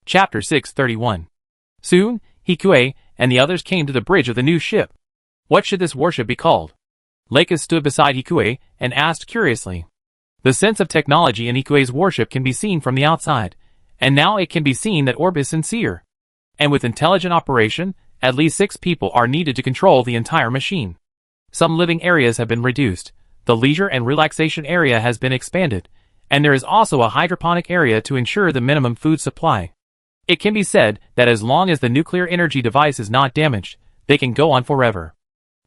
Chapter 631. Soon, Hikue and the others came to the bridge of the new ship. What should this warship be called? Lakis stood beside Hikue and asked curiously. The sense of technology in Hikue's warship can be seen from the outside, and now it can be seen that Orb is sincere. And with intelligent operation, at least 6 people are needed to control the entire machine. Some living areas have been reduced, the leisure and relaxation area has been expanded, and there is also a hydroponic area to ensure the minimum food supply. It can be said that as long as the nuclear energy device is not damaged, they can go on forever.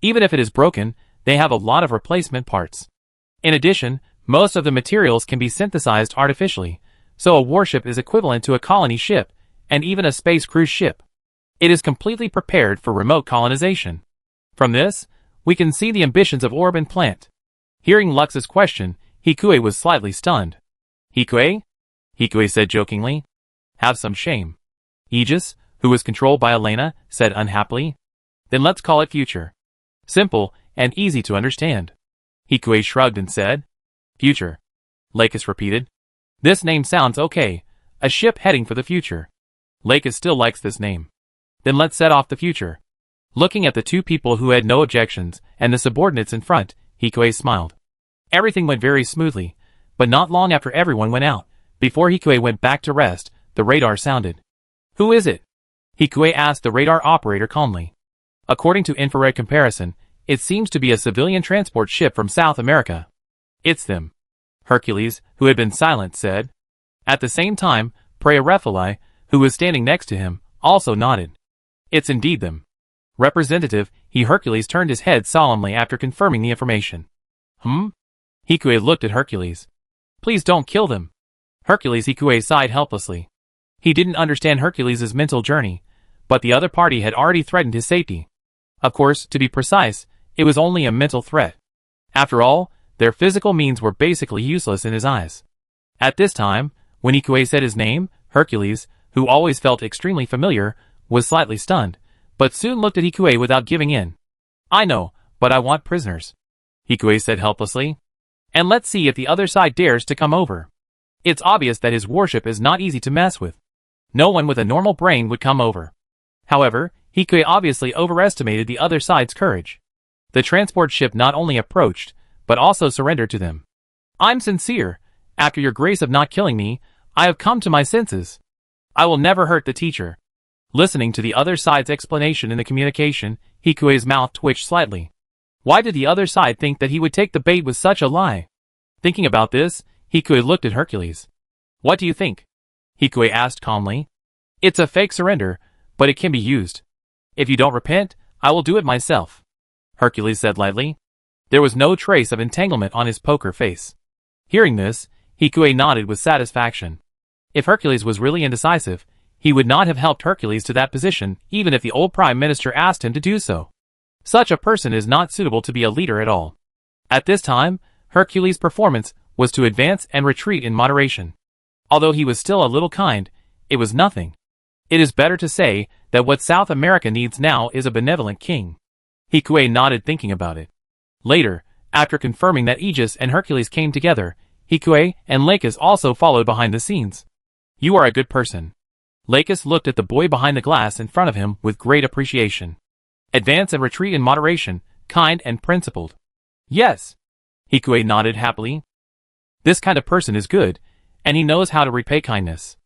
Even if it is broken, they have a lot of replacement parts. In addition, most of the materials can be synthesized artificially, so a warship is equivalent to a colony ship, and even a space cruise ship. It is completely prepared for remote colonization. From this, we can see the ambitions of Orb and Plant. Hearing Lux's question, Hikue was slightly stunned. Hikue? Hikue said jokingly. Have some shame. Aegis, who was controlled by Elena, said unhappily. Then let's call it Future. Simple and easy to understand. Hikue shrugged and said. Future. Lakis repeated. This name sounds okay. A ship heading for the future. Lakis still likes this name. Then let's set off the future. Looking at the 2 people who had no objections and the subordinates in front, Hikue smiled. Everything went very smoothly, but not long after everyone went out, before Hikue went back to rest, the radar sounded. Who is it? Hikue asked the radar operator calmly. According to infrared comparison, it seems to be a civilian transport ship from South America. It's them. Hercules, who had been silent, said. At the same time, Prearephili, who was standing next to him, also nodded. It's indeed them. Representative, Hercules turned his head solemnly after confirming the information. Hikue looked at Hercules. Please don't kill them. Hikue sighed helplessly. He didn't understand Hercules' mental journey, but the other party had already threatened his safety. Of course, to be precise, it was only a mental threat. After all, their physical means were basically useless in his eyes. At this time, when Hikue said his name, Hercules, who always felt extremely familiar, was slightly stunned, but soon looked at Hikue without giving in. I know, but I want prisoners. Hikue said helplessly. And let's see if the other side dares to come over. It's obvious that his warship is not easy to mess with. No one with a normal brain would come over. However, Hikue obviously overestimated the other side's courage. The transport ship not only approached, but also surrendered to them. I'm sincere. After your grace of not killing me, I have come to my senses. I will never hurt the teacher. Listening to the other side's explanation in the communication, Hikue's mouth twitched slightly. Why did the other side think that he would take the bait with such a lie? Thinking about this, Hikue looked at Hercules. What do you think? Hikue asked calmly. It's a fake surrender, but it can be used. If you don't repent, I will do it myself. Hercules said lightly. There was no trace of entanglement on his poker face. Hearing this, Hikue nodded with satisfaction. If Hercules was really indecisive, he would not have helped Hercules to that position even if the old Prime Minister asked him to do so. Such a person is not suitable to be a leader at all. At this time, Hercules' performance was to advance and retreat in moderation. Although he was still a little kind, it was nothing. It is better to say that what South America needs now is a benevolent king. Hikue nodded thinking about it. Later, after confirming that Aegis and Hercules came together, Hikue and Lakis also followed behind the scenes. You are a good person. Lakis looked at the boy behind the glass in front of him with great appreciation. Advance and retreat in moderation, kind and principled. Yes. Hikue nodded happily. This kind of person is good, and he knows how to repay kindness.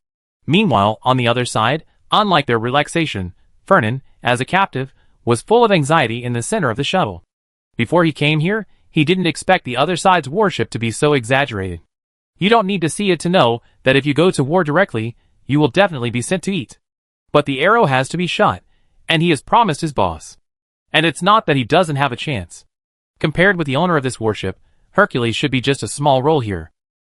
Meanwhile, on the other side, unlike their relaxation, Fernan, as a captive, was full of anxiety in the center of the shuttle. Before he came here, he didn't expect the other side's warship to be so exaggerated. You don't need to see it to know that if you go to war directly, you will definitely be sent to eat. But the arrow has to be shot, and he has promised his boss. And it's not that he doesn't have a chance. Compared with the owner of this warship, Hercules should be just a small role here.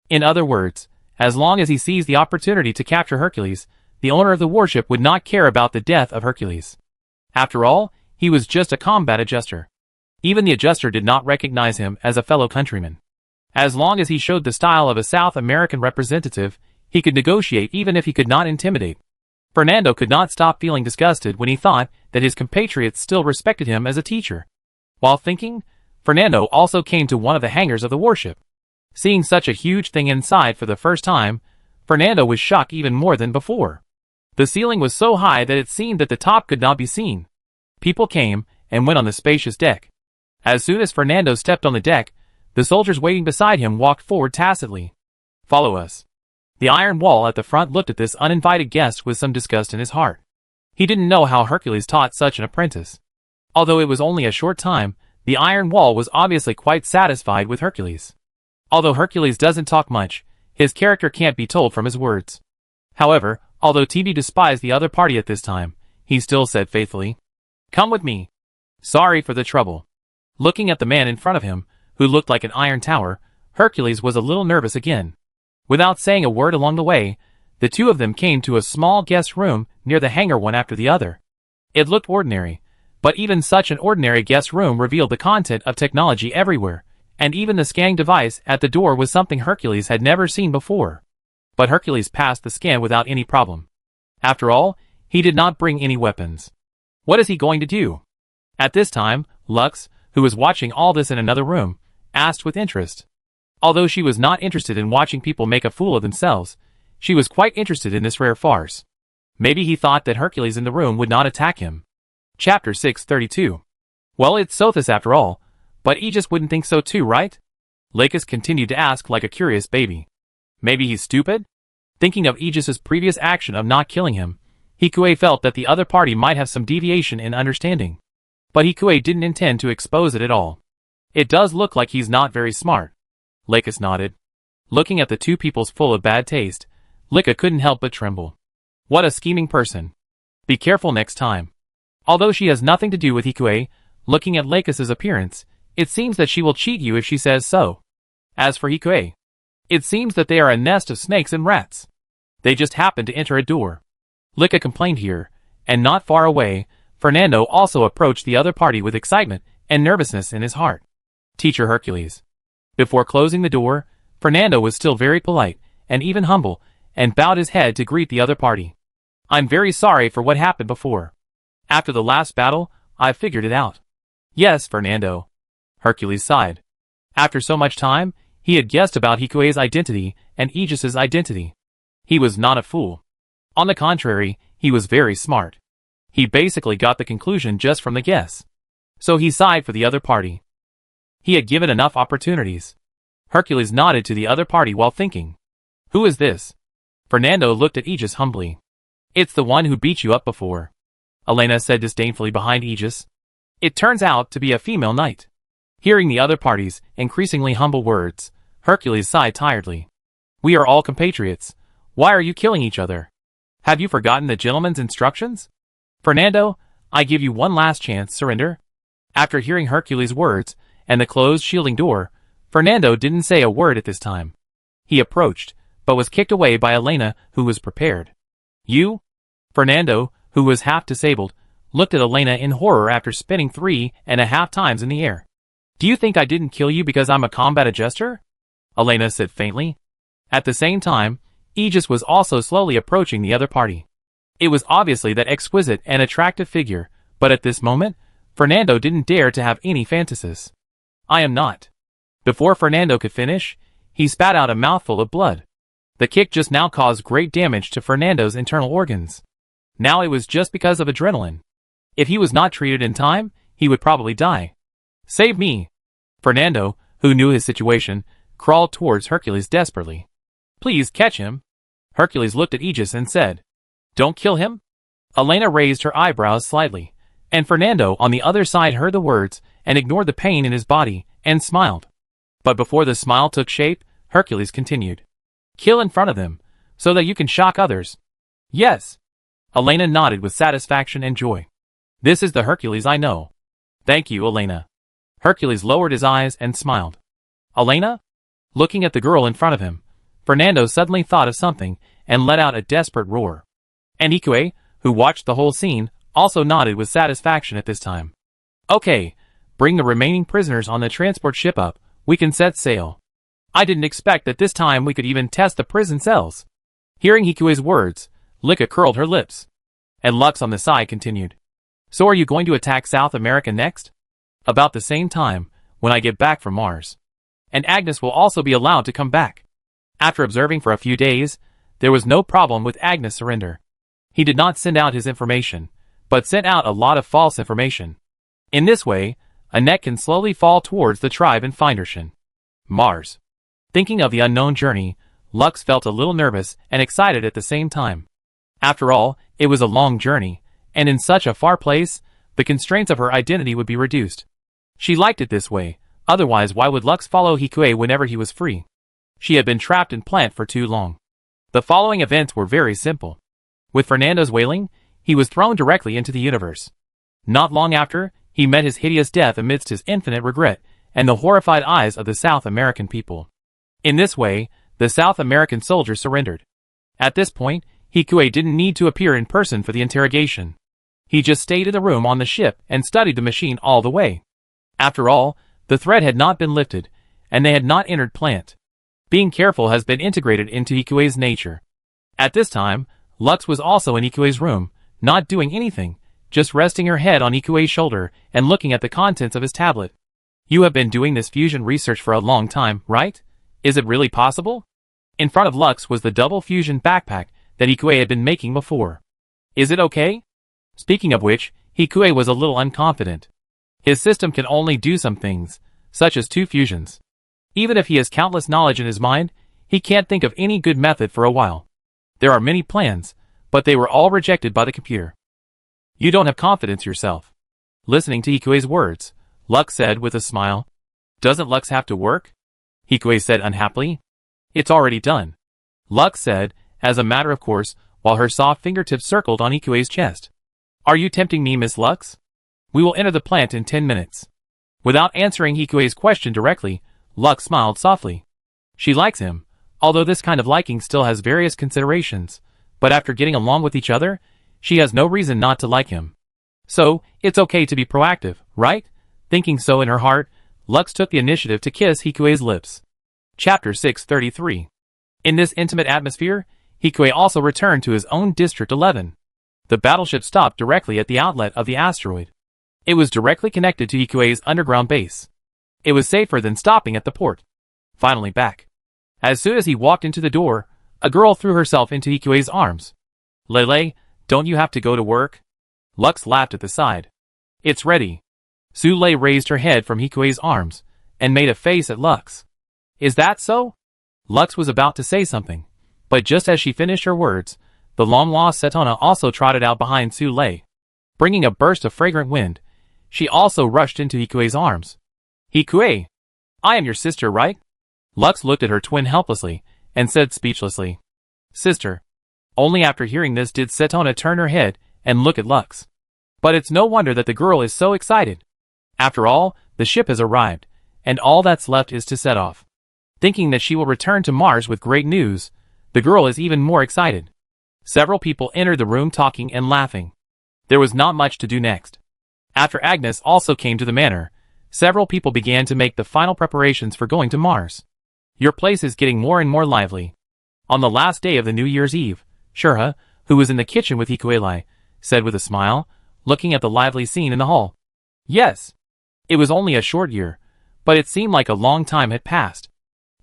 In other words, as long as he sees the opportunity to capture Hercules, the owner of the warship would not care about the death of Hercules. After all, he was just a combat adjuster. Even the adjuster did not recognize him as a fellow countryman. As long as he showed the style of a South American representative, he could negotiate even if he could not intimidate. Fernando could not stop feeling disgusted when he thought that his compatriots still respected him as a teacher. While thinking, Fernando also came to one of the hangars of the warship. Seeing such a huge thing inside for the first time, Fernando was shocked even more than before. The ceiling was so high that it seemed that the top could not be seen. People came and went on the spacious deck. As soon as Fernando stepped on the deck, the soldiers waiting beside him walked forward tacitly. "Follow us." The iron wall at the front looked at this uninvited guest with some disgust in his heart. He didn't know how Hercules taught such an apprentice. Although it was only a short time, the iron wall was obviously quite satisfied with Hercules. Although Hercules doesn't talk much, his character can't be told from his words. However, although TV despised the other party at this time, he still said faithfully, "Come with me. Sorry for the trouble." Looking at the man in front of him, who looked like an iron tower, Hercules was a little nervous again. Without saying a word along the way, the two of them came to a small guest room near the hangar one after the other. It looked ordinary, but even such an ordinary guest room revealed the content of technology everywhere, and even the scanning device at the door was something Hercules had never seen before. But Hercules passed the scan without any problem. After all, he did not bring any weapons. What is he going to do? At this time, Lux, who was watching all this in another room, asked with interest. Although she was not interested in watching people make a fool of themselves, she was quite interested in this rare farce. Maybe he thought that Hercules in the room would not attack him. Chapter 632. Well, it's Sothis after all, but Aegis wouldn't think so too, right? Lakis continued to ask like a curious baby. Maybe he's stupid? Thinking of Aegis's previous action of not killing him, Hikue felt that the other party might have some deviation in understanding. But Hikue didn't intend to expose it at all. It does look like he's not very smart. Lakis nodded. Looking at the two peoples full of bad taste, Lika couldn't help but tremble. What a scheming person. Be careful next time. Although she has nothing to do with Hikue, looking at Lakis's appearance, it seems that she will cheat you if she says so. As for Hikue, it seems that they are a nest of snakes and rats. They just happened to enter a door. Lika complained here, and not far away, Fernando also approached the other party with excitement and nervousness in his heart. Teacher Hercules. Before closing the door, Fernando was still very polite, and even humble, and bowed his head to greet the other party. I'm very sorry for what happened before. After the last battle, I figured it out. Yes, Fernando. Hercules sighed. After so much time, he had guessed about Hikue's identity and Aegis's identity. He was not a fool. On the contrary, he was very smart. He basically got the conclusion just from the guess. So he sighed for the other party. He had given enough opportunities. Hercules nodded to the other party while thinking. Who is this? Fernando looked at Aegis humbly. It's the one who beat you up before. Elena said disdainfully behind Aegis. It turns out to be a female knight. Hearing the other party's increasingly humble words, Hercules sighed tiredly. We are all compatriots. Why are you killing each other? Have you forgotten the gentleman's instructions? Fernando, I give you one last chance, surrender. After hearing Hercules' words, and the closed shielding door, Fernando didn't say a word at this time. He approached, but was kicked away by Elena, who was prepared. You? Fernando, who was half disabled, looked at Elena in horror after spinning 3.5 times in the air. Do you think I didn't kill you because I'm a combat adjuster? Elena said faintly. At the same time, Aegis was also slowly approaching the other party. It was obviously that exquisite and attractive figure, but at this moment, Fernando didn't dare to have any fantasies. I am not. Before Fernando could finish, he spat out a mouthful of blood. The kick just now caused great damage to Fernando's internal organs. Now it was just because of adrenaline. If he was not treated in time, he would probably die. Save me! Fernando, who knew his situation, crawled towards Hercules desperately. Please catch him. Hercules looked at Aegis and said, Don't kill him? Elena raised her eyebrows slightly, and Fernando on the other side heard the words and ignored the pain in his body and smiled. But before the smile took shape, Hercules continued. Kill in front of them, so that you can shock others. Yes. Elena nodded with satisfaction and joy. This is the Hercules I know. Thank you, Elena. Hercules lowered his eyes and smiled. Elena? Looking at the girl in front of him, Fernando suddenly thought of something and let out a desperate roar. And Hikue, who watched the whole scene, also nodded with satisfaction at this time. Okay, bring the remaining prisoners on the transport ship up, we can set sail. I didn't expect that this time we could even test the prison cells. Hearing Hikue's words, Lika curled her lips. And Lux on the side continued. So are you going to attack South America next? About the same time, when I get back from Mars. And Agnes will also be allowed to come back. After observing for a few days, there was no problem with Agnes' surrender. He did not send out his information, but sent out a lot of false information. In this way, a net can slowly fall towards the tribe in Findershan. Mars. Thinking of the unknown journey, Lux felt a little nervous and excited at the same time. After all, it was a long journey, and in such a far place, the constraints of her identity would be reduced. She liked it this way, otherwise why would Lux follow Hikue whenever he was free? She had been trapped in plant for too long. The following events were very simple. With Fernando's wailing, he was thrown directly into the universe. Not long after, he met his hideous death amidst his infinite regret and the horrified eyes of the South American people. In this way, the South American soldiers surrendered. At this point, Hikue didn't need to appear in person for the interrogation. He just stayed in the room on the ship and studied the machine all the way. After all, the threat had not been lifted, and they had not entered plant. Being careful has been integrated into Hikue's nature. At this time, Lux was also in Hikue's room, not doing anything, just resting her head on Hikue's shoulder and looking at the contents of his tablet. You have been doing this fusion research for a long time, right? Is it really possible? In front of Lux was the double fusion backpack that Hikue had been making before. Is it okay? Speaking of which, Hikue was a little unconfident. His system can only do some things, such as 2 fusions. Even if he has countless knowledge in his mind, he can't think of any good method for a while. There are many plans, but they were all rejected by the computer. You don't have confidence yourself. Listening to Hikue's words, Lux said with a smile. Doesn't Lux have to work? Hikue said unhappily. It's already done. Lux said, as a matter of course, while her soft fingertips circled on Hikue's chest. Are you tempting me, Miss Lux? We will enter the plant in 10 minutes. Without answering Hikue's question directly, Lux smiled softly. She likes him, although this kind of liking still has various considerations, but after getting along with each other, she has no reason not to like him. So, it's okay to be proactive, right? Thinking so in her heart, Lux took the initiative to kiss Hikue's lips. Chapter 633. In this intimate atmosphere, Hikue also returned to his own District 11. The battleship stopped directly at the outlet of the asteroid. It was directly connected to Hikue's underground base. It was safer than stopping at the port. Finally back. As soon as he walked into the door, a girl threw herself into Hikue's arms. Lele, don't you have to go to work? Lux laughed at the side. It's ready. Sule raised her head from Hikue's arms and made a face at Lux. Is that so? Lux was about to say something, but just as she finished her words, the long-lost Setona also trotted out behind Sule. Bringing a burst of fragrant wind, she also rushed into Hikue's arms. Hikue! I am your sister, right? Lux looked at her twin helplessly and said speechlessly. Sister. Only after hearing this did Setona turn her head and look at Lux. But it's no wonder that the girl is so excited. After all, the ship has arrived, and all that's left is to set off. Thinking that she will return to Mars with great news, the girl is even more excited. Several people entered the room talking and laughing. There was not much to do next. After Agnes also came to the manor, several people began to make the final preparations for going to Mars. Your place is getting more and more lively. On the last day of the New Year's Eve, Shurha, who was in the kitchen with Hikuelai, said with a smile, looking at the lively scene in the hall. Yes. It was only a short year, but it seemed like a long time had passed.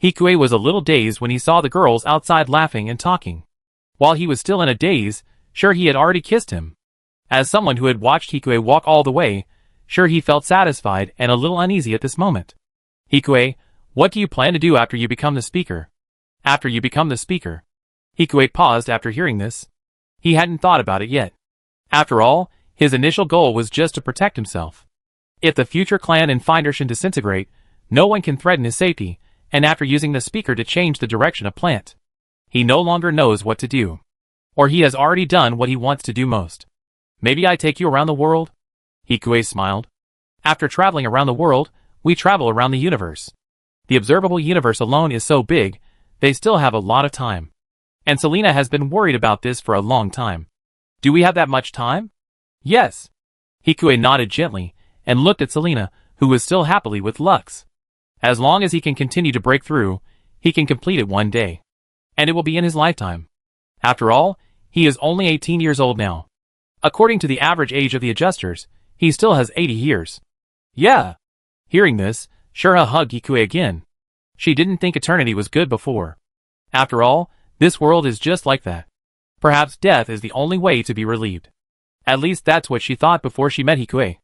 Hikue was a little dazed when he saw the girls outside laughing and talking. While he was still in a daze, sure he had already kissed him. As someone who had watched Hikue walk all the way, sure he felt satisfied and a little uneasy at this moment. Hikue, what do you plan to do after you become the speaker? After you become the speaker. Hikue paused after hearing this. He hadn't thought about it yet. After all, his initial goal was just to protect himself. If the future clan in Findershan disintegrate, no one can threaten his safety, and after using the speaker to change the direction of plant, he no longer knows what to do. Or he has already done what he wants to do most. Maybe I take you around the world? Hikue smiled. After traveling around the world, we travel around the universe. The observable universe alone is so big, they still have a lot of time. And Selena has been worried about this for a long time. Do we have that much time? Yes. Hikue nodded gently, and looked at Selena, who was still happily with Lux. As long as he can continue to break through, he can complete it one day. And it will be in his lifetime. After all, he is only 18 years old now. According to the average age of the adjusters, he still has 80 years. Yeah. Hearing this, Shurha hugged Hikue again. She didn't think eternity was good before. After all, this world is just like that. Perhaps death is the only way to be relieved. At least that's what she thought before she met Hikue.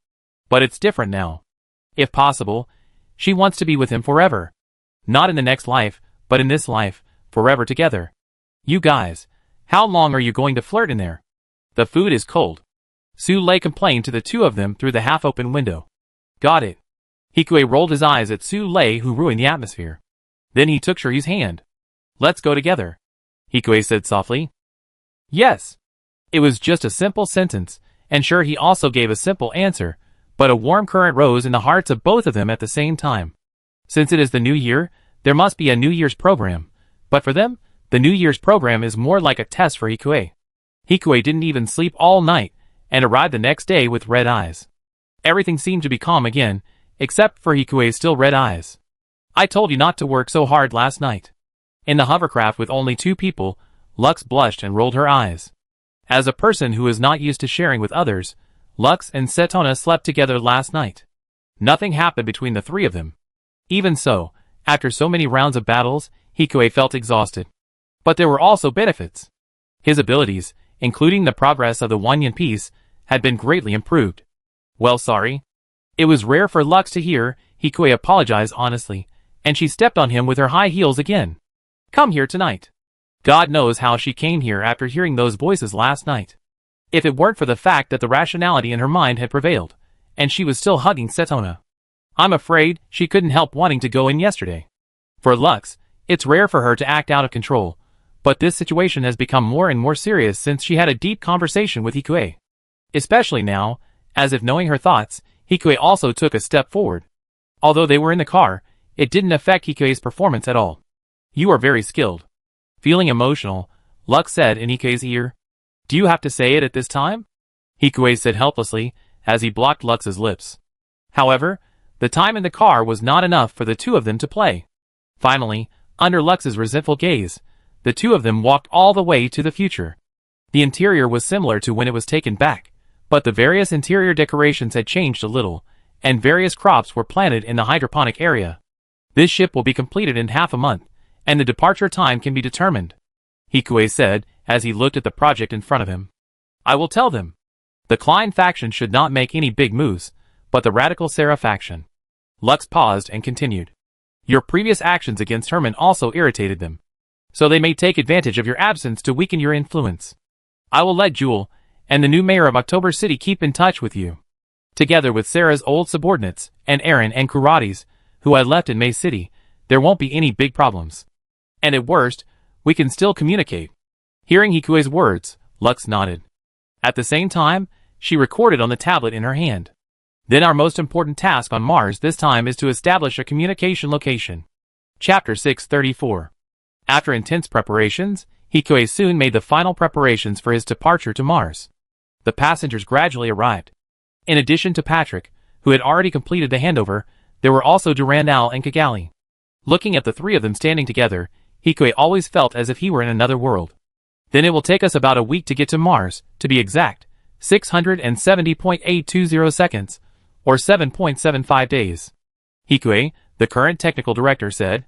But it's different now. If possible, she wants to be with him forever. Not in the next life, but in this life, forever together. You guys, how long are you going to flirt in there? The food is cold. Su-lei complained to the two of them through the half-open window. Got it. Hikue rolled his eyes at Su-lei, who ruined the atmosphere. Then he took Shiryu's hand. Let's go together, Hikue said softly. Yes. It was just a simple sentence, and sure, he also gave a simple answer, but a warm current rose in the hearts of both of them at the same time. Since it is the new year, there must be a New Year's program, but for them, the New Year's program is more like a test for Hikue. Hikue didn't even sleep all night, and arrived the next day with red eyes. Everything seemed to be calm again, except for Hikue's still red eyes. I told you not to work so hard last night. In the hovercraft with only two people, Lux blushed and rolled her eyes. As a person who is not used to sharing with others, Lux and Setona slept together last night. Nothing happened between the three of them. Even so, after so many rounds of battles, Hikue felt exhausted. But there were also benefits. His abilities, including the progress of the Wanyan piece, had been greatly improved. Well, sorry. It was rare for Lux to hear Hikue apologize honestly, and she stepped on him with her high heels again. Come here tonight. God knows how she came here after hearing those voices last night. If it weren't for the fact that the rationality in her mind had prevailed, and she was still hugging Setona, I'm afraid she couldn't help wanting to go in yesterday. For Lux, it's rare for her to act out of control, but this situation has become more and more serious since she had a deep conversation with Hikue. Especially now, as if knowing her thoughts, Hikue also took a step forward. Although they were in the car, it didn't affect Hikue's performance at all. You are very skilled. Feeling emotional, Lux said in Hikue's ear. Do you have to say it at this time? Hikue said helplessly, as he blocked Lux's lips. However, the time in the car was not enough for the two of them to play. Finally, under Lux's resentful gaze, the two of them walked all the way to the future. The interior was similar to when it was taken back, but the various interior decorations had changed a little, and various crops were planted in the hydroponic area. This ship will be completed in half a month, and the departure time can be determined, Hikue said, as he looked at the project in front of him. I will tell them. The Klein faction should not make any big moves, but the radical Sarah faction. Lux paused and continued. Your previous actions against Herman also irritated them, so they may take advantage of your absence to weaken your influence. I will let Jewel and the new mayor of October City keep in touch with you. Together with Sarah's old subordinates, and Aaron and Kurati's, who I left in May City, there won't be any big problems. And at worst, we can still communicate. Hearing Hikue's words, Lux nodded. At the same time, she recorded on the tablet in her hand. Then our most important task on Mars this time is to establish a communication location. Chapter 634. After intense preparations, Hikue soon made the final preparations for his departure to Mars. The passengers gradually arrived. In addition to Patrick, who had already completed the handover, there were also Durandal and Kigali. Looking at the three of them standing together, Hikue always felt as if he were in another world. Then it will take us about a week to get to Mars, to be exact, 670.820 seconds, or 7.75 days. Hikue, the current technical director, said.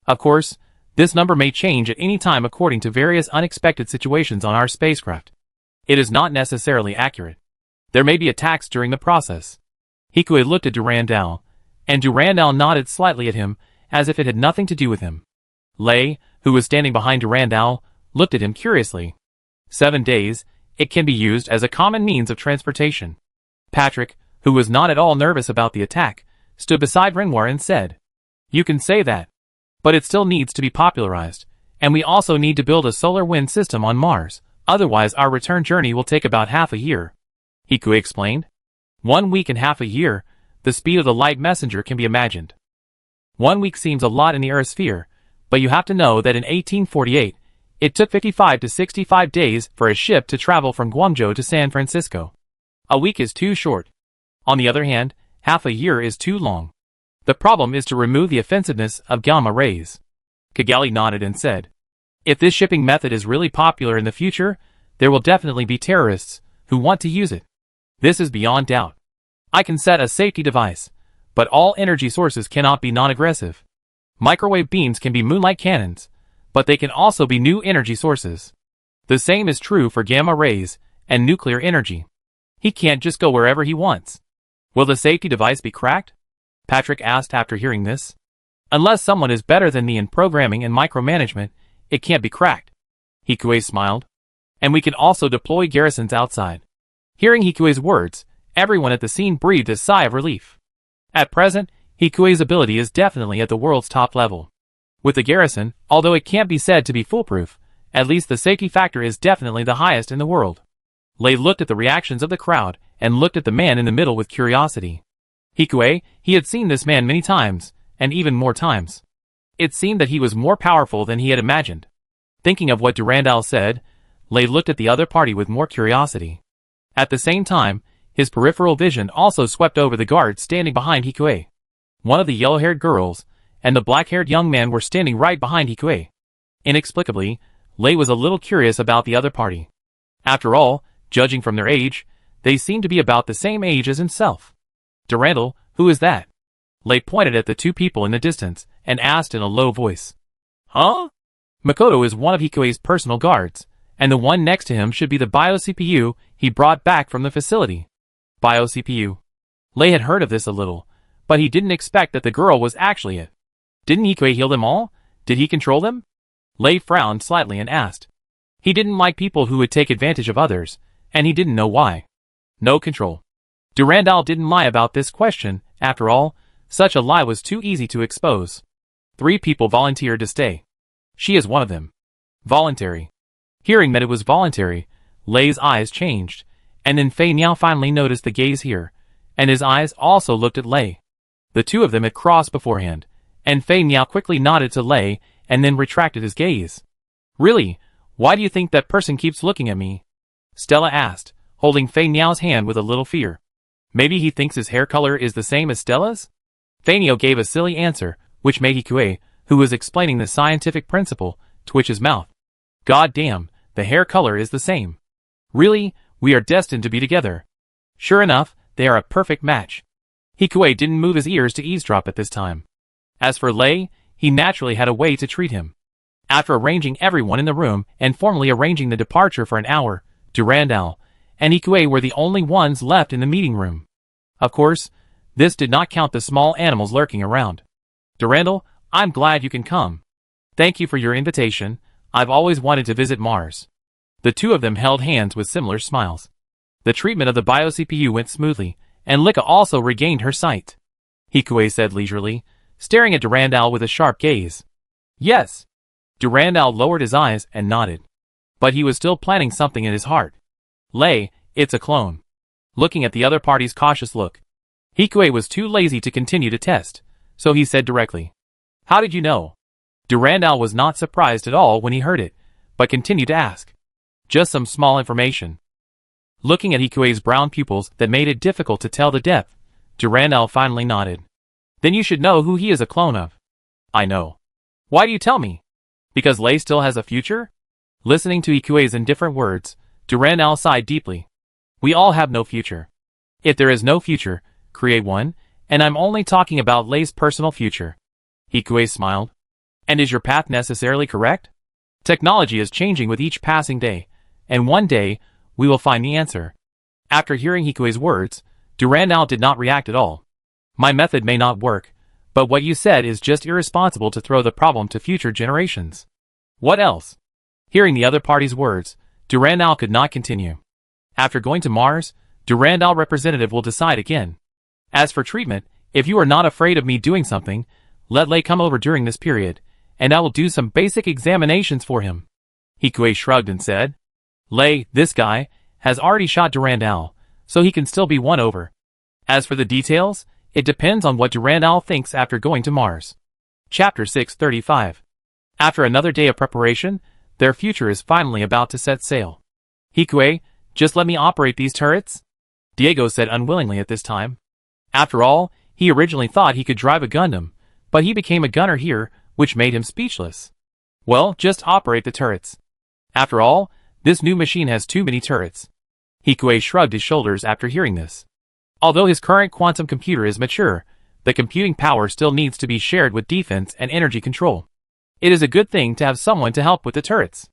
Of course, this number may change at any time according to various unexpected situations on our spacecraft. It is not necessarily accurate. There may be attacks during the process. Hikue looked at Durandal, and Durandal nodded slightly at him, as if it had nothing to do with him. Lei, who was standing behind Durandal, looked at him curiously. 7 days, it can be used as a common means of transportation. Patrick, who was not at all nervous about the attack, stood beside Renoir and said, You can say that. But it still needs to be popularized, and we also need to build a solar wind system on Mars, otherwise our return journey will take about half a year. Hikue explained. 1 week and half a year, the speed of the light messenger can be imagined. 1 week seems a lot in the Earth sphere, but you have to know that in 1848, it took 55 to 65 days for a ship to travel from Guangzhou to San Francisco. A week is too short. On the other hand, half a year is too long. The problem is to remove the offensiveness of gamma rays. Kigali nodded and said, If this shipping method is really popular in the future, there will definitely be terrorists who want to use it. This is beyond doubt. I can set a safety device, but all energy sources cannot be non-aggressive. Microwave beams can be moonlight cannons, but they can also be new energy sources. The same is true for gamma rays and nuclear energy. He can't just go wherever he wants. Will the safety device be cracked? Patrick asked after hearing this. Unless someone is better than me in programming and micromanagement, it can't be cracked. Hikue smiled. And we can also deploy garrisons outside. Hearing Hikue's words, everyone at the scene breathed a sigh of relief. At present, Hikue's ability is definitely at the world's top level. With the garrison, although it can't be said to be foolproof, at least the safety factor is definitely the highest in the world. Lei looked at the reactions of the crowd and looked at the man in the middle with curiosity. Hikue, he had seen this man many times, and even more times. It seemed that he was more powerful than he had imagined. Thinking of what Durandal said, Lei looked at the other party with more curiosity. At the same time, his peripheral vision also swept over the guards standing behind Hikue. One of the yellow-haired girls and the black-haired young man were standing right behind Hikue. Inexplicably, Lei was a little curious about the other party. After all, judging from their age, they seemed to be about the same age as himself. Durandal, who is that? Lei pointed at the two people in the distance and asked in a low voice. Huh? Makoto is one of Hikue's personal guards, and the one next to him should be the bio-CPU he brought back from the facility. Bio-CPU. Lei had heard of this a little, but he didn't expect that the girl was actually it. Didn't Hikue heal them all? Did he control them? Lei frowned slightly and asked. He didn't like people who would take advantage of others, and he didn't know why. No control. Durandal didn't lie about this question. After all, such a lie was too easy to expose. 3 people volunteered to stay. She is one of them. Voluntary. Hearing that it was voluntary, Lei's eyes changed, and then Fei Niao finally noticed the gaze here, and his eyes also looked at Lei. The two of them had crossed beforehand, and Fei Niao quickly nodded to Lei and then retracted his gaze. Really, why do you think that person keeps looking at me? Stella asked, holding Fei Niao's hand with a little fear. Maybe he thinks his hair color is the same as Stella's? Fei Niao gave a silly answer, which made Hikue, who was explaining the scientific principle, twitch his mouth. God damn, the hair color is the same. Really, we are destined to be together. Sure enough, they are a perfect match. Hikue didn't move his ears to eavesdrop at this time. As for Lei, he naturally had a way to treat him. After arranging everyone in the room and formally arranging the departure for an hour, Durandal and Hikue were the only ones left in the meeting room. Of course, this did not count the small animals lurking around. Durandal, I'm glad you can come. Thank you for your invitation. I've always wanted to visit Mars. The two of them held hands with similar smiles. The treatment of the bio-CPU went smoothly, and Lika also regained her sight. Hikue said leisurely, staring at Durandal with a sharp gaze. Yes. Durandal lowered his eyes and nodded. But he was still planning something in his heart. Lei, it's a clone. Looking at the other party's cautious look, Hikue was too lazy to continue to test, so he said directly. How did you know? Durandal was not surprised at all when he heard it, but continued to ask. Just some small information. Looking at Hikue's brown pupils that made it difficult to tell the depth, Durandal finally nodded. Then you should know who he is a clone of. I know. Why do you tell me? Because Lei still has a future? Listening to Hikue's indifferent words, Durandal sighed deeply. We all have no future. If there is no future, create one, and I'm only talking about Lei's personal future. Hikue smiled. And is your path necessarily correct? Technology is changing with each passing day, and one day, we will find the answer. After hearing Hikue's words, Durandal did not react at all. My method may not work, but what you said is just irresponsible to throw the problem to future generations. What else? Hearing the other party's words, Durandal could not continue. After going to Mars, Durandal representative will decide again. As for treatment, if you are not afraid of me doing something, let Lei come over during this period, and I will do some basic examinations for him. Hikue shrugged and said. Lei, this guy, has already shot Durandal, so he can still be won over. As for the details, it depends on what Durandal thinks after going to Mars. Chapter 635. After another day of preparation, their future is finally about to set sail. Hikue, just let me operate these turrets? Diego said unwillingly at this time. After all, he originally thought he could drive a Gundam, but he became a gunner here, which made him speechless. Well, just operate the turrets. After all, this new machine has too many turrets. Hikue shrugged his shoulders after hearing this. Although his current quantum computer is mature, the computing power still needs to be shared with defense and energy control. It is a good thing to have someone to help with the turrets.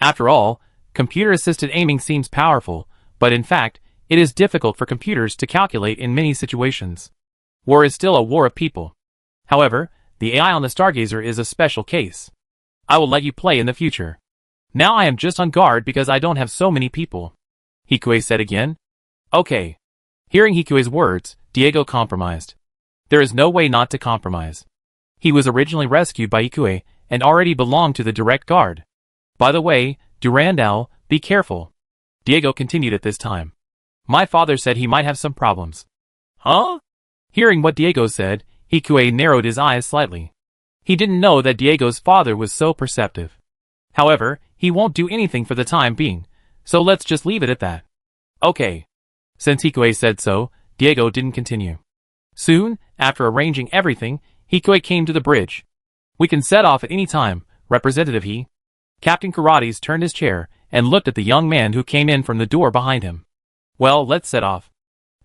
After all, Computer-assisted aiming seems powerful, but in fact, it is difficult for computers to calculate in many situations. War is still a war of people. However, the AI on the Stargazer is a special case. I will let you play in the future. Now I am just on guard because I don't have so many people. Hikue said again. Okay. Hearing Hikue's words, Diego compromised. There is no way not to compromise. He was originally rescued by Hikue and already belonged to the direct guard. By the way, Durandal, be careful. Diego continued at this time. My father said he might have some problems. Huh? Hearing what Diego said, Hikue narrowed his eyes slightly. He didn't know that Diego's father was so perceptive. However, he won't do anything for the time being, so let's just leave it at that. Okay. Since Hikue said so, Diego didn't continue. Soon, after arranging everything, Hikue came to the bridge. We can set off at any time, Representative He. Captain Karates turned his chair and looked at the young man who came in from the door behind him. Well, let's set off.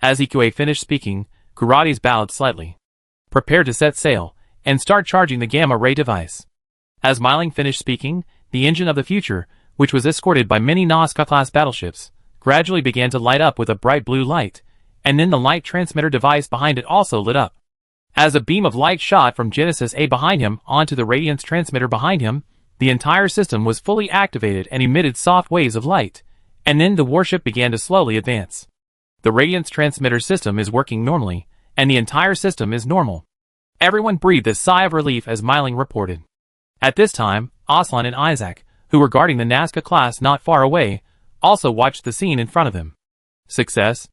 As Hikue finished speaking, Karates bowed slightly. Prepare to set sail, and start charging the gamma-ray device. As Myling finished speaking, the engine of the future, which was escorted by many Nazca-class battleships, gradually began to light up with a bright blue light, and then the light transmitter device behind it also lit up. As a beam of light shot from Genesis A behind him onto the radiance transmitter behind him, the entire system was fully activated and emitted soft waves of light, and then the warship began to slowly advance. The radiance transmitter system is working normally, and the entire system is normal. Everyone breathed a sigh of relief as Myling reported. At this time, Aslan and Isaac, who were guarding the Nazca class not far away, also watched the scene in front of them. Success?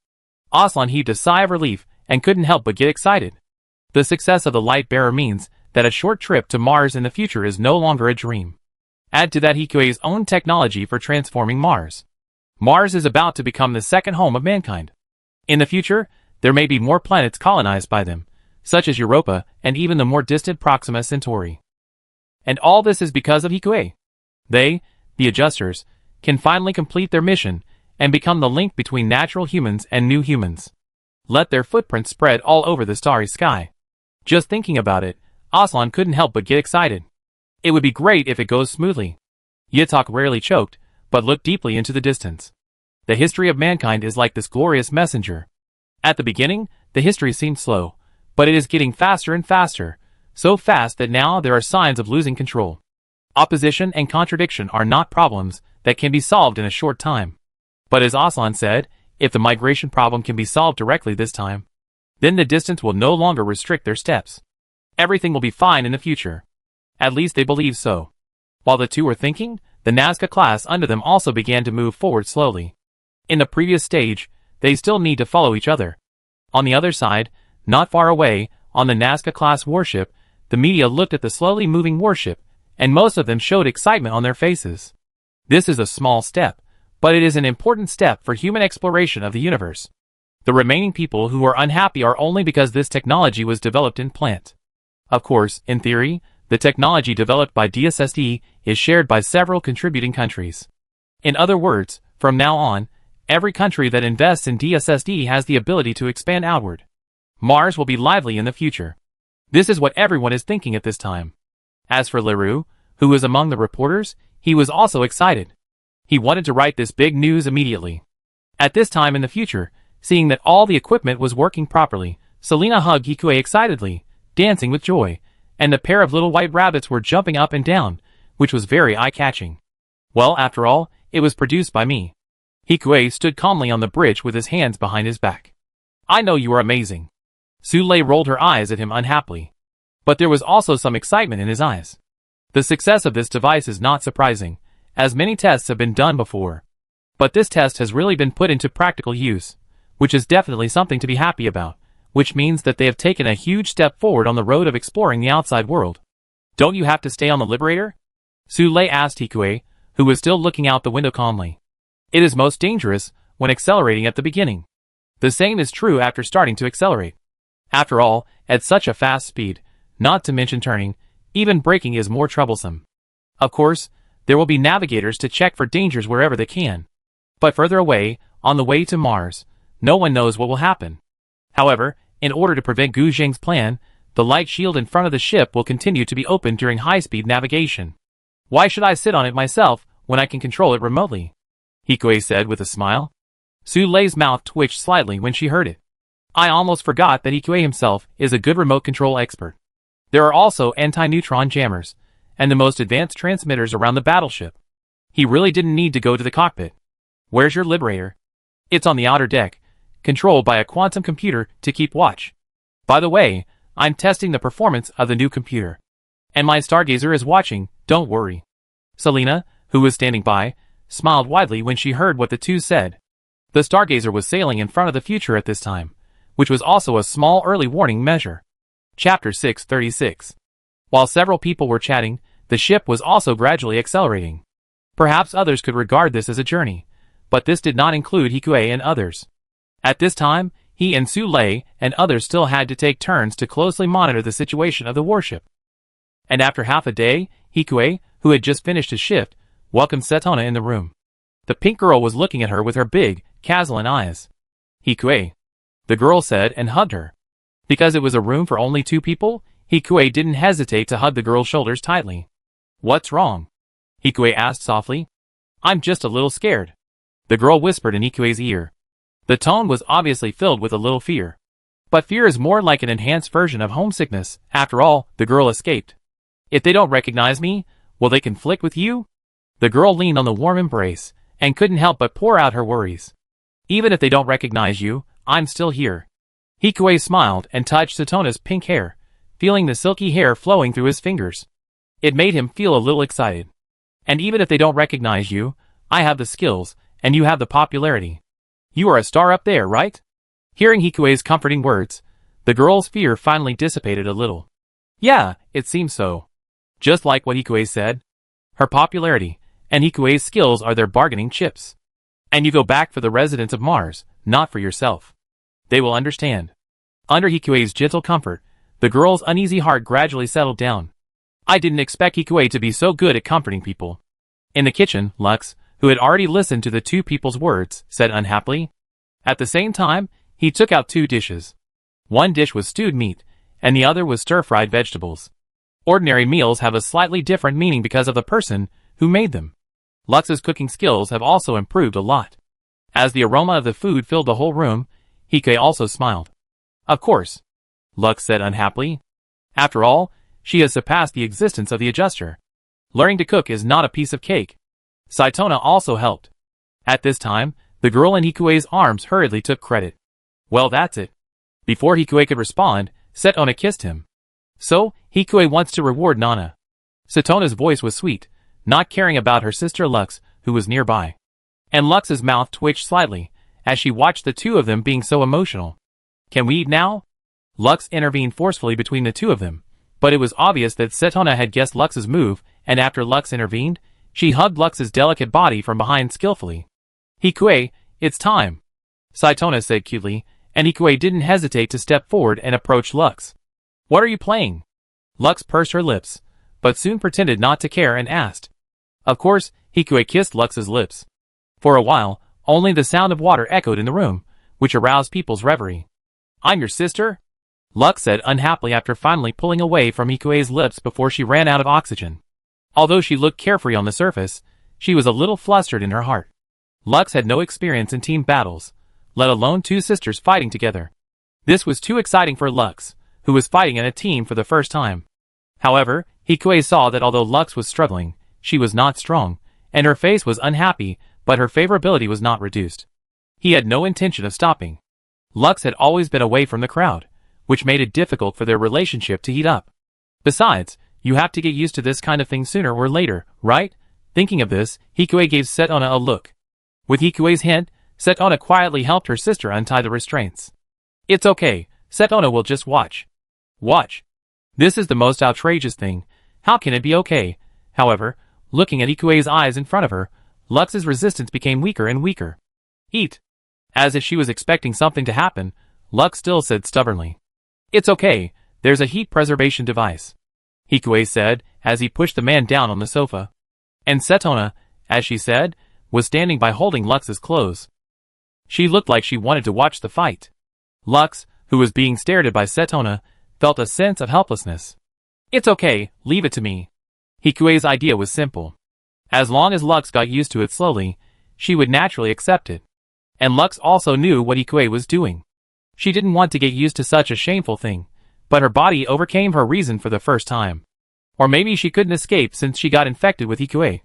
Aslan heaved a sigh of relief and couldn't help but get excited. The success of the light bearer means that a short trip to Mars in the future is no longer a dream. Add to that Hikue's own technology for transforming Mars. Mars is about to become the second home of mankind. In the future, there may be more planets colonized by them, such as Europa and even the more distant Proxima Centauri. And all this is because of Hikue. They, the adjusters, can finally complete their mission and become the link between natural humans and new humans. Let their footprints spread all over the starry sky. Just thinking about it, Aslan couldn't help but get excited. It would be great if it goes smoothly. Yitzhak rarely choked, but looked deeply into the distance. The history of mankind is like this glorious messenger. At the beginning, the history seemed slow, but it is getting faster and faster, so fast that now there are signs of losing control. Opposition and contradiction are not problems that can be solved in a short time. But as Aslan said, if the migration problem can be solved directly this time, then the distance will no longer restrict their steps. Everything will be fine in the future. At least they believe so. While the two were thinking, the Nazca class under them also began to move forward slowly. In the previous stage, they still need to follow each other. On the other side, not far away, on the Nazca class warship, the media looked at the slowly moving warship, and most of them showed excitement on their faces. This is a small step, but it is an important step for human exploration of the universe. The remaining people who are unhappy are only because this technology was developed in plant. Of course, in theory, the technology developed by DSSD is shared by several contributing countries. In other words, from now on, every country that invests in DSSD has the ability to expand outward. Mars will be lively in the future. This is what everyone is thinking at this time. As for Leroux, who was among the reporters, he was also excited. He wanted to write this big news immediately. At this time in the future, seeing that all the equipment was working properly, Selena hugged Hikue excitedly, dancing with joy, and the pair of little white rabbits were jumping up and down, which was very eye-catching. Well, after all, it was produced by me. Hikue stood calmly on the bridge with his hands behind his back. I know you are amazing. Sule rolled her eyes at him unhappily. But there was also some excitement in his eyes. The success of this device is not surprising, as many tests have been done before. But this test has really been put into practical use, which is definitely something to be happy about, which means that they have taken a huge step forward on the road of exploring the outside world. Don't you have to stay on the Liberator? Sule asked Hikue, who was still looking out the window calmly. It is most dangerous when accelerating at the beginning. The same is true after starting to accelerate. After all, at such a fast speed, not to mention turning, even braking is more troublesome. Of course, there will be navigators to check for dangers wherever they can. But further away, on the way to Mars, no one knows what will happen. However, in order to prevent Gu Zheng's plan, the light shield in front of the ship will continue to be open during high-speed navigation. Why should I sit on it myself when I can control it remotely? Hikue said with a smile. Su-Lei's mouth twitched slightly when she heard it. I almost forgot that Hikue himself is a good remote control expert. There are also anti-neutron jammers, and the most advanced transmitters around the battleship. He really didn't need to go to the cockpit. Where's your Liberator? It's on the outer deck, controlled by a quantum computer to keep watch. By the way, I'm testing the performance of the new computer. And my Stargazer is watching, don't worry. Selena, who was standing by, smiled widely when she heard what the two said. The Stargazer was sailing in front of the future at this time, which was also a small early warning measure. Chapter 636. While several people were chatting, the ship was also gradually accelerating. Perhaps others could regard this as a journey, but this did not include Hikue and others. At this time, he and Su-Lei and others still had to take turns to closely monitor the situation of the warship. And after half a day, Hikue, who had just finished his shift, welcomed Setona in the room. The pink girl was looking at her with her big, Caslin eyes. Hikue, the girl said and hugged her. Because it was a room for only 2 people, Hikue didn't hesitate to hug the girl's shoulders tightly. What's wrong? Hikue asked softly. I'm just a little scared. The girl whispered in Hikue's ear. The tone was obviously filled with a little fear. But fear is more like an enhanced version of homesickness. After all, the girl escaped. If they don't recognize me, will they conflict with you? The girl leaned on the warm embrace, and couldn't help but pour out her worries. Even if they don't recognize you, I'm still here. Hikue smiled and touched Setona's pink hair, feeling the silky hair flowing through his fingers. It made him feel a little excited. And even if they don't recognize you, I have the skills, and you have the popularity. You are a star up there, right? Hearing Hikue's comforting words, the girl's fear finally dissipated a little. Yeah, it seems so. Just like what Hikue said. Her popularity and Hikue's skills are their bargaining chips. And you go back for the residents of Mars, not for yourself. They will understand. Under Hikue's gentle comfort, the girl's uneasy heart gradually settled down. I didn't expect Hikue to be so good at comforting people. In the kitchen, Lux, who had already listened to the 2 people's words, said unhappily. At the same time, he took out 2 dishes. One dish was stewed meat, and the other was stir-fried vegetables. Ordinary meals have a slightly different meaning because of the person who made them. Lux's cooking skills have also improved a lot. As the aroma of the food filled the whole room, Hikue also smiled. Of course, Lux said unhappily. After all, she has surpassed the existence of the adjuster. Learning to cook is not a piece of cake. Setona also helped. At this time, the girl in Hikue's arms hurriedly took credit. Well, that's it. Before Hikue could respond, Setona kissed him. So, Hikue wants to reward Nana. Setona's voice was sweet, not caring about her sister Lux, who was nearby. And Lux's mouth twitched slightly, as she watched the 2 of them being so emotional. Can we eat now? Lux intervened forcefully between the 2 of them, but it was obvious that Setona had guessed Lux's move, and after Lux intervened, she hugged Lux's delicate body from behind skillfully. Hikue, it's time, Setona said cutely, and Hikue didn't hesitate to step forward and approach Lux. What are you playing? Lux pursed her lips, but soon pretended not to care and asked. Of course, Hikue kissed Lux's lips. For a while, only the sound of water echoed in the room, which aroused people's reverie. I'm your sister? Lux said unhappily after finally pulling away from Hikue's lips before she ran out of oxygen. Although she looked carefree on the surface, she was a little flustered in her heart. Lux had no experience in team battles, let alone 2 sisters fighting together. This was too exciting for Lux, who was fighting in a team for the first time. However, Hikue saw that although Lux was struggling, she was not strong, and her face was unhappy, but her favorability was not reduced. He had no intention of stopping. Lux had always been away from the crowd, which made it difficult for their relationship to heat up. Besides, you have to get used to this kind of thing sooner or later, right? Thinking of this, Hikue gave Setona a look. With Hikue's hint, Setona quietly helped her sister untie the restraints. It's okay, Setona will just watch. Watch. This is the most outrageous thing. How can it be okay? However, looking at Hikue's eyes in front of her, Lux's resistance became weaker and weaker. Eat. As if she was expecting something to happen, Lux still said stubbornly. It's okay, there's a heat preservation device, Hikue said, as he pushed the man down on the sofa. And Setona, as she said, was standing by holding Lux's clothes. She looked like she wanted to watch the fight. Lux, who was being stared at by Setona, felt a sense of helplessness. It's okay, leave it to me. Hikue's idea was simple. As long as Lux got used to it slowly, she would naturally accept it. And Lux also knew what Hikue was doing. She didn't want to get used to such a shameful thing, but her body overcame her reason for the first time. Or maybe she couldn't escape since she got infected with Hikue.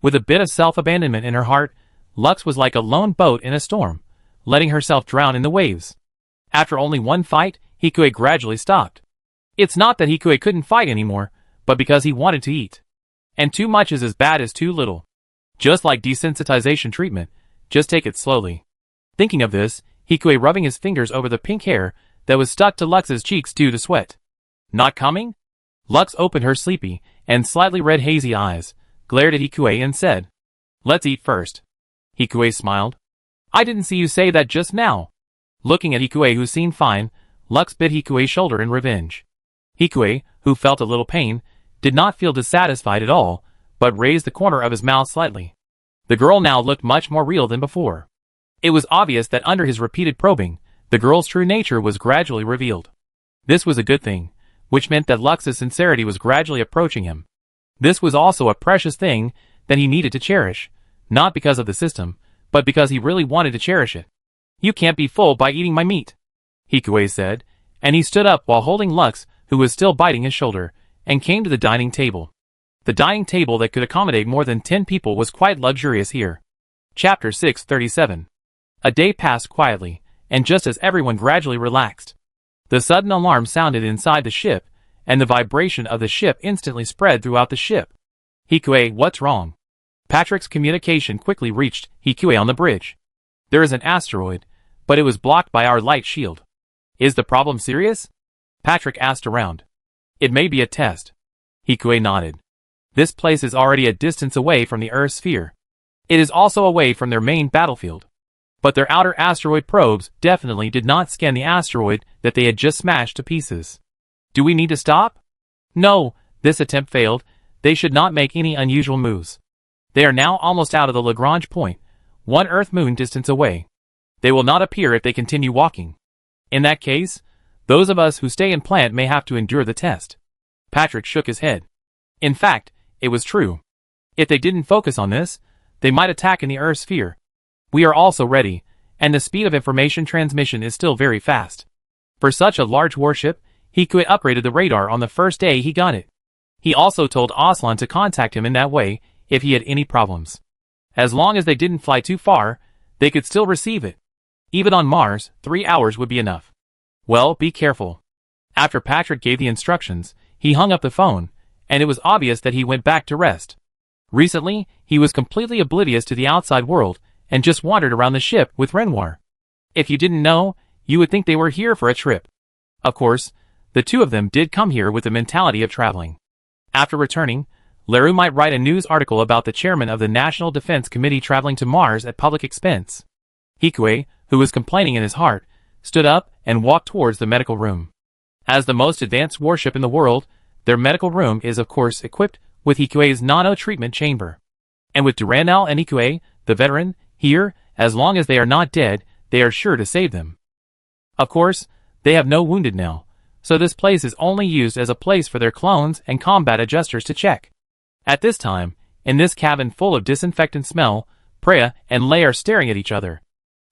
With a bit of self-abandonment in her heart, Lux was like a lone boat in a storm, letting herself drown in the waves. After only one fight, Hikue gradually stopped. It's not that Hikue couldn't fight anymore, but because he wanted to eat. And too much is as bad as too little. Just like desensitization treatment, just take it slowly. Thinking of this, Hikue rubbing his fingers over the pink hair that was stuck to Lux's cheeks due to sweat. Not coming? Lux opened her sleepy and slightly red hazy eyes, glared at Hikue and said, "Let's eat first." Hikue smiled. "I didn't see you say that just now." Looking at Hikue, who seemed fine, Lux bit Hikue's shoulder in revenge. Hikue, who felt a little pain, did not feel dissatisfied at all, but raised the corner of his mouth slightly. The girl now looked much more real than before. It was obvious that under his repeated probing, the girl's true nature was gradually revealed. This was a good thing, which meant that Lux's sincerity was gradually approaching him. This was also a precious thing that he needed to cherish, not because of the system, but because he really wanted to cherish it. "You can't be full by eating my meat," Hikue said, and he stood up while holding Lux, who was still biting his shoulder, and came to the dining table. The dining table that could accommodate more than 10 people was quite luxurious here. Chapter 637. A day passed quietly, and just as everyone gradually relaxed, the sudden alarm sounded inside the ship, and the vibration of the ship instantly spread throughout the ship. "Hikue, what's wrong?" Patrick's communication quickly reached Hikue on the bridge. "There is an asteroid, but it was blocked by our light shield." "Is the problem serious?" Patrick asked around. "It may be a test." Hikue nodded. "This place is already a distance away from the Earth sphere. It is also away from their main battlefield. But their outer asteroid probes definitely did not scan the asteroid that they had just smashed to pieces. Do we need to stop? No, this attempt failed. They should not make any unusual moves. They are now almost out of the Lagrange point, 1 Earth-Moon distance away. They will not appear if they continue walking. In that case, those of us who stay in plant may have to endure the test." Patrick shook his head. In fact, it was true. If they didn't focus on this, they might attack in the Earth sphere. We are also ready, and the speed of information transmission is still very fast. For such a large warship, Hikue upgraded the radar on the first day he got it. He also told Aslan to contact him in that way if he had any problems. As long as they didn't fly too far, they could still receive it. Even on Mars, 3 hours would be enough. Well, be careful. After Patrick gave the instructions, he hung up the phone, and it was obvious that he went back to rest. Recently, he was completely oblivious to the outside world, and just wandered around the ship with Renoir. If you didn't know, you would think they were here for a trip. Of course, the two of them did come here with the mentality of traveling. After returning, Leroux might write a news article about the chairman of the National Defense Committee traveling to Mars at public expense. Hikue, who was complaining in his heart, stood up and walked towards the medical room. As the most advanced warship in the world, their medical room is of course equipped with Hikue's nano-treatment chamber. And with Durandal and Hikue, the veteran, here, as long as they are not dead, they are sure to save them. Of course, they have no wounded now, so this place is only used as a place for their clones and combat adjusters to check. At this time, in this cabin full of disinfectant smell, Preya and Lei are staring at each other.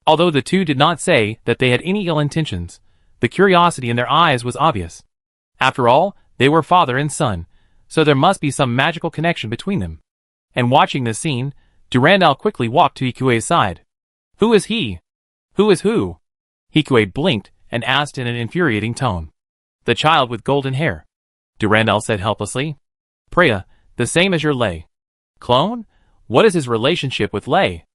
Although the two did not say that they had any ill intentions, the curiosity in their eyes was obvious. After all, they were father and son, so there must be some magical connection between them. And watching this scene, Durandal quickly walked to Hikue's side. "Who is he? Who is who?" Hikue blinked and asked in an infuriating tone. "The child with golden hair," Durandal said helplessly. "Preya, the same as your Lei." "Clone? What is his relationship with Lei?"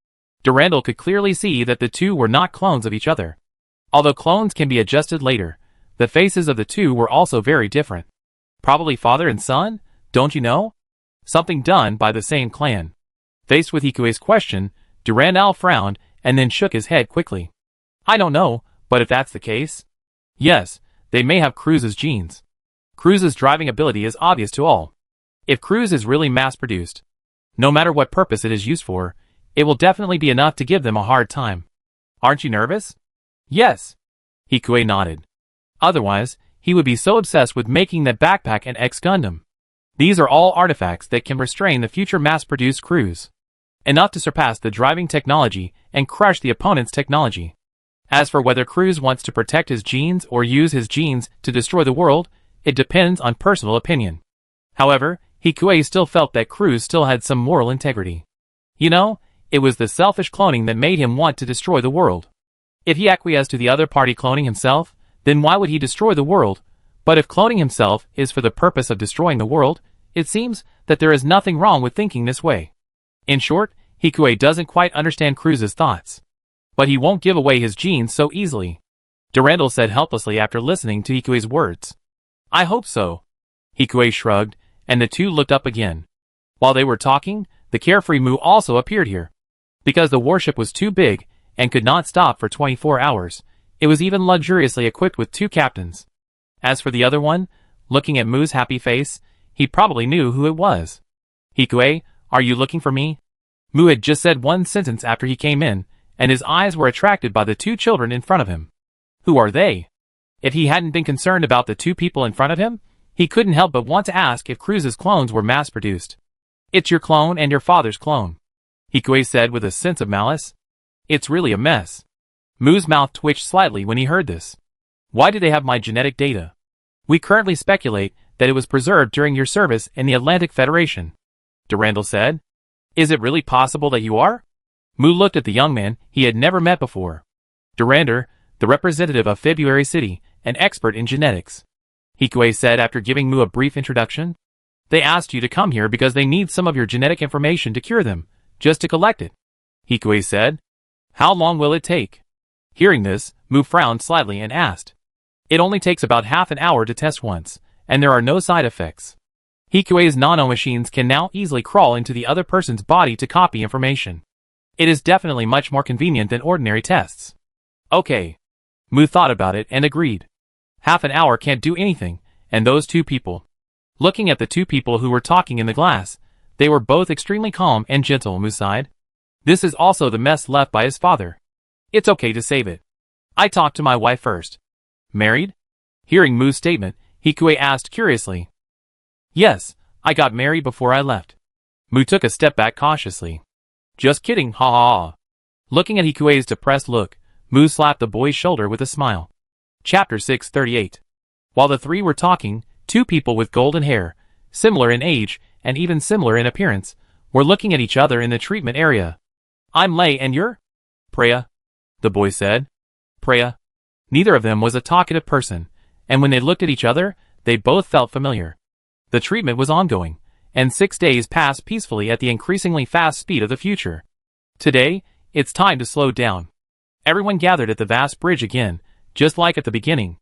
Durandal could clearly see that the two were not clones of each other. Although clones can be adjusted later, the faces of the two were also very different. Probably father and son, don't you know? Something done by the same clan. Faced with Hikue's question, Durandal frowned and then shook his head quickly. "I don't know, but if that's the case..." "Yes, they may have Cruz's genes. Cruz's driving ability is obvious to all. If Cruz is really mass-produced, no matter what purpose it is used for, it will definitely be enough to give them a hard time. Aren't you nervous?" "Yes." Hikue nodded. Otherwise, he would be so obsessed with making that backpack an X Gundam. These are all artifacts that can restrain the future mass-produced Cruz. enough to surpass the driving technology and crush the opponent's technology. As for whether Cruz wants to protect his genes or use his genes to destroy the world, it depends on personal opinion. However, Hikue still felt that Cruz still had some moral integrity. You know, it was the selfish cloning that made him want to destroy the world. If he acquiesced to the other party cloning himself, then why would he destroy the world? But if cloning himself is for the purpose of destroying the world, it seems that there is nothing wrong with thinking this way. In short, Hikue doesn't quite understand Cruz's thoughts. But he won't give away his genes so easily. Durandal said helplessly after listening to Hikue's words. I hope so. Hikue shrugged, and the two looked up again. While they were talking, the carefree Mu also appeared here. Because the warship was too big and could not stop for 24 hours, it was even luxuriously equipped with 2 captains. As for the other one, looking at Mu's happy face, he probably knew who it was. Hikue, are you looking for me? Mu had just said one sentence after he came in, and his eyes were attracted by the 2 children in front of him. Who are they? If he hadn't been concerned about the 2 people in front of him, he couldn't help but want to ask if Cruz's clones were mass-produced. It's your clone and your father's clone, Hikue said with a sense of malice. It's really a mess. Mu's mouth twitched slightly when he heard this. Why do they have my genetic data? We currently speculate that it was preserved during your service in the Atlantic Federation, Durandal said. Is it really possible that you are? Mu looked at the young man he had never met before. Durandal, the representative of February City, an expert in genetics, Hikue said after giving Mu a brief introduction. They asked you to come here because they need some of your genetic information to cure them, just to collect it, Hikue said. How long will it take? Hearing this, Mu frowned slightly and asked. It only takes about half an hour to test once, and there are no side effects. Hikue's nanomachines can now easily crawl into the other person's body to copy information. It is definitely much more convenient than ordinary tests. Okay. Mu thought about it and agreed. Half an hour can't do anything, and those 2 people. Looking at the 2 people who were talking in the glass, they were both extremely calm and gentle, Mu sighed. This is also the mess left by his father. It's okay to save it. I talked to my wife first. Married? Hearing Mu's statement, Hikue asked curiously. Yes, I got married before I left. Mu took a step back cautiously. Just kidding, ha ha ha. Looking at Hikue's depressed look, Mu slapped the boy's shoulder with a smile. Chapter 638. While the 3 were talking, 2 people with golden hair, similar in age, and even similar in appearance, were looking at each other in the treatment area. I'm Lei and you're? Preya, the boy said. Preya. Neither of them was a talkative person, and when they looked at each other, they both felt familiar. The treatment was ongoing, and 6 days passed peacefully at the increasingly fast speed of the future. Today, it's time to slow down. Everyone gathered at the vast bridge again, just like at the beginning.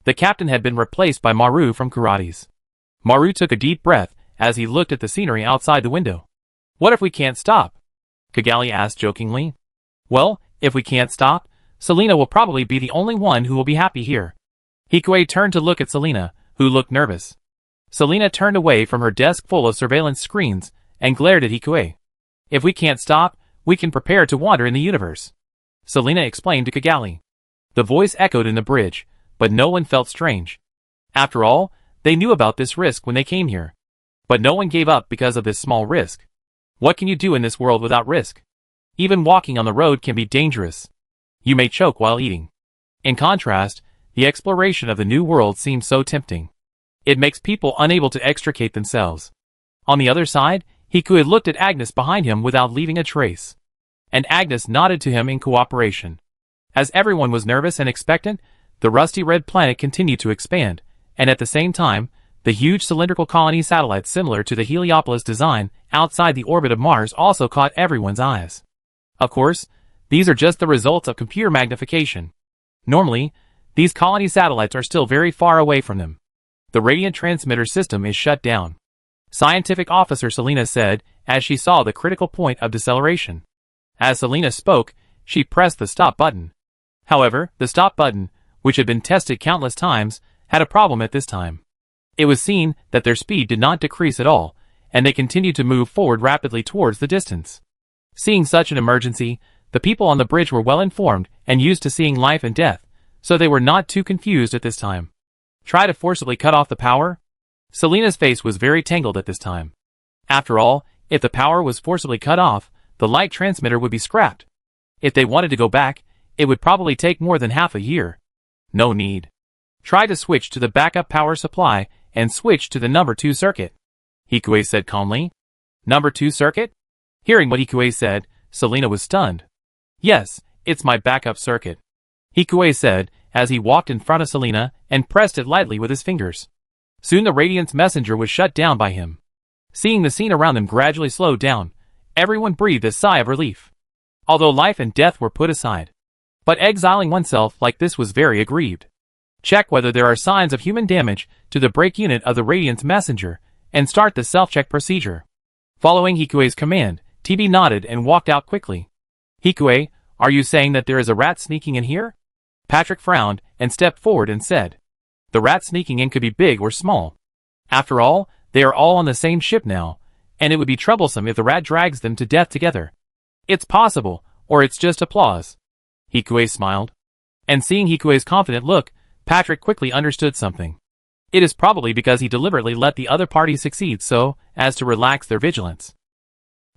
The captain had been replaced by Maru from Karate's. Maru took a deep breath as he looked at the scenery outside the window. What if we can't stop? Kigali asked jokingly. Well, if we can't stop, Selena will probably be the only one who will be happy here. Hikue turned to look at Selena, who looked nervous. Selena turned away from her desk full of surveillance screens and glared at Hikue. If we can't stop, we can prepare to wander in the universe, Selena explained to Kigali. The voice echoed in the bridge, but no one felt strange. After all, they knew about this risk when they came here. But no one gave up because of this small risk. What can you do in this world without risk? Even walking on the road can be dangerous. You may choke while eating. In contrast, the exploration of the new world seems so tempting. It makes people unable to extricate themselves. On the other side, Hikue looked at Agnes behind him without leaving a trace. And Agnes nodded to him in cooperation. As everyone was nervous and expectant, the rusty red planet continued to expand, and at the same time, the huge cylindrical colony satellites similar to the Heliopolis design outside the orbit of Mars also caught everyone's eyes. Of course, these are just the results of computer magnification. Normally, these colony satellites are still very far away from them. The radiant transmitter system is shut down, Scientific Officer Selena said as she saw the critical point of deceleration. As Selena spoke, she pressed the stop button. However, the stop button, which had been tested countless times, had a problem at this time. It was seen that their speed did not decrease at all, and they continued to move forward rapidly towards the distance. Seeing such an emergency, the people on the bridge were well informed and used to seeing life and death, so they were not too confused at this time. Try to forcibly cut off the power? Selena's face was very tangled at this time. After all, if the power was forcibly cut off, the light transmitter would be scrapped. If they wanted to go back, it would probably take more than half a year. No need. Try to switch to the backup power supply and switch to the number 2 circuit, Hikue said calmly. Number 2 circuit? Hearing what Hikue said, Selena was stunned. Yes, it's my backup circuit, Hikue said as he walked in front of Selena and pressed it lightly with his fingers. Soon the Radiance messenger was shut down by him. Seeing the scene around them gradually slow down, everyone breathed a sigh of relief. Although life and death were put aside. But exiling oneself like this was very aggrieved. Check whether there are signs of human damage to the brake unit of the Radiance messenger, and start the self-check procedure. Following Hikue's command, TB nodded and walked out quickly. Hikue, are you saying that there is a rat sneaking in here? Patrick frowned and stepped forward and said. The rat sneaking in could be big or small. After all, they are all on the same ship now, and it would be troublesome if the rat drags them to death together. It's possible, or it's just applause. Hikue smiled. And seeing Hikue's confident look, Patrick quickly understood something. It is probably because he deliberately let the other party succeed so as to relax their vigilance.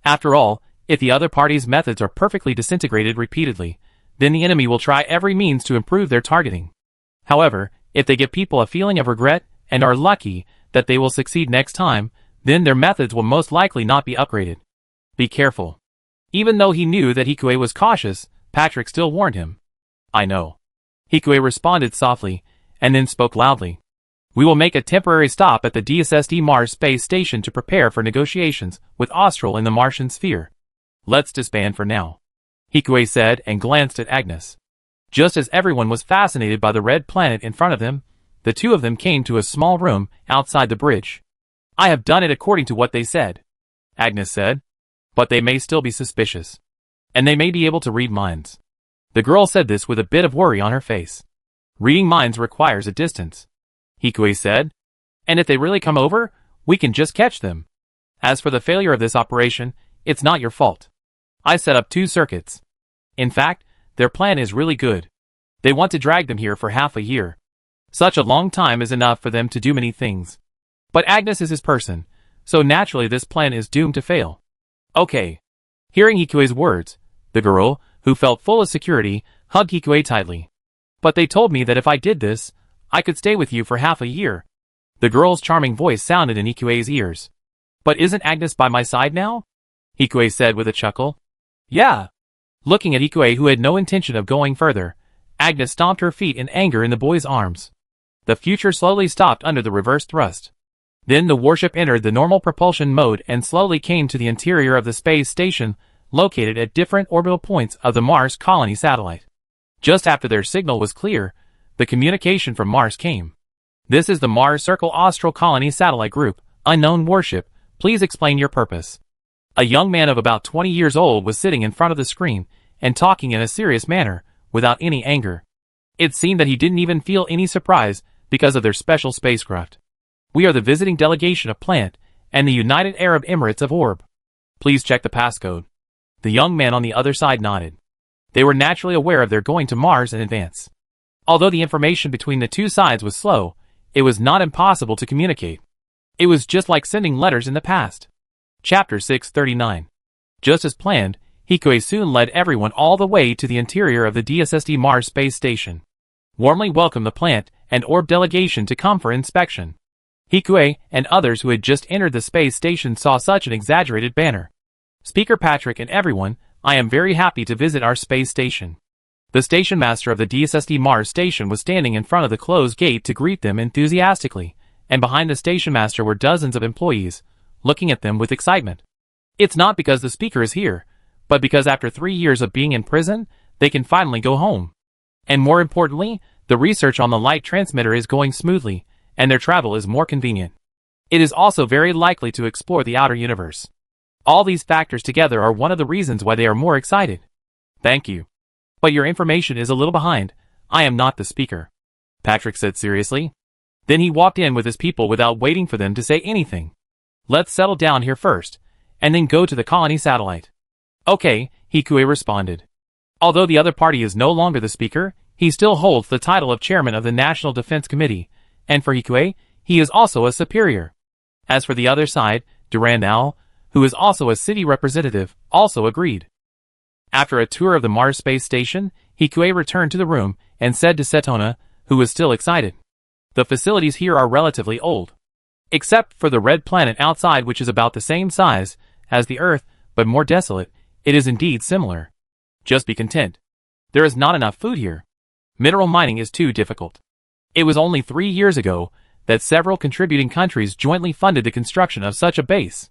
After all, if the other party's methods are perfectly disintegrated repeatedly, then the enemy will try every means to improve their targeting. However, if they give people a feeling of regret and are lucky that they will succeed next time, then their methods will most likely not be upgraded. Be careful. Even though he knew that Hikue was cautious, Patrick still warned him. I know. Hikue responded softly, and then spoke loudly. We will make a temporary stop at the DSSD Mars space station to prepare for negotiations with Austral in the Martian sphere. Let's disband for now, Hikue said and glanced at Agnes. Just as everyone was fascinated by the red planet in front of them, the two of them came to a small room outside the bridge. I have done it according to what they said, Agnes said. But they may still be suspicious. And they may be able to read minds. The girl said this with a bit of worry on her face. Reading minds requires a distance, Hikue said. And if they really come over, we can just catch them. As for the failure of this operation, it's not your fault. I set up 2 circuits. In fact, their plan is really good. They want to drag them here for half a year. Such a long time is enough for them to do many things. But Agnes is his person, so naturally this plan is doomed to fail. Okay. Hearing Hikue's words, the girl, who felt full of security, hugged Hikue tightly. But they told me that if I did this, I could stay with you for half a year. The girl's charming voice sounded in Hikue's ears. But isn't Agnes by my side now? Hikue said with a chuckle. Yeah. Looking at Hikue, who had no intention of going further, Agnes stomped her feet in anger in the boy's arms. The future slowly stopped under the reverse thrust. Then the warship entered the normal propulsion mode and slowly came to the interior of the space station, located at different orbital points of the Mars colony satellite. Just after their signal was clear, the communication from Mars came. This is the Mars Circle Austral Colony Satellite Group, unknown warship, please explain your purpose. A young man of about 20 years old was sitting in front of the screen and talking in a serious manner, without any anger. It seemed that he didn't even feel any surprise because of their special spacecraft. We are the visiting delegation of Plant and the United Arab Emirates of Orb. Please check the passcode. The young man on the other side nodded. They were naturally aware of their going to Mars in advance. Although the information between the two sides was slow, it was not impossible to communicate. It was just like sending letters in the past. Chapter 639. Just as planned, Hikue soon led everyone all the way to the interior of the DSSD Mars space station. Warmly welcomed the Plant and Orb delegation to come for inspection. Hikue and others who had just entered the space station saw such an exaggerated banner. Speaker Patrick and everyone, I am very happy to visit our space station. The station master of the DSSD Mars station was standing in front of the closed gate to greet them enthusiastically, and behind the station master were dozens of employees, looking at them with excitement. It's not because the speaker is here, but because after 3 years of being in prison, they can finally go home. And more importantly, the research on the light transmitter is going smoothly, and their travel is more convenient. It is also very likely to explore the outer universe. All these factors together are one of the reasons why they are more excited. Thank you. But your information is a little behind. I am not the speaker, Patrick said seriously. Then he walked in with his people without waiting for them to say anything. Let's settle down here first, and then go to the colony satellite. Okay, Hikue responded. Although the other party is no longer the speaker, he still holds the title of chairman of the National Defense Committee, and for Hikue, he is also a superior. As for the other side, Durand Al, who is also a city representative, also agreed. After a tour of the Mars space station, Hikue returned to the room and said to Setona, who was still excited, "The facilities here are relatively old. Except for the red planet outside, which is about the same size as the Earth, but more desolate, it is indeed similar. Just be content. There is not enough food here. Mineral mining is too difficult." It was only 3 years ago that several contributing countries jointly funded the construction of such a base.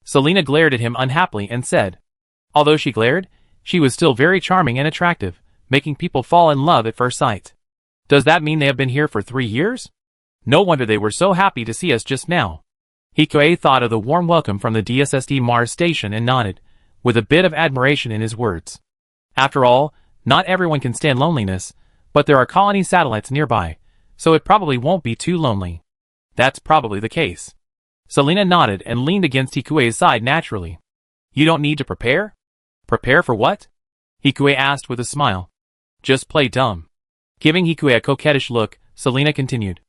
Selena glared at him unhappily and said, although she glared, she was still very charming and attractive, making people fall in love at first sight. "Does that mean they have been here for 3 years? No wonder they were so happy to see us just now." Hikue thought of the warm welcome from the DSSD Mars station and nodded, with a bit of admiration in his words. After all, not everyone can stand loneliness, but there are colony satellites nearby, so it probably won't be too lonely. That's probably the case. Selena nodded and leaned against Hikue's side naturally. "You don't need to prepare?" "Prepare for what?" Hikue asked with a smile. "Just play dumb." Giving Hikue a coquettish look, Selena continued.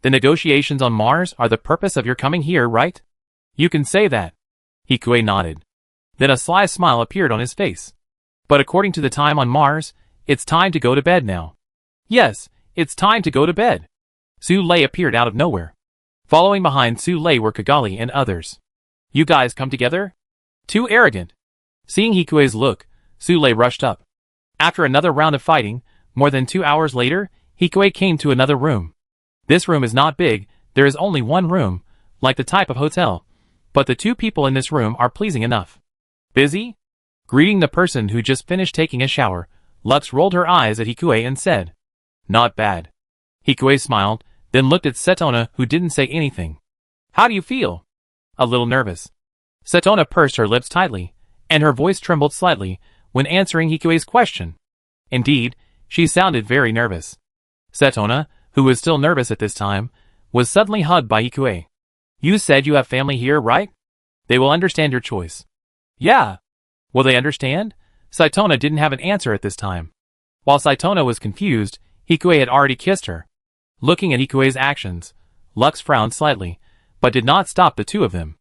"The negotiations on Mars are the purpose of your coming here, right?" "You can say that." Hikue nodded. Then a sly smile appeared on his face. "But according to the time on Mars, it's time to go to bed now." "Yes, it's time to go to bed." Su Lei appeared out of nowhere. Following behind Su Lei were Kigali and others. "You guys come together? Too arrogant." Seeing Hikue's look, Su Lei rushed up. After another round of fighting, more than 2 hours later, Hikue came to another room. This room is not big, there is only one room, like the type of hotel, but the 2 people in this room are pleasing enough. "Busy?" Greeting the person who just finished taking a shower, Lux rolled her eyes at Hikue and said, "Not bad." Hikue smiled, then looked at Setona, who didn't say anything. "How do you feel?" "A little nervous." Setona pursed her lips tightly, and her voice trembled slightly when answering Hikue's question. Indeed, she sounded very nervous. Setona, who was still nervous at this time, was suddenly hugged by Hikue. "You said you have family here, right? They will understand your choice." "Yeah." "Will they understand?" Saitona didn't have an answer at this time. While Saitona was confused, Hikue had already kissed her. Looking at Hikue's actions, Lux frowned slightly, but did not stop the 2 of them.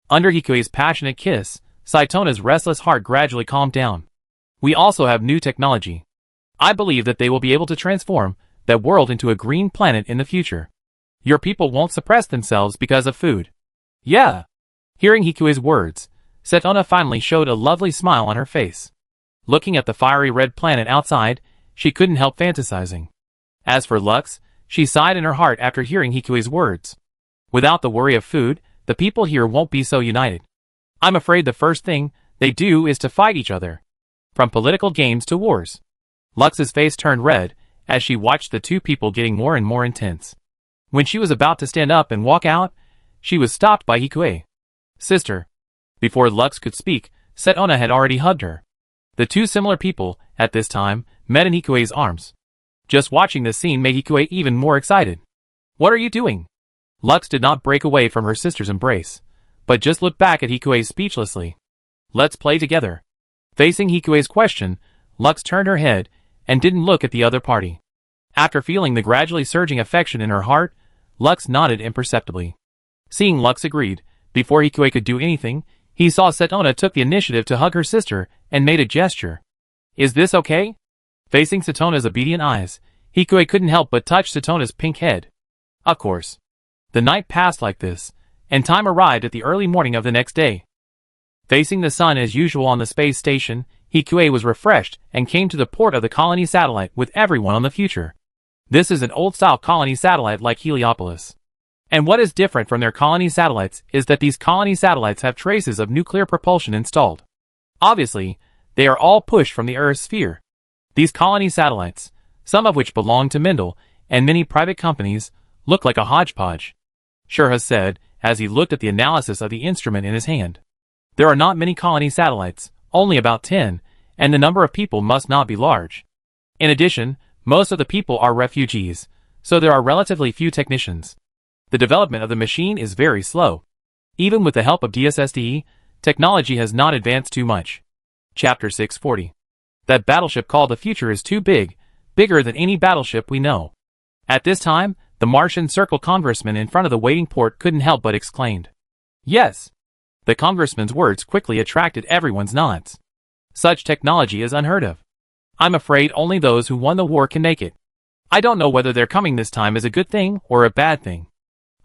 Under Hikue's passionate kiss, Saitona's restless heart gradually calmed down. "We also have new technology. I believe that they will be able to transform that world into a green planet in the future. Your people won't suppress themselves because of food." "Yeah." Hearing Hikue's words, Setona finally showed a lovely smile on her face. Looking at the fiery red planet outside, she couldn't help fantasizing. As for Lux, she sighed in her heart after hearing Hikue's words. Without the worry of food, the people here won't be so united. I'm afraid the first thing they do is to fight each other. From political games to wars. Lux's face turned red as she watched the 2 people getting more and more intense. When she was about to stand up and walk out, she was stopped by Hikue. "Sister." Before Lux could speak, Setona had already hugged her. The 2 similar people, at this time, met in Hikue's arms. Just watching this scene made Hikue even more excited. "What are you doing?" Lux did not break away from her sister's embrace, but just looked back at Hikue speechlessly. "Let's play together." Facing Hikue's question, Lux turned her head and didn't look at the other party. After feeling the gradually surging affection in her heart, Lux nodded imperceptibly. Seeing Lux agreed, before Hikue could do anything, he saw Setona took the initiative to hug her sister and made a gesture. "Is this okay?" Facing Setona's obedient eyes, Hikue couldn't help but touch Setona's pink head. Of course. The night passed like this, and time arrived at the early morning of the next day. Facing the sun as usual on the space station, Hikue was refreshed and came to the port of the colony satellite with everyone on the future. This is an old-style colony satellite like Heliopolis. And what is different from their colony satellites is that these colony satellites have traces of nuclear propulsion installed. Obviously, they are all pushed from the Earth's sphere. These colony satellites, some of which belong to Mendel and many private companies, look like a hodgepodge. Shurha said, as he looked at the analysis of the instrument in his hand. There are not many colony satellites, only about 10, and the number of people must not be large. In addition, most of the people are refugees, so there are relatively few technicians. The development of the machine is very slow. Even with the help of DSSD, technology has not advanced too much. Chapter 640. That battleship called the Future is too big, bigger than any battleship we know. At this time, the Martian Circle congressman in front of the waiting port couldn't help but exclaimed. Yes. The congressman's words quickly attracted everyone's nods. Such technology is unheard of. I'm afraid only those who won the war can make it. I don't know whether their coming this time is a good thing or a bad thing.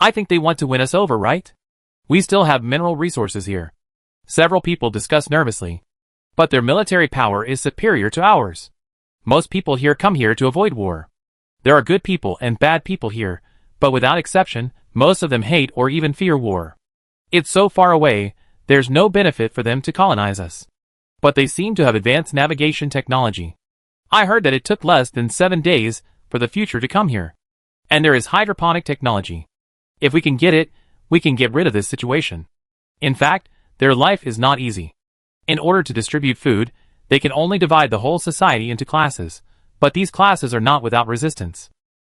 I think they want to win us over, right? We still have mineral resources here. Several people discuss nervously. But their military power is superior to ours. Most people here come here to avoid war. There are good people and bad people here, but without exception, most of them hate or even fear war. It's so far away, there's no benefit for them to colonize us. But they seem to have advanced navigation technology. I heard that it took less than 7 days for the future to come here. And there is hydroponic technology. If we can get it, we can get rid of this situation. In fact, their life is not easy. In order to distribute food, they can only divide the whole society into classes, but these classes are not without resistance.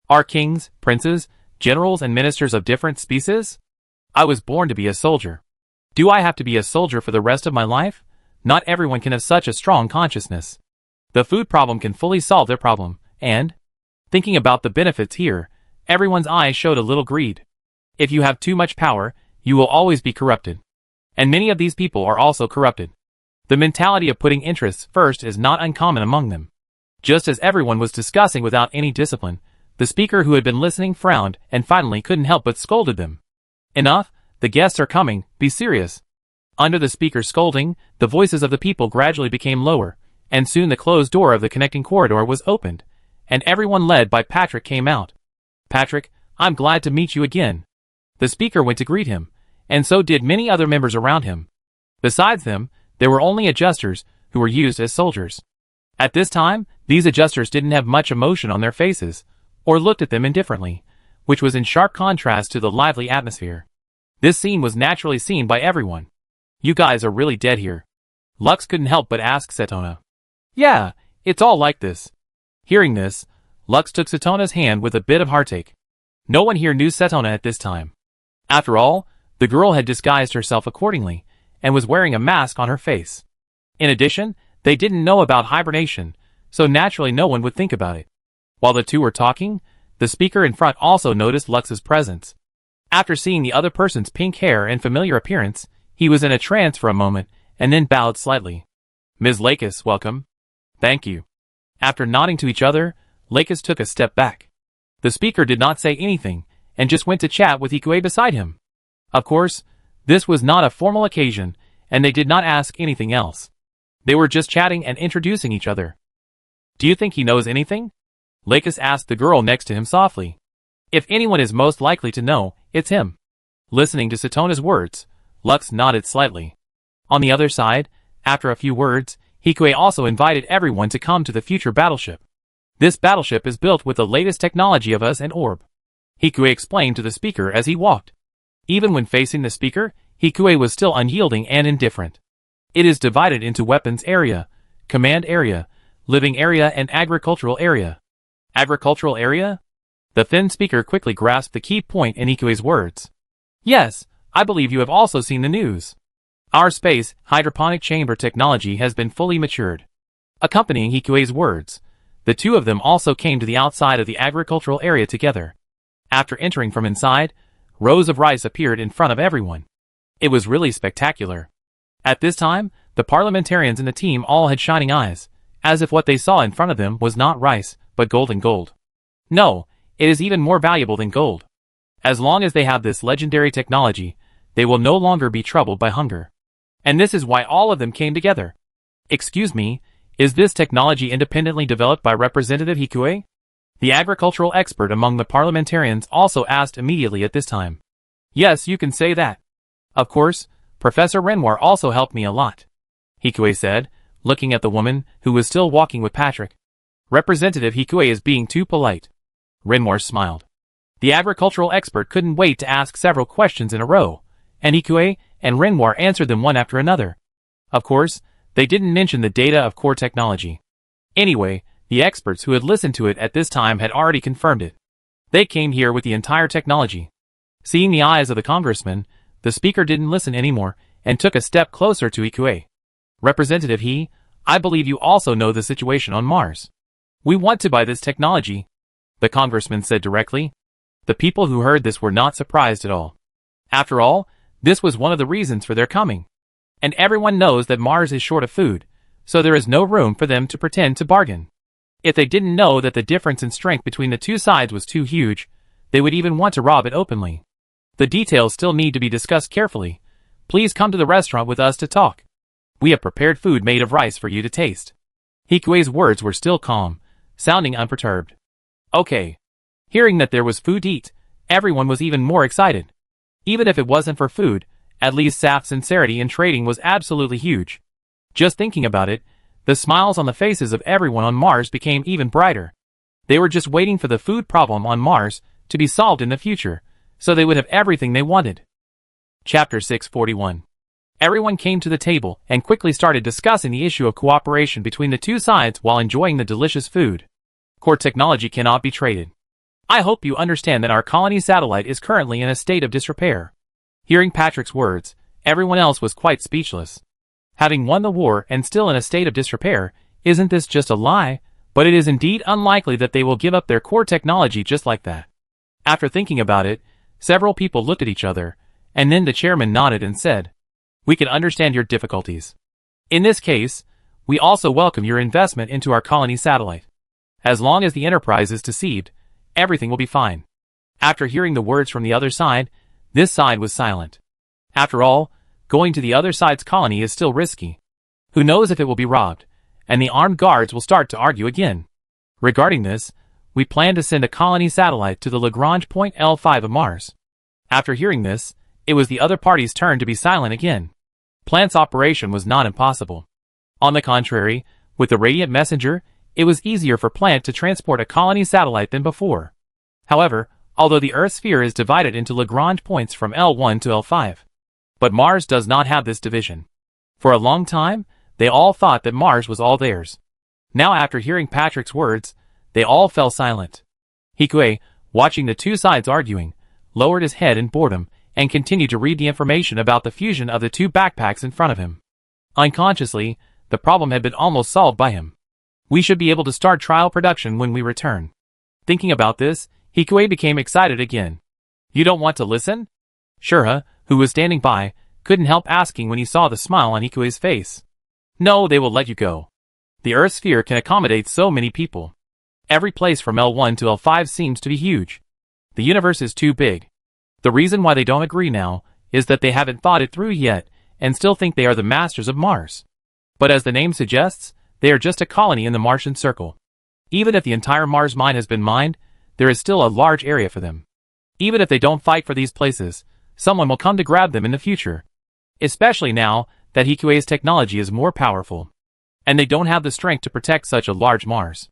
Are kings, princes, generals and ministers of different species? I was born to be a soldier. Do I have to be a soldier for the rest of my life? Not everyone can have such a strong consciousness. The food problem can fully solve their problem, and, thinking about the benefits here, everyone's eyes showed a little greed. If you have too much power, you will always be corrupted. And many of these people are also corrupted. The mentality of putting interests first is not uncommon among them. Just as everyone was discussing without any discipline, the speaker who had been listening frowned and finally couldn't help but scolded them. Enough, the guests are coming, be serious. Under the speaker's scolding, the voices of the people gradually became lower, and soon the closed door of the connecting corridor was opened, and everyone led by Patrick came out. Patrick, I'm glad to meet you again. The speaker went to greet him, and so did many other members around him. Besides them, there were only adjusters, who were used as soldiers. At this time, these adjusters didn't have much emotion on their faces, or looked at them indifferently, which was in sharp contrast to the lively atmosphere. This scene was naturally seen by everyone. You guys are really dead here. Lux couldn't help but ask Setona. Yeah, it's all like this. Hearing this, Lux took Setona's hand with a bit of heartache. No one here knew Setona at this time. After all, the girl had disguised herself accordingly, and was wearing a mask on her face. In addition, they didn't know about hibernation, so naturally no one would think about it. While the two were talking, the speaker in front also noticed Lux's presence. After seeing the other person's pink hair and familiar appearance, he was in a trance for a moment, and then bowed slightly. Ms. Lakis, welcome. Thank you. After nodding to each other, Lakis took a step back. The speaker did not say anything, and just went to chat with Ikue beside him. Of course, this was not a formal occasion, and they did not ask anything else. They were just chatting and introducing each other. Do you think he knows anything? Lakis asked the girl next to him softly. If anyone is most likely to know, it's him. Listening to Setona's words, Lux nodded slightly. On the other side, after a few words, Hikue also invited everyone to come to the future battleship. This battleship is built with the latest technology of us and Orb. Hikue explained to the speaker as he walked. Even when facing the speaker, Hikue was still unyielding and indifferent. It is divided into weapons area, command area, living area and agricultural area. Agricultural area? The thin speaker quickly grasped the key point in Ikue's words. Yes, I believe you have also seen the news. Our space, hydroponic chamber technology has been fully matured. Accompanying Hikue's words, the two of them also came to the outside of the agricultural area together. After entering from inside, rows of rice appeared in front of everyone. It was really spectacular. At this time, the parliamentarians in the team all had shining eyes, as if what they saw in front of them was not rice, but golden gold. No, it is even more valuable than gold. As long as they have this legendary technology, they will no longer be troubled by hunger. And this is why all of them came together. Excuse me, is this technology independently developed by Representative Hikue? The agricultural expert among the parliamentarians also asked immediately at this time. Yes, you can say that. Of course, Professor Renoir also helped me a lot. Hikue said, looking at the woman who was still walking with Patrick. Representative Hikue is being too polite. Renoir smiled. The agricultural expert couldn't wait to ask several questions in a row, and Hikue and Renoir answered them one after another. Of course, they didn't mention the data of core technology. Anyway, the experts who had listened to it at this time had already confirmed it. They came here with the entire technology. Seeing the eyes of the congressman, the speaker didn't listen anymore and took a step closer to Ikue. Representative He, I believe you also know the situation on Mars. We want to buy this technology, the congressman said directly. The people who heard this were not surprised at all. After all, This was one of the reasons for their coming. And everyone knows that Mars is short of food, so there is no room for them to pretend to bargain. If they didn't know that the difference in strength between the two sides was too huge, they would even want to rob it openly. The details still need to be discussed carefully. Please come to the restaurant with us to talk. We have prepared food made of rice for you to taste. Hikue's words were still calm, sounding unperturbed. Okay. Hearing that there was food to eat, everyone was even more excited. Even if it wasn't for food, at least Saf's sincerity in trading was absolutely huge. Just thinking about it, the smiles on the faces of everyone on Mars became even brighter. They were just waiting for the food problem on Mars to be solved in the future, so they would have everything they wanted. Chapter 641. Everyone came to the table and quickly started discussing the issue of cooperation between the two sides while enjoying the delicious food. Core technology cannot be traded. I hope you understand that our colony satellite is currently in a state of disrepair. Hearing Patrick's words, everyone else was quite speechless. Having won the war and still in a state of disrepair, isn't this just a lie? But it is indeed unlikely that they will give up their core technology just like that. After thinking about it, several people looked at each other, and then the chairman nodded and said, "We can understand your difficulties. In this case, we also welcome your investment into our colony satellite. As long as the enterprise is deceived, everything will be fine." After hearing the words from the other side, this side was silent. After all, going to the other side's colony is still risky. Who knows if it will be robbed, and the armed guards will start to argue again. Regarding this, we plan to send a colony satellite to the Lagrange point L5 of Mars. After hearing this, it was the other party's turn to be silent again. Plant's operation was not impossible. On the contrary, with the Radiant Messenger, it was easier for Plant to transport a colony satellite than before. However, although the Earth's sphere is divided into Lagrange points from L1 to L5. But Mars does not have this division. For a long time, they all thought that Mars was all theirs. Now after hearing Patrick's words, they all fell silent. Hikue, watching the two sides arguing, lowered his head in boredom and continued to read the information about the fusion of the two backpacks in front of him. Unconsciously, the problem had been almost solved by him. We should be able to start trial production when we return. Thinking about this, Hikue became excited again. You don't want to listen? Shura, who was standing by, couldn't help asking when he saw the smile on Hikue's face. No, they will let you go. The Earth's sphere can accommodate so many people. Every place from L1 to L5 seems to be huge. The universe is too big. The reason why they don't agree now is that they haven't thought it through yet and still think they are the masters of Mars. But as the name suggests, they are just a colony in the Martian circle. Even if the entire Mars mine has been mined, there is still a large area for them. Even if they don't fight for these places, someone will come to grab them in the future. Especially now that Hikue's technology is more powerful. And they don't have the strength to protect such a large Mars.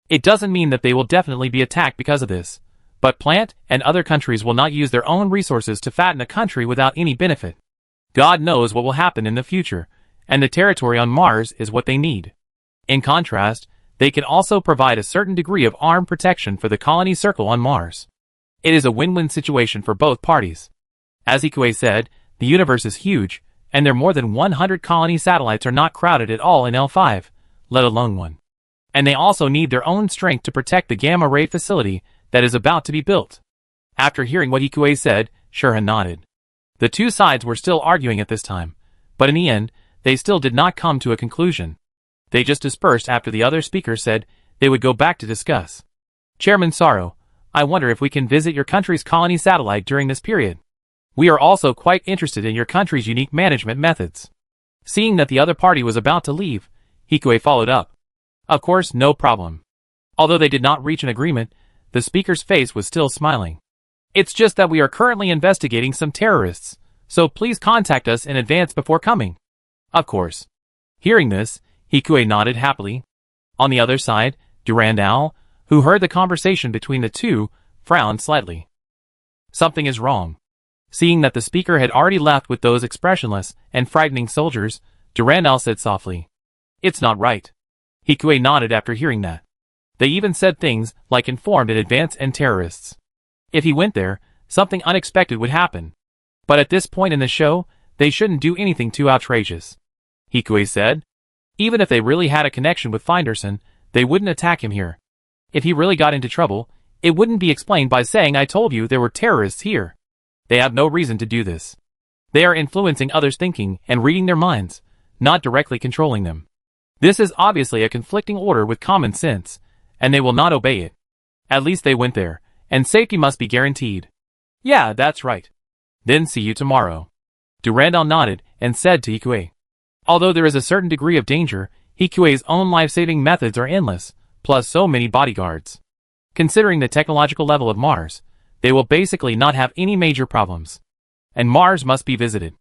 It doesn't mean that they will definitely be attacked because of this. But Plant and other countries will not use their own resources to fatten a country without any benefit. God knows what will happen in the future, and the territory on Mars is what they need. In contrast, they can also provide a certain degree of armed protection for the colony circle on Mars. It is a win-win situation for both parties. As Hikue said, the universe is huge, and their more than 100 colony satellites are not crowded at all in L5, let alone one. And they also need their own strength to protect the gamma-ray facility that is about to be built. After hearing what Hikue said, Shura nodded. The two sides were still arguing at this time, but in the end, they still did not come to a conclusion. They just dispersed after the other speaker said they would go back to discuss. Chairman Saro, I wonder if we can visit your country's colony satellite during this period. We are also quite interested in your country's unique management methods. Seeing that the other party was about to leave, Hikue followed up. Of course, no problem. Although they did not reach an agreement, the speaker's face was still smiling. It's just that we are currently investigating some terrorists, so please contact us in advance before coming. Of course. Hearing this, Hikue nodded happily. On the other side, Durandal, who heard the conversation between the two, frowned slightly. Something is wrong. Seeing that the speaker had already left with those expressionless and frightening soldiers, Durandal said softly, "It's not right." Hikue nodded after hearing that. They even said things like informed in advance and terrorists. If he went there, something unexpected would happen. But at this point in the show, they shouldn't do anything too outrageous. Hikue said. Even if they really had a connection with Finderson, they wouldn't attack him here. If he really got into trouble, it wouldn't be explained by saying I told you there were terrorists here. They have no reason to do this. They are influencing others' thinking and reading their minds, not directly controlling them. This is obviously a conflicting order with common sense, and they will not obey it. At least they went there, and safety must be guaranteed. Yeah, that's right. Then see you tomorrow. Durandal nodded and said to Hikue. Although there is a certain degree of danger, Hikue's own life-saving methods are endless, plus so many bodyguards. Considering the technological level of Mars, they will basically not have any major problems. And Mars must be visited.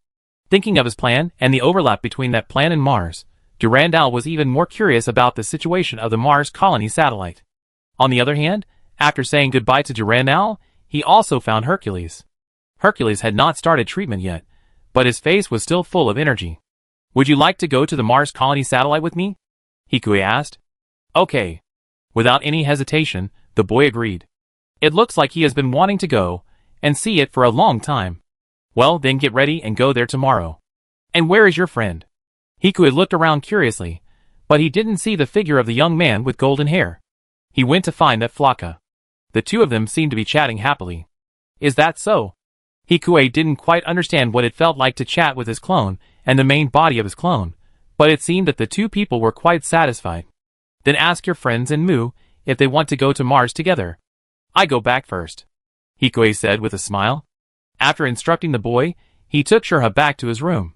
Thinking of his plan and the overlap between that plan and Mars, Durandal was even more curious about the situation of the Mars colony satellite. On the other hand, after saying goodbye to Durandal, he also found Hercules. Hercules had not started treatment yet, but his face was still full of energy. Would you like to go to the Mars colony satellite with me? Hikue asked. Okay. Without any hesitation, the boy agreed. It looks like he has been wanting to go and see it for a long time. Well, then get ready and go there tomorrow. And where is your friend? Hikue looked around curiously, but he didn't see the figure of the young man with golden hair. He went to find that Flocka. The two of them seemed to be chatting happily. Is that so? Hikue didn't quite understand what it felt like to chat with his clone and the main body of his clone, but it seemed that the two people were quite satisfied. Then ask your friends and Mu if they want to go to Mars together. I go back first, Hikue said with a smile. After instructing the boy, he took Shurha back to his room.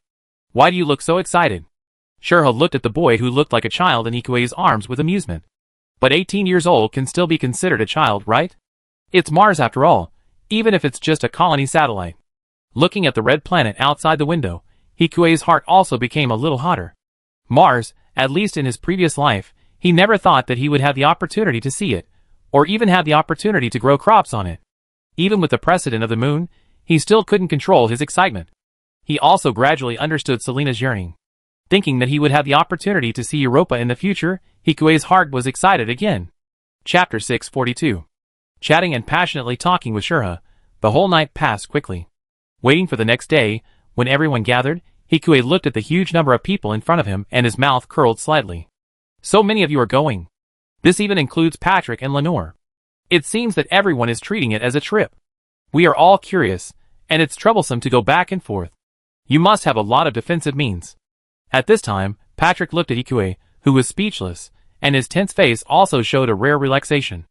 Why do you look so excited? Shurha looked at the boy who looked like a child in Hikue's arms with amusement. But 18 years old can still be considered a child, right? It's Mars after all, even if it's just a colony satellite. Looking at the red planet outside the window, Hikue's heart also became a little hotter. Mars, at least in his previous life, he never thought that he would have the opportunity to see it, or even have the opportunity to grow crops on it. Even with the precedent of the moon, he still couldn't control his excitement. He also gradually understood Selena's yearning. Thinking that he would have the opportunity to see Europa in the future, Hikue's heart was excited again. Chapter 642. Chatting and passionately talking with Shurha, the whole night passed quickly. Waiting for the next day, when everyone gathered, Hikue looked at the huge number of people in front of him and his mouth curled slightly. So many of you are going. This even includes Patrick and Lenore. It seems that everyone is treating it as a trip. We are all curious, and it's troublesome to go back and forth. You must have a lot of defensive means. At this time, Patrick looked at Hikue, who was speechless, and his tense face also showed a rare relaxation.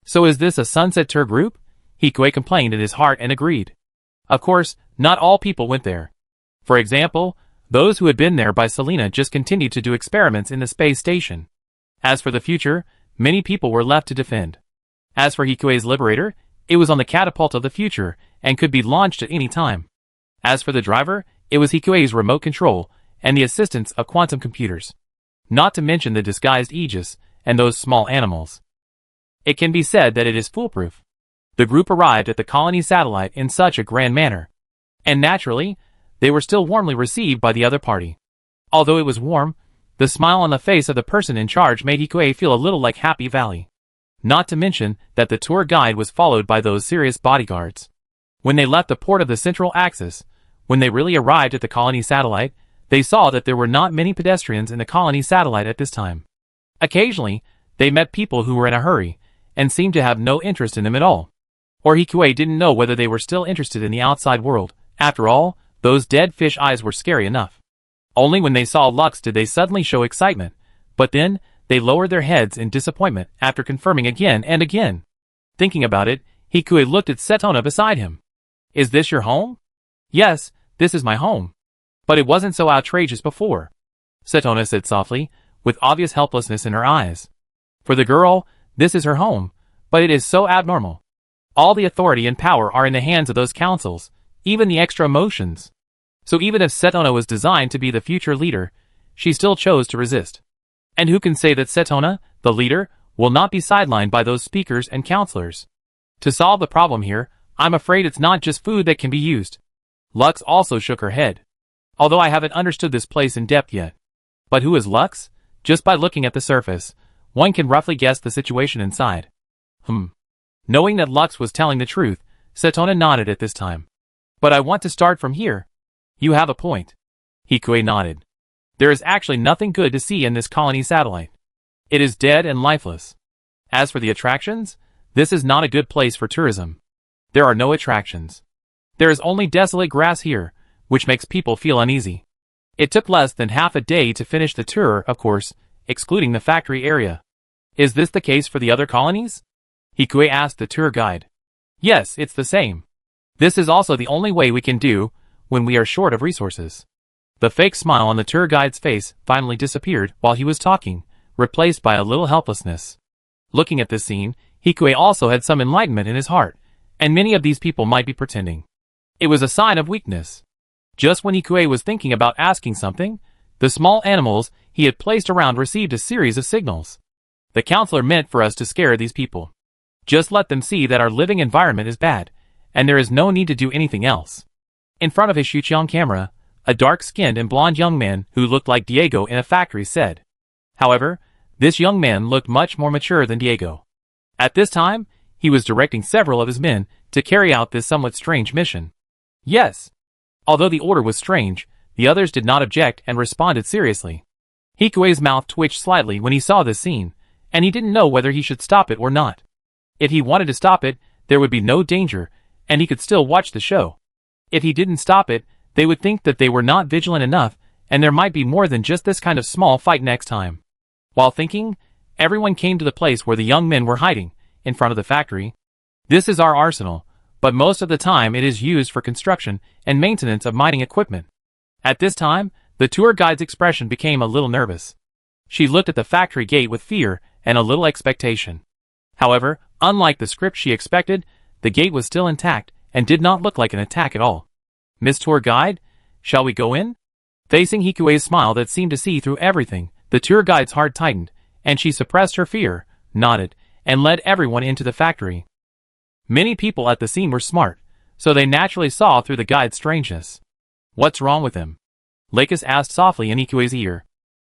So is this a Sunset Tour group? Hikue complained in his heart and agreed. Of course, not all people went there. For example, those who had been there by Selena just continued to do experiments in the space station. As for the future, many people were left to defend. As for Hikue's Liberator, it was on the catapult of the future and could be launched at any time. As for the driver, it was Hikue's remote control and the assistance of quantum computers. Not to mention the disguised Aegis and those small animals. It can be said that it is foolproof. The group arrived at the colony satellite in such a grand manner. And naturally, they were still warmly received by the other party. Although it was warm, the smile on the face of the person in charge made Hikue feel a little like Happy Valley. Not to mention that the tour guide was followed by those serious bodyguards. When they left the port of the Central Axis, when they really arrived at the colony satellite, they saw that there were not many pedestrians in the colony satellite at this time. Occasionally, they met people who were in a hurry, and seemed to have no interest in them at all. Or Hikue didn't know whether they were still interested in the outside world. After all, those dead fish eyes were scary enough. Only when they saw Lux did they suddenly show excitement, but then, they lowered their heads in disappointment after confirming again and again. Thinking about it, Hikue looked at Setona beside him. Is this your home? Yes, this is my home. But it wasn't so outrageous before, Setona said softly, with obvious helplessness in her eyes. For the girl, this is her home, but it is so abnormal. All the authority and power are in the hands of those councils, even the extra emotions. So even if Setona was designed to be the future leader, she still chose to resist. And who can say that Setona, the leader, will not be sidelined by those speakers and counselors? To solve the problem here, I'm afraid it's not just food that can be used. Lux also shook her head. Although I haven't understood this place in depth yet. But who is Lux? Just by looking at the surface, one can roughly guess the situation inside. Knowing that Lux was telling the truth, Setona nodded at this time. But I want to start from here. You have a point. Hikue nodded. There is actually nothing good to see in this colony satellite. It is dead and lifeless. As for the attractions, this is not a good place for tourism. There are no attractions. There is only desolate grass here, which makes people feel uneasy. It took less than half a day to finish the tour, of course, excluding the factory area. Is this the case for the other colonies? Hikue asked the tour guide. Yes, it's the same. This is also the only way we can do when we are short of resources. The fake smile on the tour guide's face finally disappeared while he was talking, replaced by a little helplessness. Looking at this scene, Hikue also had some enlightenment in his heart, and many of these people might be pretending. It was a sign of weakness. Just when Hikue was thinking about asking something, the small animals he had placed around received a series of signals. The counselor meant for us to scare these people. Just let them see that our living environment is bad, and there is no need to do anything else. In front of his Shuqiang camera, a dark-skinned and blonde young man who looked like Diego in a factory said. However, this young man looked much more mature than Diego. At this time, he was directing several of his men to carry out this somewhat strange mission. Yes. Although the order was strange, the others did not object and responded seriously. Hikue's mouth twitched slightly when he saw this scene, and he didn't know whether he should stop it or not. If he wanted to stop it, there would be no danger, and he could still watch the show. If he didn't stop it, they would think that they were not vigilant enough, and there might be more than just this kind of small fight next time. While thinking, everyone came to the place where the young men were hiding, in front of the factory. This is our arsenal, but most of the time it is used for construction and maintenance of mining equipment. At this time, the tour guide's expression became a little nervous. She looked at the factory gate with fear and a little expectation. However, unlike the script she expected, the gate was still intact and did not look like an attack at all. Miss Tour Guide, shall we go in? Facing Hikue's smile that seemed to see through everything, the tour guide's heart tightened, and she suppressed her fear, nodded, and led everyone into the factory. Many people at the scene were smart, so they naturally saw through the guide's strangeness. What's wrong with him? Lakis asked softly in Hikue's ear.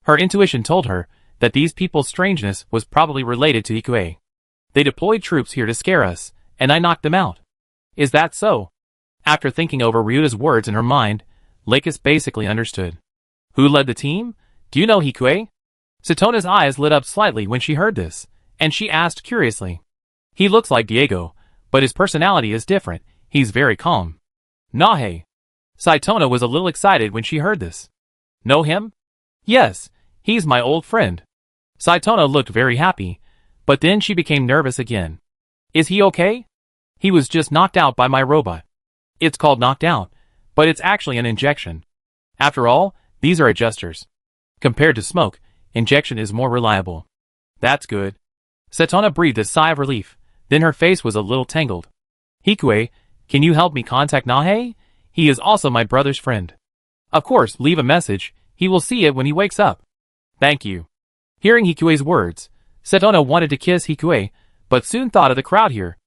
Her intuition told her that these people's strangeness was probably related to Hikue. They deployed troops here to scare us, and I knocked them out. Is that so? After thinking over Ryuta's words in her mind, Lakis basically understood. Who led the team? Do you know Hikue? Satona's eyes lit up slightly when she heard this, and she asked curiously. He looks like Diego, but his personality is different. He's very calm. Nahe. Saitona was a little excited when she heard this. Know him? Yes, he's my old friend. Saitona looked very happy, but then she became nervous again. Is he okay? He was just knocked out by my robot. It's called knocked out, but it's actually an injection. After all, these are adjusters. Compared to smoke, injection is more reliable. That's good. Satona breathed a sigh of relief, then her face was a little tangled. Hikue, can you help me contact Nahe? He is also my brother's friend. Of course, leave a message. He will see it when he wakes up. Thank you. Hearing Hikue's words, Satona wanted to kiss Hikue, but soon thought of the crowd here.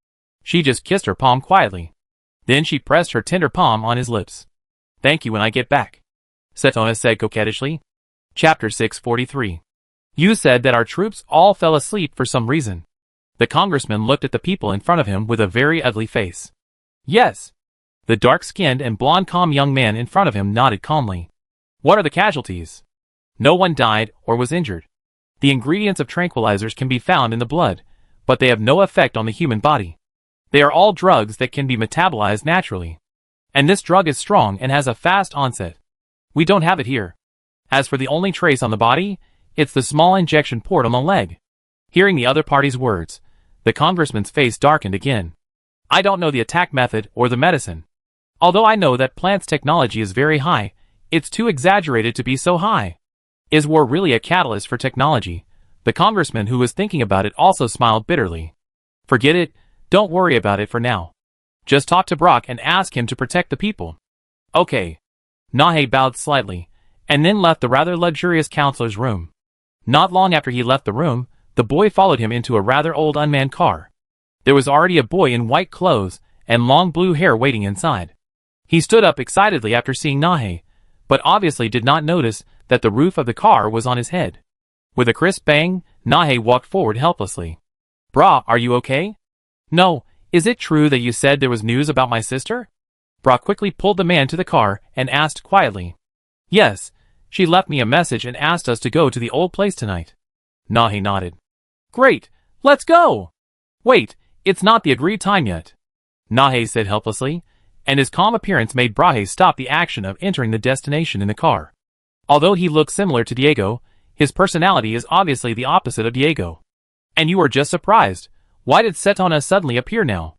She just kissed her palm quietly. Then she pressed her tender palm on his lips. Thank you when I get back, Satona said coquettishly. Chapter 643. You said that our troops all fell asleep for some reason. The congressman looked at the people in front of him with a very ugly face. Yes. The dark-skinned and blonde calm young man in front of him nodded calmly. What are the casualties? No one died or was injured. The ingredients of tranquilizers can be found in the blood, but they have no effect on the human body. They are all drugs that can be metabolized naturally. And this drug is strong and has a fast onset. We don't have it here. As for the only trace on the body, it's the small injection port on the leg. Hearing the other party's words, the congressman's face darkened again. I don't know the attack method or the medicine. Although I know that plant's technology is very high, it's too exaggerated to be so high. Is war really a catalyst for technology? The congressman who was thinking about it also smiled bitterly. Forget it, don't worry about it for now. Just talk to Brock and ask him to protect the people. Okay. Nahe bowed slightly, and then left the rather luxurious counselor's room. Not long after he left the room, the boy followed him into a rather old unmanned car. There was already a boy in white clothes and long blue hair waiting inside. He stood up excitedly after seeing Nahe, but obviously did not notice that the roof of the car was on his head. With a crisp bang, Nahe walked forward helplessly. Bra, are you okay? No, is it true that you said there was news about my sister? Bra quickly pulled the man to the car and asked quietly. Yes, she left me a message and asked us to go to the old place tonight. Nahe nodded. Great, let's go! Wait, it's not the agreed time yet. Nahe said helplessly, and his calm appearance made Brahe stop the action of entering the destination in the car. Although he looks similar to Diego, his personality is obviously the opposite of Diego. And you are just surprised. Why did Setona suddenly appear now?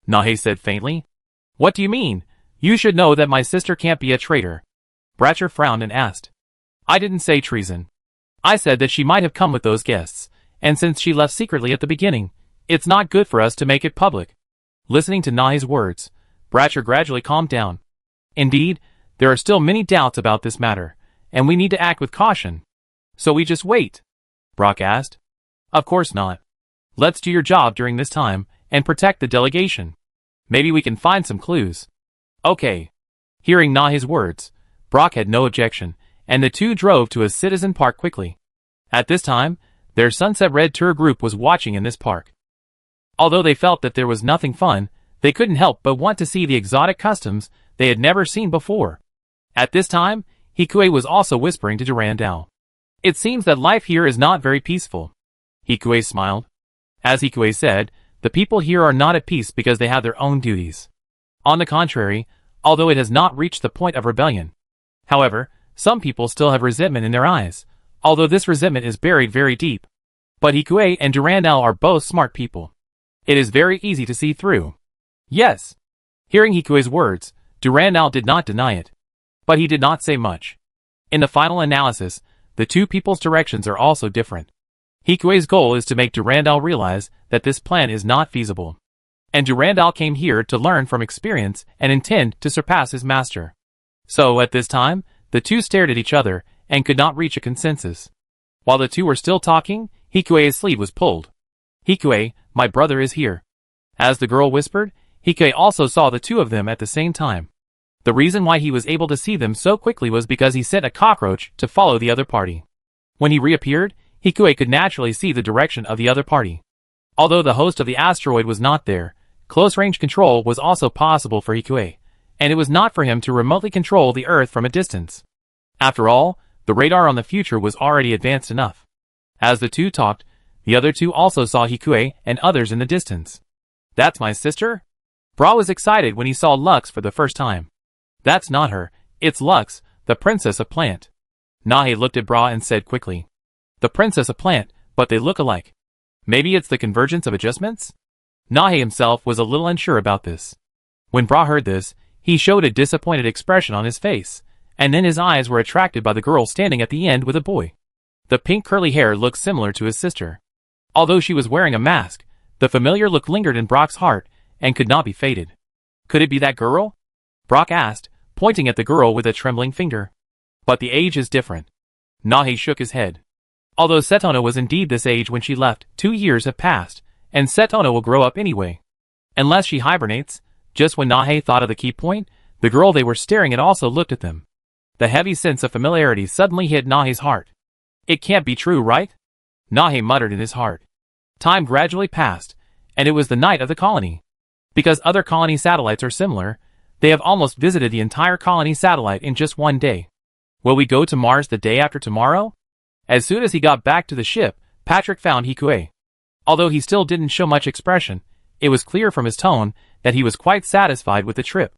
Nahe said faintly. What do you mean? You should know that my sister can't be a traitor. Bratcher frowned and asked. I didn't say treason. I said that she might have come with those guests, and since she left secretly at the beginning, it's not good for us to make it public. Listening to Nahe's words, Bratcher gradually calmed down. Indeed, there are still many doubts about this matter, and we need to act with caution. So we just wait? Brock asked. Of course not. Let's do your job during this time, and protect the delegation. Maybe we can find some clues. Okay. Hearing Nahe's words, Brock had no objection, and the two drove to a citizen park quickly. At this time, their Sunset Red tour group was watching in this park. Although they felt that there was nothing fun, they couldn't help but want to see the exotic customs they had never seen before. At this time, Hikue was also whispering to Durandal. It seems that life here is not very peaceful. Hikue smiled. As Hikue said, the people here are not at peace because they have their own duties. On the contrary, although it has not reached the point of rebellion. However, some people still have resentment in their eyes, although this resentment is buried very deep. But Hikue and Durandal are both smart people. It is very easy to see through. Yes. Hearing Hikue's words, Durandal did not deny it. But he did not say much. In the final analysis, the two people's directions are also different. Hikue's goal is to make Durandal realize that this plan is not feasible. And Durandal came here to learn from experience and intend to surpass his master. So, at this time, the two stared at each other and could not reach a consensus. While the two were still talking, Hikue's sleeve was pulled. Hikue, my brother is here. As the girl whispered, Hikue also saw the two of them at the same time. The reason why he was able to see them so quickly was because he sent a cockroach to follow the other party. When he reappeared, Hikue could naturally see the direction of the other party. Although the host of the asteroid was not there, close-range control was also possible for Hikue, and it was not for him to remotely control the Earth from a distance. After all, the radar on the future was already advanced enough. As the two talked, the other two also saw Hikue and others in the distance. That's my sister? Bra was excited when he saw Lux for the first time. That's not her, it's Lux, the princess of Plant. Nahe looked at Bra and said quickly. The princess of Plant, but they look alike. Maybe it's the convergence of adjustments? Nahe himself was a little unsure about this. When Bra heard this, he showed a disappointed expression on his face, and then his eyes were attracted by the girl standing at the end with a boy. The pink curly hair looked similar to his sister. Although she was wearing a mask, the familiar look lingered in Brock's heart and could not be faded. Could it be that girl? Brock asked, pointing at the girl with a trembling finger. But the age is different. Nahe shook his head. Although Setona was indeed this age when she left, 2 years have passed, and Setona will grow up anyway. Unless she hibernates. Just when Nahe thought of the key point, the girl they were staring at also looked at them. The heavy sense of familiarity suddenly hit Nahe's heart. It can't be true, right? Nahe muttered in his heart. Time gradually passed, and it was the night of the colony. Because other colony satellites are similar, they have almost visited the entire colony satellite in just one day. Will we go to Mars the day after tomorrow? As soon as he got back to the ship, Patrick found Hikue. Although he still didn't show much expression, it was clear from his tone that he was quite satisfied with the trip.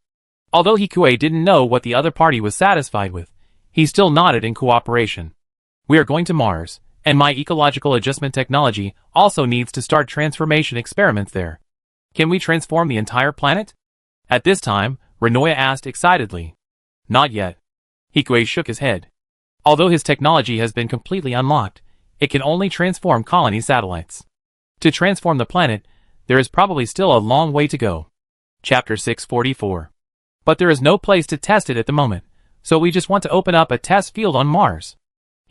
Although Hikue didn't know what the other party was satisfied with, he still nodded in cooperation. We are going to Mars, and my ecological adjustment technology also needs to start transformation experiments there. Can we transform the entire planet? At this time, Renoya asked excitedly. Not yet. Hikue shook his head. Although his technology has been completely unlocked, it can only transform colony satellites. To transform the planet, there is probably still a long way to go. Chapter 644. But there is no place to test it at the moment, so we just want to open up a test field on Mars.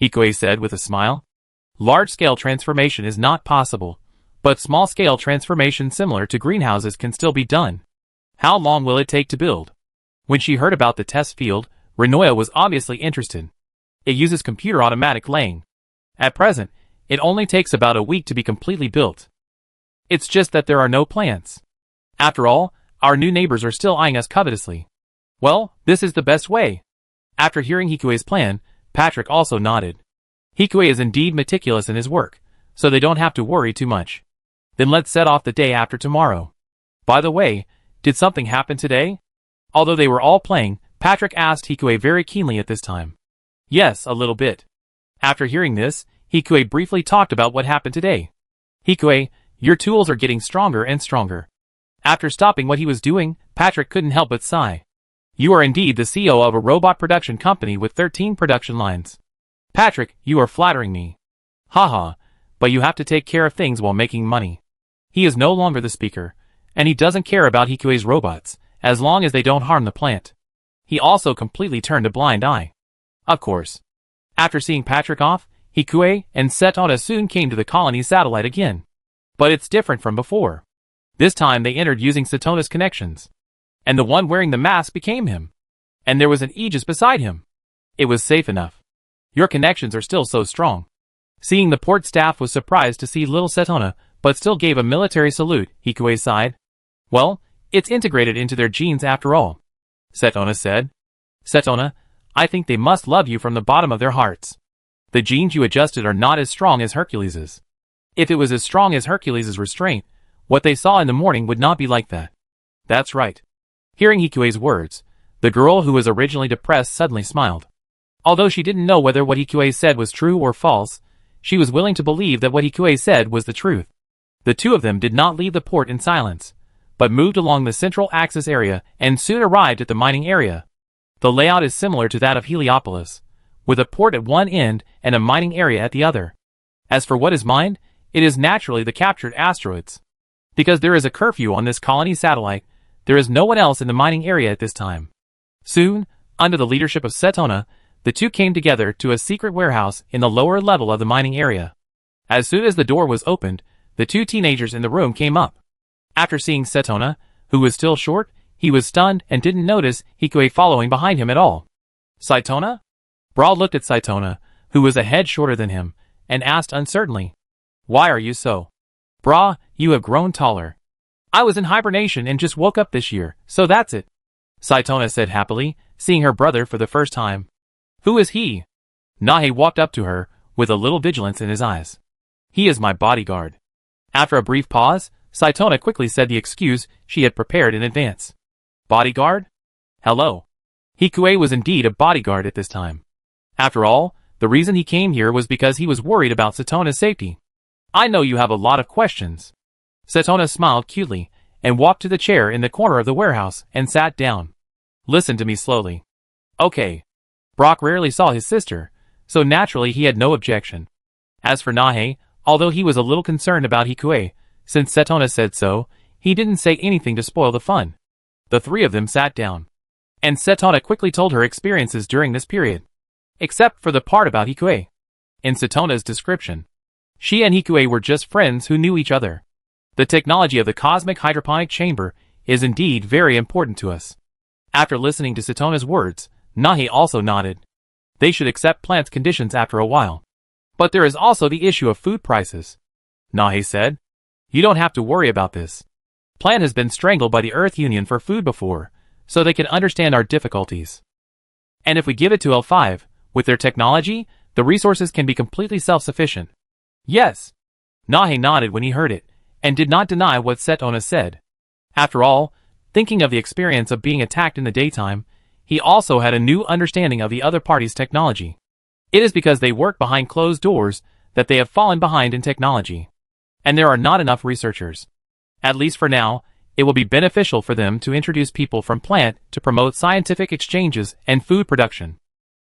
Hikue said with a smile. Large-scale transformation is not possible, but small-scale transformation similar to greenhouses can still be done. How long will it take to build? When she heard about the test field, Renoya was obviously interested. It uses computer automatic laying. At present, it only takes about a week to be completely built. It's just that there are no plants. After all, our new neighbors are still eyeing us covetously. Well, this is the best way. After hearing Hikue's plan, Patrick also nodded. Hikue is indeed meticulous in his work, so they don't have to worry too much. Then let's set off the day after tomorrow. By the way, did something happen today? Although they were all playing, Patrick asked Hikue very keenly at this time. Yes, a little bit. After hearing this, Hikue briefly talked about what happened today. Hikue, your tools are getting stronger and stronger. After stopping what he was doing, Patrick couldn't help but sigh. You are indeed the CEO of a robot production company with 13 production lines. Patrick, you are flattering me. Haha, but you have to take care of things while making money. He is no longer the speaker, and he doesn't care about Hikue's robots, as long as they don't harm the plant. He also completely turned a blind eye. Of course. After seeing Patrick off, Hikue and Setona soon came to the colony satellite again. But it's different from before. This time they entered using Setona's connections. And the one wearing the mask became him. And there was an Aegis beside him. It was safe enough. Your connections are still so strong. Seeing the port staff was surprised to see little Setona, but still gave a military salute, Hikue sighed. Well, it's integrated into their genes after all. Setona said. Setona, I think they must love you from the bottom of their hearts. The genes you adjusted are not as strong as Hercules's. If it was as strong as Hercules's restraint, what they saw in the morning would not be like that. That's right. Hearing Hikue's words, the girl who was originally depressed suddenly smiled. Although she didn't know whether what Hikue said was true or false, she was willing to believe that what Hikue said was the truth. The two of them did not leave the port in silence, but moved along the central axis area and soon arrived at the mining area. The layout is similar to that of Heliopolis, with a port at one end and a mining area at the other. As for what is mined, it is naturally the captured asteroids. Because there is a curfew on this colony satellite, there is no one else in the mining area at this time. Soon, under the leadership of Setona, the two came together to a secret warehouse in the lower level of the mining area. As soon as the door was opened, the two teenagers in the room came up. After seeing Setona, who was still short, he was stunned and didn't notice Hikue following behind him at all. Saitona? Bra looked at Saitona, who was a head shorter than him, and asked uncertainly. Why are you so? Bra, you have grown taller. I was in hibernation and just woke up this year, so that's it. Saitona said happily, seeing her brother for the first time. Who is he? Nahe walked up to her, with a little vigilance in his eyes. He is my bodyguard. After a brief pause, Saitona quickly said the excuse she had prepared in advance. Bodyguard? Hello. Hikue was indeed a bodyguard at this time. After all, the reason he came here was because he was worried about Setona's safety. I know you have a lot of questions. Setona smiled cutely, and walked to the chair in the corner of the warehouse and sat down. Listen to me slowly. Okay. Brock rarely saw his sister, so naturally he had no objection. As for Nahe, although he was a little concerned about Hikue, since Setona said so, he didn't say anything to spoil the fun. The three of them sat down. And Setona quickly told her experiences during this period. Except for the part about Hikue. In Setona's description, she and Hikue were just friends who knew each other. The technology of the cosmic hydroponic chamber is indeed very important to us. After listening to Setona's words, Nahe also nodded. They should accept plants' conditions after a while. But there is also the issue of food prices. Nahe said. You don't have to worry about this. Plant has been strangled by the Earth Union for food before, so they can understand our difficulties. And if we give it to L5, with their technology, the resources can be completely self-sufficient. Yes. Nahe nodded when he heard it, and did not deny what Setona said. After all, thinking of the experience of being attacked in the daytime, he also had a new understanding of the other party's technology. It is because they work behind closed doors that they have fallen behind in technology. And there are not enough researchers. At least for now, it will be beneficial for them to introduce people from plant to promote scientific exchanges and food production.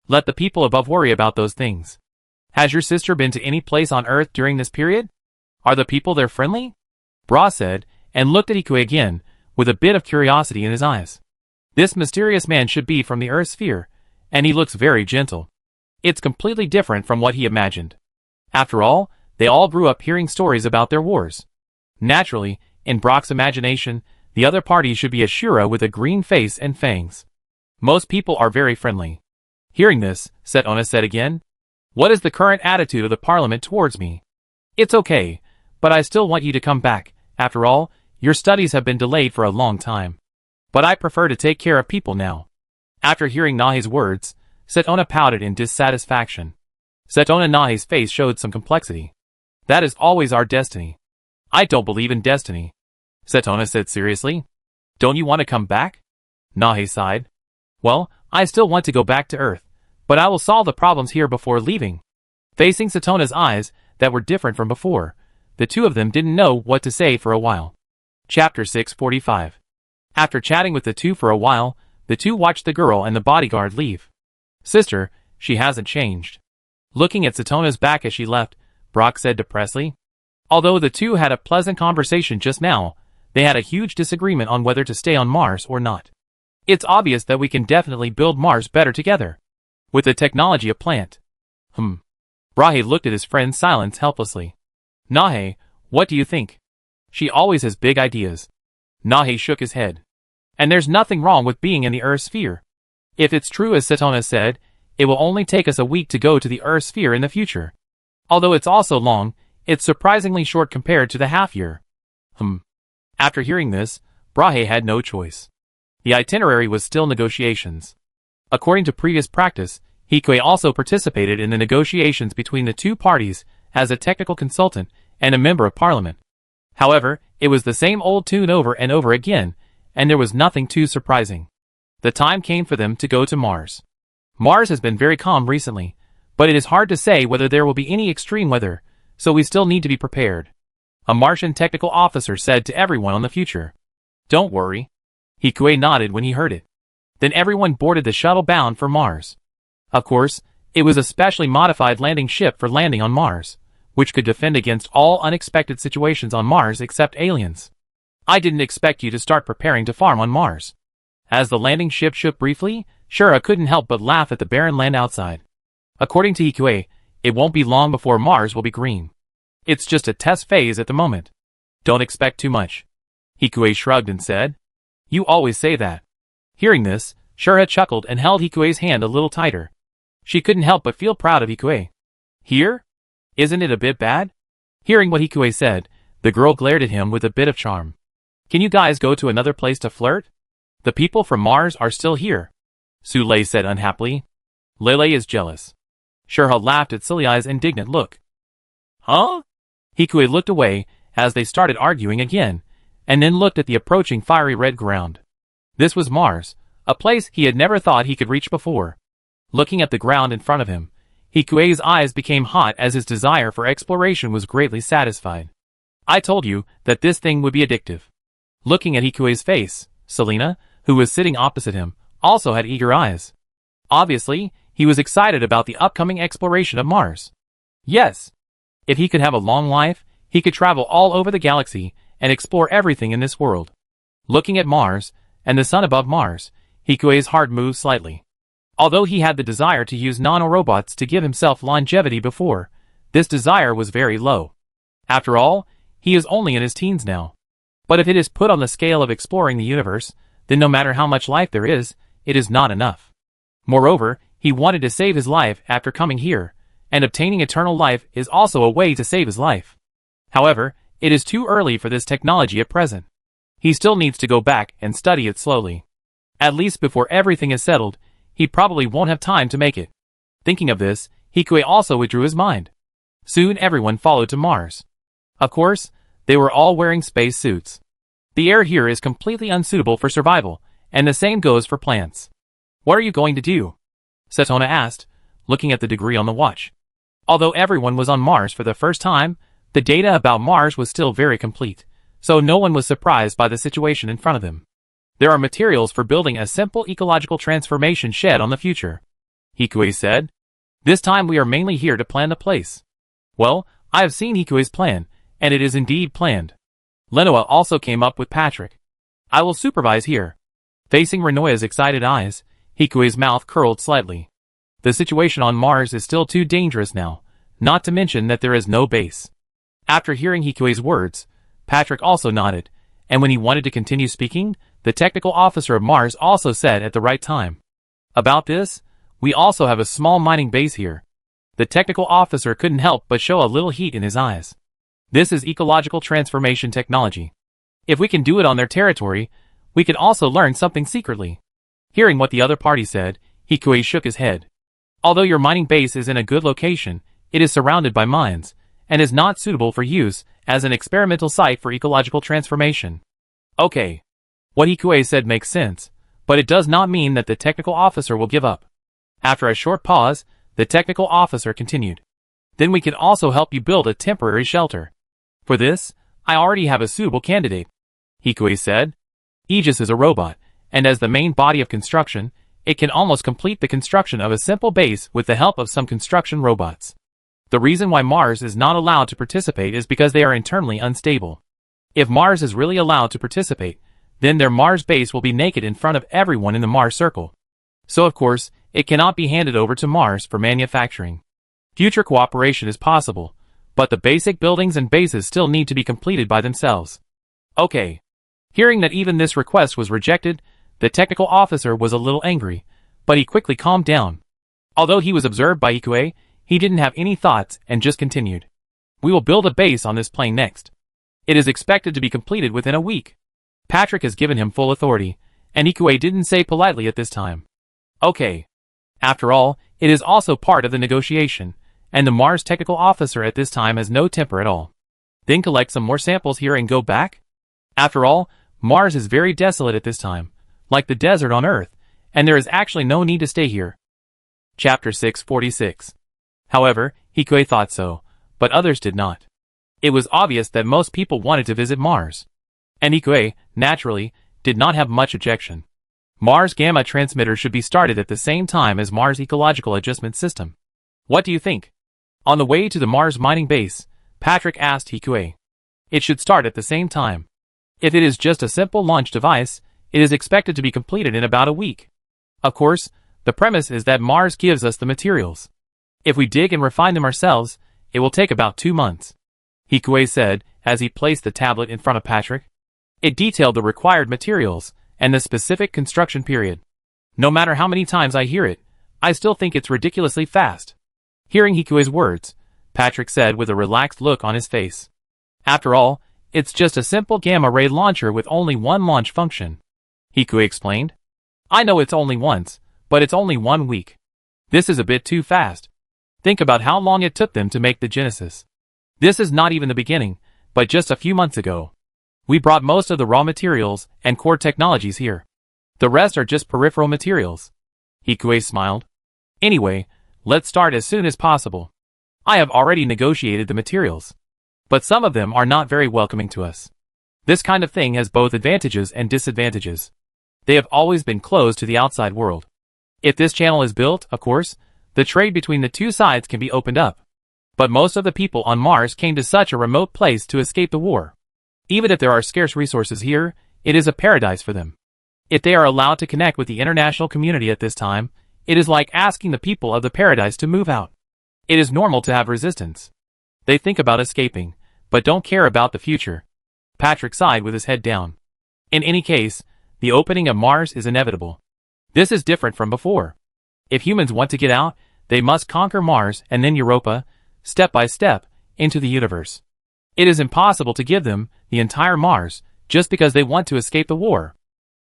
Let the people above worry about those things. Has your sister been to any place on Earth during this period? Are the people there friendly? Bra said, and looked at Hikue again, with a bit of curiosity in his eyes. This mysterious man should be from the Earth sphere, and he looks very gentle. It's completely different from what he imagined. After all, they all grew up hearing stories about their wars. Naturally, in Brock's imagination, the other party should be a Shura with a green face and fangs. Most people are very friendly. Hearing this, Setona said again, what is the current attitude of the Parliament towards me? It's okay, but I still want you to come back. After all, your studies have been delayed for a long time. But I prefer to take care of people now. After hearing Nahe's words, Setona pouted in dissatisfaction. Setona Nahe's face showed some complexity. That is always our destiny. I don't believe in destiny. Setona said seriously. Don't you want to come back? Nahe sighed. Well, I still want to go back to Earth, but I will solve the problems here before leaving. Facing Satona's eyes that were different from before, the two of them didn't know what to say for a while. Chapter 645. After chatting with the two for a while, the two watched the girl and the bodyguard leave. Sister, she hasn't changed. Looking at Satona's back as she left, Brock said depressedly. Although the two had a pleasant conversation just now, they had a huge disagreement on whether to stay on Mars or not. It's obvious that we can definitely build Mars better together. With the technology of plant. Brahe looked at his friend's silence helplessly. Nahe, what do you think? She always has big ideas. Nahe shook his head. And there's nothing wrong with being in the Earth sphere. If it's true as Satona said, it will only take us a week to go to the Earth sphere in the future. Although it's also long, it's surprisingly short compared to the half year. After hearing this, Brahe had no choice. The itinerary was still negotiations. According to previous practice, Hikue also participated in the negotiations between the two parties as a technical consultant and a member of parliament. However, it was the same old tune over and over again, and there was nothing too surprising. The time came for them to go to Mars. Mars has been very calm recently, but it is hard to say whether there will be any extreme weather, so we still need to be prepared. A Martian technical officer said to everyone on the future. Don't worry. Hikue nodded when he heard it. Then everyone boarded the shuttle bound for Mars. Of course, it was a specially modified landing ship for landing on Mars, which could defend against all unexpected situations on Mars except aliens. I didn't expect you to start preparing to farm on Mars. As the landing ship shook briefly, Shura couldn't help but laugh at the barren land outside. According to Hikue, it won't be long before Mars will be green. It's just a test phase at the moment. Don't expect too much. Hikue shrugged and said. You always say that. Hearing this, Shura chuckled and held Hikue's hand a little tighter. She couldn't help but feel proud of Hikue. Here? Isn't it a bit bad? Hearing what Hikue said, the girl glared at him with a bit of charm. Can you guys go to another place to flirt? The people from Mars are still here. Sule said unhappily. Lele is jealous. Shura laughed at Sulei's indignant look. Huh? Hikue looked away as they started arguing again, and then looked at the approaching fiery red ground. This was Mars, a place he had never thought he could reach before. Looking at the ground in front of him, Hikue's eyes became hot as his desire for exploration was greatly satisfied. I told you that this thing would be addictive. Looking at Hikue's face, Selena, who was sitting opposite him, also had eager eyes. Obviously, he was excited about the upcoming exploration of Mars. Yes. If he could have a long life, he could travel all over the galaxy and explore everything in this world. Looking at Mars, and the sun above Mars, Hikue's heart moved slightly. Although he had the desire to use nanorobots to give himself longevity before, this desire was very low. After all, he is only in his teens now. But if it is put on the scale of exploring the universe, then no matter how much life there is, it is not enough. Moreover, he wanted to save his life after coming here, and obtaining eternal life is also a way to save his life. However, it is too early for this technology at present. He still needs to go back and study it slowly. At least before everything is settled, he probably won't have time to make it. Thinking of this, Hikue also withdrew his mind. Soon everyone followed to Mars. Of course, they were all wearing space suits. The air here is completely unsuitable for survival, and the same goes for plants. What are you going to do? Satona asked, looking at the degree on the watch. Although everyone was on Mars for the first time, the data about Mars was still very complete, so no one was surprised by the situation in front of them. There are materials for building a simple ecological transformation shed on the future, Hikue said. This time we are mainly here to plan the place. Well, I have seen Hikue's plan, and it is indeed planned. Lenoa also came up with Patrick. I will supervise here. Facing Renoya's excited eyes, Hikue's mouth curled slightly. The situation on Mars is still too dangerous now, not to mention that there is no base. After hearing Hikue's words, Patrick also nodded, and when he wanted to continue speaking, the technical officer of Mars also said at the right time. About this, we also have a small mining base here. The technical officer couldn't help but show a little heat in his eyes. This is ecological transformation technology. If we can do it on their territory, we could also learn something secretly. Hearing what the other party said, Hikue shook his head. Although your mining base is in a good location, it is surrounded by mines, and is not suitable for use as an experimental site for ecological transformation. Okay. What Hikue said makes sense, But it does not mean that the technical officer will give up. After a short pause, the technical officer continued. Then we can also help you build a temporary shelter. For this, I already have a suitable candidate, Hikue said. Aegis is a robot, and as the main body of construction, it can almost complete the construction of a simple base with the help of some construction robots. The reason why Mars is not allowed to participate is because they are internally unstable. If Mars is really allowed to participate, then their Mars base will be naked in front of everyone in the Mars circle. So of course, it cannot be handed over to Mars for manufacturing. Future cooperation is possible, but the basic buildings and bases still need to be completed by themselves. Okay. Hearing that even this request was rejected, the technical officer was a little angry, but he quickly calmed down. Although he was observed by Hikue, he didn't have any thoughts and just continued. We will build a base on this plane next. It is expected to be completed within a week. Patrick has given him full authority, and Hikue didn't say politely at this time. Okay. After all, it is also part of the negotiation, and the Mars technical officer at this time has no temper at all. Then collect some more samples here and go back? After all, Mars is very desolate at this time, like the desert on Earth, and there is actually no need to stay here. Chapter 646. However, Hikue thought so, but others did not. It was obvious that most people wanted to visit Mars. And Hikue, naturally, did not have much objection. Mars Gamma transmitter should be started at the same time as Mars Ecological Adjustment System. What do you think? On the way to the Mars mining base, Patrick asked Hikue. It should start at the same time. If it is just a simple launch device, it is expected to be completed in about a week. Of course, the premise is that Mars gives us the materials. If we dig and refine them ourselves, it will take about 2 months. Hikue said, as he placed the tablet in front of Patrick. It detailed the required materials and the specific construction period. No matter how many times I hear it, I still think it's ridiculously fast. Hearing Hikue's words, Patrick said with a relaxed look on his face. After all, it's just a simple gamma-ray launcher with only one launch function. Hikue explained. I know it's only once, but it's only 1 week. This is a bit too fast. Think about how long it took them to make the Genesis. This is not even the beginning, but just a few months ago. We brought most of the raw materials and core technologies here. The rest are just peripheral materials. Hikue smiled. Anyway, let's start as soon as possible. I have already negotiated the materials. But some of them are not very welcoming to us. This kind of thing has both advantages and disadvantages. They have always been closed to the outside world. If this channel is built, of course, the trade between the two sides can be opened up. But most of the people on Mars came to such a remote place to escape the war. Even if there are scarce resources here, it is a paradise for them. If they are allowed to connect with the international community at this time, it is like asking the people of the paradise to move out. It is normal to have resistance. They think about escaping, but don't care about the future. Patrick sighed with his head down. In any case, the opening of Mars is inevitable. This is different from before. If humans want to get out, they must conquer Mars and then Europa, step by step, into the universe. It is impossible to give them the entire Mars just because they want to escape the war.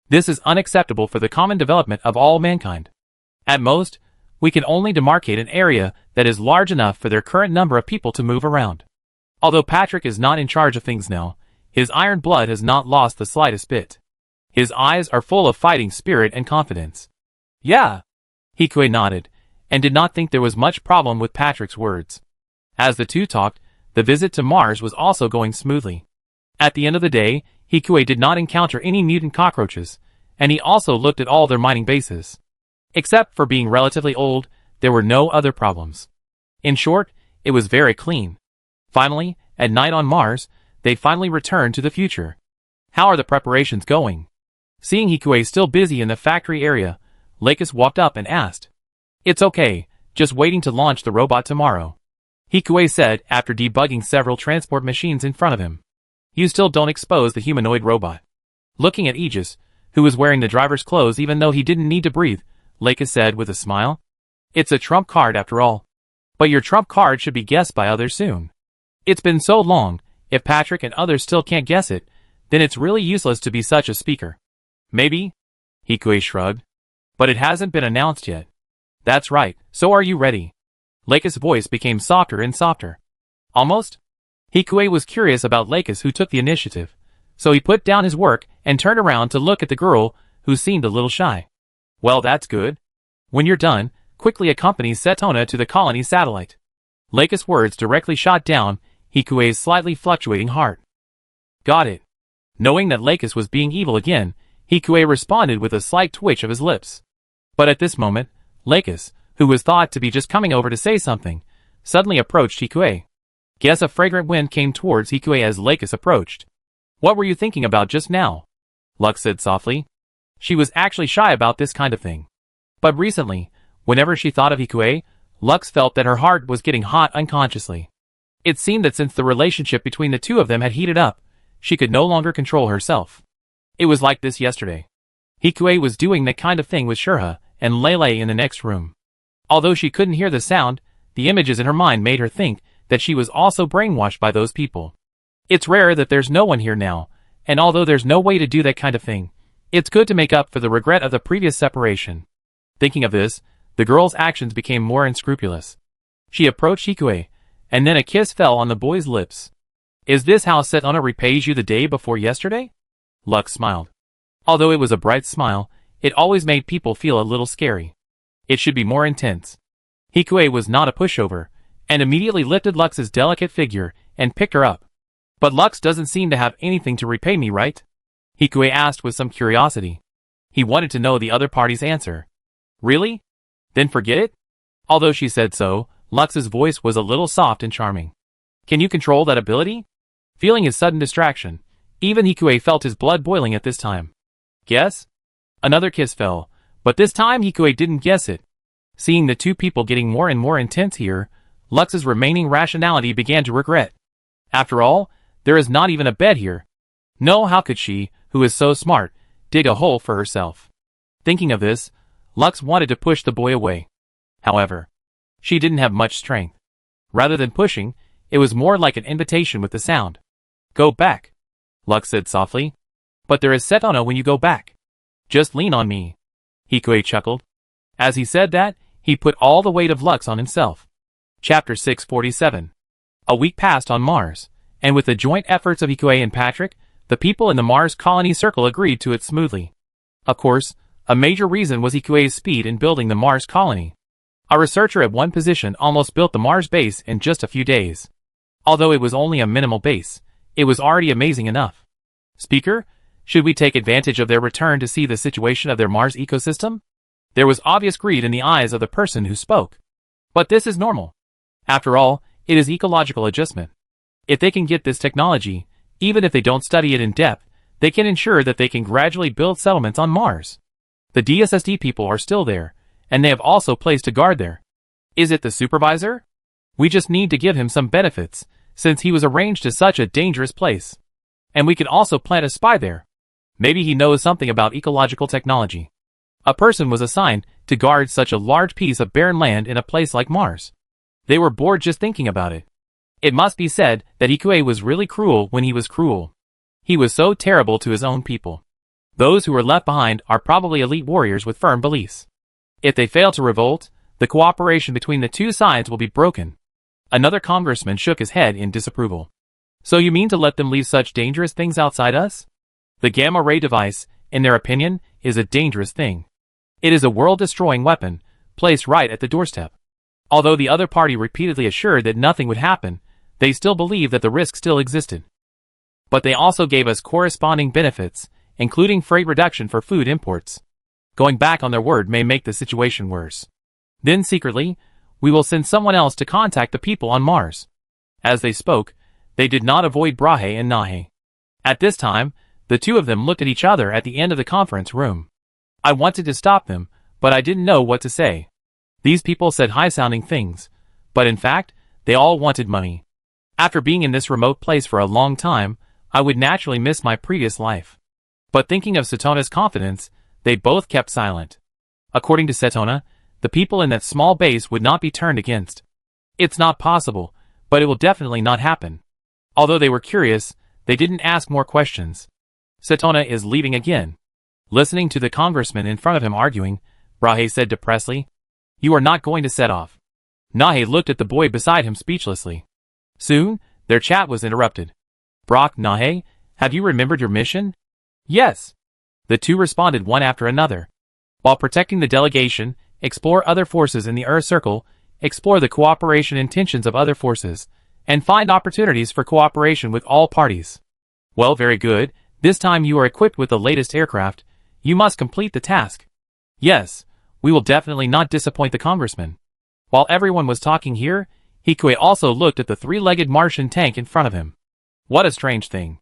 This is unacceptable for the common development of all mankind. At most, we can only demarcate an area that is large enough for their current number of people to move around. Although Patrick is not in charge of things now, his iron blood has not lost the slightest bit. His eyes are full of fighting spirit and confidence. Yeah. Hikue nodded, and did not think there was much problem with Patrick's words. As the two talked, the visit to Mars was also going smoothly. At the end of the day, Hikue did not encounter any mutant cockroaches, and he also looked at all their mining bases. Except for being relatively old, there were no other problems. In short, it was very clean. Finally, at night on Mars, they finally returned to the future. How are the preparations going? Seeing Hikue still busy in the factory area, Lakis walked up and asked. It's okay, just waiting to launch the robot tomorrow. Hikue said after debugging several transport machines in front of him. You still don't expose the humanoid robot. Looking at Aegis, who was wearing the driver's clothes even though he didn't need to breathe, Lakis said with a smile. It's a trump card after all. But your trump card should be guessed by others soon. It's been so long, if Patrick and others still can't guess it, then it's really useless to be such a speaker. Maybe? Hikue shrugged. But it hasn't been announced yet. That's right, so are you ready? Lakis' voice became softer and softer. Almost? Hikue was curious about Lakis who took the initiative, so he put down his work and turned around to look at the girl who seemed a little shy. Well, that's good. When you're done, quickly accompany Setona to the colony satellite. Lakis' words directly shot down Hikue's slightly fluctuating heart. Got it. Knowing that Lakis was being evil again, Hikue responded with a slight twitch of his lips. But at this moment, Lakis, who was thought to be just coming over to say something, suddenly approached Hikue. Guess a fragrant wind came towards Hikue as Lakis approached. What were you thinking about just now? Lux said softly. She was actually shy about this kind of thing. But recently, whenever she thought of Hikue, Lux felt that her heart was getting hot unconsciously. It seemed that since the relationship between the two of them had heated up, she could no longer control herself. It was like this yesterday. Hikue was doing that kind of thing with Shurha and Lele in the next room. Although she couldn't hear the sound, the images in her mind made her think that she was also brainwashed by those people. It's rare that there's no one here now, and although there's no way to do that kind of thing, it's good to make up for the regret of the previous separation. Thinking of this, the girl's actions became more unscrupulous. She approached Hikue, and then a kiss fell on the boy's lips. Is this how Setona repays you the day before yesterday? Lux smiled. Although it was a bright smile, it always made people feel a little scary. It should be more intense. Hikue was not a pushover, and immediately lifted Lux's delicate figure and picked her up. But Lux doesn't seem to have anything to repay me, right? Hikue asked with some curiosity. He wanted to know the other party's answer. Really? Then forget it? Although she said so, Lux's voice was a little soft and charming. Can you control that ability? Feeling his sudden distraction, even Hikue felt his blood boiling at this time. Guess? Another kiss fell, but this time Hikue didn't guess it. Seeing the two people getting more and more intense here, Lux's remaining rationality began to regret. After all, there is not even a bed here. No, how could she, who is so smart, dig a hole for herself? Thinking of this, Lux wanted to push the boy away. However, she didn't have much strength. Rather than pushing, it was more like an invitation with the sound. Go back, Lux said softly. But there is Setona when you go back. Just lean on me. Hikue chuckled. As he said that, he put all the weight of Lux on himself. Chapter 647. A week passed on Mars, and with the joint efforts of Hikue and Patrick, the people in the Mars colony circle agreed to it smoothly. Of course, a major reason was Hikue's speed in building the Mars colony. A researcher at one position almost built the Mars base in just a few days. Although it was only a minimal base, it was already amazing enough. Speaker, should we take advantage of their return to see the situation of their Mars ecosystem? There was obvious greed in the eyes of the person who spoke. But this is normal. After all, it is ecological adjustment. If they can get this technology, even if they don't study it in depth, they can ensure that they can gradually build settlements on Mars. The DSSD people are still there, and they have also placed a guard there. Is it the supervisor? We just need to give him some benefits, since he was arranged to such a dangerous place. And we can also plant a spy there. Maybe he knows something about ecological technology. A person was assigned to guard such a large piece of barren land in a place like Mars. They were bored just thinking about it. It must be said that Hikue was really cruel when he was cruel. He was so terrible to his own people. Those who were left behind are probably elite warriors with firm beliefs. If they fail to revolt, the cooperation between the two sides will be broken. Another congressman shook his head in disapproval. So you mean to let them leave such dangerous things outside us? The gamma ray device, in their opinion, is a dangerous thing. It is a world-destroying weapon, placed right at the doorstep. Although the other party repeatedly assured that nothing would happen, they still believed that the risk still existed. But they also gave us corresponding benefits, including freight reduction for food imports. Going back on their word may make the situation worse. Then secretly, we will send someone else to contact the people on Mars. As they spoke, they did not avoid Brahe and Nahe. At this time, the two of them looked at each other at the end of the conference room. I wanted to stop them, but I didn't know what to say. These people said high-sounding things, but in fact, they all wanted money. After being in this remote place for a long time, I would naturally miss my previous life. But thinking of Setona's confidence, they both kept silent. According to Setona, the people in that small base would not be turned against. It's not possible, but it will definitely not happen. Although they were curious, they didn't ask more questions. Setona is leaving again. Listening to the congressman in front of him arguing, Brahe said depressedly, "You are not going to set off." Nahe looked at the boy beside him speechlessly. Soon, their chat was interrupted. "Brock, Nahe, have you remembered your mission?" "Yes." The two responded one after another. While protecting the delegation, explore other forces in the Earth Circle, explore the cooperation intentions of other forces, and find opportunities for cooperation with all parties. Well, very good. This time you are equipped with the latest aircraft. You must complete the task. Yes, we will definitely not disappoint the congressman. While everyone was talking here, Hikue also looked at the three-legged Martian tank in front of him. What a strange thing.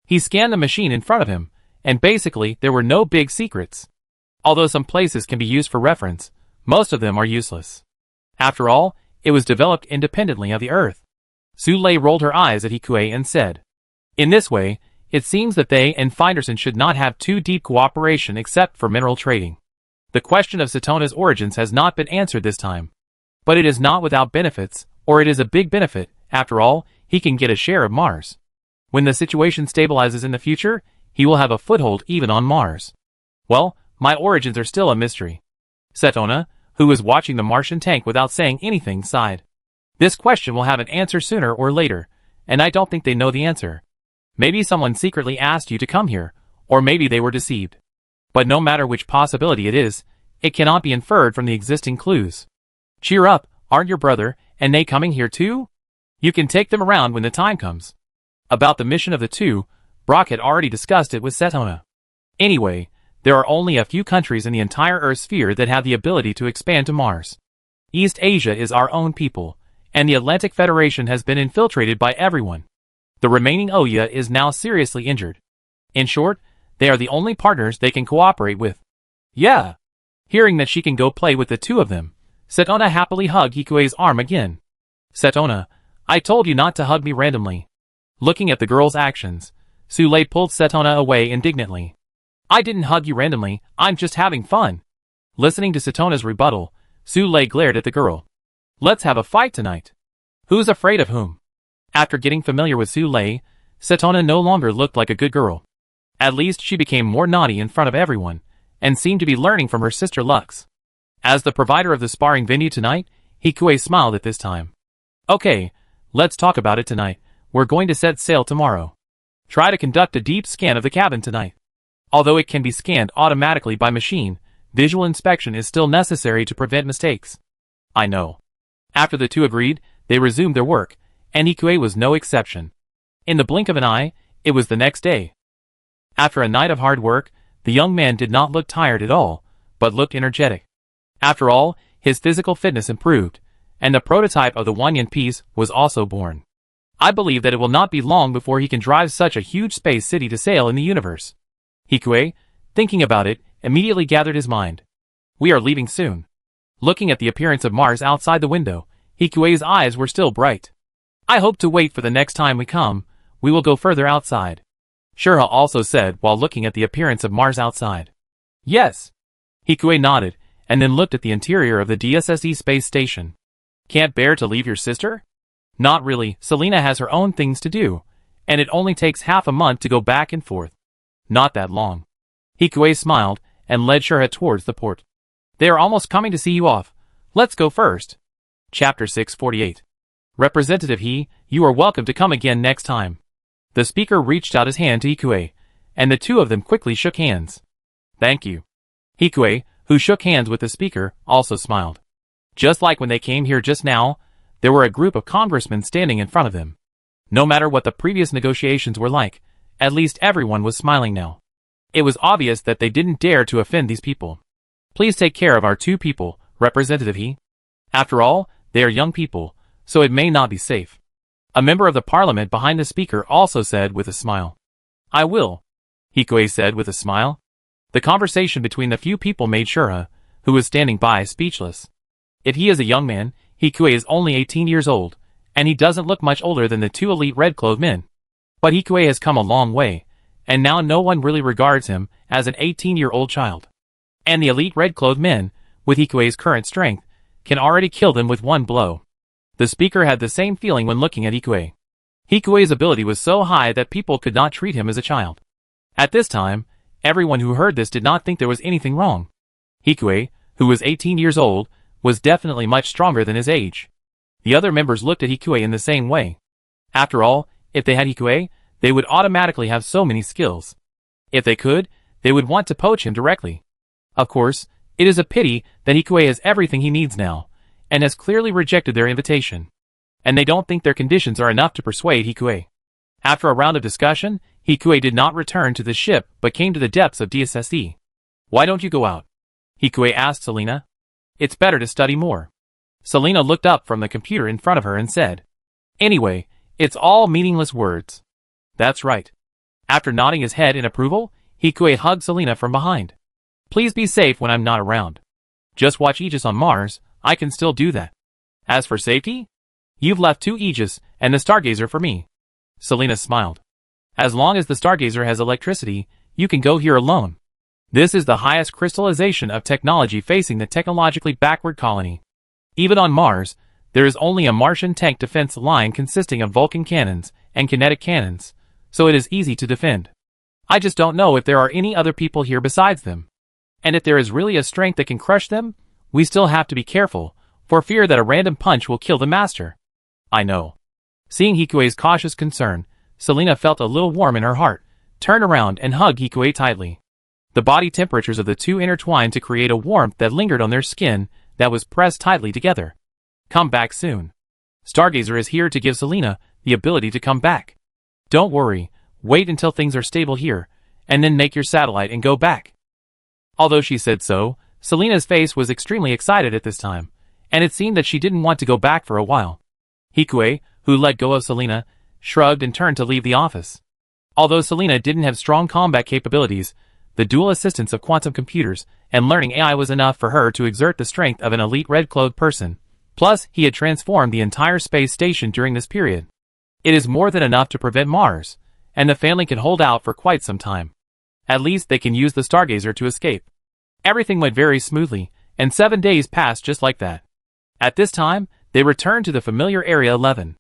He scanned the machine in front of him, and basically there were no big secrets. Although some places can be used for reference, most of them are useless. After all, it was developed independently of the Earth. Su-lei rolled her eyes at Hikue and said, "In this way, it seems that they and Finderson should not have too deep cooperation except for mineral trading. The question of Satona's origins has not been answered this time. But it is not without benefits, or it is a big benefit. After all, he can get a share of Mars. When the situation stabilizes in the future, he will have a foothold even on Mars. Well, my origins are still a mystery." Satona, who was watching the Martian tank without saying anything, sighed. This question will have an answer sooner or later, and I don't think they know the answer. Maybe someone secretly asked you to come here, or maybe they were deceived. But no matter which possibility it is, it cannot be inferred from the existing clues. Cheer up, aren't your brother and they coming here too? You can take them around when the time comes. About the mission of the two, Brock had already discussed it with Satona. Anyway, there are only a few countries in the entire Earth sphere that have the ability to expand to Mars. East Asia is our own people, and the Atlantic Federation has been infiltrated by everyone. The remaining Oya is now seriously injured. In short, they are the only partners they can cooperate with. Yeah. Hearing that she can go play with the two of them, Satona happily hugged Hikue's arm again. Satona, I told you not to hug me randomly. Looking at the girl's actions, Su-lei pulled Satona away indignantly. I didn't hug you randomly, I'm just having fun. Listening to Satona's rebuttal, Su-lei glared at the girl. Let's have a fight tonight. Who's afraid of whom? After getting familiar with Su-lei, Satona no longer looked like a good girl. At least she became more naughty in front of everyone, and seemed to be learning from her sister Lux. As the provider of the sparring venue tonight, Hikue smiled at this time. Okay, let's talk about it tonight. We're going to set sail tomorrow. Try to conduct a deep scan of the cabin tonight. Although it can be scanned automatically by machine, visual inspection is still necessary to prevent mistakes. I know. After the two agreed, they resumed their work, and Hikue was no exception. In the blink of an eye, it was the next day. After a night of hard work, the young man did not look tired at all, but looked energetic. After all, his physical fitness improved, and the prototype of the Wanyan piece was also born. I believe that it will not be long before he can drive such a huge space city to sail in the universe. Hikue, thinking about it, immediately gathered his mind. We are leaving soon. Looking at the appearance of Mars outside the window, Hikue's eyes were still bright. I hope to wait for the next time we come. We will go further outside. Shurha also said while looking at the appearance of Mars outside. Yes. Hikue nodded, and then looked at the interior of the DSSE space station. Can't bear to leave your sister? Not really, Selena has her own things to do, and it only takes half a month to go back and forth. Not that long. Hikue smiled, and led Shurha towards the port. They are almost coming to see you off. Let's go first. Chapter 648. Representative He, you are welcome to come again next time. The speaker reached out his hand to Hikue, and the two of them quickly shook hands. Thank you. Hikue, who shook hands with the speaker, also smiled. Just like when they came here just now, there were a group of congressmen standing in front of them. No matter what the previous negotiations were like, at least everyone was smiling now. It was obvious that they didn't dare to offend these people. Please take care of our two people, Representative He. After all, they are young people, so it may not be safe. A member of the parliament behind the speaker also said with a smile. I will, Hikue said with a smile. The conversation between the few people made Shurha, who was standing by, speechless. If he is a young man, Hikue is only 18 years old, and he doesn't look much older than the two elite red-clothed men. But Hikue has come a long way, and now no one really regards him as an 18-year-old child. And the elite red-clothed men, with Hikue's current strength, can already kill them with one blow. The speaker had the same feeling when looking at Hikue. Hikue's ability was so high that people could not treat him as a child. At this time, everyone who heard this did not think there was anything wrong. Hikue, who was 18 years old, was definitely much stronger than his age. The other members looked at Hikue in the same way. After all, if they had Hikue, they would automatically have so many skills. If they could, They would want to poach him directly. Of course, it is a pity that Hikue has everything he needs now, and has clearly rejected their invitation. And they don't think their conditions are enough to persuade Hikue. After a round of discussion, Hikue did not return to the ship but came to the depths of DSSE. Why don't you go out? Hikue asked Selena. It's better to study more. Selena looked up from the computer in front of her and said, Anyway, it's all meaningless words. That's right. After nodding his head in approval, Hikue hugged Selena from behind. Please be safe when I'm not around. Just watch Aegis on Mars, I can still do that. As for safety? You've left 2 Aegis and the Stargazer for me. Selena smiled. As long as the Stargazer has electricity, you can go here alone. This is the highest crystallization of technology facing the technologically backward colony. Even on Mars, there is only a Martian tank defense line consisting of Vulcan cannons and kinetic cannons, so it is easy to defend. I just don't know if there are any other people here besides them. And if there is really a strength that can crush them, we still have to be careful, for fear that a random punch will kill the master. I know. Seeing Hikue's cautious concern, Selena felt a little warm in her heart, turned around and hugged Hikue tightly. The body temperatures of the two intertwined to create a warmth that lingered on their skin that was pressed tightly together. Come back soon. Stargazer is here to give Selena the ability to come back. Don't worry, wait until things are stable here, and then make your satellite and go back. Although she said so, Selena's face was extremely excited at this time, and it seemed that she didn't want to go back for a while. Hikue, who let go of Selena, shrugged and turned to leave the office. Although Selena didn't have strong combat capabilities, the dual assistance of quantum computers and learning AI was enough for her to exert the strength of an elite red-clothed person. Plus, he had transformed the entire space station during this period. It is more than enough to prevent Mars, and the family can hold out for quite some time. At least they can use the Stargazer to escape. Everything went very smoothly, and 7 days passed just like that. At this time, they returned to the familiar Area 11.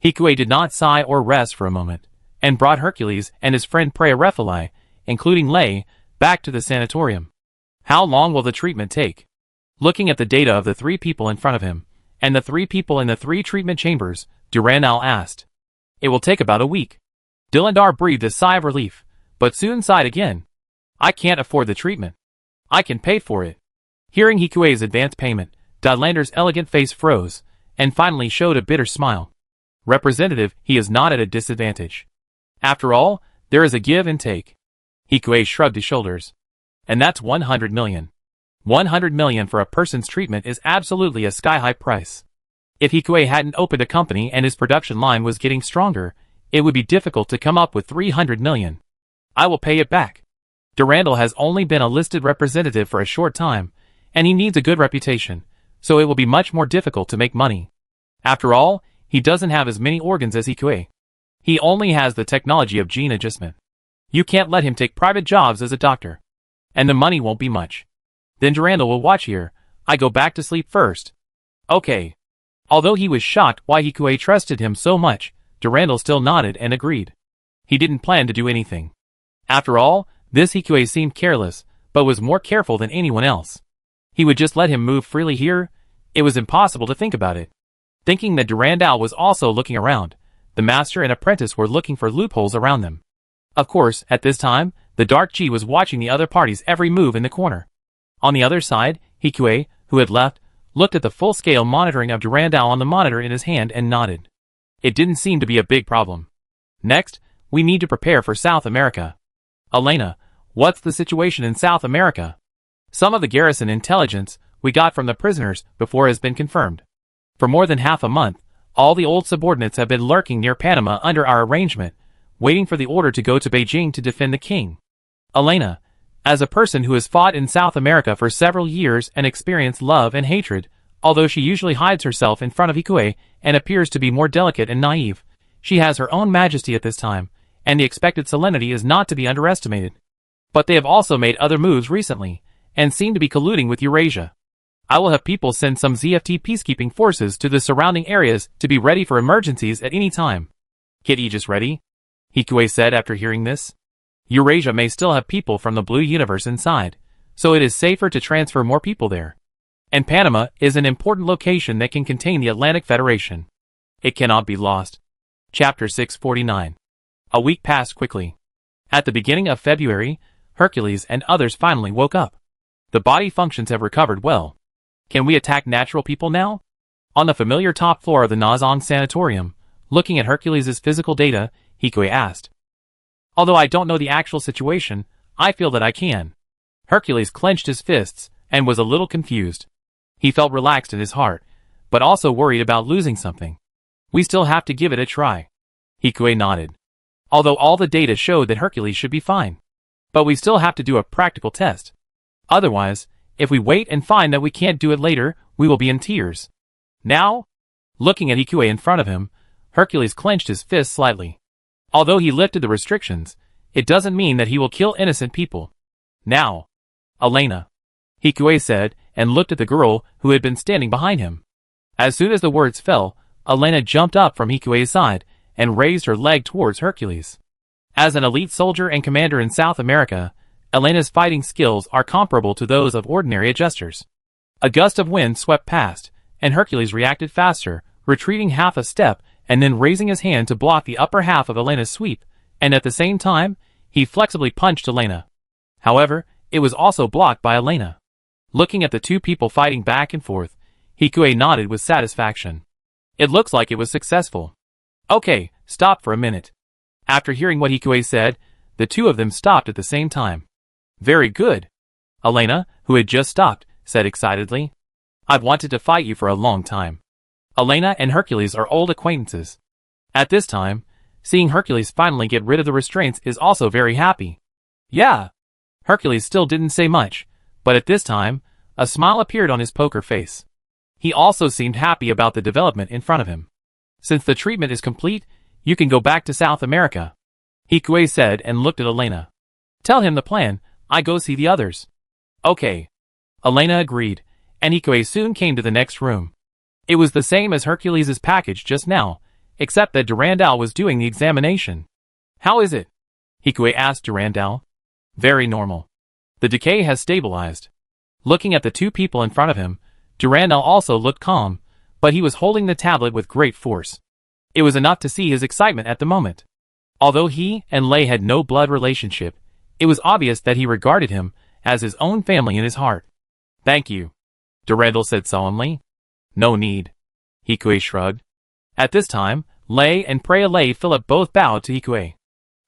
Hikue did not sigh or rest for a moment, and brought Hercules and his friend Prearephili, including Lei, back to the sanatorium. How long will the treatment take? Looking at the data of the 3 people in front of him, and the 3 people in the 3 treatment chambers, Durandal asked. It will take about a week. Dilendar breathed a sigh of relief, but soon sighed again. I can't afford the treatment. I can pay for it. Hearing Hikue's advance payment, Dilander's elegant face froze, and finally showed a bitter smile. Representative, he is not at a disadvantage. After all, there is a give and take. Hikue shrugged his shoulders. And that's 100 million. 100 million for a person's treatment is absolutely a sky-high price. If Hikue hadn't opened a company and his production line was getting stronger, it would be difficult to come up with 300 million. I will pay it back. Durandal has only been a listed representative for a short time, and he needs a good reputation, so it will be much more difficult to make money. After all, he doesn't have as many organs as Hikue. He only has the technology of gene adjustment. You can't let him take private jobs as a doctor. And the money won't be much. Then Durandal will watch here. I go back to sleep first. Okay. Although he was shocked why Hikue trusted him so much, Durandal still nodded and agreed. He didn't plan to do anything. After all, this Hikue seemed careless, but was more careful than anyone else. He would just let him move freely here? It was impossible to think about it. Thinking that Durandal was also looking around, the master and apprentice were looking for loopholes around them. Of course, at this time, the Dark G was watching the other party's every move in the corner. On the other side, Hikue, who had left, looked at the full-scale monitoring of Durandal on the monitor in his hand and nodded. It didn't seem to be a big problem. Next, we need to prepare for South America. Elena, what's the situation in South America? Some of the garrison intelligence we got from the prisoners before has been confirmed. For more than half a month, all the old subordinates have been lurking near Panama under our arrangement, waiting for the order to go to Beijing to defend the king. Elena, as a person who has fought in South America for several years and experienced love and hatred, although she usually hides herself in front of Hikue and appears to be more delicate and naive, she has her own majesty at this time, and the expected solemnity is not to be underestimated. But they have also made other moves recently, and seem to be colluding with Eurasia. I will have people send some ZFT peacekeeping forces to the surrounding areas to be ready for emergencies at any time. Get Aegis ready? Hikue said after hearing this. Eurasia may still have people from the Blue Universe inside, so it is safer to transfer more people there. And Panama is an important location that can contain the Atlantic Federation. It cannot be lost. Chapter 649. A week passed quickly. At the beginning of February, Hercules and others finally woke up. The body functions have recovered well. Can we attack natural people now? On the familiar top floor of the Nazong Sanatorium, looking at Hercules' physical data, Hikui asked. Although I don't know the actual situation, I feel that I can. Hercules clenched his fists and was a little confused. He felt relaxed in his heart, but also worried about losing something. We still have to give it a try. Hikui nodded. Although all the data showed that Hercules should be fine. But we still have to do a practical test. Otherwise, if we wait and find that we can't do it later, we will be in tears. Now? Looking at Hikui in front of him, Hercules clenched his fists slightly. Although he lifted the restrictions, it doesn't mean that he will kill innocent people. Now. Elena. Hikui said, and looked at the girl who had been standing behind him. As soon as the words fell, Elena jumped up from Hikui's side and raised her leg towards Hercules. As an elite soldier and commander in South America, Elena's fighting skills are comparable to those of ordinary adjusters. A gust of wind swept past, and Hercules reacted faster, retreating half a step and then raising his hand to block the upper half of Elena's sweep, and at the same time, he flexibly punched Elena. However, it was also blocked by Elena. Looking at the two people fighting back and forth, Hikui nodded with satisfaction. It looks like it was successful. Okay, stop for a minute. After hearing what Hikui said, the two of them stopped at the same time. Very good. Elena, who had just stopped, said excitedly. I've wanted to fight you for a long time. Elena and Hercules are old acquaintances. At this time, seeing Hercules finally get rid of the restraints is also very happy. Yeah. Hercules still didn't say much, but at this time, a smile appeared on his poker face. He also seemed happy about the development in front of him. Since the treatment is complete, you can go back to South America. Hikui said and looked at Elena. Tell him the plan, I go see the others. Okay. Elena agreed, and Hikui soon came to the next room. It was the same as Hercules' package just now, except that Durandal was doing the examination. How is it? Hikui asked Durandal. Very normal. The decay has stabilized. Looking at the two people in front of him, Durandal also looked calm, but he was holding the tablet with great force. It was enough to see his excitement at the moment. Although he and Lei had no blood relationship, it was obvious that he regarded him as his own family in his heart. Thank you, Durandal said solemnly. No need. Hikui shrugged. At this time, Lei and Preya Lei Philip both bowed to Hikui.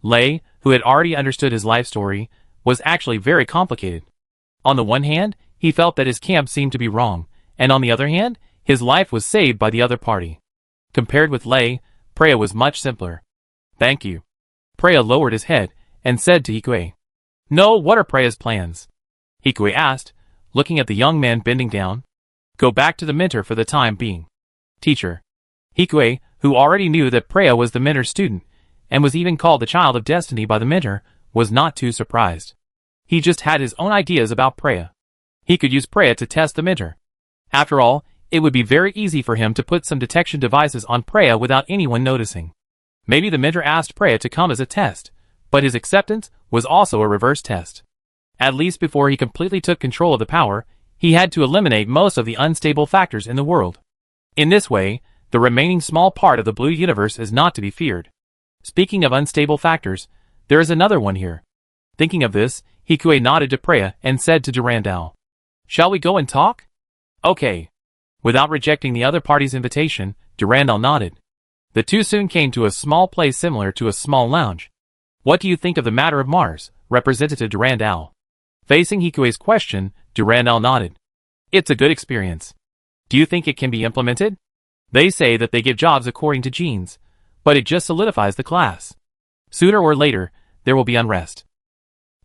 Lei, who had already understood his life story, was actually very complicated. On the one hand, he felt that his camp seemed to be wrong, and on the other hand, his life was saved by the other party. Compared with Lei, Preya was much simpler. Thank you. Preya lowered his head and said to Hikui. No, what are Preya's plans? Hikui asked, looking at the young man bending down. Go back to the mentor for the time being. Teacher. Hikui, who already knew that Preya was the mentor's student, and was even called the child of destiny by the mentor, was not too surprised. He just had his own ideas about Preya. He could use Preya to test the mentor. After all, it would be very easy for him to put some detection devices on Preya without anyone noticing. Maybe the mentor asked Preya to come as a test, but his acceptance was also a reverse test. At least before he completely took control of the power, he had to eliminate most of the unstable factors in the world. In this way, the remaining small part of the blue universe is not to be feared. Speaking of unstable factors, there is another one here. Thinking of this, Hikui nodded to Preya and said to Durandal. Shall we go and talk? Okay. Without rejecting the other party's invitation, Durandal nodded. The two soon came to a small place similar to a small lounge. What do you think of the matter of Mars, Representative Durandal? Facing Hikui's question, Durandal nodded. It's a good experience. Do you think it can be implemented? They say that they give jobs according to genes, but it just solidifies the class. Sooner or later, there will be unrest.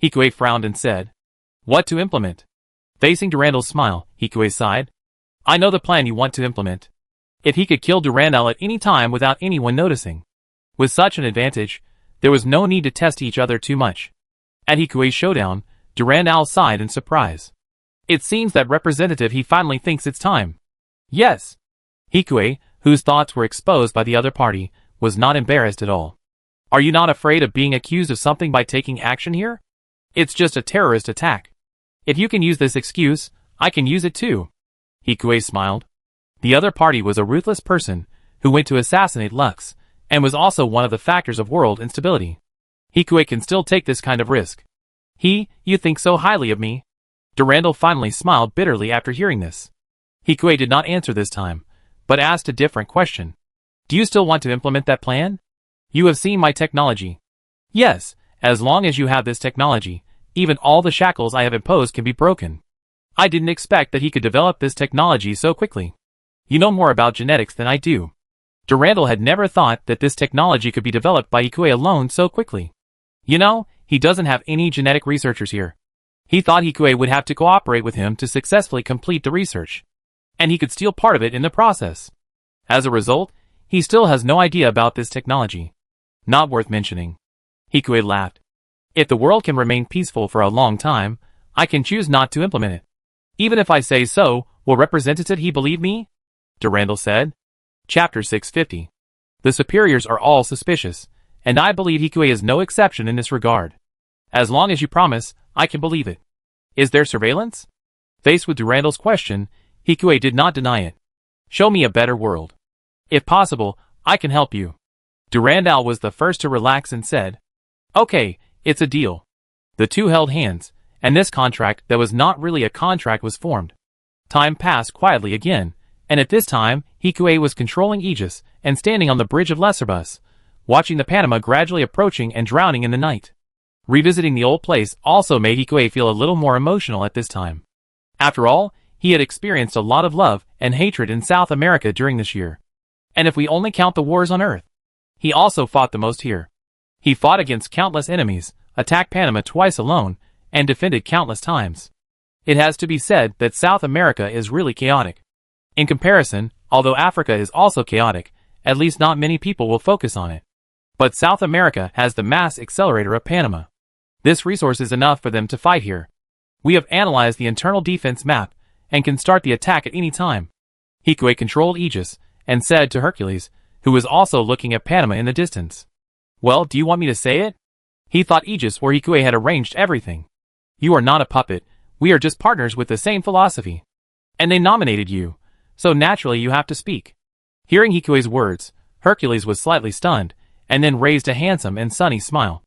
Hikui frowned and said, What to implement? Facing Durandal's smile, Hikui sighed. I know the plan you want to implement. If he could kill Durandal at any time without anyone noticing. With such an advantage, there was no need to test each other too much. At Hikui's showdown, Durandal sighed in surprise. It seems that Representative he finally thinks it's time. Yes. Hikui, whose thoughts were exposed by the other party, was not embarrassed at all. Are you not afraid of being accused of something by taking action here? It's just a terrorist attack. If you can use this excuse, I can use it too. Hikui smiled. The other party was a ruthless person who went to assassinate Lux, and was also one of the factors of world instability. Hikui can still take this kind of risk. You think so highly of me? Durandal finally smiled bitterly after hearing this. Hikue did not answer this time, but asked a different question. Do you still want to implement that plan? You have seen my technology. Yes, as long as you have this technology, even all the shackles I have imposed can be broken. I didn't expect that he could develop this technology so quickly. You know more about genetics than I do. Durandal had never thought that this technology could be developed by Hikue alone so quickly. You know, he doesn't have any genetic researchers here. He thought Hikue would have to cooperate with him to successfully complete the research, and he could steal part of it in the process. As a result, he still has no idea about this technology. Not worth mentioning. Hikue laughed. If the world can remain peaceful for a long time, I can choose not to implement it. Even if I say so, will Representative he believe me? Durandal said. Chapter 650. The superiors are all suspicious, and I believe Hikue is no exception in this regard. As long as you promise, I can believe it. Is there surveillance? Faced with Durandal's question, Hikue did not deny it. Show me a better world. If possible, I can help you. Durandal was the first to relax and said, Okay, it's a deal. The two held hands, and this contract that was not really a contract was formed. Time passed quietly again, and at this time, Hikue was controlling Aegis and standing on the bridge of Lesserbus, watching the Panama gradually approaching and drowning in the night. Revisiting the old place also made Hikue feel a little more emotional at this time. After all, he had experienced a lot of love and hatred in South America during this year. And if we only count the wars on Earth, he also fought the most here. He fought against countless enemies, attacked Panama twice alone, and defended countless times. It has to be said that South America is really chaotic. In comparison, although Africa is also chaotic, at least not many people will focus on it. But South America has the mass accelerator of Panama. This resource is enough for them to fight here. We have analyzed the internal defense map, and can start the attack at any time. Hikue controlled Aegis, and said to Hercules, who was also looking at Panama in the distance. Well, do you want me to say it? He thought Aegis or Hikue had arranged everything. You are not a puppet, we are just partners with the same philosophy. And they nominated you, so naturally you have to speak. Hearing Hikue's words, Hercules was slightly stunned, and then raised a handsome and sunny smile.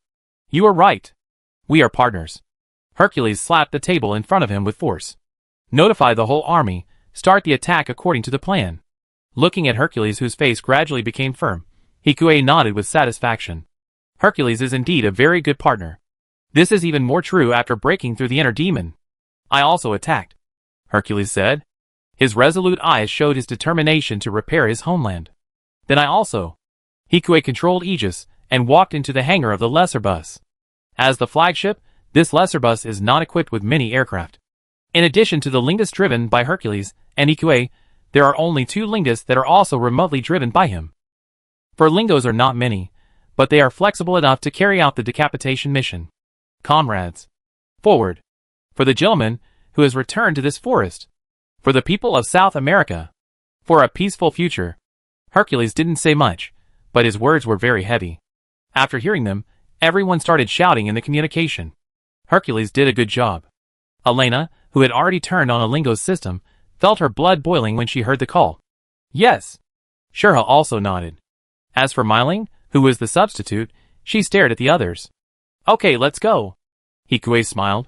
You are right. We are partners. Hercules slapped the table in front of him with force. Notify the whole army, start the attack according to the plan. Looking at Hercules, whose face gradually became firm, Hikue nodded with satisfaction. Hercules is indeed a very good partner. This is even more true after breaking through the inner demon. I also attacked, Hercules said. His resolute eyes showed his determination to repair his homeland. Then I also. Hikue controlled Aegis, and walked into the hangar of the lesser bus. As the flagship, this lesser bus is not equipped with many aircraft. In addition to the Lingus driven by Hercules and Hikue, there are only 2 Lingus that are also remotely driven by him. For Lingos are not many, but they are flexible enough to carry out the decapitation mission. Comrades, forward! For the gentleman who has returned to this forest. For the people of South America. For a peaceful future. Hercules didn't say much, but his words were very heavy. After hearing them, everyone started shouting in the communication. Hercules did a good job. Elena, who had already turned on a Lingo's system, felt her blood boiling when she heard the call. Yes. Shurha also nodded. As for Myling, who was the substitute, she stared at the others. Okay, let's go. Hikue smiled.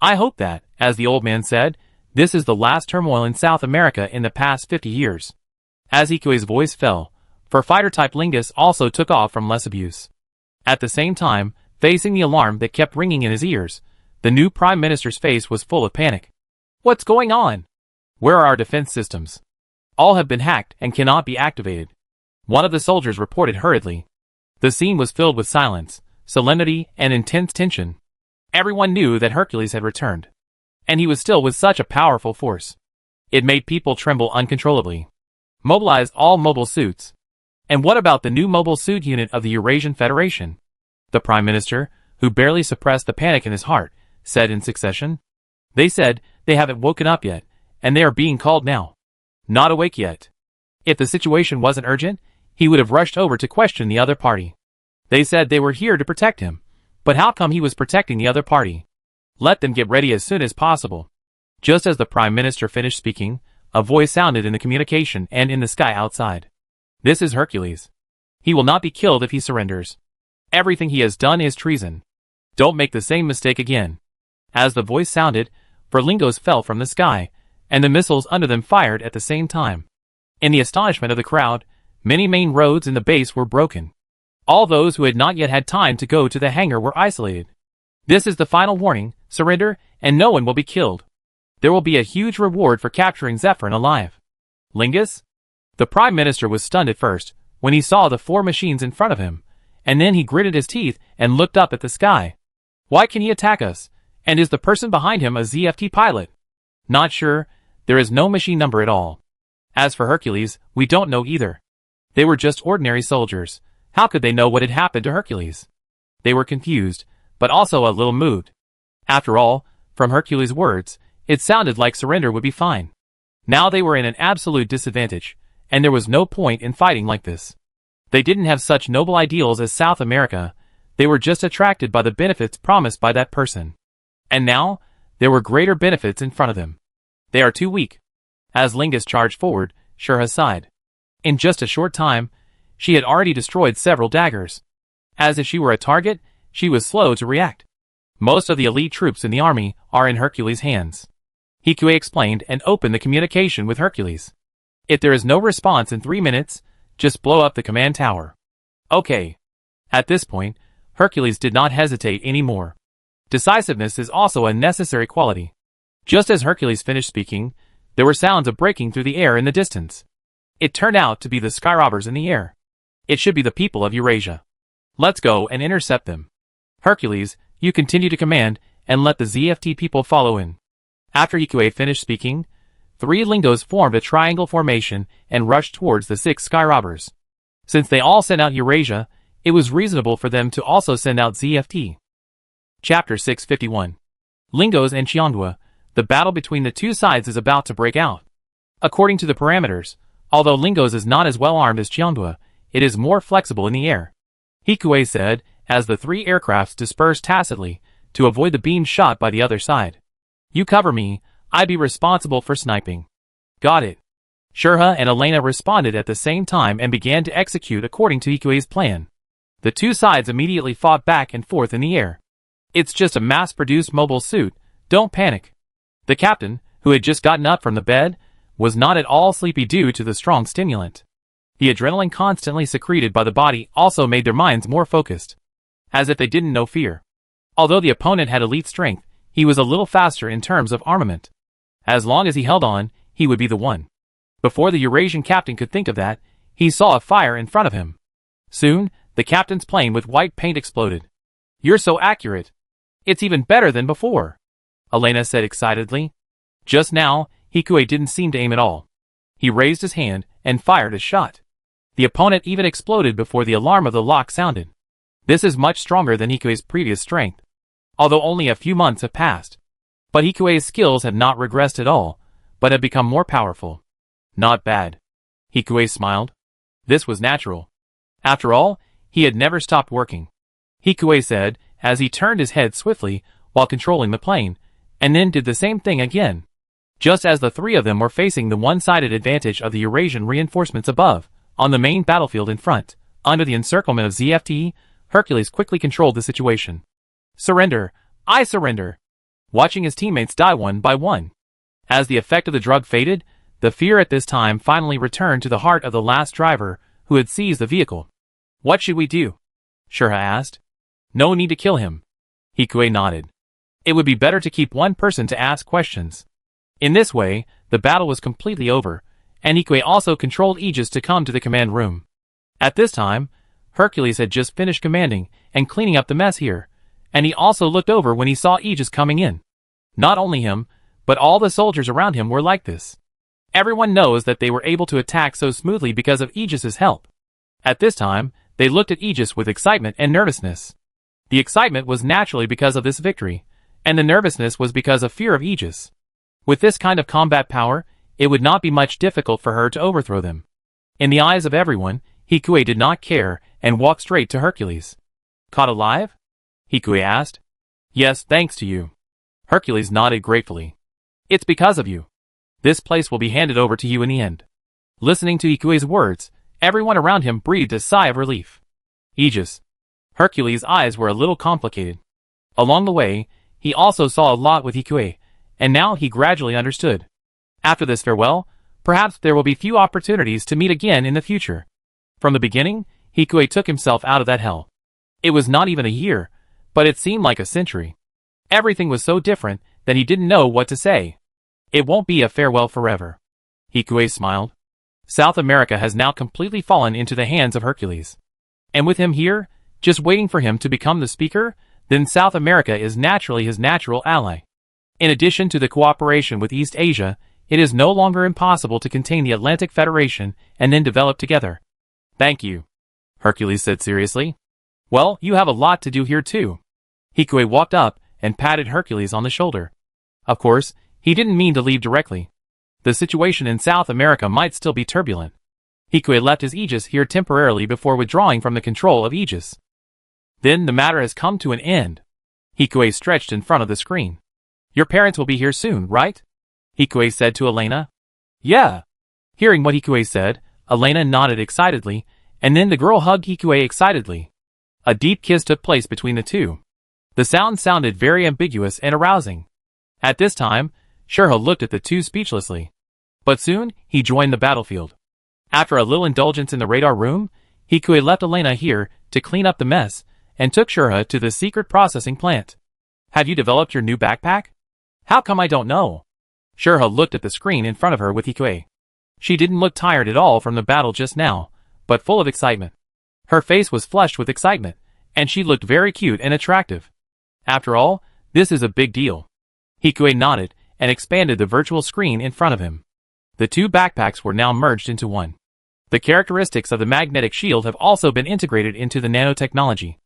I hope that, as the old man said, this is the last turmoil in South America in the past 50 years. As Hikue's voice fell, for fighter-type Lingus also took off from less abuse. At the same time, facing the alarm that kept ringing in his ears, the new Prime Minister's face was full of panic. What's going on? Where are our defense systems? All have been hacked and cannot be activated. One of the soldiers reported hurriedly. The scene was filled with silence, solemnity, and intense tension. Everyone knew that Hercules had returned. And he was still with such a powerful force. It made people tremble uncontrollably. Mobilize all mobile suits. And what about the new mobile suit unit of the Eurasian Federation? The Prime Minister, who barely suppressed the panic in his heart, said in succession. They said they haven't woken up yet, and they are being called now. Not awake yet. If the situation wasn't urgent, he would have rushed over to question the other party. They said they were here to protect him, but how come he was protecting the other party? Let them get ready as soon as possible. Just as the Prime Minister finished speaking, a voice sounded in the communication and in the sky outside. This is Hercules. He will not be killed if he surrenders. Everything he has done is treason. Don't make the same mistake again. As the voice sounded, flamingos fell from the sky, and the missiles under them fired at the same time. In the astonishment of the crowd, many main roads in the base were broken. All those who had not yet had time to go to the hangar were isolated. This is the final warning, surrender, and no one will be killed. There will be a huge reward for capturing Zephyrin alive. Lingus? The Prime Minister was stunned at first, when he saw the 4 machines in front of him, and then he gritted his teeth and looked up at the sky. Why can he attack us? And is the person behind him a ZFT pilot? Not sure, there is no machine number at all. As for Hercules, we don't know either. They were just ordinary soldiers. How could they know what had happened to Hercules? They were confused, but also a little moved. After all, from Hercules' words, it sounded like surrender would be fine. Now they were in an absolute disadvantage, and there was no point in fighting like this. They didn't have such noble ideals as South America, they were just attracted by the benefits promised by that person. And now, there were greater benefits in front of them. They are too weak. As Lingus charged forward, Shurha sighed. In just a short time, she had already destroyed several daggers. As if she were a target, she was slow to react. Most of the elite troops in the army are in Hercules' hands. Hikue explained and opened the communication with Hercules. If there is no response in 3 minutes, just blow up the command tower. Okay. At this point, Hercules did not hesitate anymore. Decisiveness is also a necessary quality. Just as Hercules finished speaking, there were sounds of breaking through the air in the distance. It turned out to be the skyrobbers in the air. It should be the people of Eurasia. Let's go and intercept them. Hercules, you continue to command, and let the ZFT people follow in. After Hikue finished speaking, 3 Lingos formed a triangle formation and rushed towards the 6 skyrobbers. Since they all sent out Eurasia, it was reasonable for them to also send out ZFT. Chapter 651. Lingos and Qiandua, the battle between the two sides is about to break out. According to the parameters, although Lingos is not as well armed as Qiandua, it is more flexible in the air. Hikue said, as the 3 aircrafts dispersed tacitly, to avoid the beams shot by the other side. You cover me, I be responsible for sniping. Got it. Shurha and Elena responded at the same time and began to execute according to Hikue's plan. The two sides immediately fought back and forth in the air. It's just a mass-produced mobile suit, don't panic. The captain, who had just gotten up from the bed, was not at all sleepy due to the strong stimulant. The adrenaline constantly secreted by the body also made their minds more focused. As if they didn't know fear. Although the opponent had elite strength, he was a little faster in terms of armament. As long as he held on, he would be the one. Before the Eurasian captain could think of that, he saw a fire in front of him. Soon, the captain's plane with white paint exploded. You're so accurate. It's even better than before, Elena said excitedly. Just now, Hikue didn't seem to aim at all. He raised his hand and fired a shot. The opponent even exploded before the alarm of the lock sounded. This is much stronger than Hikue's previous strength, although only a few months have passed. But Hikue's skills have not regressed at all, but have become more powerful. Not bad. Hikue smiled. This was natural. After all, he had never stopped working. Hikue said, as he turned his head swiftly while controlling the plane, and then did the same thing again. Just as the 3 of them were facing the one-sided advantage of the Eurasian reinforcements above, on the main battlefield in front, under the encirclement of ZFT, Hercules quickly controlled the situation. Surrender! I surrender! Watching his teammates die one by one. As the effect of the drug faded, the fear at this time finally returned to the heart of the last driver who had seized the vehicle. What should we do? Shurha asked. No need to kill him. Hikue nodded. It would be better to keep one person to ask questions. In this way, the battle was completely over, and Hikue also controlled Aegis to come to the command room. At this time, Hercules had just finished commanding and cleaning up the mess here, and he also looked over when he saw Aegis coming in. Not only him, but all the soldiers around him were like this. Everyone knows that they were able to attack so smoothly because of Aegis's help. At this time, they looked at Aegis with excitement and nervousness. The excitement was naturally because of this victory, and the nervousness was because of fear of Aegis. With this kind of combat power, it would not be much difficult for her to overthrow them. In the eyes of everyone, Hikue did not care and walked straight to Hercules. Caught alive? Hikue asked. Yes, thanks to you. Hercules nodded gratefully. It's because of you. This place will be handed over to you in the end. Listening to Hikue's words, everyone around him breathed a sigh of relief. Aegis. Hercules' eyes were a little complicated. Along the way, he also saw a lot with Hikue, and now he gradually understood. After this farewell, perhaps there will be few opportunities to meet again in the future. From the beginning, Hikue took himself out of that hell. It was not even a year, but it seemed like a century. Everything was so different that he didn't know what to say. It won't be a farewell forever. Hikue smiled. South America has now completely fallen into the hands of Hercules. And with him here, just waiting for him to become the speaker, then South America is naturally his natural ally. In addition to the cooperation with East Asia, it is no longer impossible to contain the Atlantic Federation and then develop together. Thank you, Hercules said seriously. Well, you have a lot to do here too. Hikue walked up and patted Hercules on the shoulder. Of course, he didn't mean to leave directly. The situation in South America might still be turbulent. Hikue left his Aegis here temporarily before withdrawing from the control of Aegis. Then the matter has come to an end. Hikue stretched in front of the screen. Your parents will be here soon, right? Hikue said to Elena. Yeah. Hearing what Hikue said, Elena nodded excitedly, and then the girl hugged Hikue excitedly. A deep kiss took place between the two. The sound sounded very ambiguous and arousing. At this time, Shurha looked at the two speechlessly. But soon, he joined the battlefield. After a little indulgence in the radar room, Hikue left Elena here to clean up the mess, and took Shurha to the secret processing plant. Have you developed your new backpack? How come I don't know? Shurha looked at the screen in front of her with Hikue. She didn't look tired at all from the battle just now, but full of excitement. Her face was flushed with excitement, and she looked very cute and attractive. After all, this is a big deal. Hikue nodded and expanded the virtual screen in front of him. The two backpacks were now merged into one. The characteristics of the magnetic shield have also been integrated into the nanotechnology.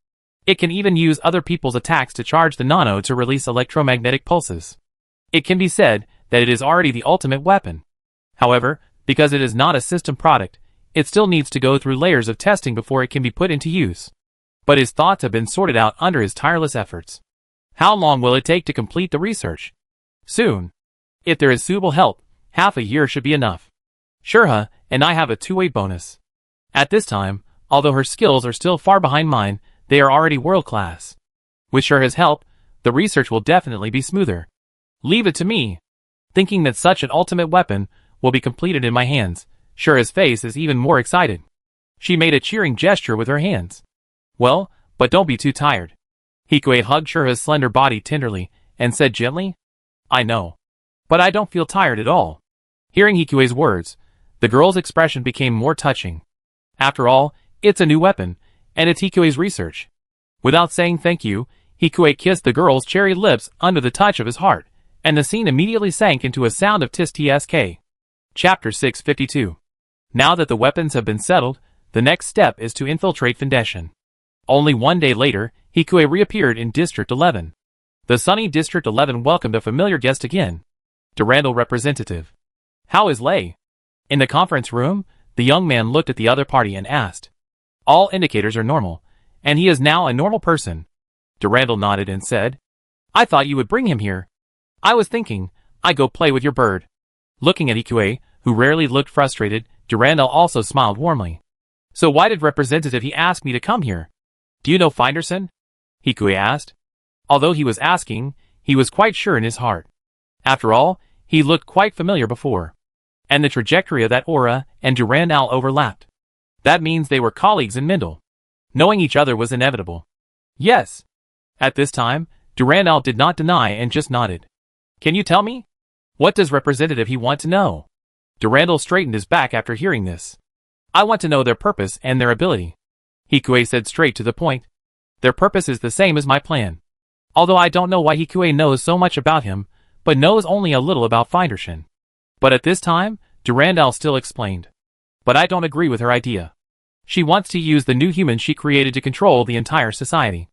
It can even use other people's attacks to charge the nano to release electromagnetic pulses. It can be said that it is already the ultimate weapon. However, because it is not a system product, it still needs to go through layers of testing before it can be put into use. But his thoughts have been sorted out under his tireless efforts. How long will it take to complete the research? Soon. If there is suitable help, half a year should be enough. Shurha and I have a two-way bonus. At this time, although her skills are still far behind mine, they are already world-class. With Shurha's help, the research will definitely be smoother. Leave it to me. Thinking that such an ultimate weapon will be completed in my hands, Shurha's face is even more excited. She made a cheering gesture with her hands. Well, but don't be too tired. Hikue hugged Shurha's slender body tenderly and said gently, I know. But I don't feel tired at all. Hearing Hikue's words, the girl's expression became more touching. After all, it's a new weapon, and it's Hikue's research. Without saying thank you, Hikue kissed the girl's cherry lips under the touch of his heart, and the scene immediately sank into a sound of tisk. Chapter 652. Now that the weapons have been settled, the next step is to infiltrate Foundation. Only one day later, Hikue reappeared in District 11. The sunny District 11 welcomed a familiar guest again. Durandal representative. How is Lei? In the conference room, the young man looked at the other party and asked. All indicators are normal, and he is now a normal person. Durandal nodded and said, I thought you would bring him here. I was thinking, I go play with your bird. Looking at Hikue, who rarely looked frustrated, Durandal also smiled warmly. So why did Representative he ask me to come here? Do you know Finderson? Hikue asked. Although he was asking, he was quite sure in his heart. After all, he looked quite familiar before. And the trajectory of that aura and Durandal overlapped. That means they were colleagues in Mindel. Knowing each other was inevitable. Yes. At this time, Durandal did not deny and just nodded. Can you tell me? What does Representative he want to know? Durandal straightened his back after hearing this. I want to know their purpose and their ability. Hikue said straight to the point. Their purpose is the same as my plan. Although I don't know why Hikue knows so much about him, but knows only a little about Finderson. But at this time, Durandal still explained. But I don't agree with her idea. She wants to use the new humans she created to control the entire society.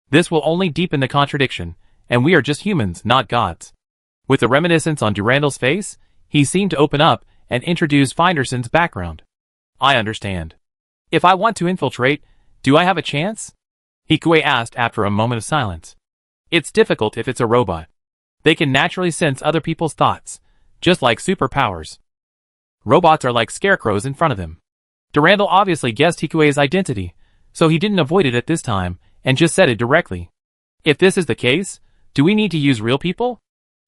This will only deepen the contradiction, and we are just humans, not gods. With the reminiscence on Durandal's face, he seemed to open up and introduce Finderson's background. I understand. If I want to infiltrate, do I have a chance? Hikue asked after a moment of silence. It's difficult if it's a robot. They can naturally sense other people's thoughts, just like superpowers. Robots are like scarecrows in front of them. Durandal obviously guessed Hikue's identity, so he didn't avoid it at this time, and just said it directly. If this is the case, do we need to use real people?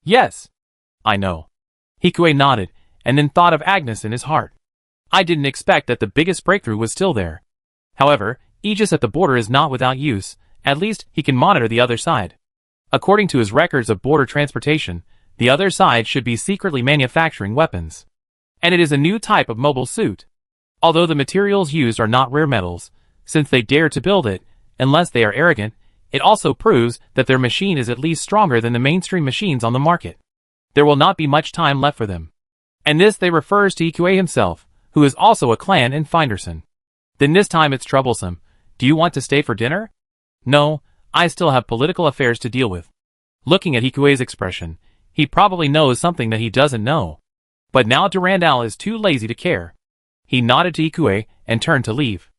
Yes. I know. Hikue nodded, and then thought of Agnes in his heart. I didn't expect that the biggest breakthrough was still there. However, Aegis at the border is not without use, at least he can monitor the other side. According to his records of border transportation, the other side should be secretly manufacturing weapons. And it is a new type of mobile suit. Although the materials used are not rare metals, since they dare to build it, unless they are arrogant, it also proves that their machine is at least stronger than the mainstream machines on the market. There will not be much time left for them. And this they refers to Ikue himself, who is also a clan in Finderson. Then this time it's troublesome. Do you want to stay for dinner? No, I still have political affairs to deal with. Looking at Ikue's expression, he probably knows something that he doesn't know. But now Durandal is too lazy to care. He nodded to Ikue and turned to leave.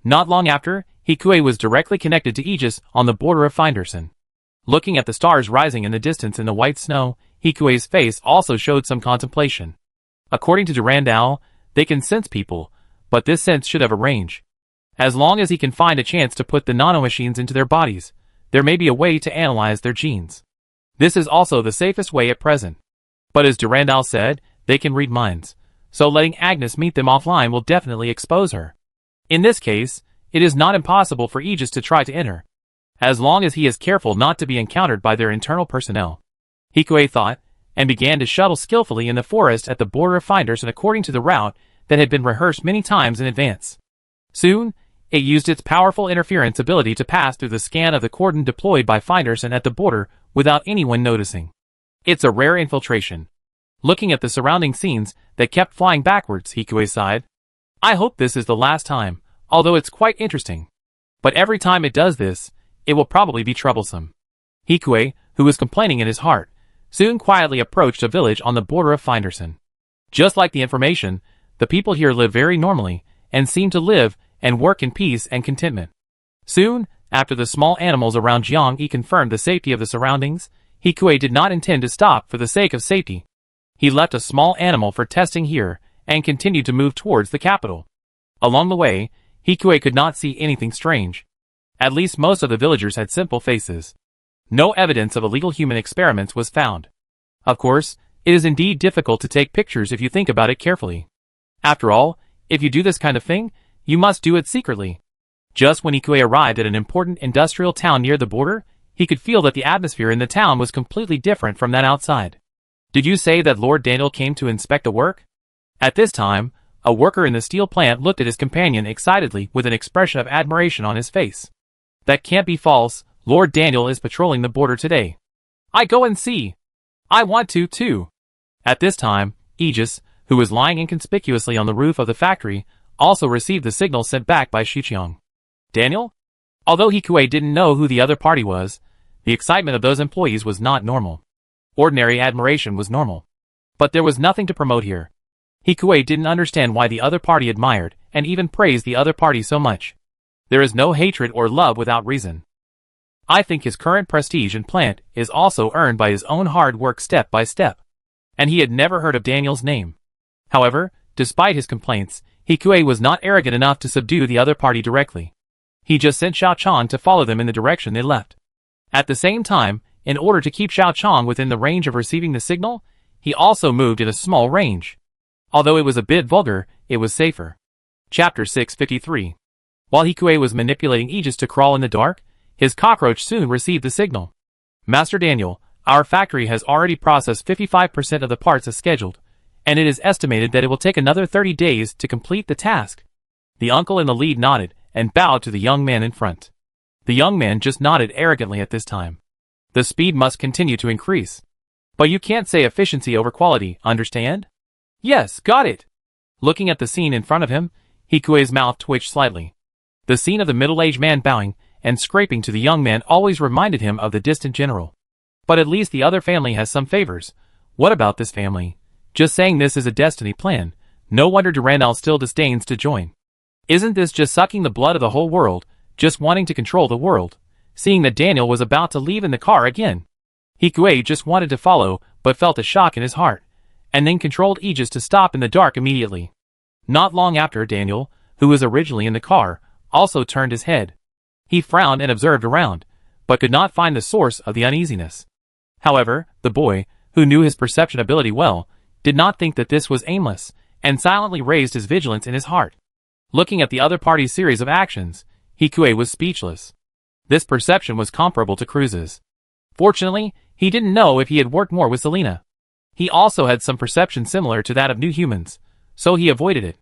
Not long after, Ikue was directly connected to Aegis on the border of Finderson. Looking at the stars rising in the distance in the white snow, Ikue's face also showed some contemplation. According to Durandal, they can sense people, but this sense should have a range. As long as he can find a chance to put the nanomachines into their bodies, there may be a way to analyze their genes. This is also the safest way at present. But as Durandal said, they can read minds, so letting Agnes meet them offline will definitely expose her. In this case, it is not impossible for Aegis to try to enter, as long as he is careful not to be encountered by their internal personnel. Hikue thought, and began to shuttle skillfully in the forest at the border of Finderson according to the route that had been rehearsed many times in advance. Soon, it used its powerful interference ability to pass through the scan of the cordon deployed by Finderson at the border without anyone noticing. It's a rare infiltration. Looking at the surrounding scenes that kept flying backwards, Hikue sighed. I hope this is the last time, although it's quite interesting. But every time it does this, it will probably be troublesome. Hikue, who was complaining in his heart, soon quietly approached a village on the border of Finderson. Just like the information, the people here live very normally, and seem to live and work in peace and contentment. Soon, after the small animals around Jiangyi confirmed the safety of the surroundings, Hikue did not intend to stop for the sake of safety. He left a small animal for testing here, and continued to move towards the capital. Along the way, Hikue could not see anything strange. At least most of the villagers had simple faces. No evidence of illegal human experiments was found. Of course, it is indeed difficult to take pictures if you think about it carefully. After all, if you do this kind of thing, you must do it secretly. Just when Hikue arrived at an important industrial town near the border, he could feel that the atmosphere in the town was completely different from that outside. Did you say that Lord Daniel came to inspect the work? At this time, a worker in the steel plant looked at his companion excitedly with an expression of admiration on his face. That can't be false, Lord Daniel is patrolling the border today. I go and see. I want to, too. At this time, Aegis, who was lying inconspicuously on the roof of the factory, also received the signal sent back by Shichiang. Daniel? Although Hikue didn't know who the other party was, the excitement of those employees was not normal. Ordinary admiration was normal. But there was nothing to promote here. Hikue didn't understand why the other party admired and even praised the other party so much. There is no hatred or love without reason. I think his current prestige in plant is also earned by his own hard work step by step. And he had never heard of Daniel's name. However, despite his complaints, Hikue was not arrogant enough to subdue the other party directly. He just sent Xiao Chong to follow them in the direction they left. At the same time, in order to keep Xiao Chong within the range of receiving the signal, he also moved in a small range. Although it was a bit vulgar, it was safer. Chapter 653. While Hikue was manipulating Aegis to crawl in the dark, his cockroach soon received the signal. Master Daniel, our factory has already processed 55% of the parts as scheduled, and it is estimated that it will take another 30 days to complete the task. The uncle in the lead nodded and bowed to the young man in front. The young man just nodded arrogantly at this time. The speed must continue to increase. But you can't say efficiency over quality, understand? Yes, got it. Looking at the scene in front of him, Hikue's mouth twitched slightly. The scene of the middle-aged man bowing and scraping to the young man always reminded him of the distant general. But at least the other family has some favors. What about this family? Just saying this is a destiny plan. No wonder Durandal still disdains to join. Isn't this just sucking the blood of the whole world, just wanting to control the world? Seeing that Daniel was about to leave in the car again. Hikue just wanted to follow, but felt a shock in his heart, and then controlled Aegis to stop in the dark immediately. Not long after, Daniel, who was originally in the car, also turned his head. He frowned and observed around, but could not find the source of the uneasiness. However, the boy, who knew his perception ability well, did not think that this was aimless, and silently raised his vigilance in his heart. Looking at the other party's series of actions, Hikue was speechless. This perception was comparable to Cruz's. Fortunately, he didn't know if he had worked more with Selena. He also had some perception similar to that of new humans, so he avoided it.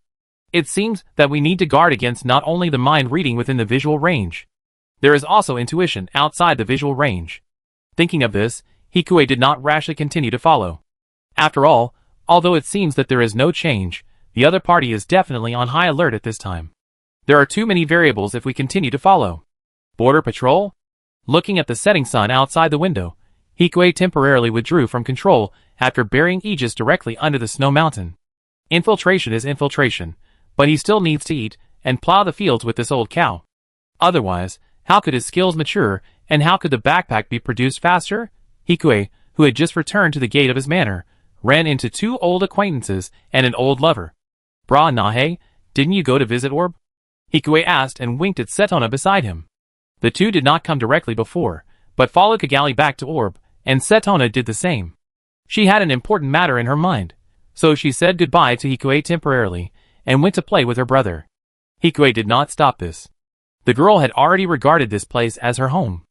It seems that we need to guard against not only the mind reading within the visual range. There is also intuition outside the visual range. Thinking of this, Hikue did not rashly continue to follow. After all, although it seems that there is no change, the other party is definitely on high alert at this time. There are too many variables if we continue to follow. Border patrol? Looking at the setting sun outside the window, Hikue temporarily withdrew from control after burying Aegis directly under the snow mountain. Infiltration is infiltration, but he still needs to eat and plow the fields with this old cow. Otherwise, how could his skills mature, and how could the backpack be produced faster? Hikue, who had just returned to the gate of his manor, ran into two old acquaintances and an old lover. "Bra Nahe, didn't you go to visit Orb?" Hikue asked and winked at Setona beside him. The two did not come directly before, but followed Kigali back to Orb, and Setona did the same. She had an important matter in her mind, so she said goodbye to Hikue temporarily, and went to play with her brother. Hikue did not stop this. The girl had already regarded this place as her home.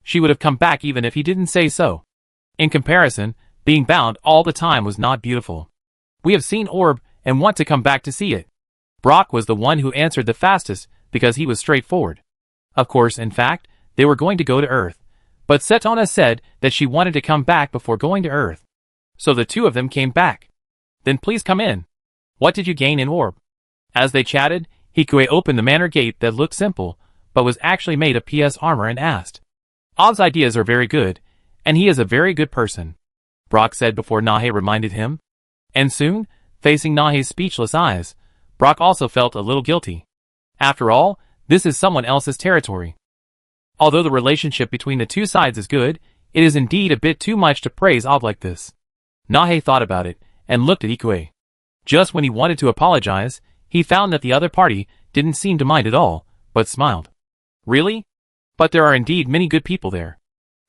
She would have come back even if he didn't say so. In comparison, being bound all the time was not beautiful. "We have seen Orb, and want to come back to see it." Brock was the one who answered the fastest, because he was straightforward. Of course, in fact, they were going to go to Earth, but Setona said that she wanted to come back before going to Earth. So the two of them came back. "Then please come in. What did you gain in Orb?" As they chatted, Hikue opened the manor gate that looked simple, but was actually made of PS armor and asked. "Ob's ideas are very good, and he is a very good person," Brock said before Nahe reminded him. And soon, facing Nahe's speechless eyes, Brock also felt a little guilty. After all, this is someone else's territory. Although the relationship between the two sides is good, it is indeed a bit too much to praise Ob like this. Nahe thought about it, and looked at Hikue. Just when he wanted to apologize, he found that the other party didn't seem to mind at all, but smiled. "Really? But there are indeed many good people there."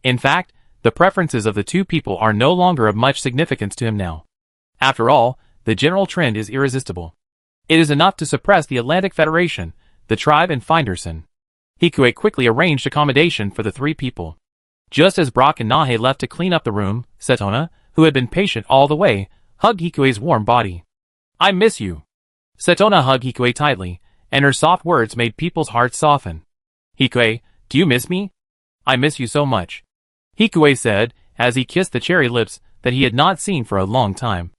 In fact, the preferences of the two people are no longer of much significance to him now. After all, the general trend is irresistible. It is enough to suppress the Atlantic Federation, the tribe and Finderson. Hikue quickly arranged accommodation for the three people. Just as Brock and Nahe left to clean up the room, Setona, who had been patient all the way, hugged Hikue's warm body. "I miss you." Setona hugged Hikue tightly, and her soft words made people's hearts soften. "Hikue, do you miss me?" "I miss you so much," Hikue said, as he kissed the cherry lips that he had not seen for a long time.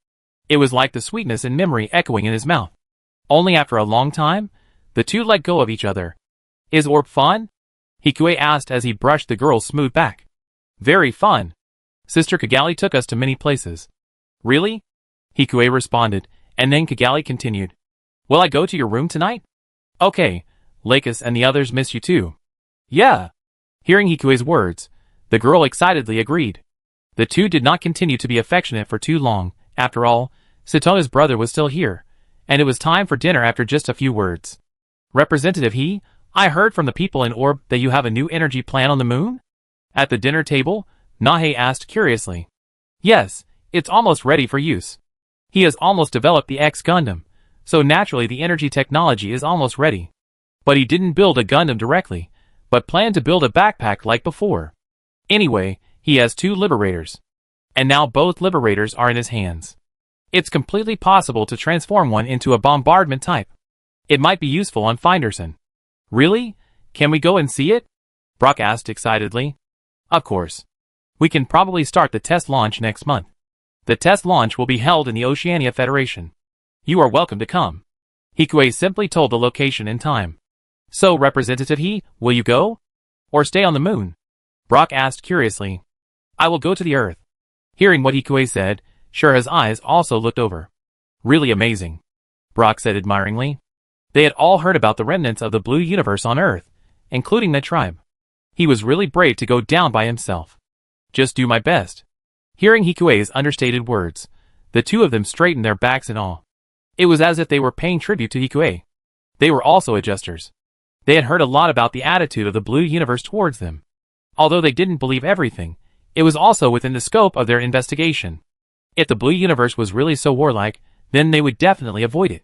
It was like the sweetness and memory echoing in his mouth. Only after a long time, the two let go of each other. "Is Orb fun?" Hikue asked as he brushed the girl's smooth back. "Very fun. Sister Kigali took us to many places." "Really?" Hikue responded, and then Kigali continued. "Will I go to your room tonight?" "Okay, Lakis and the others miss you too." "Yeah." Hearing Hikue's words, the girl excitedly agreed. The two did not continue to be affectionate for too long. After all, Setona's brother was still here, and it was time for dinner after just a few words. "Representative He, I heard from the people in Orb that you have a new energy plant on the moon?" At the dinner table, Nahe asked curiously. "Yes, it's almost ready for use. He has almost developed the X Gundam, so naturally the energy technology is almost ready. But he didn't build a Gundam directly, but planned to build a backpack like before. Anyway, he has two Liberators. And now both Liberators are in his hands. It's completely possible to transform one into a bombardment type. It might be useful on Finderson." "Really? Can we go and see it?" Brock asked excitedly. "Of course. We can probably start the test launch next month. The test launch will be held in the Oceania Federation. You are welcome to come." Hikue simply told the location and time. "So, Representative He, will you go? Or stay on the moon?" Brock asked curiously. "I will go to the Earth." Hearing what Hikue said, Shura's eyes also looked over. "Really amazing," Brock said admiringly. They had all heard about the remnants of the blue universe on Earth, including the tribe. He was really brave to go down by himself. "Just do my best." Hearing Hikue's understated words, the two of them straightened their backs in awe. It was as if they were paying tribute to Hikue. They were also adjusters. They had heard a lot about the attitude of the blue universe towards them. Although they didn't believe everything, it was also within the scope of their investigation. If the blue universe was really so warlike, then they would definitely avoid it.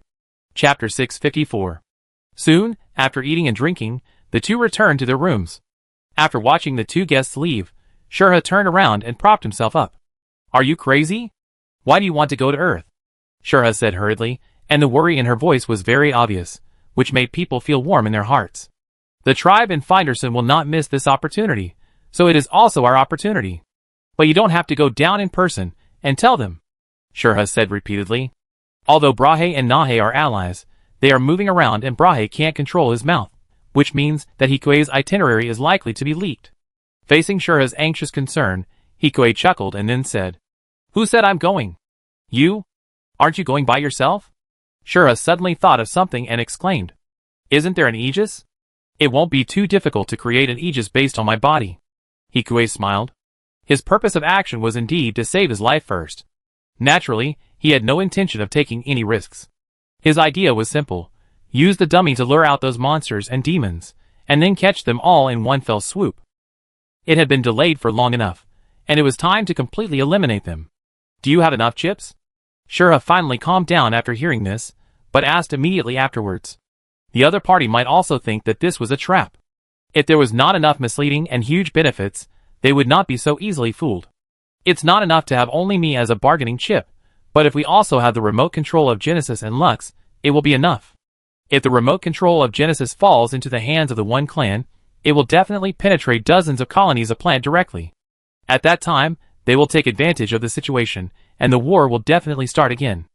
Chapter 654. Soon, after eating and drinking, the two returned to their rooms. After watching the two guests leave, Shurha turned around and propped himself up. Are you crazy? Why do you want to go to Earth? Shurha said hurriedly, and the worry in her voice was very obvious, which made people feel warm in their hearts. The tribe in Finderson will not miss this opportunity, so it is also our opportunity. But you don't have to go down in person and tell them, Shurha said repeatedly. Although Brahe and Nahe are allies, they are moving around and Brahe can't control his mouth, which means that Hikue's itinerary is likely to be leaked. Facing Shurha's anxious concern, Hikue chuckled and then said, Who said I'm going? You? Aren't you going by yourself? Shurha suddenly thought of something and exclaimed, Isn't there an Aegis? It won't be too difficult to create an Aegis based on my body. Hikue smiled. His purpose of action was indeed to save his life first. Naturally, he had no intention of taking any risks. His idea was simple. Use the dummy to lure out those monsters and demons, and then catch them all in one fell swoop. It had been delayed for long enough, and it was time to completely eliminate them. Do you have enough chips? Shurha finally calmed down after hearing this, but asked immediately afterwards. The other party might also think that this was a trap. If there was not enough misleading and huge benefits, they would not be so easily fooled. It's not enough to have only me as a bargaining chip, but if we also have the remote control of Genesis and Lux, it will be enough. If the remote control of Genesis falls into the hands of the one clan, it will definitely penetrate dozens of colonies of planet directly. At that time, they will take advantage of the situation, and the war will definitely start again.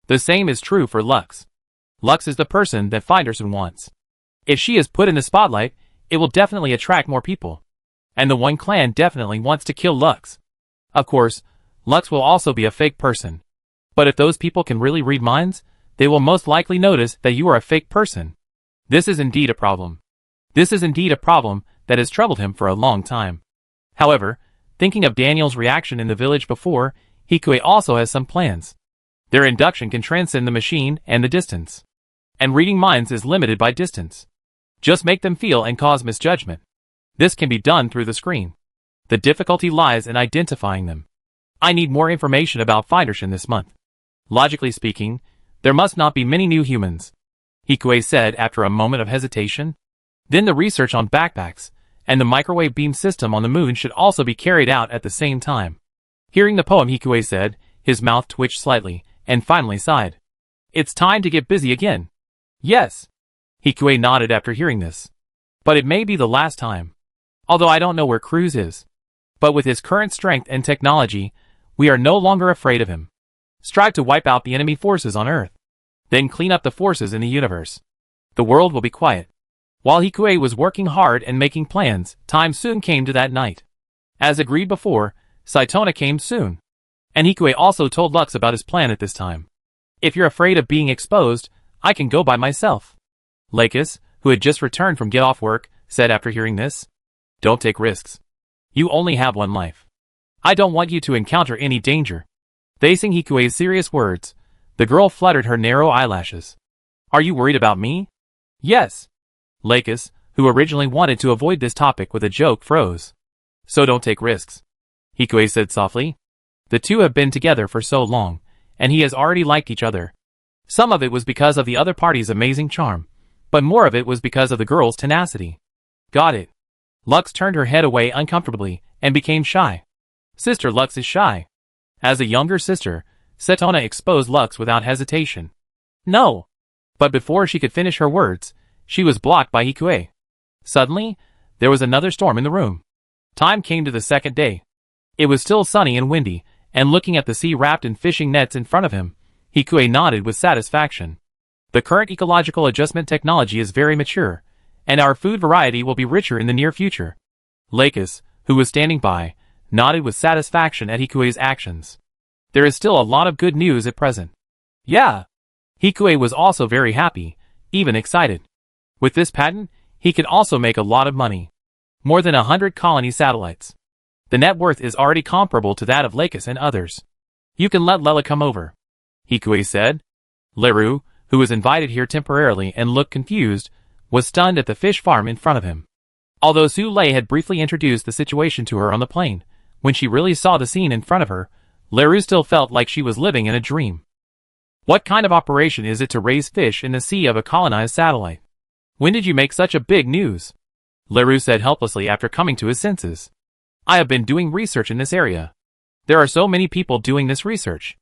The same is true for Lux. Lux is the person that Finderson wants. If she is put in the spotlight, it will definitely attract more people. And the one clan definitely wants to kill Lux. Of course, Lux will also be a fake person. But if those people can really read minds, they will most likely notice that you are a fake person. This is indeed a problem. This is indeed a problem that has troubled him for a long time. However, thinking of Daniel's reaction in the village before, Hikue also has some plans. Their induction can transcend the machine and the distance. And reading minds is limited by distance. Just make them feel and cause misjudgment. This can be done through the screen. The difficulty lies in identifying them. I need more information about Finderson this month. Logically speaking, there must not be many new humans, Hikue said after a moment of hesitation. Then the research on backpacks and the microwave beam system on the moon should also be carried out at the same time. Hearing the poem, Hikue said, his mouth twitched slightly, and finally sighed. It's time to get busy again. Yes. Hikue nodded after hearing this. But it may be the last time. Although I don't know where Cruz is. But with his current strength and technology, we are no longer afraid of him. Strive to wipe out the enemy forces on Earth. Then clean up the forces in the universe. The world will be quiet. While Hikue was working hard and making plans, time soon came to that night. As agreed before, Saitona came soon. And Hikue also told Lux about his plan at this time. If you're afraid of being exposed, I can go by myself. Lakis, who had just returned from get-off work, said after hearing this. Don't take risks. You only have one life. I don't want you to encounter any danger. Facing Hikue's serious words, the girl fluttered her narrow eyelashes. Are you worried about me? Yes. Lakis, who originally wanted to avoid this topic with a joke, froze. So don't take risks. Hikue said softly. The two have been together for so long, and he has already liked each other. Some of it was because of the other party's amazing charm, but more of it was because of the girl's tenacity. Got it. Lux turned her head away uncomfortably and became shy. Sister Lux is shy. As a younger sister, Saitona exposed Lux without hesitation. No. But before she could finish her words, she was blocked by Hikue. Suddenly, there was another storm in the room. Time came to the second day. It was still sunny and windy, and looking at the sea wrapped in fishing nets in front of him, Hikue nodded with satisfaction. The current ecological adjustment technology is very mature, and our food variety will be richer in the near future. Lakis, who was standing by, nodded with satisfaction at Hikue's actions. There is still a lot of good news at present. Yeah. Hikue was also very happy, even excited. With this patent, he could also make a lot of money. More than 100 colony satellites. The net worth is already comparable to that of Lakis and others. You can let Lela come over, Hikue said. Leru, who was invited here temporarily and looked confused, was stunned at the fish farm in front of him. Although Su Lei had briefly introduced the situation to her on the plane, when she really saw the scene in front of her, Leroux still felt like she was living in a dream. What kind of operation is it to raise fish in the sea of a colonized satellite? When did you make such a big news? Leroux said helplessly after coming to his senses. I have been doing research in this area. There are so many people doing this research.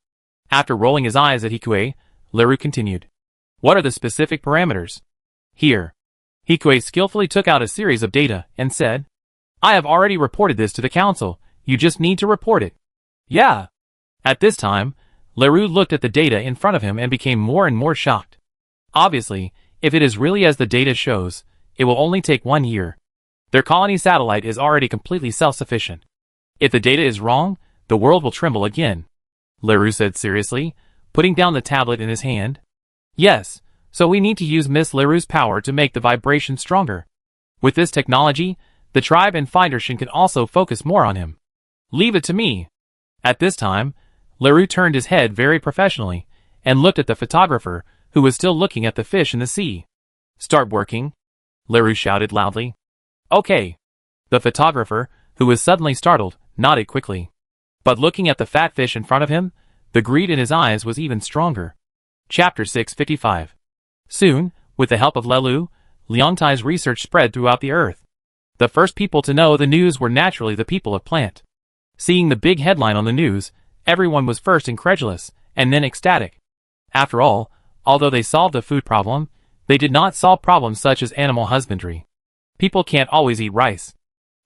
After rolling his eyes at Hikue, Leroux continued. What are the specific parameters? Here. Hikue skillfully took out a series of data and said, I have already reported this to the council, you just need to report it. Yeah. At this time, Leroux looked at the data in front of him and became more and more shocked. Obviously, if it is really as the data shows, it will only take 1 year. Their colony satellite is already completely self-sufficient. If the data is wrong, the world will tremble again. Leroux said seriously, putting down the tablet in his hand. Yes, so we need to use Miss Leroux's power to make the vibration stronger. With this technology, the tribe and Finder Shin can also focus more on him. Leave it to me. At this time, Leroux turned his head very professionally and looked at the photographer, who was still looking at the fish in the sea. Start working, Leroux shouted loudly. Okay. The photographer, who was suddenly startled, nodded quickly. But looking at the fat fish in front of him, the greed in his eyes was even stronger. Chapter 655. Soon, with the help of Leroux, Liangtai's research spread throughout the earth. The first people to know the news were naturally the people of Plant. Seeing the big headline on the news, everyone was first incredulous, and then ecstatic. After all, although they solved a food problem, they did not solve problems such as animal husbandry. People can't always eat rice.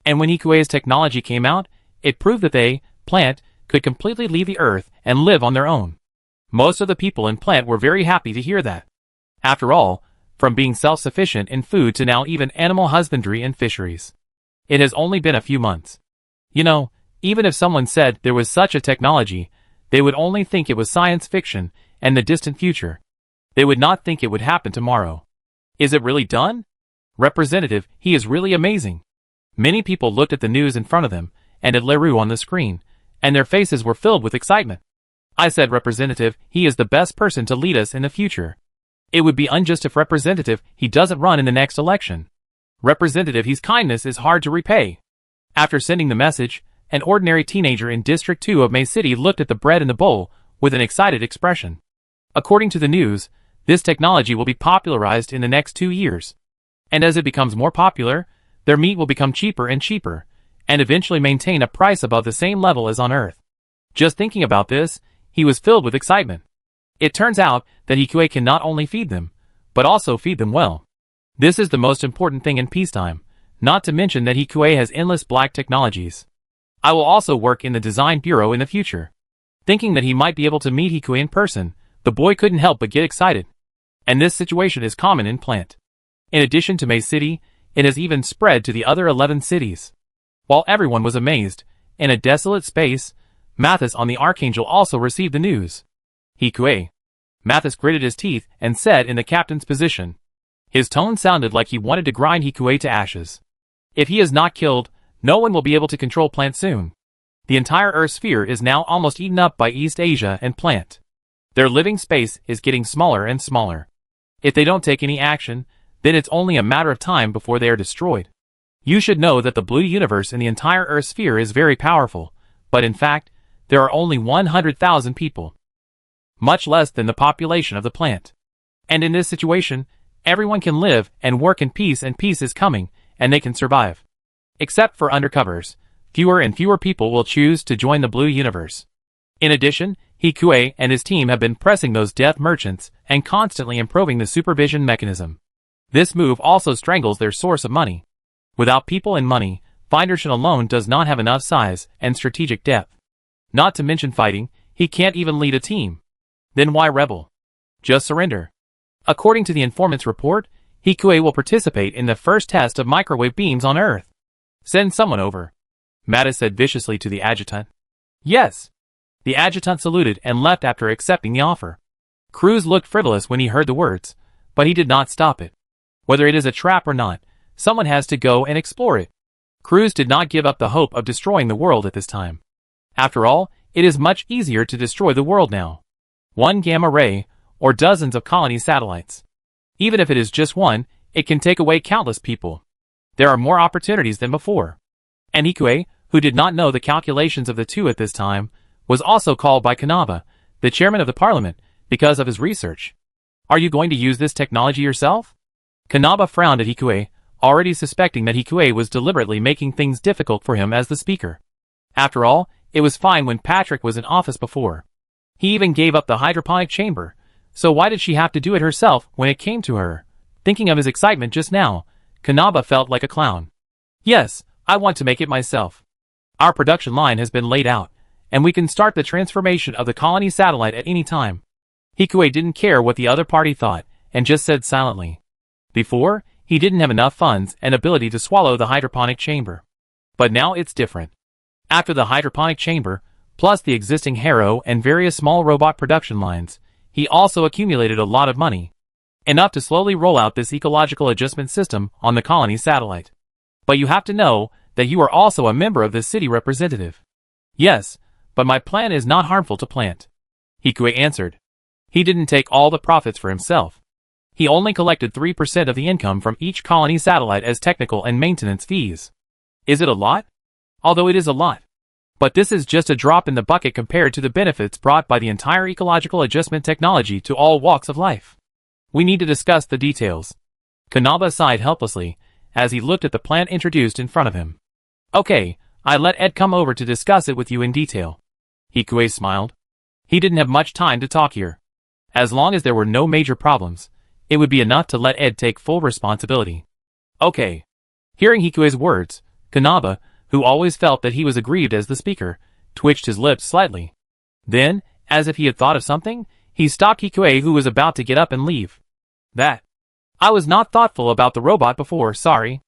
And when Hikue's technology came out, it proved that they, Plant, could completely leave the earth and live on their own. Most of the people in Plant were very happy to hear that. After all, from being self-sufficient in food to now even animal husbandry and fisheries. It has only been a few months. You know, even if someone said there was such a technology, they would only think it was science fiction and the distant future. They would not think it would happen tomorrow. Is it really done? Representative, he is really amazing. Many people looked at the news in front of them, and at Leroux on the screen, and their faces were filled with excitement. I said, Representative, he is the best person to lead us in the future. It would be unjust if Representative, he doesn't run in the next election. Representative, his kindness is hard to repay. After sending the message, an ordinary teenager in District 2 of May City looked at the bread in the bowl with an excited expression. According to the news, this technology will be popularized in the next 2 years. And as it becomes more popular, their meat will become cheaper and cheaper, and eventually maintain a price above the same level as on Earth. Just thinking about this, he was filled with excitement. It turns out that Hikue can not only feed them, but also feed them well. This is the most important thing in peacetime, not to mention that Hikue has endless black technologies. I will also work in the design bureau in the future. Thinking that he might be able to meet Hikue in person, the boy couldn't help but get excited. And this situation is common in Plant. In addition to May City, it has even spread to the other 11 cities. While everyone was amazed, in a desolate space, Mathis on the Archangel also received the news. Hikue. Mathis gritted his teeth and said in the captain's position. His tone sounded like he wanted to grind Hikue to ashes. If he is not killed, no one will be able to control Plant soon. The entire Earth sphere is now almost eaten up by East Asia and Plant. Their living space is getting smaller and smaller. If they don't take any action, then it's only a matter of time before they are destroyed. You should know that the blue universe in the entire Earth sphere is very powerful, but in fact, there are only 100,000 people. Much less than the population of the Plant. And in this situation, everyone can live and work in peace, and peace is coming, and they can survive. Except for undercovers, fewer and fewer people will choose to join the blue universe. In addition, Hikue and his team have been pressing those death merchants and constantly improving the supervision mechanism. This move also strangles their source of money. Without people and money, Findershin alone does not have enough size and strategic depth. Not to mention fighting, he can't even lead a team. Then why rebel? Just surrender. According to the informant's report, Hikue will participate in the first test of microwave beams on Earth. Send someone over. Mattis said viciously to the adjutant. Yes. The adjutant saluted and left after accepting the offer. Cruz looked frivolous when he heard the words, but he did not stop it. Whether it is a trap or not, someone has to go and explore it. Cruz did not give up the hope of destroying the world at this time. After all, it is much easier to destroy the world now. One gamma ray, or dozens of colony satellites. Even if it is just one, it can take away countless people. There are more opportunities than before. And Hikue, who did not know the calculations of the two at this time, was also called by Kanaba, the chairman of the parliament, because of his research. Are you going to use this technology yourself? Kanaba frowned at Hikue, already suspecting that Hikue was deliberately making things difficult for him as the speaker. After all, it was fine when Patrick was in office before. He even gave up the hydroponic chamber, so why did she have to do it herself when it came to her? Thinking of his excitement just now, Kanaba felt like a clown. Yes, I want to make it myself. Our production line has been laid out, and we can start the transformation of the colony satellite at any time. Hikue didn't care what the other party thought, and just said silently. Before, he didn't have enough funds and ability to swallow the hydroponic chamber. But now it's different. After the hydroponic chamber, plus the existing Harrow and various small robot production lines, he also accumulated a lot of money. Enough to slowly roll out this ecological adjustment system on the colony satellite. But you have to know that you are also a member of the city representative. Yes, but my plan is not harmful to plant. Hikue answered. He didn't take all the profits for himself. He only collected 3% of the income from each colony satellite as technical and maintenance fees. Is it a lot? Although it is a lot. But this is just a drop in the bucket compared to the benefits brought by the entire ecological adjustment technology to all walks of life. We need to discuss the details. Kanaba sighed helplessly as he looked at the plan introduced in front of him. Okay, I let Ed come over to discuss it with you in detail. Hikue smiled. He didn't have much time to talk here. As long as there were no major problems, it would be enough to let Ed take full responsibility. Okay. Hearing Hikue's words, Kanaba, who always felt that he was aggrieved as the speaker, twitched his lips slightly. Then, as if he had thought of something, he stopped Hikue, who was about to get up and leave. I was not thoughtful about the robot before, sorry.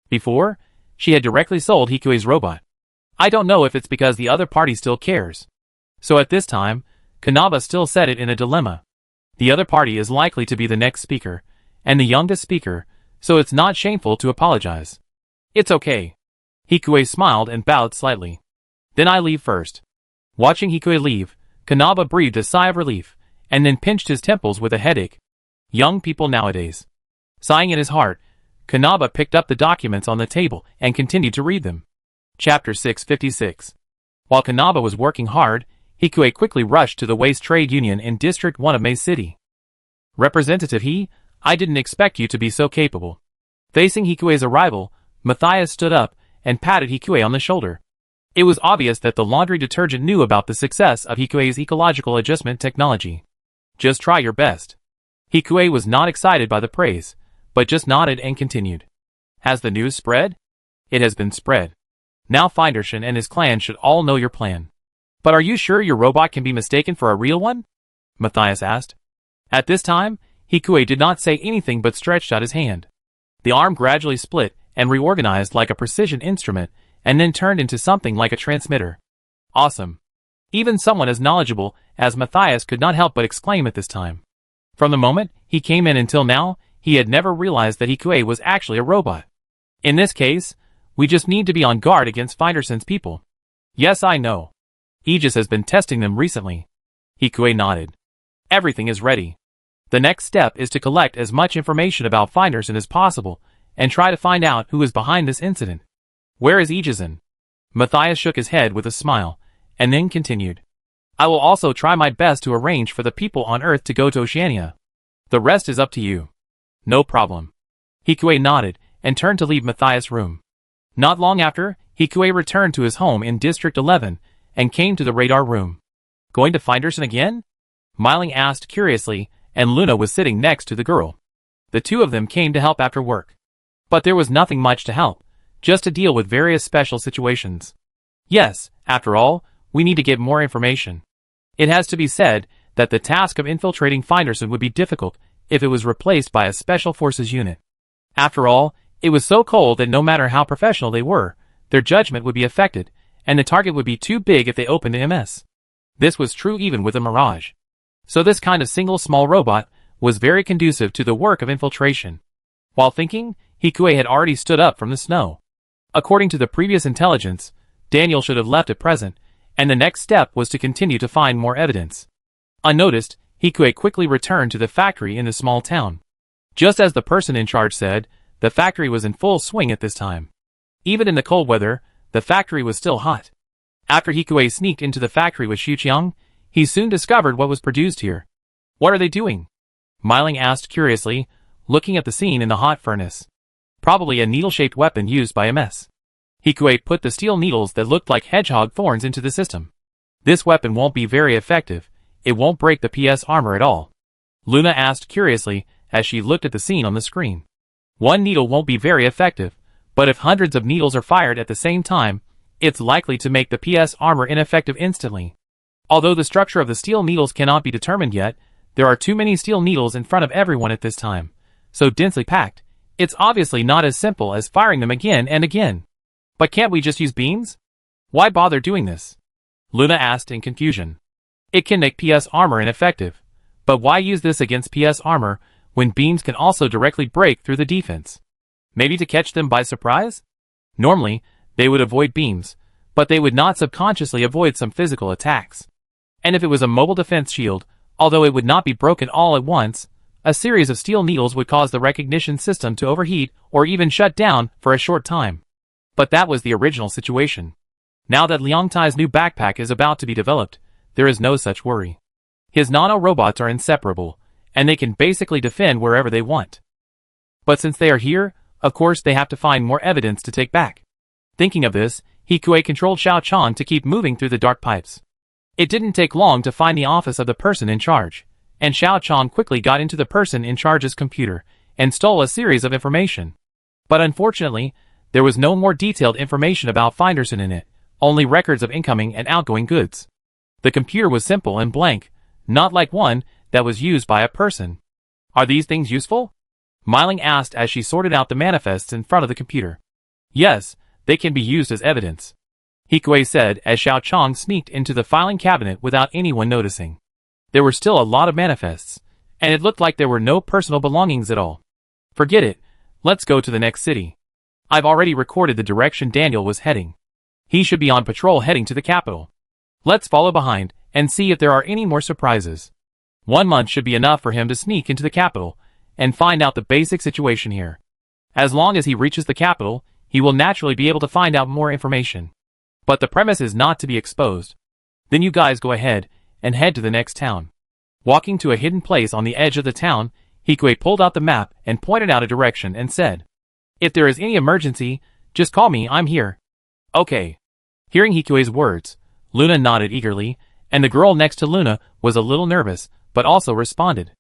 Before, she had directly sold Hikue's robot. I don't know if it's because the other party still cares. So at this time, Kanaba still said it in a dilemma. The other party is likely to be the next speaker, and the youngest speaker, so it's not shameful to apologize. It's okay. Hikue smiled and bowed slightly. Then I leave first. Watching Hikue leave, Kanaba breathed a sigh of relief, and then pinched his temples with a headache. Young people nowadays. Sighing in his heart, Kanaba picked up the documents on the table and continued to read them. Chapter 656. While Kanaba was working hard, Hikue quickly rushed to the Waste Trade Union in District 1 of May City. Representative I didn't expect you to be so capable. Facing Hikue's arrival, Matthias stood up and patted Hikue on the shoulder. It was obvious that the laundry detergent knew about the success of Hikue's ecological adjustment technology. Just try your best. Hikue was not excited by the praise, but just nodded and continued. Has the news spread? It has been spread. Now Finderson and his clan should all know your plan. But are you sure your robot can be mistaken for a real one? Matthias asked. At this time, Hikue did not say anything but stretched out his hand. The arm gradually split and reorganized like a precision instrument, and then turned into something like a transmitter. Awesome. Even someone as knowledgeable as Matthias could not help but exclaim at this time. From the moment he came in until now, he had never realized that Hikue was actually a robot. In this case, we just need to be on guard against Finderson's people. Yes, I know. Aegis has been testing them recently. Hikue nodded. Everything is ready. The next step is to collect as much information about Finderson as possible, and try to find out who is behind this incident. Where is Aegison? Matthias shook his head with a smile, and then continued. I will also try my best to arrange for the people on Earth to go to Oceania. The rest is up to you. No problem. Hikue nodded, and turned to leave Matthias' room. Not long after, Hikue returned to his home in District 11, and came to the radar room. Going to Finderson again? Miling asked curiously, and Luna was sitting next to the girl. The two of them came to help after work. But there was nothing much to help, just to deal with various special situations. Yes, after all, we need to get more information. It has to be said that the task of infiltrating Finderson would be difficult if it was replaced by a special forces unit. After all, it was so cold that no matter how professional they were, their judgment would be affected, and the target would be too big if they opened the MS. This was true even with a Mirage. So this kind of single small robot was very conducive to the work of infiltration. While thinking, Hikue had already stood up from the snow. According to the previous intelligence, Daniel should have left at present, and the next step was to continue to find more evidence. Unnoticed, Hikue quickly returned to the factory in the small town. Just as the person in charge said, The factory was in full swing at this time. Even in the cold weather, the factory was still hot. After Hikue sneaked into the factory with Xiuqiang, he soon discovered what was produced here. What are they doing? Miling asked curiously, looking at the scene in the hot furnace. Probably a needle-shaped weapon used by MS. Hikue put the steel needles that looked like hedgehog thorns into the system. This weapon won't be very effective. It won't break the PS armor at all. Luna asked curiously as she looked at the scene on the screen. One needle won't be very effective, but if hundreds of needles are fired at the same time, it's likely to make the PS armor ineffective instantly. Although the structure of the steel needles cannot be determined yet, there are too many steel needles in front of everyone at this time. So densely packed, it's obviously not as simple as firing them again and again. But can't we just use beams? Why bother doing this? Luna asked in confusion. It can make PS armor ineffective, but why use this against PS armor when beams can also directly break through the defense? Maybe to catch them by surprise? Normally, they would avoid beams, but they would not subconsciously avoid some physical attacks. And if it was a mobile defense shield, although it would not be broken all at once, a series of steel needles would cause the recognition system to overheat or even shut down for a short time. But that was the original situation. Now that Liang Tai's new backpack is about to be developed, there is no such worry. His nano-robots are inseparable, and they can basically defend wherever they want. But since they are here, of course they have to find more evidence to take back. Thinking of this, Hikue controlled Xiao-Chan to keep moving through the dark pipes. It didn't take long to find the office of the person in charge, and Xiao-Chan quickly got into the person in charge's computer and stole a series of information. But unfortunately, there was no more detailed information about Finderson in it, only records of incoming and outgoing goods. The computer was simple and blank, not like one that was used by a person. Are these things useful? Miling asked as she sorted out the manifests in front of the computer. Yes, they can be used as evidence, Hikue said as Xiao-Chang sneaked into the filing cabinet without anyone noticing. There were still a lot of manifests, and it looked like there were no personal belongings at all. Forget it, let's go to the next city. I've already recorded the direction Daniel was heading. He should be on patrol heading to the capital. Let's follow behind and see if there are any more surprises. 1 month should be enough for him to sneak into the capital and find out the basic situation here. As long as he reaches the capital, he will naturally be able to find out more information. But the premise is not to be exposed. Then you guys go ahead and head to the next town. Walking to a hidden place on the edge of the town, Hikue pulled out the map and pointed out a direction and said, "If there is any emergency, just call me, I'm here." Okay. Hearing Hikue's words, Luna nodded eagerly, and the girl next to Luna was a little nervous, but also responded.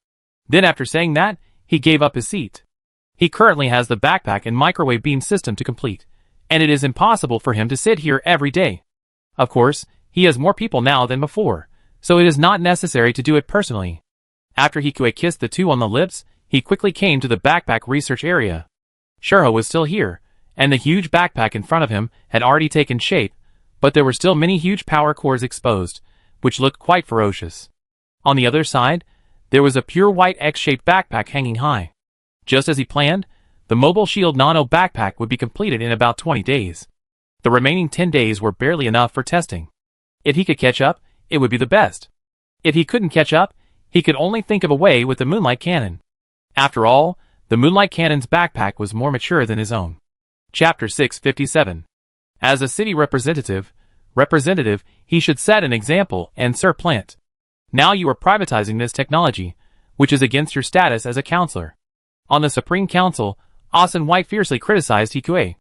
Then after saying that, he gave up his seat. He currently has the backpack and microwave beam system to complete, and it is impossible for him to sit here every day. Of course, he has more people now than before, so it is not necessary to do it personally. After Hikue kissed the two on the lips, he quickly came to the backpack research area. Shurho was still here, and the huge backpack in front of him had already taken shape, but there were still many huge power cores exposed, which looked quite ferocious. On the other side, there was a pure white X-shaped backpack hanging high. Just as he planned, the Mobile Shield Nano backpack would be completed in about 20 days. The remaining 10 days were barely enough for testing. If he could catch up, it would be the best. If he couldn't catch up, he could only think of a way with the Moonlight Cannon. After all, the Moonlight Cannon's backpack was more mature than his own. Chapter 657. As a city representative, he should set an example and surplant. Now you are privatizing this technology, which is against your status as a counselor. On the Supreme Council, Austin White fiercely criticized Hikue.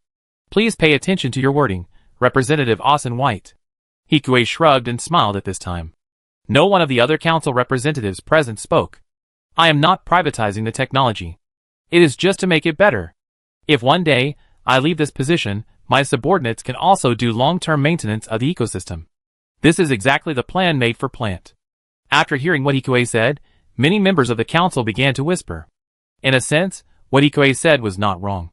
Please pay attention to your wording, Representative Austin White. Hikue shrugged and smiled at this time. No one of the other council representatives present spoke. I am not privatizing the technology. It is just to make it better. If one day I leave this position, my subordinates can also do long-term maintenance of the ecosystem. This is exactly the plan made for Plant. After hearing what Hikue said, many members of the council began to whisper. In a sense, what Hikue said was not wrong.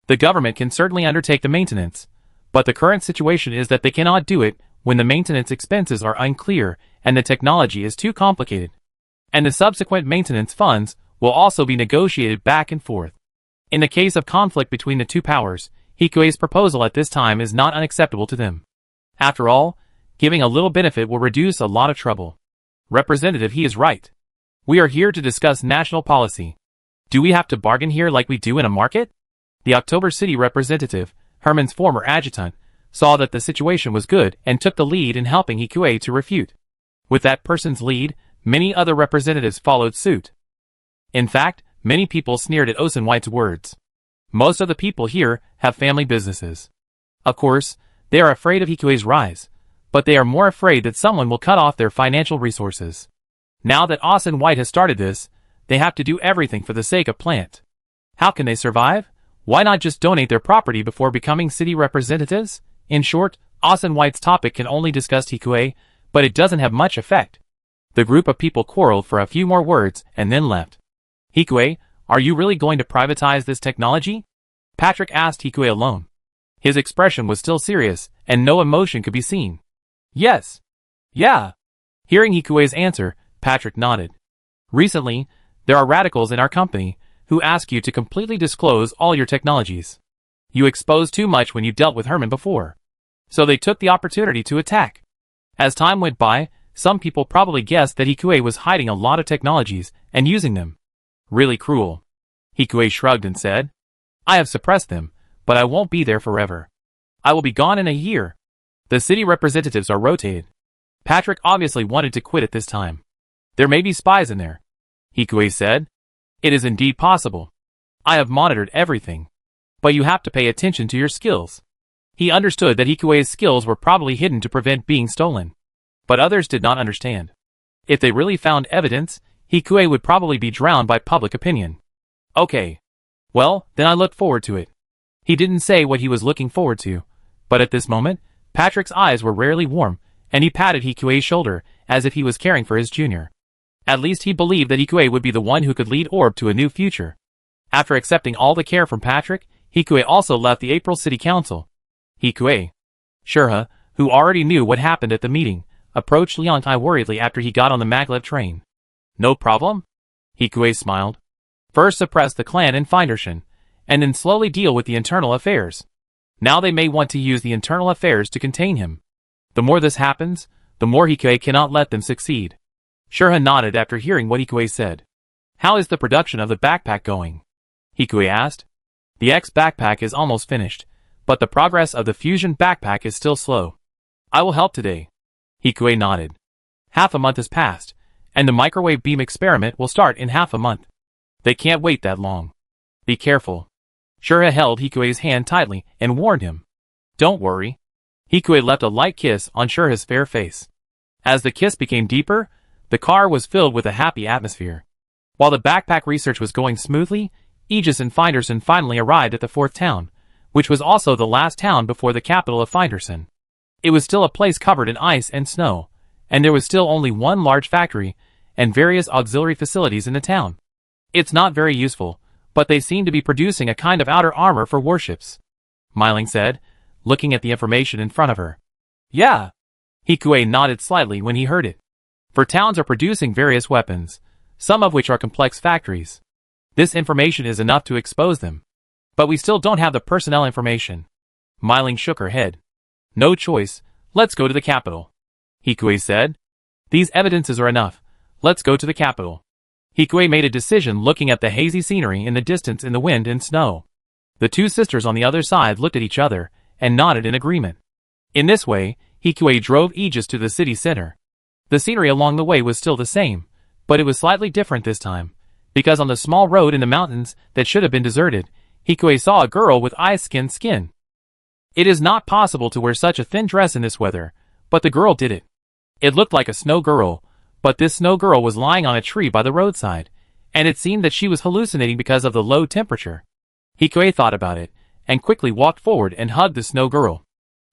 The government can certainly undertake the maintenance, but the current situation is that they cannot do it when the maintenance expenses are unclear and the technology is too complicated. And the subsequent maintenance funds will also be negotiated back and forth. In the case of conflict between the two powers, Hikue's proposal at this time is not unacceptable to them. After all, giving a little benefit will reduce a lot of trouble. Representative, he is right. We are here to discuss national policy. Do we have to bargain here like we do in a market? The October City representative, Herman's former adjutant, saw that the situation was good and took the lead in helping Hikue to refute. With that person's lead, many other representatives followed suit. In fact, many people sneered at Osen White's words. Most of the people here have family businesses. Of course, they are afraid of Hikue's rise, but they are more afraid that someone will cut off their financial resources. Now that Osen White has started this, they have to do everything for the sake of plant. How can they survive? Why not just donate their property before becoming city representatives? In short, Osen White's topic can only discuss Hikue, but it doesn't have much effect. The group of people quarreled for a few more words and then left. Hikue, are you really going to privatize this technology? Patrick asked Hikue alone. His expression was still serious, and no emotion could be seen. Yes. Yeah. Hearing Hikue's answer, Patrick nodded. Recently, there are radicals in our company who ask you to completely disclose all your technologies. You exposed too much when you dealt with Herman before. So they took the opportunity to attack. As time went by, some people probably guessed that Hikue was hiding a lot of technologies and using them. Really cruel. Hikue shrugged and said, I have suppressed them, but I won't be there forever. I will be gone in a year. The city representatives are rotated. Patrick obviously wanted to quit at this time. There may be spies in there. Hikue said. It is indeed possible. I have monitored everything. But you have to pay attention to your skills. He understood that Hikue's skills were probably hidden to prevent being stolen. But others did not understand. If they really found evidence, Hikue would probably be drowned by public opinion. Okay. Well, then I look forward to it. He didn't say what he was looking forward to, but at this moment, Patrick's eyes were rarely warm, and he patted Hikue's shoulder as if he was caring for his junior. At least he believed that Hikue would be the one who could lead Orb to a new future. After accepting all the care from Patrick, Hikue also left the April City Council. Hikue. Shurha, who already knew what happened at the meeting, approached Leontai worriedly after he got on the maglev train. No problem? Hikue smiled. First suppress the clan in Findershan, and then slowly deal with the internal affairs. Now they may want to use the internal affairs to contain him. The more this happens, the more Hikue cannot let them succeed. Shurha nodded after hearing what Hikue said. How is the production of the backpack going? Hikue asked. The X backpack is almost finished, but the progress of the fusion backpack is still slow. I will help today. Hikue nodded. Half a month has passed, and the microwave beam experiment will start in half a month. They can't wait that long. Be careful. Shurha held Hikue's hand tightly and warned him. Don't worry. Hikue left a light kiss on Shurha's fair face. As the kiss became deeper, the car was filled with a happy atmosphere. While the backpack research was going smoothly, Aegis and Finderson finally arrived at the fourth town, which was also the last town before the capital of Finderson. It was still a place covered in ice and snow, and there was still only one large factory and various auxiliary facilities in the town. It's not very useful, but they seem to be producing a kind of outer armor for warships. Myling said, looking at the information in front of her. Yeah. Hikue nodded slightly when he heard it. For towns are producing various weapons, some of which are complex factories. This information is enough to expose them. But we still don't have the personnel information. Myling shook her head. No choice, let's go to the capital. Hikue said. These evidences are enough, let's go to the capital. Hikue made a decision looking at the hazy scenery in the distance in the wind and snow. The two sisters on the other side looked at each other and nodded in agreement. In this way, Hikue drove Aegis to the city center. The scenery along the way was still the same, but it was slightly different this time, because on the small road in the mountains that should have been deserted, Hikue saw a girl with ice-skinned skin. It is not possible to wear such a thin dress in this weather, but the girl did it. It looked like a snow girl, but this snow girl was lying on a tree by the roadside, and it seemed that she was hallucinating because of the low temperature. Hikue thought about it, and quickly walked forward and hugged the snow girl.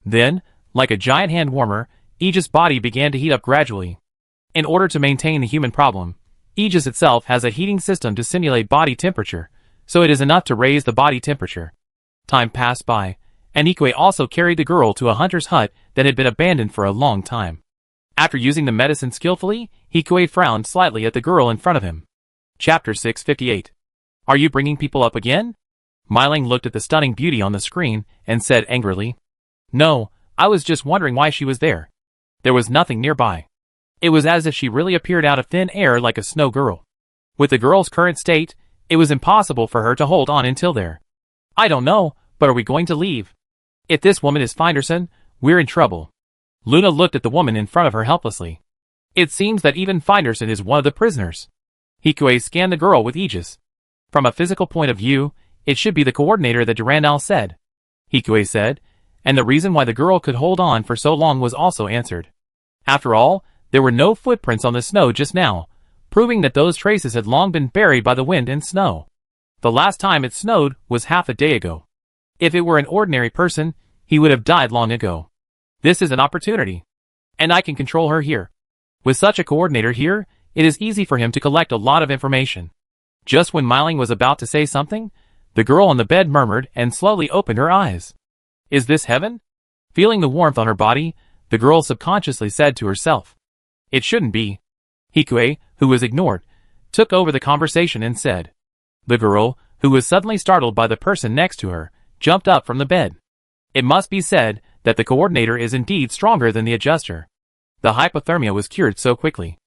Then, like a giant hand warmer, Aegis' body began to heat up gradually. In order to maintain the human problem, Aegis itself has a heating system to simulate body temperature, so it is enough to raise the body temperature. Time passed by, and Hikue also carried the girl to a hunter's hut that had been abandoned for a long time. After using the medicine skillfully, Hikue frowned slightly at the girl in front of him. Chapter 658. Are you bringing people up again? Myling looked at the stunning beauty on the screen and said angrily. No, I was just wondering why she was there. There was nothing nearby. It was as if she really appeared out of thin air like a snow girl. With the girl's current state, it was impossible for her to hold on until there. I don't know, but are we going to leave? If this woman is Finderson, we're in trouble. Luna looked at the woman in front of her helplessly. It seems that even Finderson is one of the prisoners. Hikue scanned the girl with aegis. From a physical point of view, it should be the coordinator that Durandal said. Hikue said, and the reason why the girl could hold on for so long was also answered. After all, there were no footprints on the snow just now, proving that those traces had long been buried by the wind and snow. The last time it snowed was half a day ago. If it were an ordinary person, he would have died long ago. This is an opportunity. And I can control her here. With such a coordinator here, it is easy for him to collect a lot of information. Just when Myling was about to say something, the girl on the bed murmured and slowly opened her eyes. Is this heaven? Feeling the warmth on her body, the girl subconsciously said to herself. It shouldn't be. Hikue, who was ignored, took over the conversation and said. The girl, who was suddenly startled by the person next to her, jumped up from the bed. It must be said that the coordinator is indeed stronger than the adjuster. The hypothermia was cured so quickly.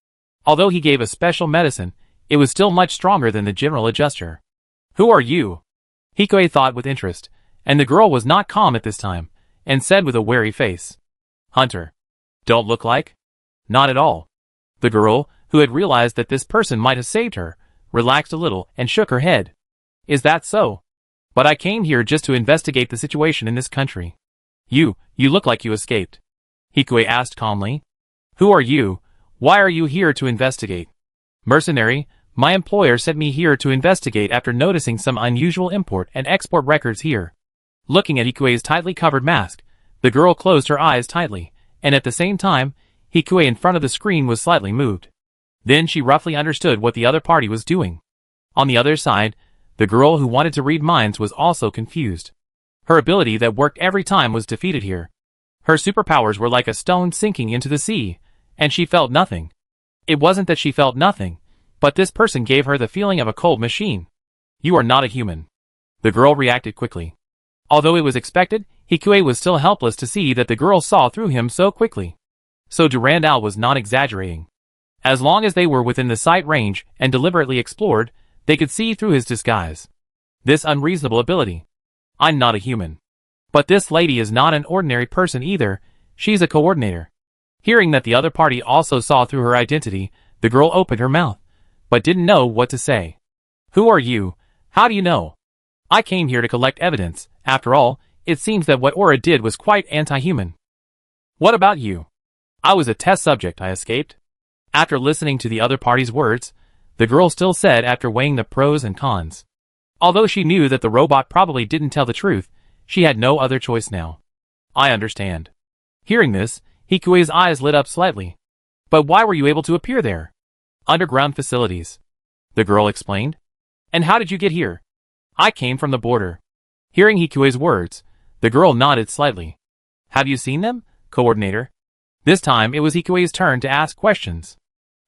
Although he gave a special medicine, it was still much stronger than the general adjuster. Who are you? Hikue thought with interest, and the girl was not calm at this time, and said with a wary face. Hunter. Don't look like? Not at all. The girl, who had realized that this person might have saved her, relaxed a little and shook her head. Is that so? But I came here just to investigate the situation in this country. You look like you escaped. Hikue asked calmly. Who are you? Why are you here to investigate? Mercenary, my employer sent me here to investigate after noticing some unusual import and export records here. Looking at Hikue's tightly covered mask, the girl closed her eyes tightly, and at the same time, Hikue in front of the screen was slightly moved. Then she roughly understood what the other party was doing. On the other side, the girl who wanted to read minds was also confused. Her ability that worked every time was defeated here. Her superpowers were like a stone sinking into the sea, and she felt nothing. It wasn't that she felt nothing, but this person gave her the feeling of a cold machine. You are not a human. The girl reacted quickly. Although it was expected, Hikue was still helpless to see that the girl saw through him so quickly. So Durandal was not exaggerating. As long as they were within the sight range and deliberately explored, they could see through his disguise. This unreasonable ability. I'm not a human. But this lady is not an ordinary person either, she's a coordinator. Hearing that the other party also saw through her identity, the girl opened her mouth, but didn't know what to say. Who are you? How do you know? I came here to collect evidence. After all, it seems that what Aura did was quite anti-human. What about you? I was a test subject, I escaped. After listening to the other party's words, the girl still said after weighing the pros and cons. Although she knew that the robot probably didn't tell the truth, she had no other choice now. I understand. Hearing this, Hikue's eyes lit up slightly. But why were you able to appear there? Underground facilities. The girl explained. And how did you get here? I came from the border. Hearing Hikue's words, the girl nodded slightly. Have you seen them, coordinator? This time it was Hikue's turn to ask questions.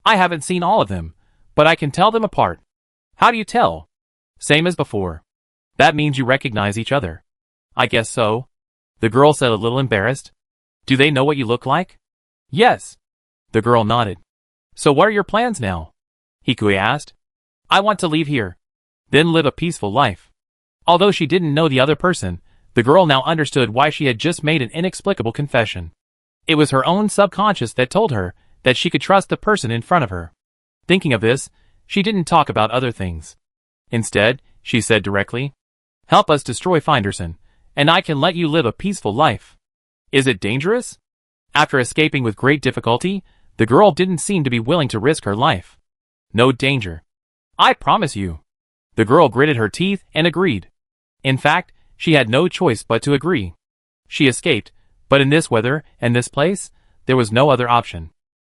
I haven't seen all of them, but I can tell them apart. How do you tell? Same as before. That means you recognize each other. I guess so. The girl said a little embarrassed. Do they know what you look like? Yes. The girl nodded. So what are your plans now? Hikue asked. I want to leave here. Then live a peaceful life. Although she didn't know the other person, the girl now understood why she had just made an inexplicable confession. It was her own subconscious that told her that she could trust the person in front of her. Thinking of this, she didn't talk about other things. Instead, she said directly, help us destroy Finderson, and I can let you live a peaceful life. Is it dangerous? After escaping with great difficulty, the girl didn't seem to be willing to risk her life. No danger. I promise you. The girl gritted her teeth and agreed. In fact, she had no choice but to agree. She escaped, but in this weather and this place, there was no other option.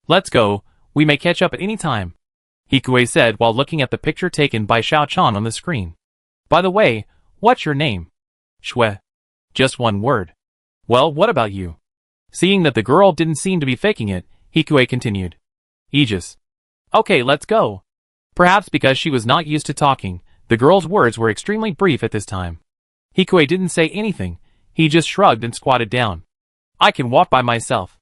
Let's go, we may catch up at any time, Hikue said while looking at the picture taken by Xiao-chan on the screen. By the way, what's your name? Shui. Just one word. Well, what about you? Seeing that the girl didn't seem to be faking it, Hikue continued. Aegis. Okay, let's go. Perhaps because she was not used to talking, the girl's words were extremely brief at this time. Hikue didn't say anything, he just shrugged and squatted down. I can walk by myself.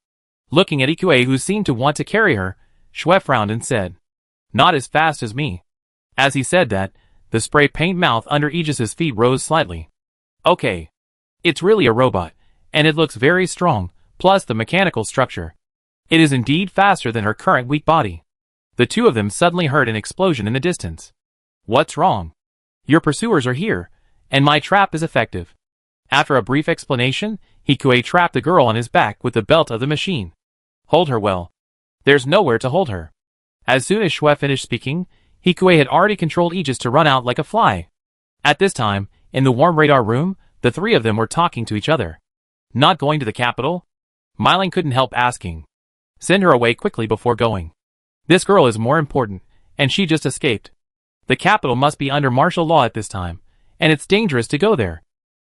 Looking at Hikue who seemed to want to carry her, Shui frowned and said, not as fast as me. As he said that, the spray paint mouth under Aegis's feet rose slightly. Okay. It's really a robot, and it looks very strong, plus the mechanical structure. It is indeed faster than her current weak body. The two of them suddenly heard an explosion in the distance. What's wrong? Your pursuers are here, and my trap is effective. After a brief explanation, Hikue trapped the girl on his back with the belt of the machine. Hold her well. There's nowhere to hold her. As soon as Shui finished speaking, Hikue had already controlled Aegis to run out like a fly. At this time, in the warm radar room, the three of them were talking to each other. Not going to the capital? Myling couldn't help asking. Send her away quickly before going. This girl is more important, and she just escaped. The capital must be under martial law at this time, and it's dangerous to go there.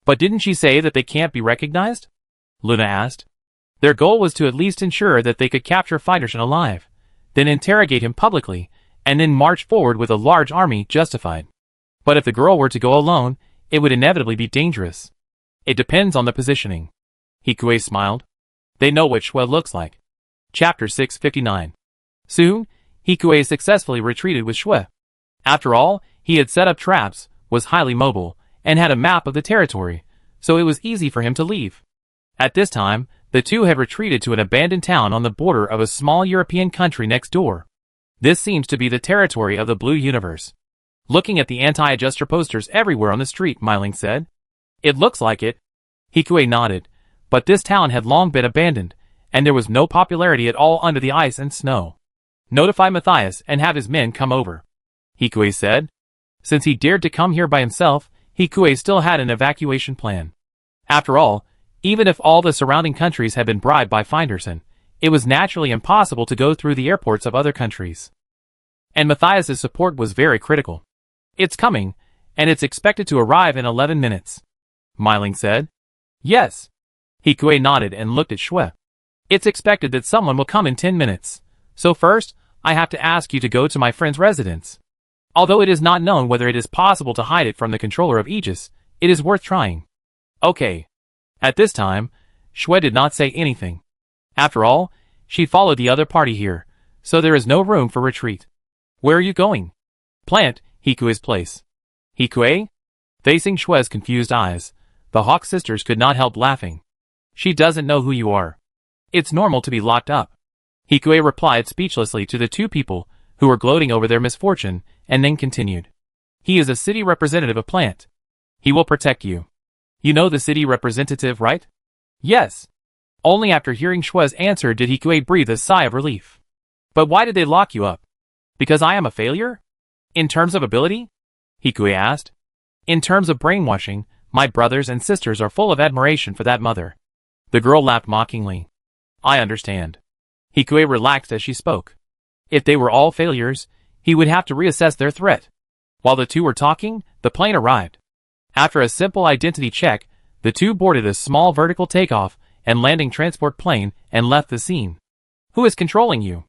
But didn't she say that they can't be recognized? Luna asked. Their goal was to at least ensure that they could capture Feiderson alive, then interrogate him publicly, and then march forward with a large army justified. But if the girl were to go alone, it would inevitably be dangerous. It depends on the positioning. Hikue smiled. They know what Shui looks like. Chapter 659. Soon, Hikue successfully retreated with Shui. After all, he had set up traps, was highly mobile, and had a map of the territory, so it was easy for him to leave. At this time, the two had retreated to an abandoned town on the border of a small European country next door. This seems to be the territory of the Blue Universe. Looking at the anti-adjuster posters everywhere on the street, Myling said. It looks like it. Hikue nodded, but this town had long been abandoned, and there was no popularity at all under the ice and snow. Notify Matthias and have his men come over, Hikue said. Since he dared to come here by himself, Hikue still had an evacuation plan. After all, even if all the surrounding countries had been bribed by Feiderson, it was naturally impossible to go through the airports of other countries. And Matthias's support was very critical. It's coming, and it's expected to arrive in 11 minutes, Myling said. Yes. Hikue nodded and looked at Shui. It's expected that someone will come in 10 minutes. So first, I have to ask you to go to my friend's residence. Although it is not known whether it is possible to hide it from the controller of Aegis, it is worth trying. Okay. At this time, Shui did not say anything. After all, she followed the other party here, so there is no room for retreat. Where are you going? Plant, Hikue's place. Hikue? Facing Shui's confused eyes, the Hawk sisters could not help laughing. She doesn't know who you are. It's normal to be locked up. Hikue replied speechlessly to the two people who were gloating over their misfortune, and then continued. He is a city representative of Plant. He will protect you. You know the city representative, right? Yes. Only after hearing Shui's answer did Hikue breathe a sigh of relief. But why did they lock you up? Because I am a failure? In terms of ability? Hikue asked. In terms of brainwashing, my brothers and sisters are full of admiration for that mother. The girl laughed mockingly. I understand. Hikue relaxed as she spoke. If they were all failures, he would have to reassess their threat. While the two were talking, the plane arrived. After a simple identity check, the two boarded a small vertical takeoff and landing transport plane and left the scene. Who is controlling you?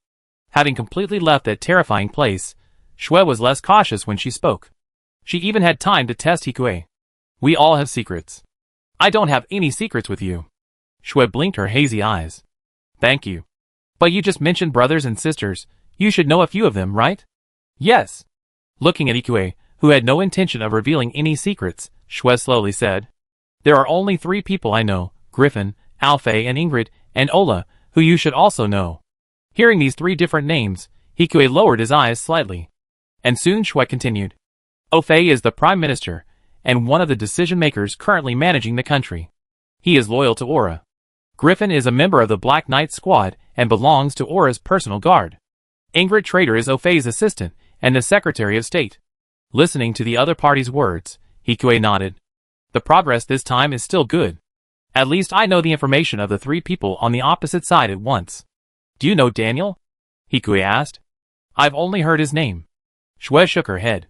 Having completely left that terrifying place, Shui was less cautious when she spoke. She even had time to test Hikue. We all have secrets. I don't have any secrets with you. Shui blinked her hazy eyes. Thank you. But you just mentioned brothers and sisters. You should know a few of them, right? Yes. Looking at Hikue, who had no intention of revealing any secrets, Shui slowly said. There are only 3 people I know, Griffin, Alfei and Ingrid, and Ola, who you should also know. Hearing these 3 different names, Hikue lowered his eyes slightly. And soon Shui continued. Alfei is the Prime Minister, and one of the decision-makers currently managing the country. He is loyal to Aura. Griffin is a member of the Black Knight Squad and belongs to Aura's personal guard. Ingrid Trader is Alfei's assistant and the Secretary of State. Listening to the other party's words, Hikue nodded. The progress this time is still good. At least I know the information of the 3 people on the opposite side at once. Do you know Daniel? Hikue asked. I've only heard his name. Shui shook her head.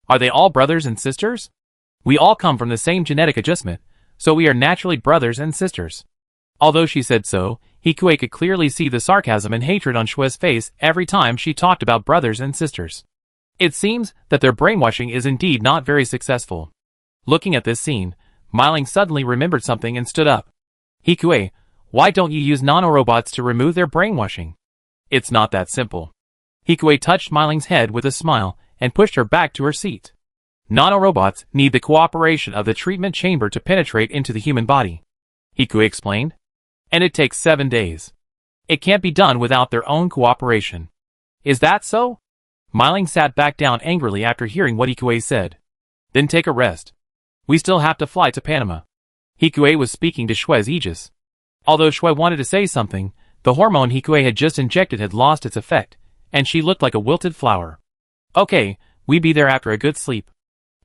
Are they all brothers and sisters? We all come from the same genetic adjustment, so we are naturally brothers and sisters. Although she said so, Hikue could clearly see the sarcasm and hatred on Shui's face every time she talked about brothers and sisters. It seems that their brainwashing is indeed not very successful. Looking at this scene, Myling suddenly remembered something and stood up. Hikue, why don't you use nanorobots to remove their brainwashing? It's not that simple. Hikue touched Myling's head with a smile and pushed her back to her seat. Nanorobots need the cooperation of the treatment chamber to penetrate into the human body, Hikue explained. And it takes 7 days. It can't be done without their own cooperation. Is that so? Myling sat back down angrily after hearing what Hikue said. Then take a rest. We still have to fly to Panama. Hikue was speaking to Shue's Aegis. Although Shue wanted to say something, the hormone Hikue had just injected had lost its effect, and she looked like a wilted flower. Okay, we be there after a good sleep.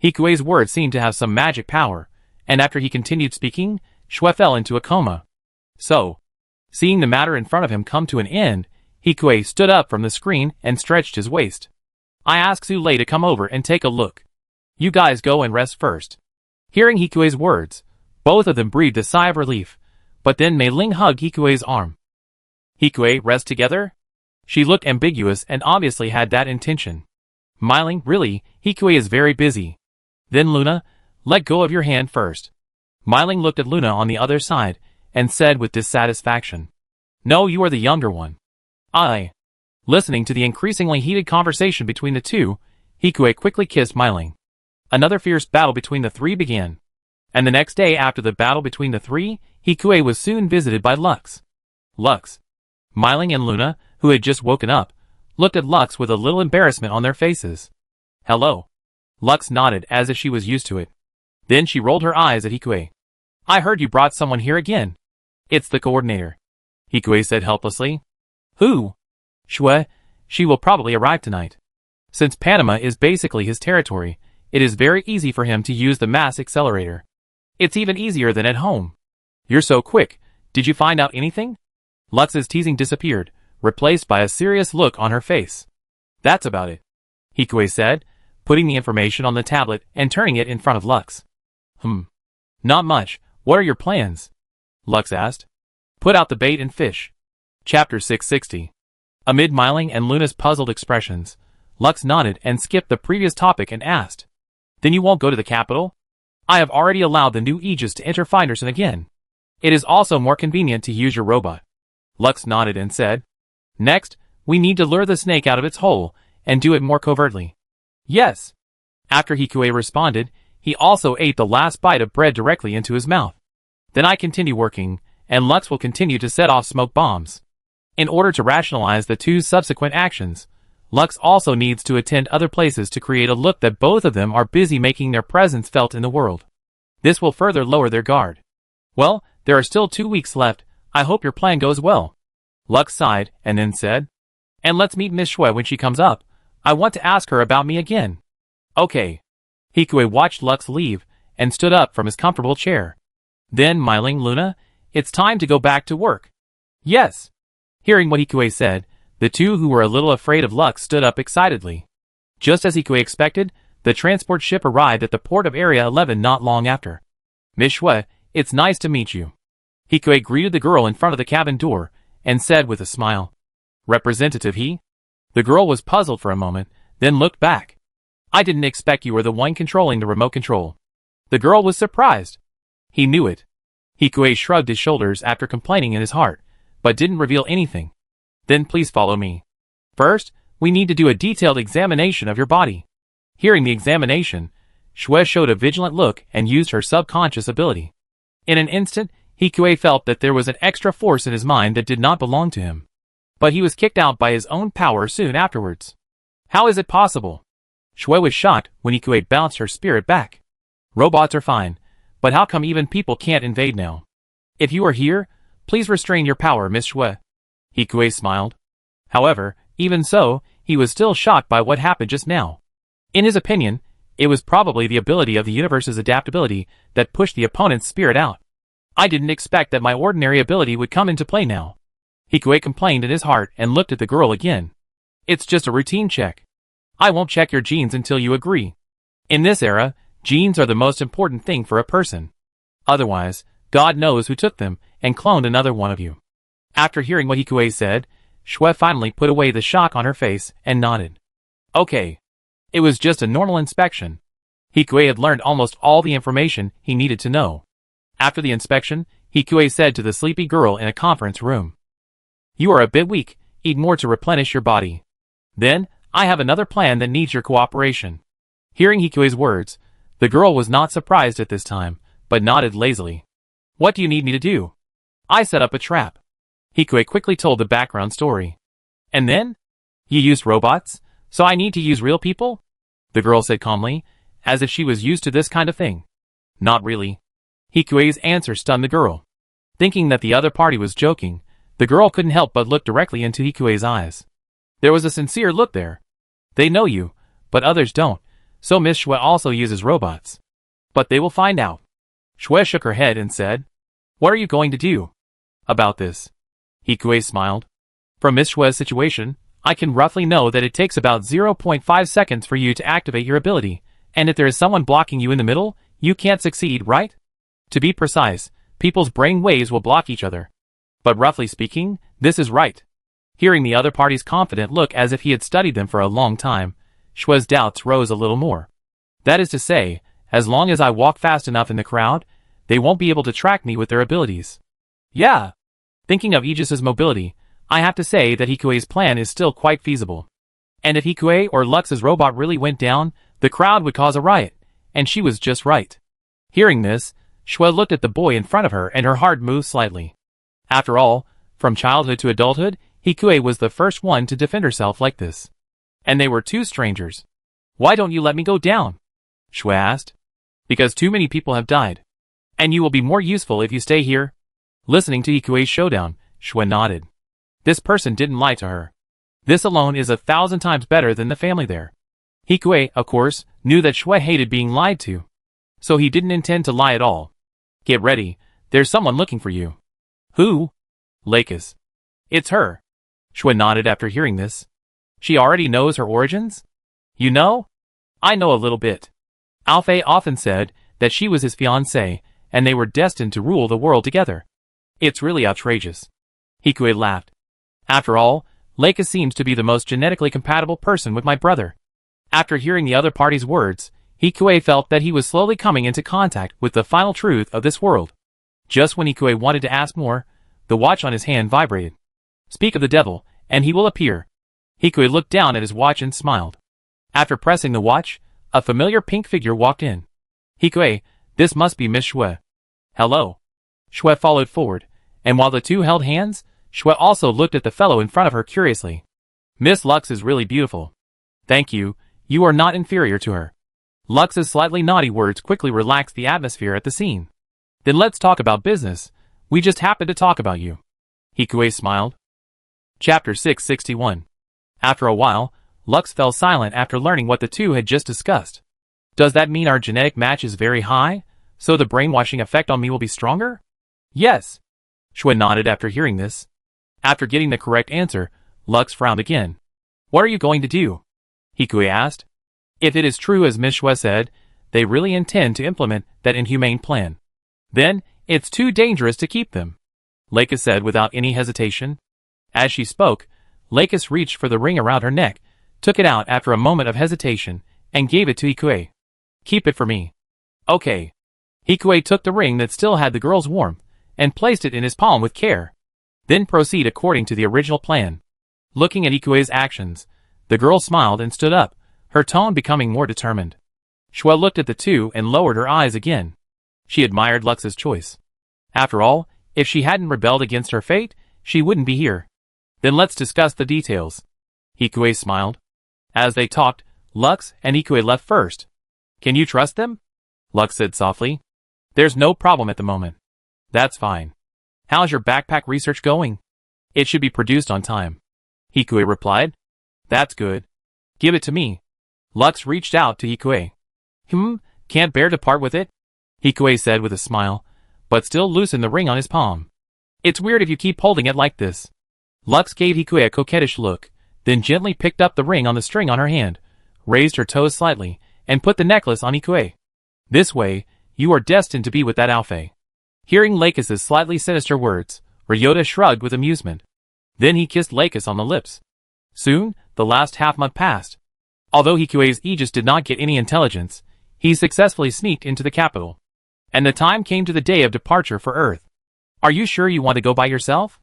Hikue's words seemed to have some magic power, and after he continued speaking, Shue fell into a coma. So, seeing the matter in front of him come to an end, Hikue stood up from the screen and stretched his waist. I asked Zule to come over and take a look. You guys go and rest first. Hearing Hikue's words, both of them breathed a sigh of relief, but then Mei Ling hugged Hikue's arm. Hikue, rest together? She looked ambiguous and obviously had that intention. Myling, really, Hikue is very busy. Then Luna, let go of your hand first. Myling looked at Luna on the other side, and said with dissatisfaction. No, you are the younger one. Listening to the increasingly heated conversation between the two, Hikue quickly kissed Myling. Another fierce battle between the three began. And the next day after the battle between the three, Hikue was soon visited by Lux. Lux. Myling and Luna, who had just woken up, looked at Lux with a little embarrassment on their faces. Hello. Lux nodded as if she was used to it. Then she rolled her eyes at Hikue. I heard you brought someone here again. It's the coordinator, Hikue said helplessly. Who? Shue. She will probably arrive tonight. Since Panama is basically his territory, it is very easy for him to use the mass accelerator. It's even easier than at home. You're so quick. Did you find out anything? Lux's teasing disappeared, replaced by a serious look on her face. That's about it, Hikue said, putting the information on the tablet and turning it in front of Lux. Not much. What are your plans? Lux asked. Put out the bait and fish. Chapter 660. Amid Myling and Luna's puzzled expressions, Lux nodded and skipped the previous topic and asked. Then you won't go to the capital? I have already allowed the new Aegis to enter Finderson again. It is also more convenient to use your robot. Lux nodded and said. Next, we need to lure the snake out of its hole, and do it more covertly. Yes. After Hikue responded, he also ate the last bite of bread directly into his mouth. Then I continue working, and Lux will continue to set off smoke bombs. In order to rationalize the two subsequent actions, Lux also needs to attend other places to create a look that both of them are busy making their presence felt in the world. This will further lower their guard. Well, there are still 2 weeks left. I hope your plan goes well. Lux sighed, and then said. And let's meet Miss Shue when she comes up. I want to ask her about me again. Okay. Hikue watched Lux leave, and stood up from his comfortable chair. Then, Myling, Luna, it's time to go back to work. Yes. Hearing what Hikue said, the two who were a little afraid of Lux stood up excitedly. Just as Hikue expected, the transport ship arrived at the port of Area 11 not long after. Miss Shue, it's nice to meet you. Hikue greeted the girl in front of the cabin door, and said with a smile. Representative he? The girl was puzzled for a moment, then looked back. I didn't expect you were the one controlling the remote control. The girl was surprised. He knew it. Hikue shrugged his shoulders after complaining in his heart, but didn't reveal anything. Then please follow me. First, we need to do a detailed examination of your body. Hearing the examination, Shue showed a vigilant look and used her subconscious ability. In an instant, Hikue felt that there was an extra force in his mind that did not belong to him. But he was kicked out by his own power soon afterwards. How is it possible? Shue was shocked when Hikue bounced her spirit back. Robots are fine, but how come even people can't invade now? If you are here, please restrain your power, Miss Shue. Hikue smiled. However, even so, he was still shocked by what happened just now. In his opinion, it was probably the ability of the universe's adaptability that pushed the opponent's spirit out. I didn't expect that my ordinary ability would come into play now. Hikue complained in his heart and looked at the girl again. It's just a routine check. I won't check your genes until you agree. In this era, genes are the most important thing for a person. Otherwise, God knows who took them and cloned another one of you. After hearing what Hikue said, Shue finally put away the shock on her face and nodded. Okay. It was just a normal inspection. Hikue had learned almost all the information he needed to know. After the inspection, Hikue said to the sleepy girl in a conference room. You are a bit weak, eat more to replenish your body. Then, I have another plan that needs your cooperation. Hearing Hikue's words, the girl was not surprised at this time, but nodded lazily. What do you need me to do? I set up a trap. Hikue quickly told the background story. And then? You used robots, so I need to use real people? The girl said calmly, as if she was used to this kind of thing. Not really. Hikue's answer stunned the girl. Thinking that the other party was joking, the girl couldn't help but look directly into Hikue's eyes. There was a sincere look there. They know you, but others don't, so Miss Shui also uses robots. But they will find out. Shui shook her head and said, What are you going to do about this? Hikue smiled. From Miss Shui's situation, I can roughly know that it takes about 0.5 seconds for you to activate your ability, and if there is someone blocking you in the middle, you can't succeed, right? To be precise, people's brain waves will block each other. But roughly speaking, this is right. Hearing the other party's confident look as if he had studied them for a long time, Shui's doubts rose a little more. That is to say, as long as I walk fast enough in the crowd, they won't be able to track me with their abilities. Yeah. Thinking of Aegis's mobility, I have to say that Hikue's plan is still quite feasible. And if Hikue or Lux's robot really went down, the crowd would cause a riot, and she was just right. Hearing this, Shui looked at the boy in front of her and her heart moved slightly. After all, from childhood to adulthood, Hikue was the first one to defend herself like this. And they were two strangers. Why don't you let me go down? Shui asked. Because too many people have died. And you will be more useful if you stay here. Listening to Hikue's showdown, Shui nodded. This person didn't lie to her. This alone is 1,000 times better than the family there. Hikue, of course, knew that Shui hated being lied to. So he didn't intend to lie at all. Get ready, there's someone looking for you. Who? Lakis. It's her. Shui nodded after hearing this. She already knows her origins? You know? I know a little bit. Alfei often said that she was his fiancée, and they were destined to rule the world together. It's really outrageous. Hikue laughed. After all, Lakis seems to be the most genetically compatible person with my brother. After hearing the other party's words, Hikue felt that he was slowly coming into contact with the final truth of this world. Just when Hikue wanted to ask more, the watch on his hand vibrated. Speak of the devil, and he will appear. Hikue looked down at his watch and smiled. After pressing the watch, a familiar pink figure walked in. Hikue, this must be Miss Shui. Hello. Shui followed forward, and while the two held hands, Shui also looked at the fellow in front of her curiously. Miss Lux is really beautiful. Thank you, you are not inferior to her. Lux's slightly naughty words quickly relaxed the atmosphere at the scene. Then let's talk about business. We just happened to talk about you. Hikue smiled. Chapter 661. After a while, Lux fell silent after learning what the two had just discussed. Does that mean our genetic match is very high, so the brainwashing effect on me will be stronger? Yes. Shui nodded after hearing this. After getting the correct answer, Lux frowned again. What are you going to do? Hikue asked. If it is true as Miss Shui said, they really intend to implement that inhumane plan. Then, it's too dangerous to keep them. Lakis said without any hesitation. As she spoke, Lakis reached for the ring around her neck, took it out after a moment of hesitation, and gave it to Hikue. Keep it for me. Okay. Hikue took the ring that still had the girl's warmth, and placed it in his palm with care. Then proceed according to the original plan. Looking at Hikue's actions, the girl smiled and stood up, her tone becoming more determined. Shui looked at the two and lowered her eyes again. She admired Lux's choice. After all, if she hadn't rebelled against her fate, she wouldn't be here. Then let's discuss the details. Hikue smiled. As they talked, Lux and Hikue left first. Can you trust them? Lux said softly. There's no problem at the moment. That's fine. How's your backpack research going? It should be produced on time. Hikue replied. That's good. Give it to me. Lux reached out to Hikue. Can't bear to part with it? Hikue said with a smile, but still loosened the ring on his palm. It's weird if you keep holding it like this. Lux gave Hikue a coquettish look, then gently picked up the ring on the string on her hand, raised her toes slightly, and put the necklace on Hikue. This way, you are destined to be with that Alfei. Hearing Lakis' slightly sinister words, Ryota shrugged with amusement. Then he kissed Lakis on the lips. Soon, the last half-month passed. Although Hikue's Aegis did not get any intelligence, he successfully sneaked into the capital. And the time came to the day of departure for Earth. Are you sure you want to go by yourself?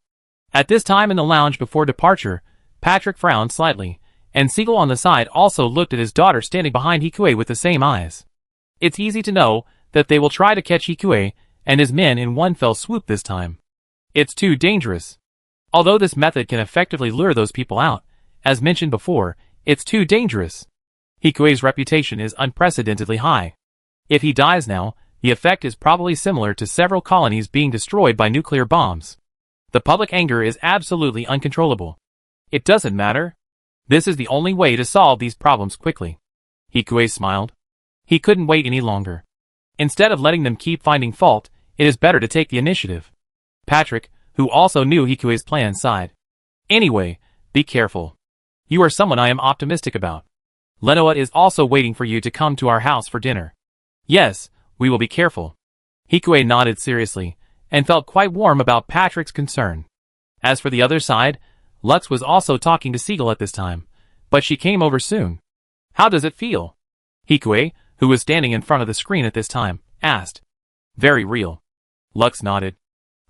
At this time in the lounge before departure, Patrick frowned slightly, and Siegel on the side also looked at his daughter standing behind Hikue with the same eyes. It's easy to know that they will try to catch Hikue and his men in one fell swoop this time. It's too dangerous. Although this method can effectively lure those people out, as mentioned before, it's too dangerous. Hikue's reputation is unprecedentedly high. If he dies now, the effect is probably similar to several colonies being destroyed by nuclear bombs. The public anger is absolutely uncontrollable. It doesn't matter. This is the only way to solve these problems quickly. Hikue smiled. He couldn't wait any longer. Instead of letting them keep finding fault, it is better to take the initiative. Patrick, who also knew Hikue's plan, sighed. Anyway, be careful. You are someone I am optimistic about. Lenoa is also waiting for you to come to our house for dinner. Yes, we will be careful. Hikue nodded seriously, and felt quite warm about Patrick's concern. As for the other side, Lux was also talking to Siegel at this time, but she came over soon. How does it feel? Hikue, who was standing in front of the screen at this time, asked. Very real. Lux nodded.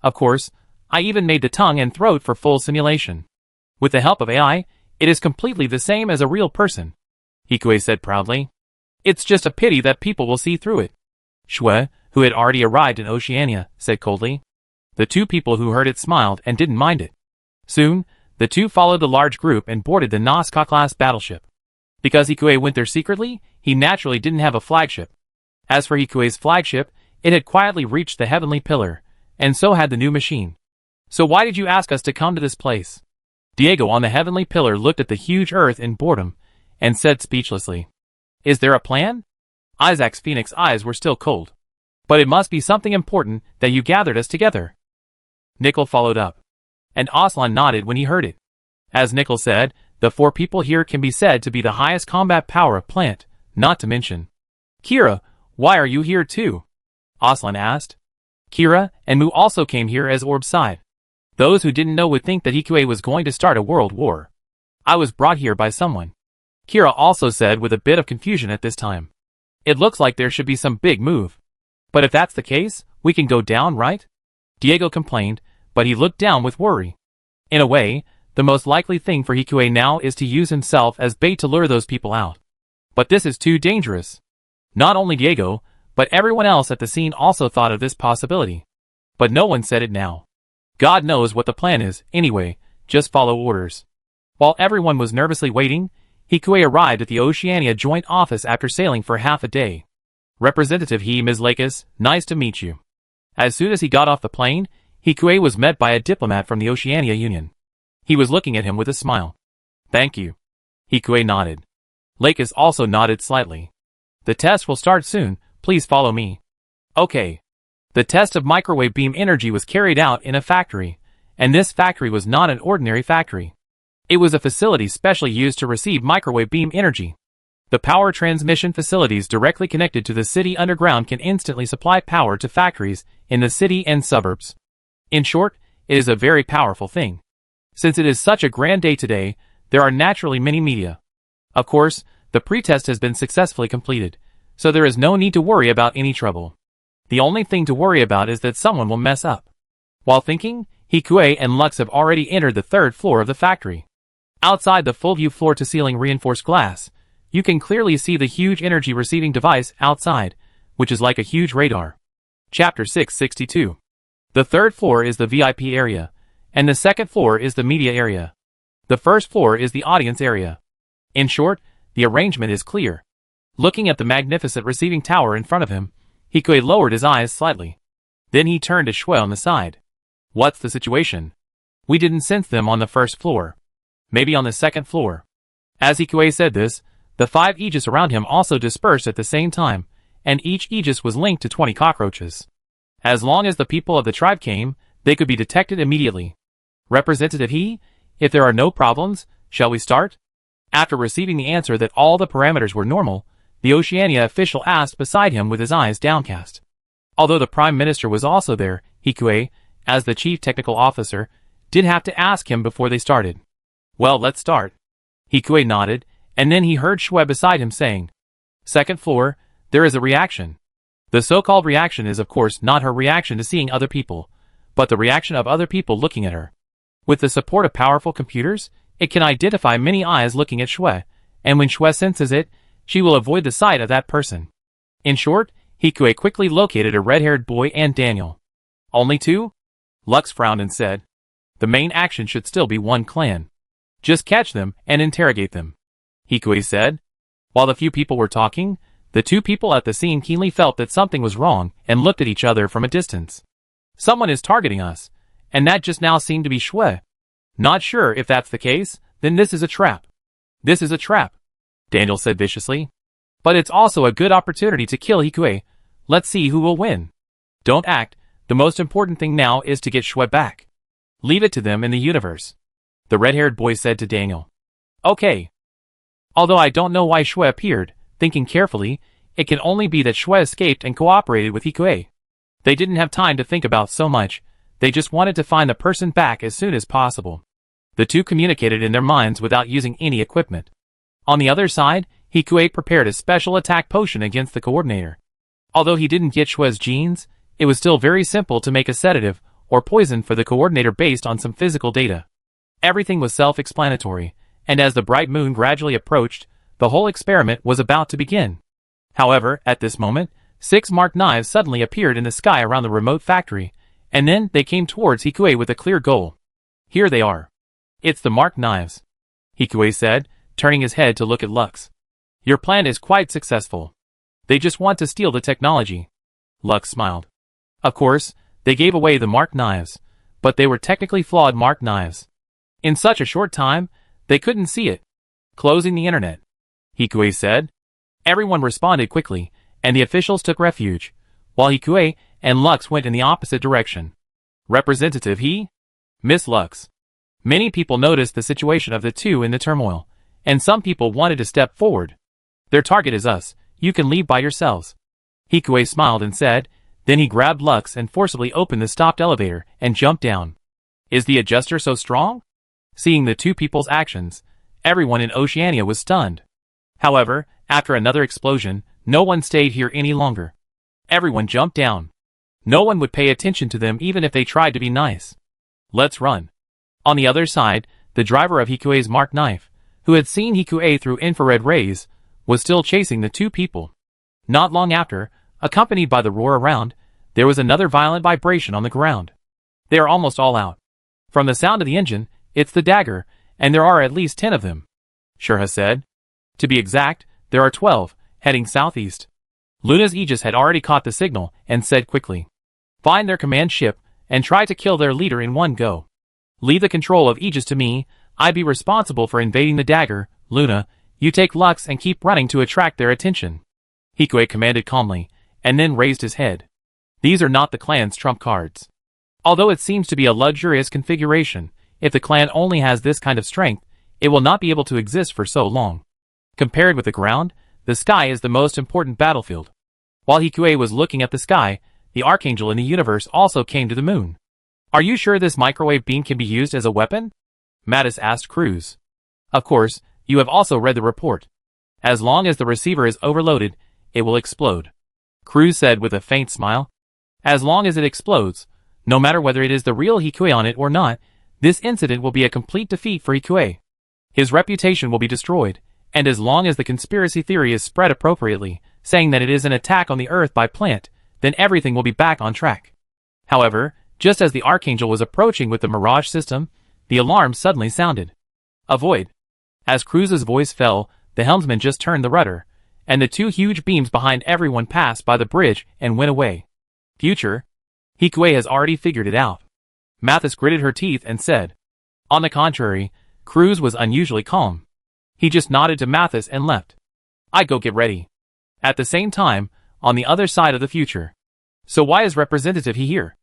Of course, I even made the tongue and throat for full simulation. With the help of AI, it is completely the same as a real person. Hikue said proudly. It's just a pity that people will see through it. Shui, who had already arrived in Oceania, said coldly. The two people who heard it smiled and didn't mind it. Soon, the two followed the large group and boarded the Nazca-class battleship. Because Hikue went there secretly, he naturally didn't have a flagship. As for Hikue's flagship, it had quietly reached the heavenly pillar, and so had the new machine. So why did you ask us to come to this place? Diego on the heavenly pillar looked at the huge earth in boredom, and said speechlessly. Is there a plan? Isaac's phoenix eyes were still cold. But it must be something important that you gathered us together. Nickel followed up. And Aslan nodded when he heard it. As Nickel said, the 4 people here can be said to be the highest combat power of plant, not to mention. Kira, why are you here too? Aslan asked. Kira and Mu also came here as Orb's side. Those who didn't know would think that Hikue was going to start a world war. I was brought here by someone. Kira also said with a bit of confusion at this time. It looks like there should be some big move. But if that's the case, we can go down, right? Diego complained, but he looked down with worry. In a way, the most likely thing for Hikue now is to use himself as bait to lure those people out. But this is too dangerous. Not only Diego, but everyone else at the scene also thought of this possibility. But no one said it now. God knows what the plan is, anyway, just follow orders. While everyone was nervously waiting, Hikue arrived at the Oceania Joint Office after sailing for half a day. Representative Ms. Lakis, nice to meet you. As soon as he got off the plane, Hikue was met by a diplomat from the Oceania Union. He was looking at him with a smile. Thank you. Hikue nodded. Lakis also nodded slightly. The test will start soon, please follow me. Okay. The test of microwave beam energy was carried out in a factory, and this factory was not an ordinary factory. It was a facility specially used to receive microwave beam energy. The power transmission facilities directly connected to the city underground can instantly supply power to factories in the city and suburbs. In short, it is a very powerful thing. Since it is such a grand day today, there are naturally many media. Of course, the pretest has been successfully completed, so there is no need to worry about any trouble. The only thing to worry about is that someone will mess up. While thinking, Hikue and Lux have already entered the 3rd floor of the factory. Outside the full-view floor-to-ceiling reinforced glass, you can clearly see the huge energy receiving device outside, which is like a huge radar. Chapter 662. The 3rd floor is the VIP area, and the 2nd floor is the media area. The 1st floor is the audience area. In short, the arrangement is clear. Looking at the magnificent receiving tower in front of him, Hikue lowered his eyes slightly. Then he turned to Shui on the side. What's the situation? We didn't sense them on the 1st floor. Maybe on the 2nd floor. As Hikue said this, the 5 Aegis around him also dispersed at the same time, and each Aegis was linked to 20 cockroaches. As long as the people of the tribe came, they could be detected immediately. Representative He, if there are no problems, shall we start? After receiving the answer that all the parameters were normal, the Oceania official asked beside him with his eyes downcast. Although the Prime Minister was also there, Hikue, as the Chief Technical Officer, did have to ask him before they started. Well, let's start. Hikue nodded, and then he heard Shui beside him saying, 2nd floor, there is a reaction. The so-called reaction is of course not her reaction to seeing other people, but the reaction of other people looking at her. With the support of powerful computers, it can identify many eyes looking at Shui, and when Shui senses it, she will avoid the sight of that person. In short, Hikue quickly located a red-haired boy and Daniel. Only two? Lux frowned and said, the main action should still be one clan. Just catch them and interrogate them. Hikue said. While the few people were talking, the two people at the scene keenly felt that something was wrong and looked at each other from a distance. Someone is targeting us, and that just now seemed to be Shui. Not sure if that's the case, then this is a trap. This is a trap, Daniel said viciously. But it's also a good opportunity to kill Hikue. Let's see who will win. Don't act, the most important thing now is to get Shui back. Leave it to them in the universe. The red-haired boy said to Daniel. Okay. Although I don't know why Shui appeared, thinking carefully, it can only be that Shui escaped and cooperated with Hikue. They didn't have time to think about so much, they just wanted to find the person back as soon as possible. The two communicated in their minds without using any equipment. On the other side, Hikue prepared a special attack potion against the coordinator. Although he didn't get Shui's genes, it was still very simple to make a sedative or poison for the coordinator based on some physical data. Everything was self-explanatory, and as the bright moon gradually approached, the whole experiment was about to begin. However, at this moment, 6 marked knives suddenly appeared in the sky around the remote factory, and then they came towards Hikue with a clear goal. Here they are. It's the marked knives, Hikue said, turning his head to look at Lux. Your plan is quite successful. They just want to steal the technology. Lux smiled. Of course, they gave away the marked knives, but they were technically flawed marked knives. In such a short time, they couldn't see it. Closing the internet, Hikue said. Everyone responded quickly, and the officials took refuge, while Hikue and Lux went in the opposite direction. Representative He? Miss Lux. Many people noticed the situation of the two in the turmoil, and some people wanted to step forward. Their target is us, you can leave by yourselves. Hikue smiled and said, then he grabbed Lux and forcibly opened the stopped elevator and jumped down. Is the adjuster so strong? Seeing the two people's actions, everyone in Oceania was stunned. However, after another explosion, no one stayed here any longer. Everyone jumped down. No one would pay attention to them even if they tried to be nice. Let's run. On the other side, the driver of Hikue's marked knife, who had seen Hikue through infrared rays, was still chasing the two people. Not long after, accompanied by the roar around, there was another violent vibration on the ground. They are almost all out. From the sound of the engine, it's the dagger, and there are at least 10 of them, Shurha said. To be exact, there are 12, heading southeast. Luna's Aegis had already caught the signal and said quickly, find their command ship and try to kill their leader in one go. Leave the control of Aegis to me, I'd be responsible for invading the dagger. Luna, you take Lux and keep running to attract their attention. Hikue commanded calmly, and then raised his head. These are not the clan's trump cards. Although it seems to be a luxurious configuration, if the clan only has this kind of strength, it will not be able to exist for so long. Compared with the ground, the sky is the most important battlefield. While Hikue was looking at the sky, the Archangel in the universe also came to the moon. Are you sure this microwave beam can be used as a weapon? Mattis asked Cruz. Of course, you have also read the report. As long as the receiver is overloaded, it will explode. Cruz said with a faint smile. As long as it explodes, no matter whether it is the real Hikue on it or not, this incident will be a complete defeat for Hikue. His reputation will be destroyed, and as long as the conspiracy theory is spread appropriately, saying that it is an attack on the Earth by Plant, then everything will be back on track. However, just as the Archangel was approaching with the Mirage system, the alarm suddenly sounded. Avoid. As Cruz's voice fell, the helmsman just turned the rudder, and the two huge beams behind everyone passed by the bridge and went away. Future? Hikue has already figured it out. Mathis gritted her teeth and said. On the contrary, Cruz was unusually calm. He just nodded to Mathis and left. I go get ready. At the same time, on the other side of the future. So why is Representative He here?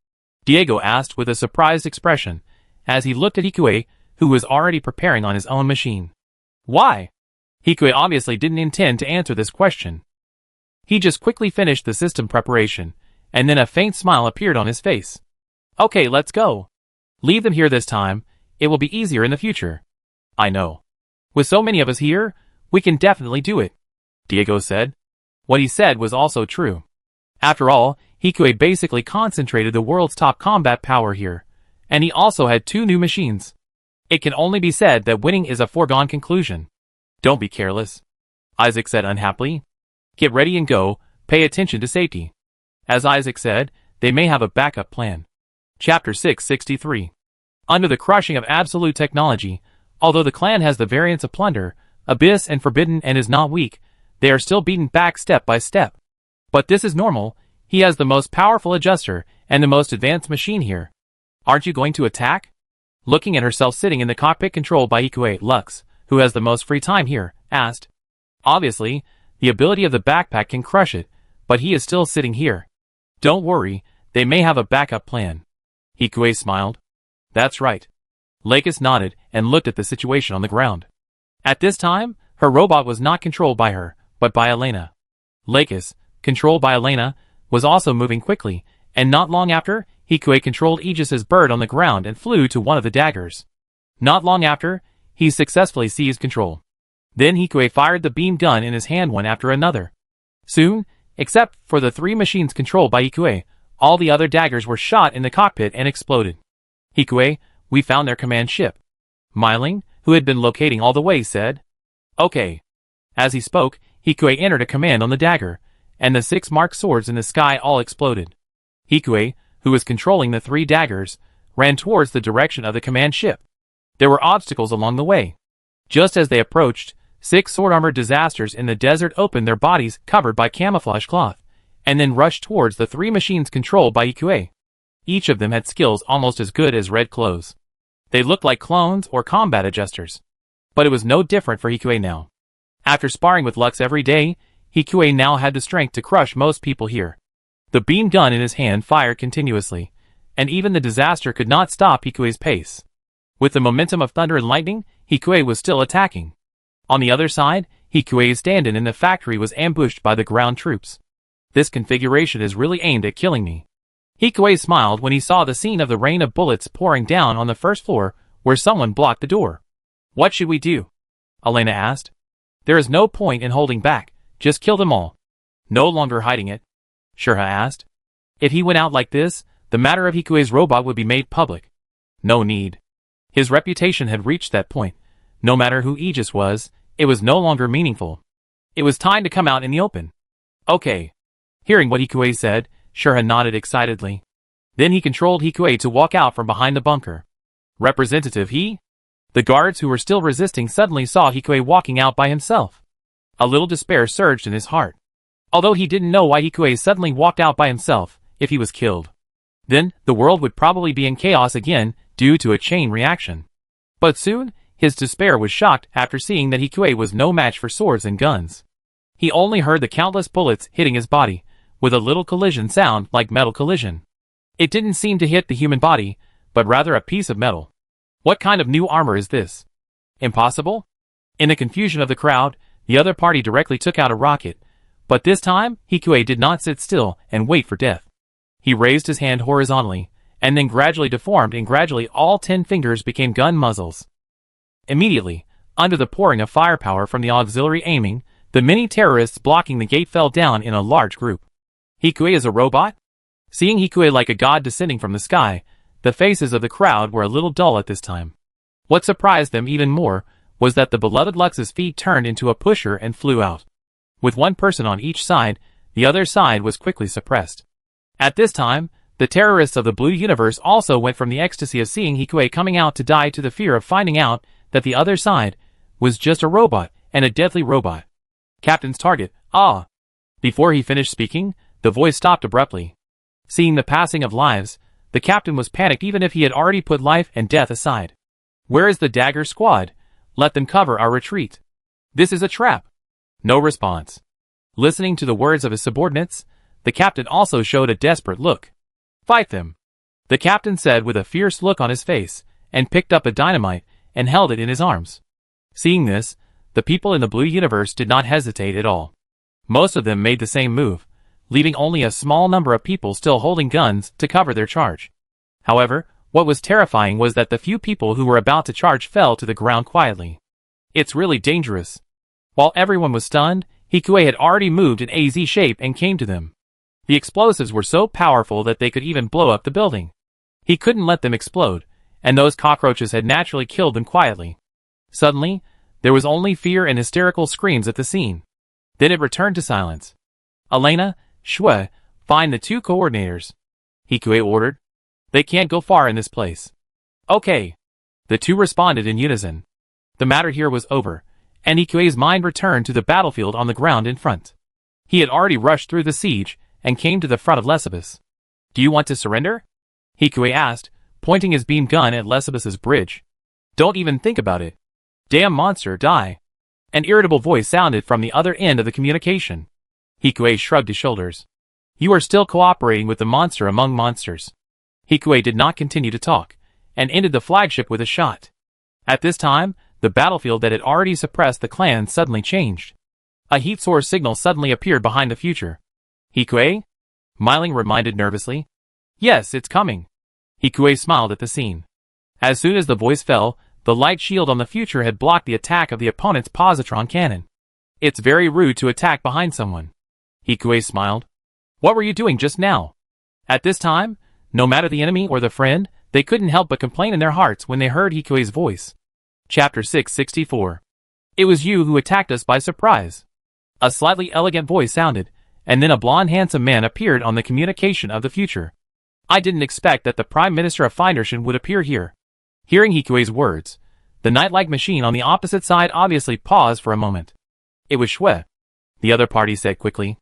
Diego asked with a surprised expression, as he looked at Hikue, who was already preparing on his own machine. Why? Hikue obviously didn't intend to answer this question. He just quickly finished the system preparation, and then a faint smile appeared on his face. Okay, let's go. Leave them here this time, it will be easier in the future. I know. With so many of us here, we can definitely do it, Diego said. What he said was also true. After all, Hikue basically concentrated the world's top combat power here, and he also had 2 new machines. It can only be said that winning is a foregone conclusion. Don't be careless, Isaac said unhappily. Get ready and go, pay attention to safety. As Isaac said, they may have a backup plan. Chapter 663. Under the crushing of absolute technology, although the clan has the variants of plunder, abyss and forbidden and is not weak, they are still beaten back step by step. But this is normal. He has the most powerful adjuster and the most advanced machine here. Aren't you going to attack? Looking at herself sitting in the cockpit controlled by Ikue, Lux, who has the most free time here, asked. Obviously, the ability of the backpack can crush it, but he is still sitting here. Don't worry, they may have a backup plan. Ikue smiled. That's right. Lakis nodded and looked at the situation on the ground. At this time, her robot was not controlled by her, but by Elena. Lakis, controlled by Elena, was also moving quickly, and not long after, Ikue controlled Aegis's bird on the ground and flew to one of the daggers. Not long after, he successfully seized control. Then Ikue fired the beam gun in his hand one after another. Soon, except for the 3 machines controlled by Ikue, all the other daggers were shot in the cockpit and exploded. Ikue, we found their command ship. Myling, who had been locating all the way, said. Okay. As he spoke, Ikue entered a command on the dagger, and the 6 marked swords in the sky all exploded. Ikue, who was controlling the 3 daggers, ran towards the direction of the command ship. There were obstacles along the way. Just as they approached, 6 sword-armored disasters in the desert opened their bodies covered by camouflage cloth, and then rushed towards the 3 machines controlled by Ikue. Each of them had skills almost as good as Red Clothes. They looked like clones or combat adjusters. But it was no different for Ikue now. After sparring with Lux every day, Ikue now had the strength to crush most people here. The beam gun in his hand fired continuously, and even the disaster could not stop Ikue's pace. With the momentum of thunder and lightning, Ikue was still attacking. On the other side, Ikue's stand-in in the factory was ambushed by the ground troops. This configuration is really aimed at killing me. Ikue smiled when he saw the scene of the rain of bullets pouring down on the first floor, where someone blocked the door. What should we do? Elena asked. There is no point in holding back, just kill them all. No longer hiding it, Shurha asked. If he went out like this, the matter of Ikue's robot would be made public. No need. His reputation had reached that point. No matter who Aegis was, it was no longer meaningful. It was time to come out in the open. Okay. Hearing what Ikue said, Shurha nodded excitedly. Then he controlled Ikue to walk out from behind the bunker. Representative he? The guards who were still resisting suddenly saw Ikue walking out by himself. A little despair surged in his heart. Although he didn't know why Ikue suddenly walked out by himself, if he was killed. Then, the world would probably be in chaos again, due to a chain reaction. But soon, his despair was shocked after seeing that Ikue was no match for swords and guns. He only heard the countless bullets hitting his body, with a little collision sound like metal collision. It didn't seem to hit the human body, but rather a piece of metal. What kind of new armor is this? Impossible? In the confusion of the crowd, the other party directly took out a rocket, but this time, Ikue did not sit still and wait for death. He raised his hand horizontally, and then gradually deformed and gradually all 10 fingers became gun muzzles. Immediately, under the pouring of firepower from the auxiliary aiming, the many terrorists blocking the gate fell down in a large group. Ikue is a robot? Seeing Ikue like a god descending from the sky, the faces of the crowd were a little dull at this time. What surprised them even more was that the beloved Lux's feet turned into a pusher and flew out. With one person on each side, the other side was quickly suppressed. At this time, the terrorists of the Blue Universe also went from the ecstasy of seeing Ikue coming out to die to the fear of finding out that the other side was just a robot, and a deadly robot. Captain's target, ah! Before he finished speaking, the voice stopped abruptly. Seeing the passing of lives, the captain was panicked even if he had already put life and death aside. Where is the dagger squad? Let them cover our retreat. This is a trap. No response. Listening to the words of his subordinates, the captain also showed a desperate look. Fight them, the captain said with a fierce look on his face, and picked up a dynamite and held it in his arms. Seeing this, the people in the Blue Universe did not hesitate at all. Most of them made the same move, leaving only a small number of people still holding guns to cover their charge. However, what was terrifying was that the few people who were about to charge fell to the ground quietly. It's really dangerous. While everyone was stunned, Ikue had already moved in a Z shape and came to them. The explosives were so powerful that they could even blow up the building. He couldn't let them explode, and those cockroaches had naturally killed them quietly. Suddenly, there was only fear and hysterical screams at the scene. Then it returned to silence. Elena, Shui, find the two coordinators, Hikue ordered. They can't go far in this place. Okay. The two responded in unison. The matter here was over, and Hikue's mind returned to the battlefield on the ground in front. He had already rushed through the siege and came to the front of Lesbos. Do you want to surrender? Hikue asked, pointing his beam gun at Lesbos's bridge. Don't even think about it. Damn monster, die. An irritable voice sounded from the other end of the communication. Hikue shrugged his shoulders. You are still cooperating with the monster among monsters. Hikue did not continue to talk, and ended the flagship with a shot. At this time, the battlefield that had already suppressed the clan suddenly changed. A heat source signal suddenly appeared behind the future. Hikue? Myling reminded nervously. Yes, it's coming. Hikue smiled at the scene. As soon as the voice fell, the light shield on the future had blocked the attack of the opponent's positron cannon. It's very rude to attack behind someone. Hikue smiled. What were you doing just now? At this time, no matter the enemy or the friend, they couldn't help but complain in their hearts when they heard Hikue's voice. Chapter 664. It was you who attacked us by surprise. A slightly elegant voice sounded, and then a blonde handsome man appeared on the communication of the future. I didn't expect that the Prime Minister of Findershan would appear here. Hearing Hikue's words, the knight-like machine on the opposite side obviously paused for a moment. It was Shui. The other party said quickly.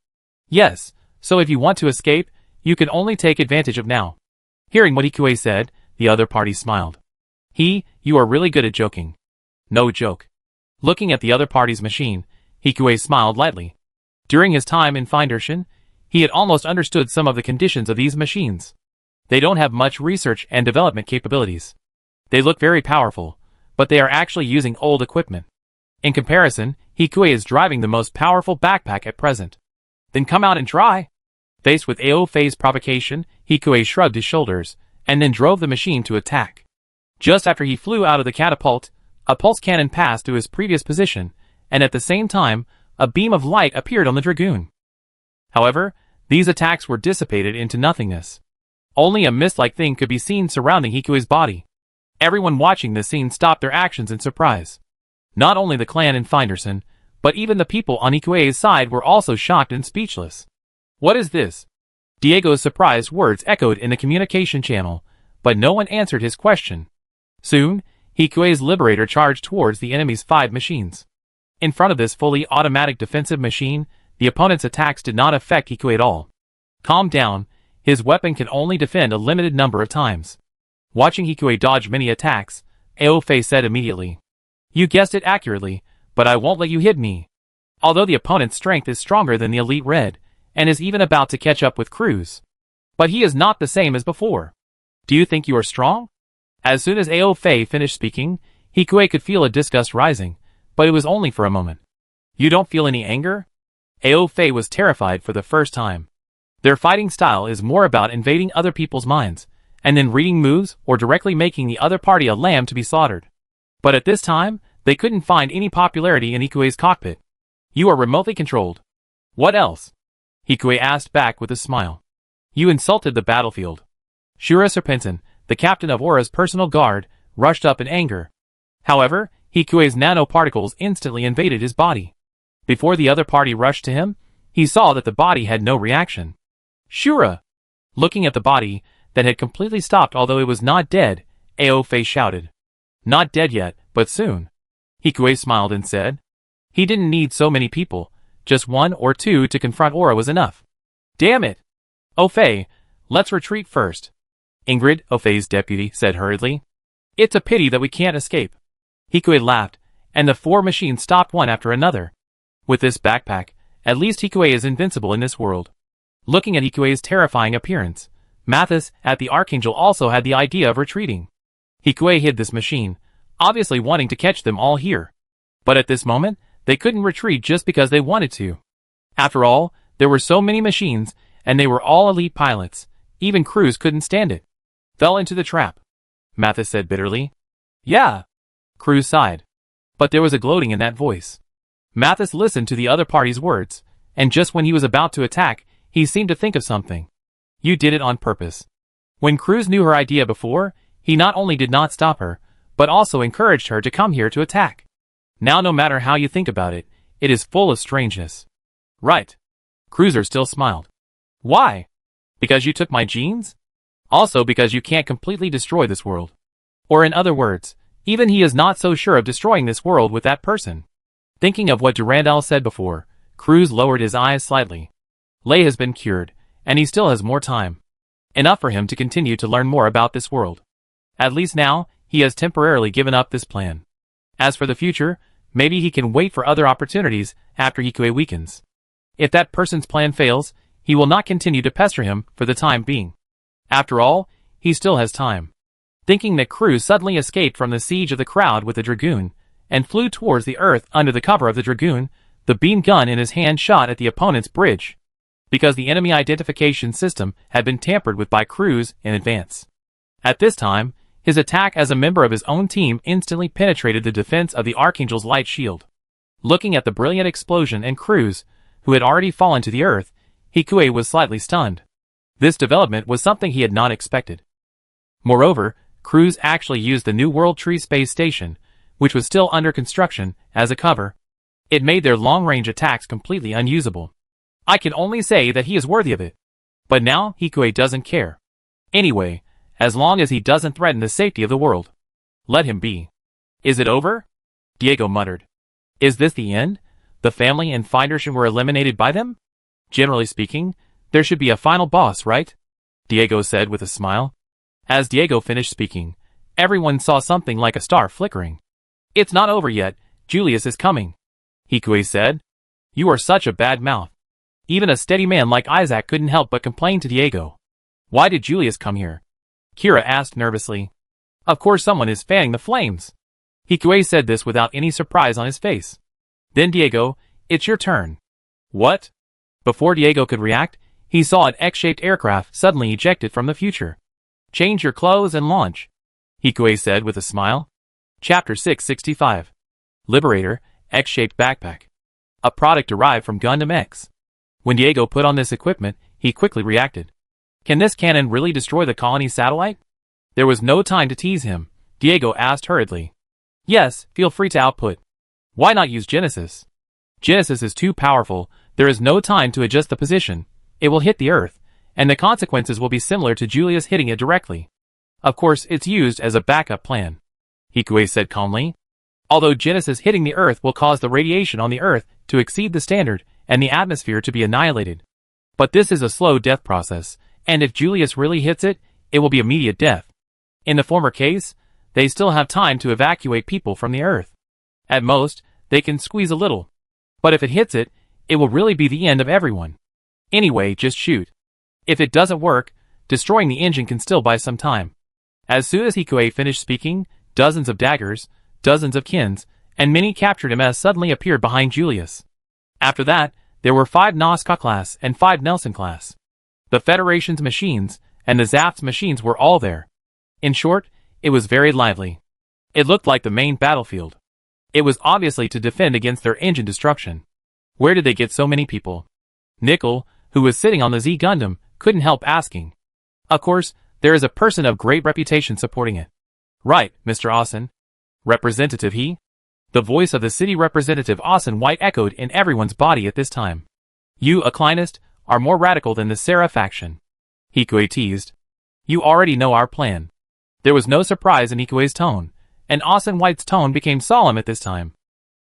Yes, so if you want to escape, you can only take advantage of now. Hearing what Hikue said, the other party smiled. You are really good at joking. No joke. Looking at the other party's machine, Hikue smiled lightly. During his time in Findershan, he had almost understood some of the conditions of these machines. They don't have much research and development capabilities. They look very powerful, but they are actually using old equipment. In comparison, Hikue is driving the most powerful backpack at present. Then come out and try. Faced with Ao Fei's provocation, Hikue shrugged his shoulders, and then drove the machine to attack. Just after he flew out of the catapult, a pulse cannon passed to his previous position, and at the same time, a beam of light appeared on the dragoon. However, these attacks were dissipated into nothingness. Only a mist-like thing could be seen surrounding Hikue's body. Everyone watching this scene stopped their actions in surprise. Not only the clan in Findershan, but even the people on Hikue's side were also shocked and speechless. What is this? Diego's surprised words echoed in the communication channel, but no one answered his question. Soon, Hikue's liberator charged towards the enemy's 5 machines. In front of this fully automatic defensive machine, the opponent's attacks did not affect Hikue at all. Calm down, his weapon can only defend a limited number of times. Watching Hikue dodge many attacks, Ao Fei said immediately. You guessed it accurately, but I won't let you hit me. Although the opponent's strength is stronger than the Elite Red, and is even about to catch up with Cruz. But he is not the same as before. Do you think you are strong? As soon as Ao Fei finished speaking, Hikue could feel a disgust rising, but it was only for a moment. You don't feel any anger? Ao Fei was terrified for the first time. Their fighting style is more about invading other people's minds, and then reading moves or directly making the other party a lamb to be slaughtered. But at this time, they couldn't find any popularity in Hikue's cockpit. You are remotely controlled. What else? Hikue asked back with a smile. You insulted the battlefield. Shura Serpentin, the captain of Aura's personal guard, rushed up in anger. However, Hikue's nanoparticles instantly invaded his body. Before the other party rushed to him, he saw that the body had no reaction. Shura! Looking at the body, that had completely stopped although it was not dead, Ao Fei shouted. Not dead yet, but soon. Hikue smiled and said. He didn't need so many people, just 1 or 2 to confront Aura was enough. Damn it! Ao Fei, let's retreat first. Ingrid, Ao Fei's deputy, said hurriedly. It's a pity that we can't escape. Hikue laughed, and the 4 machines stopped one after another. With this backpack, at least Hikue is invincible in this world. Looking at Hikue's terrifying appearance, Mathis at the Archangel also had the idea of retreating. Hikue hid this machine, obviously wanting to catch them all here. But at this moment, they couldn't retreat just because they wanted to. After all, there were so many machines, and they were all elite pilots. Even Cruz couldn't stand it. Fell into the trap. Mathis said bitterly. Yeah. Cruz sighed. But there was a gloating in that voice. Mathis listened to the other party's words, and just when he was about to attack, he seemed to think of something. You did it on purpose. When Cruz knew her idea before, He not only did not stop her, but also encouraged her to come here to attack. Now no matter how you think about it, it is full of strangeness. Right. Cruiser still smiled. Why? Because you took my genes? Also because you can't completely destroy this world. Or in other words, even he is not so sure of destroying this world with that person. Thinking of what Durandal said before, Cruz lowered his eyes slightly. Lei has been cured, and he still has more time. Enough for him to continue to learn more about this world. At least now, he has temporarily given up this plan. As for the future, maybe he can wait for other opportunities after Hikue weakens. If that person's plan fails, he will not continue to pester him for the time being. After all, he still has time. Thinking that Cruz suddenly escaped from the siege of the crowd with the dragoon, and flew towards the earth under the cover of the dragoon, the beam gun in his hand shot at the opponent's bridge. Because the enemy identification system had been tampered with by Cruz in advance. At this time, his attack as a member of his own team instantly penetrated the defense of the Archangel's light shield. Looking at the brilliant explosion and Cruz, who had already fallen to the earth, Hikue was slightly stunned. This development was something he had not expected. Moreover, Cruz actually used the New World Tree Space Station, which was still under construction, as a cover. It made their long-range attacks completely unusable. I can only say that he is worthy of it. But now Hikue doesn't care. Anyway, as long as he doesn't threaten the safety of the world. Let him be. Is it over? Diego muttered. Is this the end? The family and Feinderschen were eliminated by them? Generally speaking, there should be a final boss, right? Diego said with a smile. As Diego finished speaking, everyone saw something like a star flickering. It's not over yet, Julius is coming. Hikue said. You are such a bad mouth. Even a steady man like Isaac couldn't help but complain to Diego. Why did Julius come here? Kira asked nervously. Of course someone is fanning the flames. Hikue said this without any surprise on his face. Then Diego, it's your turn. What? Before Diego could react, he saw an X-shaped aircraft suddenly ejected from the future. Change your clothes and launch, Hikue said with a smile. Chapter 665. Liberator, X-shaped backpack. A product derived from Gundam X. When Diego put on this equipment, he quickly reacted. Can this cannon really destroy the colony satellite? There was no time to tease him. Diego asked hurriedly. Yes, feel free to output. Why not use Genesis? Genesis is too powerful, there is no time to adjust the position. It will hit the Earth, and the consequences will be similar to Julius hitting it directly. Of course, it's used as a backup plan, Hikue said calmly. Although Genesis hitting the Earth will cause the radiation on the Earth to exceed the standard and the atmosphere to be annihilated. But this is a slow death process, and if Julius really hits it, it will be immediate death. In the former case, they still have time to evacuate people from the Earth. At most, they can squeeze a little. But if it hits it, it will really be the end of everyone. Anyway, just shoot. If it doesn't work, destroying the engine can still buy some time. As soon as Hikue finished speaking, dozens of daggers, dozens of kins, and many captured MS suddenly appeared behind Julius. After that, there were 5 Nazca class and 5 Nelson class. The Federation's machines and the Zaft's machines were all there. In short, it was very lively. It looked like the main battlefield. It was obviously to defend against their engine destruction. Where did they get so many people? Nickel, who was sitting on the Z Gundam, couldn't help asking. Of course, there is a person of great reputation supporting it. Right, Mr. Austin. Representative he? The voice of the city representative Austin White echoed in everyone's body at this time. You, Aclinist, are more radical than the Sarah faction. Hikue teased. You already know our plan. There was no surprise in Hikue's tone, and Austin White's tone became solemn at this time.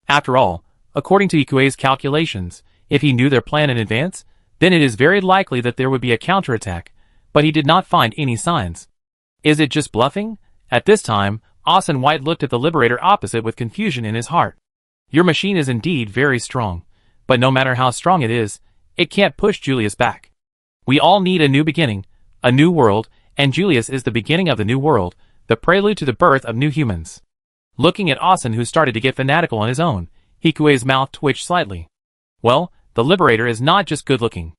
After all, according to Hikue's calculations, if he knew their plan in advance, then it is very likely that there would be a counterattack, but he did not find any signs. Is it just bluffing? At this time, Austin White looked at the Liberator opposite with confusion in his heart. Your machine is indeed very strong, but no matter how strong it is, it can't push Julius back. We all need a new beginning, a new world, and Julius is the beginning of the new world, the prelude to the birth of new humans. Looking at Austin, who started to get fanatical on his own, Hikue's mouth twitched slightly. Well, the Liberator is not just good-looking.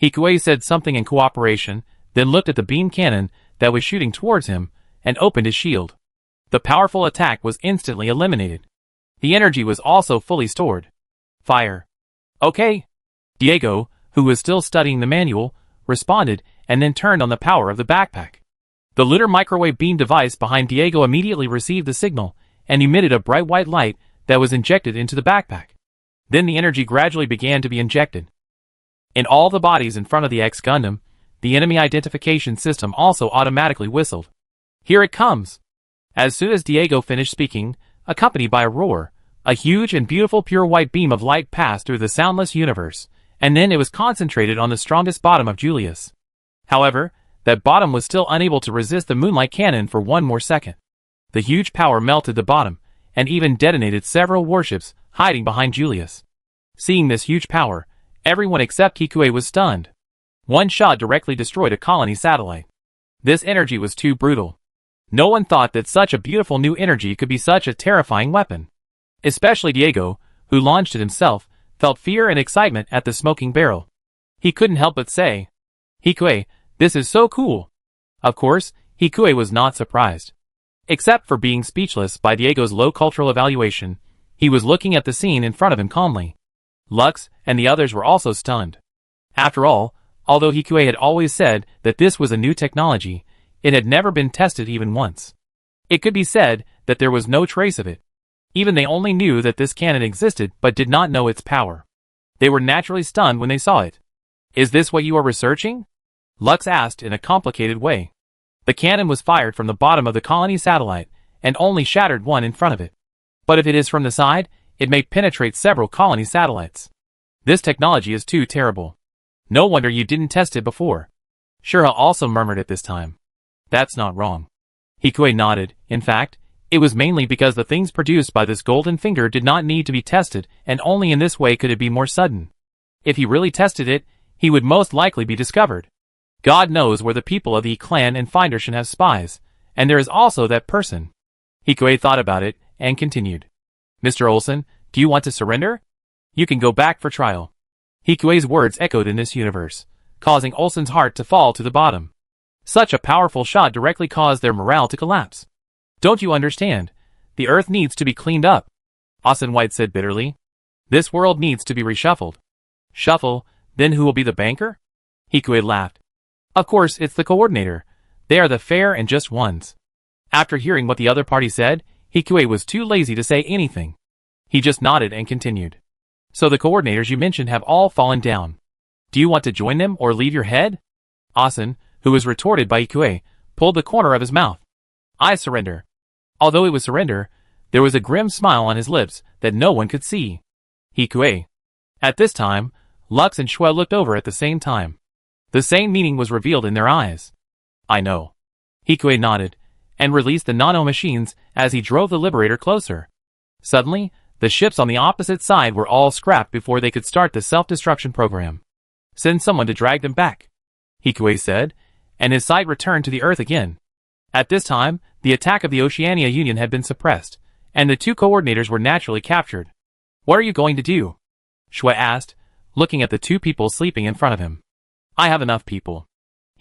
Hikue said something in cooperation, then looked at the beam cannon that was shooting towards him, and opened his shield. The powerful attack was instantly eliminated. The energy was also fully stored. Fire. Okay. Diego, who was still studying the manual, responded and then turned on the power of the backpack. The lunar microwave beam device behind Diego immediately received the signal and emitted a bright white light that was injected into the backpack. Then the energy gradually began to be injected. In all the bodies in front of the X-Gundam, the enemy identification system also automatically whistled. Here it comes! As soon as Diego finished speaking, accompanied by a roar, a huge and beautiful pure white beam of light passed through the soundless universe, and then it was concentrated on the strongest bottom of Julius. However, that bottom was still unable to resist the moonlight cannon for one more second. The huge power melted the bottom, and even detonated several warships hiding behind Julius. Seeing this huge power, everyone except Kikue was stunned. One shot directly destroyed a colony satellite. This energy was too brutal. No one thought that such a beautiful new energy could be such a terrifying weapon. Especially Diego, who launched it himself, felt fear and excitement at the smoking barrel. He couldn't help but say, "Hikue, this is so cool." Of course, Hikue was not surprised. Except for being speechless by Diego's low cultural evaluation, he was looking at the scene in front of him calmly. Lux and the others were also stunned. After all, although Hikue had always said that this was a new technology, it had never been tested even once. It could be said that there was no trace of it. Even they only knew that this cannon existed but did not know its power. They were naturally stunned when they saw it. "Is this what you are researching?" Lux asked in a complicated way. The cannon was fired from the bottom of the colony satellite and only shattered one in front of it. But if it is from the side, it may penetrate several colony satellites. This technology is too terrible. No wonder you didn't test it before. Shura also murmured at this time. That's not wrong. Hikue nodded. In fact, it was mainly because the things produced by this golden finger did not need to be tested, and only in this way could it be more sudden. If he really tested it, he would most likely be discovered. God knows where the people of the clan and Findershan have spies, and there is also that person. Hikue thought about it, and continued. "Mr. Olsen, do you want to surrender? You can go back for trial." Hikue's words echoed in this universe, causing Olsen's heart to fall to the bottom. Such a powerful shot directly caused their morale to collapse. "Don't you understand? The Earth needs to be cleaned up," Austin White said bitterly. "This world needs to be reshuffled." "Shuffle? Then who will be the banker?" Hikue laughed. "Of course, it's the coordinator. They are the fair and just ones." After hearing what the other party said, Hikue was too lazy to say anything. He just nodded and continued. "So the coordinators you mentioned have all fallen down. Do you want to join them or leave your head?" Asen, who was retorted by Hikue, pulled the corner of his mouth. "I surrender." Although it was surrender, there was a grim smile on his lips that no one could see. Hikue. At this time, Lux and Shui looked over at the same time. The same meaning was revealed in their eyes. "I know." Hikue nodded, and released the nano-machines as he drove the Liberator closer. Suddenly, the ships on the opposite side were all scrapped before they could start the self-destruction program. "Send someone to drag them back," Hikue said, and his sight returned to the Earth again. At this time, the attack of the Oceania Union had been suppressed, and the two coordinators were naturally captured. "What are you going to do?" Shui asked, looking at the two people sleeping in front of him. "I have enough people."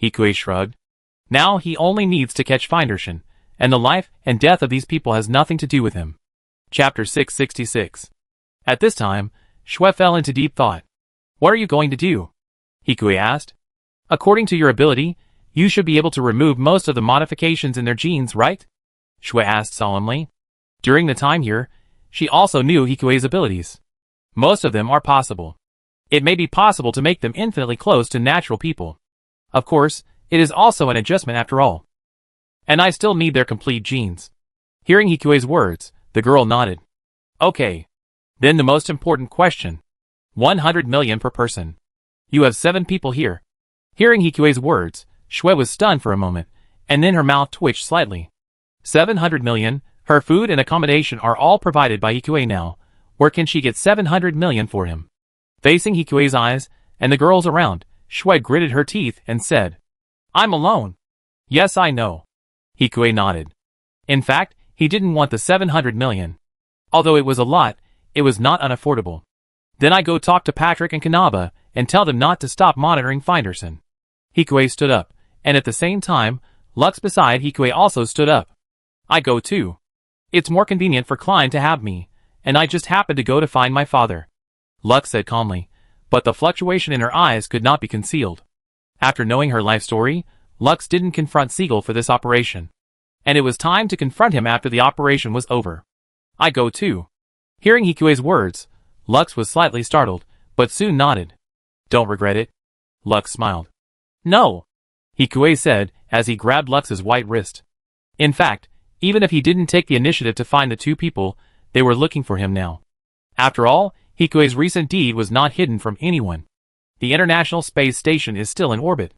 Hikue shrugged. Now he only needs to catch Findershan, and the life and death of these people has nothing to do with him. Chapter 666. At this time, Shui fell into deep thought. "What are you going to do?" Hikue asked. "According to your ability, you should be able to remove most of the modifications in their genes, right?" Shui asked solemnly. During the time here, she also knew Hikue's abilities. Most of them are possible. It may be possible to make them infinitely close to natural people. Of course, it is also an adjustment after all. And I still need their complete genes. Hearing Hikue's words, the girl nodded. "Okay. Then the most important question. 100 million per person. You have 7 people here." Hearing Hikue's words, Shui was stunned for a moment, and then her mouth twitched slightly. 700 million, her food and accommodation are all provided by Hikue now. Where can she get 700 million for him? Facing Hikue's eyes, and the girls around, Shui gritted her teeth and said, "I'm alone." "Yes, I know." Hikue nodded. In fact, he didn't want the 700 million. Although it was a lot, it was not unaffordable. "Then I go talk to Patrick and Kanaba, and tell them not to stop monitoring Finderson." Hikue stood up, and at the same time, Lux beside Hikue also stood up. "I go too. It's more convenient for Klein to have me, and I just happened to go to find my father," Lux said calmly, but the fluctuation in her eyes could not be concealed. After knowing her life story, Lux didn't confront Siegel for this operation. And it was time to confront him after the operation was over. I go too. Hearing Hikue's words, Lux was slightly startled, but soon nodded. Don't regret it? Lux smiled. No, Hikue said, as he grabbed Lux's white wrist. In fact, even if he didn't take the initiative to find the two people, they were looking for him now. After all, Hikue's recent deed was not hidden from anyone. The International Space Station is still in orbit.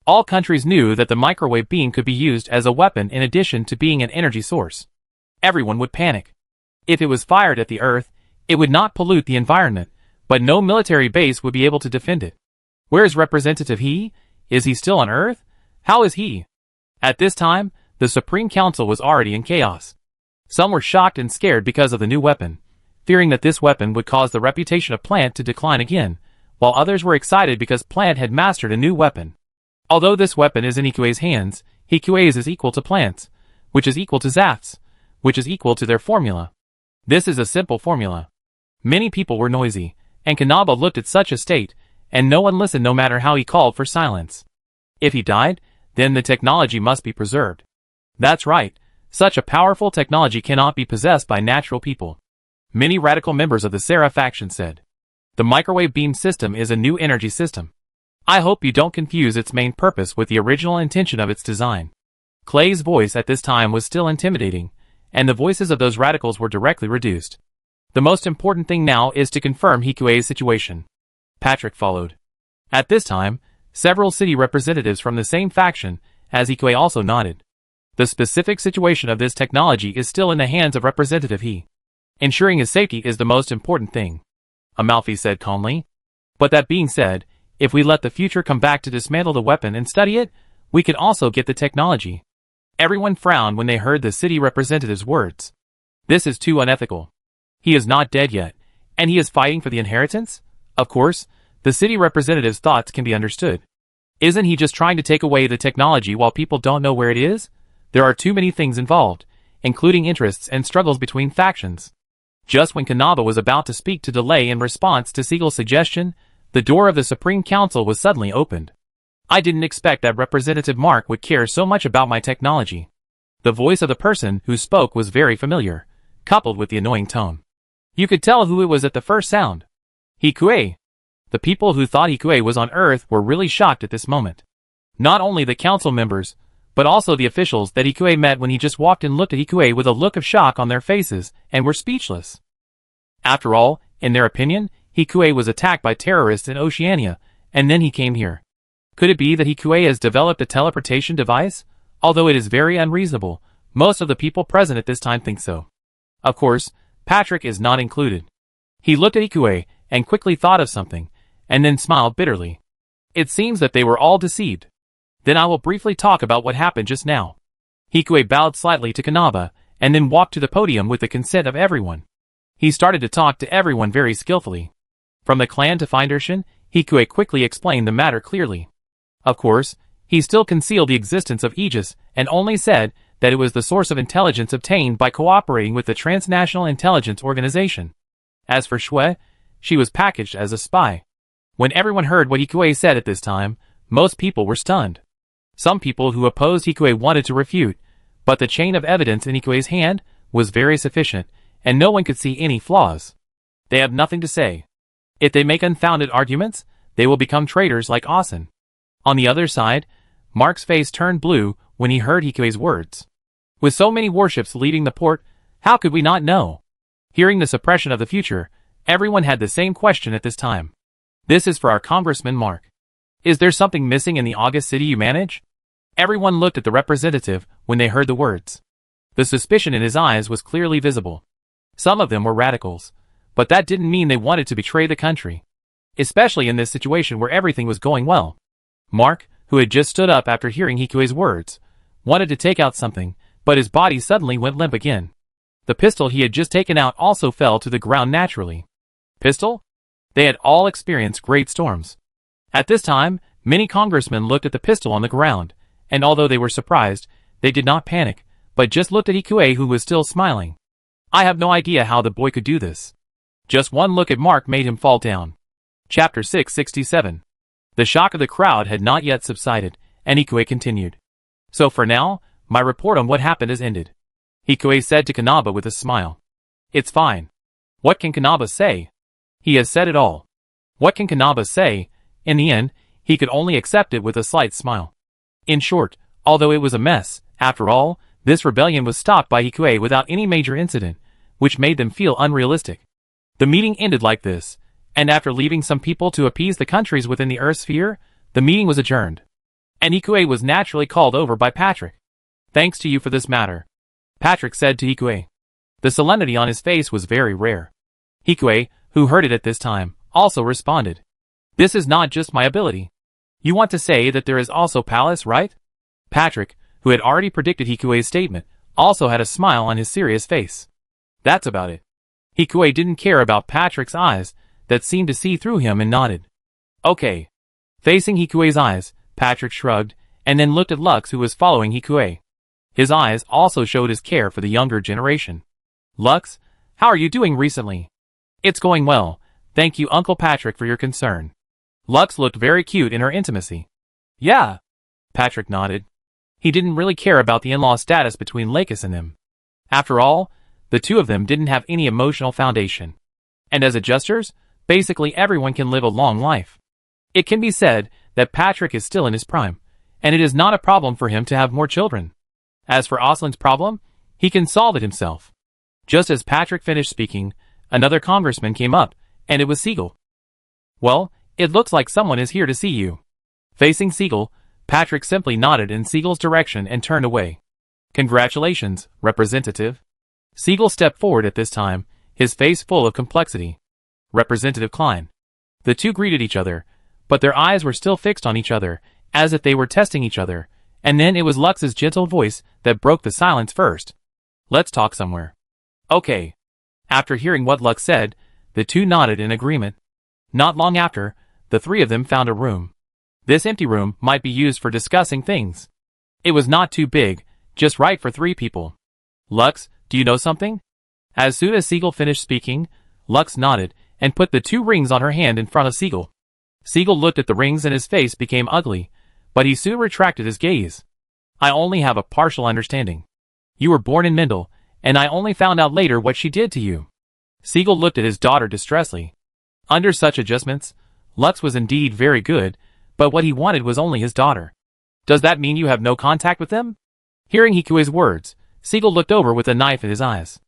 All countries knew that the microwave beam could be used as a weapon in addition to being an energy source. Everyone would panic. If it was fired at the Earth, it would not pollute the environment, but no military base would be able to defend it. Where is Representative He? Is he still on Earth? How is he? At this time, the Supreme Council was already in chaos. Some were shocked and scared because of the new weapon, fearing that this weapon would cause the reputation of Plant to decline again, while others were excited because Plant had mastered a new weapon. Although this weapon is in Hikue's hands, Hikue's is equal to Plant's, which is equal to Zaft's, which is equal to their formula. This is a simple formula. Many people were noisy, and Kanaba looked at such a state, and no one listened no matter how he called for silence. If he died, then the technology must be preserved. That's right, such a powerful technology cannot be possessed by natural people. Many radical members of the Sarah faction said. The microwave beam system is a new energy system. I hope you don't confuse its main purpose with the original intention of its design. Clay's voice at this time was still intimidating, and the voices of those radicals were directly reduced. The most important thing now is to confirm Hikue's situation. Patrick followed. At this time, several city representatives from the same faction, as Hikue also nodded. The specific situation of this technology is still in the hands of Representative He. Ensuring his safety is the most important thing, Amalfi said calmly. But that being said, if we let the future come back to dismantle the weapon and study it, we could also get the technology. Everyone frowned when they heard the city representative's words. This is too unethical. He is not dead yet, and he is fighting for the inheritance? Of course, the city representative's thoughts can be understood. Isn't he just trying to take away the technology while people don't know where it is? There are too many things involved, including interests and struggles between factions. Just when Kanaba was about to speak to delay in response to Siegel's suggestion, the door of the Supreme Council was suddenly opened. I didn't expect that Representative Mark would care so much about my technology. The voice of the person who spoke was very familiar, coupled with the annoying tone. You could tell who it was at the first sound. Hikue. The people who thought Hikue was on Earth were really shocked at this moment. Not only the council members, but also the officials that Hikue met when he just walked in looked at Hikue with a look of shock on their faces and were speechless. After all, in their opinion, Hikue was attacked by terrorists in Oceania, and then he came here. Could it be that Hikue has developed a teleportation device? Although it is very unreasonable, most of the people present at this time think so. Of course, Patrick is not included. He looked at Hikue and quickly thought of something, and then smiled bitterly. It seems that they were all deceived. Then I will briefly talk about what happened just now. Hikue bowed slightly to Kanaba, and then walked to the podium with the consent of everyone. He started to talk to everyone very skillfully. From the clan to Findershin, Hikue quickly explained the matter clearly. Of course, he still concealed the existence of Aegis, and only said that it was the source of intelligence obtained by cooperating with the Transnational Intelligence Organization. As for Shui, she was packaged as a spy. When everyone heard what Hikue said at this time, most people were stunned. Some people who opposed Hikue wanted to refute, but the chain of evidence in Hikue's hand was very sufficient, and no one could see any flaws. They have nothing to say. If they make unfounded arguments, they will become traitors like Asen. On the other side, Mark's face turned blue when he heard Hikue's words. With so many warships leaving the port, how could we not know? Hearing the suppression of the future, everyone had the same question at this time. This is for our Congressman Mark. Is there something missing in the August city you manage? Everyone looked at the representative when they heard the words. The suspicion in his eyes was clearly visible. Some of them were radicals, but that didn't mean they wanted to betray the country. Especially in this situation where everything was going well. Mark, who had just stood up after hearing Hikue's words, wanted to take out something, but his body suddenly went limp again. The pistol he had just taken out also fell to the ground naturally. Pistol? They had all experienced great storms. At this time, many congressmen looked at the pistol on the ground, and although they were surprised, they did not panic, but just looked at Hikue who was still smiling. I have no idea how the boy could do this. Just one look at Mark made him fall down. Chapter 667. The shock of the crowd had not yet subsided, and Hikue continued. So for now, my report on what happened is ended. Hikue said to Kanaba with a smile. It's fine. What can Kanaba say? He has said it all. What can Kanaba say? In the end, he could only accept it with a slight smile. In short, although it was a mess, after all, this rebellion was stopped by Hikue without any major incident, which made them feel unrealistic. The meeting ended like this, and after leaving some people to appease the countries within the Earth sphere, the meeting was adjourned. And Hikue was naturally called over by Patrick. Thanks to you for this matter, Patrick said to Hikue. The solemnity on his face was very rare. Hikue, who heard it at this time, also responded. This is not just my ability. You want to say that there is also Palace, right? Patrick, who had already predicted Hikue's statement, also had a smile on his serious face. That's about it. Hikue didn't care about Patrick's eyes that seemed to see through him and nodded. Okay. Facing Hikue's eyes, Patrick shrugged, and then looked at Lux, who was following Hikue. His eyes also showed his care for the younger generation. Lux, how are you doing recently? It's going well, thank you Uncle Patrick for your concern. Lux looked very cute in her intimacy. Yeah. Patrick nodded. He didn't really care about the in-law status between Lakis and them. After all, the two of them didn't have any emotional foundation. And as adjusters, basically everyone can live a long life. It can be said that Patrick is still in his prime, and it is not a problem for him to have more children. As for Aslan's problem, he can solve it himself. Just as Patrick finished speaking, another congressman came up, and it was Siegel. Well, it looks like someone is here to see you. Facing Siegel, Patrick simply nodded in Siegel's direction and turned away. Congratulations, Representative. Siegel stepped forward at this time, his face full of complexity. Representative Klein. The two greeted each other, but their eyes were still fixed on each other, as if they were testing each other, and then it was Lux's gentle voice that broke the silence first. Let's talk somewhere. Okay. After hearing what Lux said, the two nodded in agreement. Not long after, the three of them found a room. This empty room might be used for discussing things. It was not too big, just right for three people. Lux, do you know something? As soon as Siegel finished speaking, Lux nodded and put the two rings on her hand in front of Siegel. Siegel looked at the rings and his face became ugly, but he soon retracted his gaze. I only have a partial understanding. You were born in Mendel, and I only found out later what she did to you. Siegel looked at his daughter distressfully. Under such adjustments, Lux was indeed very good, but what he wanted was only his daughter. Does that mean you have no contact with them? Hearing Hikue's words, Siegel looked over with a knife in his eyes.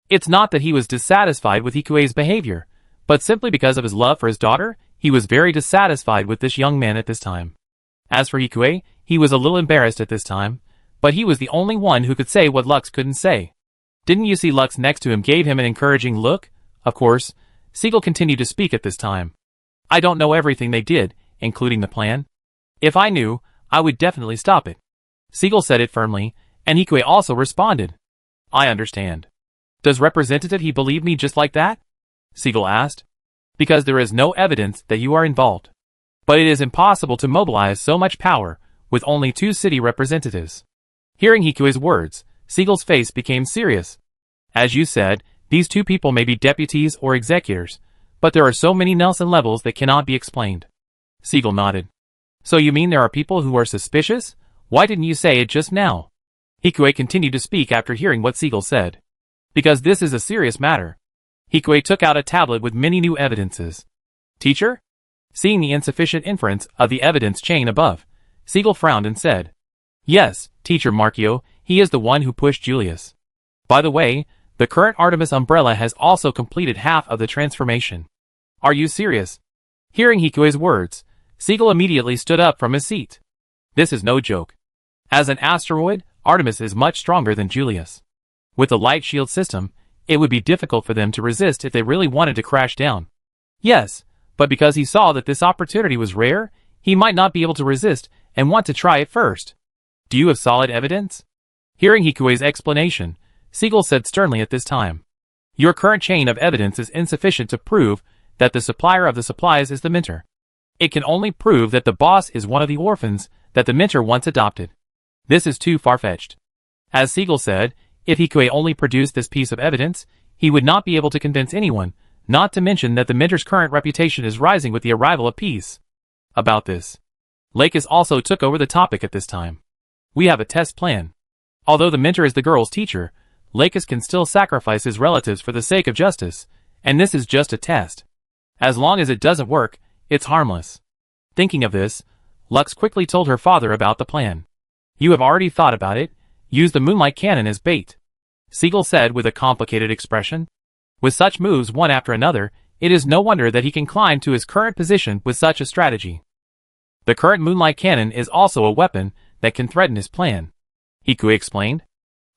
It's not that he was dissatisfied with Hikue's behavior, but simply because of his love for his daughter, he was very dissatisfied with this young man at this time. As for Hikue, he was a little embarrassed at this time, but he was the only one who could say what Lux couldn't say. Didn't you see Lux next to him gave him an encouraging look? Of course, Siegel continued to speak at this time. I don't know everything they did, including the plan. If I knew, I would definitely stop it. Siegel said it firmly, and Hikue also responded. I understand. Does Representative he believe me just like that? Siegel asked. Because there is no evidence that you are involved. But it is impossible to mobilize so much power with only two city representatives. Hearing Hikue's words, Siegel's face became serious. As you said, these two people may be deputies or executors, but there are so many Nelson levels that cannot be explained. Siegel nodded. So you mean there are people who are suspicious? Why didn't you say it just now? Hikue continued to speak after hearing what Siegel said. Because this is a serious matter. Hikue took out a tablet with many new evidences. Teacher? Seeing the insufficient inference of the evidence chain above, Siegel frowned and said, Yes, Teacher Marchio, he is the one who pushed Julius. By the way, the current Artemis umbrella has also completed half of the transformation. Are you serious? Hearing Hikue's words, Siegel immediately stood up from his seat. This is no joke. As an asteroid, Artemis is much stronger than Julius. With the light shield system, it would be difficult for them to resist if they really wanted to crash down. Yes, but because he saw that this opportunity was rare, he might not be able to resist and want to try it first. Do you have solid evidence? Hearing Hikue's explanation, Siegel said sternly at this time. Your current chain of evidence is insufficient to prove that the supplier of the supplies is the Mentor. It can only prove that the boss is one of the orphans that the Mentor once adopted. This is too far-fetched. As Siegel said, if Hikue only produced this piece of evidence, he would not be able to convince anyone, not to mention that the Mentor's current reputation is rising with the arrival of peace. About this, Lakis also took over the topic at this time. We have a test plan. Although the mentor is the girl's teacher, Lakis can still sacrifice his relatives for the sake of justice, and this is just a test. As long as it doesn't work, it's harmless. Thinking of this, Lux quickly told her father about the plan. You have already thought about it. Use the moonlight cannon as bait, Siegel said with a complicated expression. With such moves one after another, it is no wonder that he can climb to his current position with such a strategy. The current moonlight cannon is also a weapon that can threaten his plan, Hikui explained.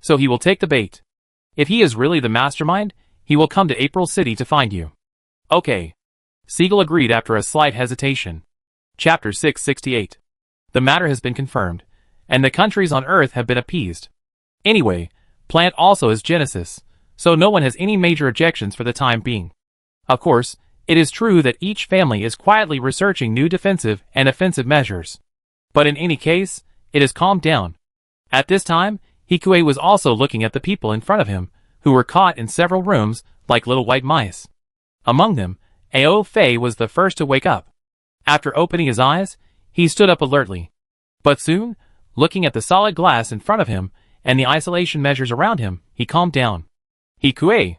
So he will take the bait. If he is really the mastermind, he will come to April City to find you. Okay. Siegel agreed after a slight hesitation. Chapter 668. The matter has been confirmed, and the countries on Earth have been appeased. Anyway, Plant also is Genesis, so no one has any major objections for the time being. Of course, it is true that each family is quietly researching new defensive and offensive measures. But in any case, it has calmed down. At this time, Hikui was also looking at the people in front of him, who were caught in several rooms like little white mice. Among them, Ao Fei was the first to wake up. After opening his eyes, he stood up alertly. But soon, looking at the solid glass in front of him and the isolation measures around him, he calmed down. Hikui.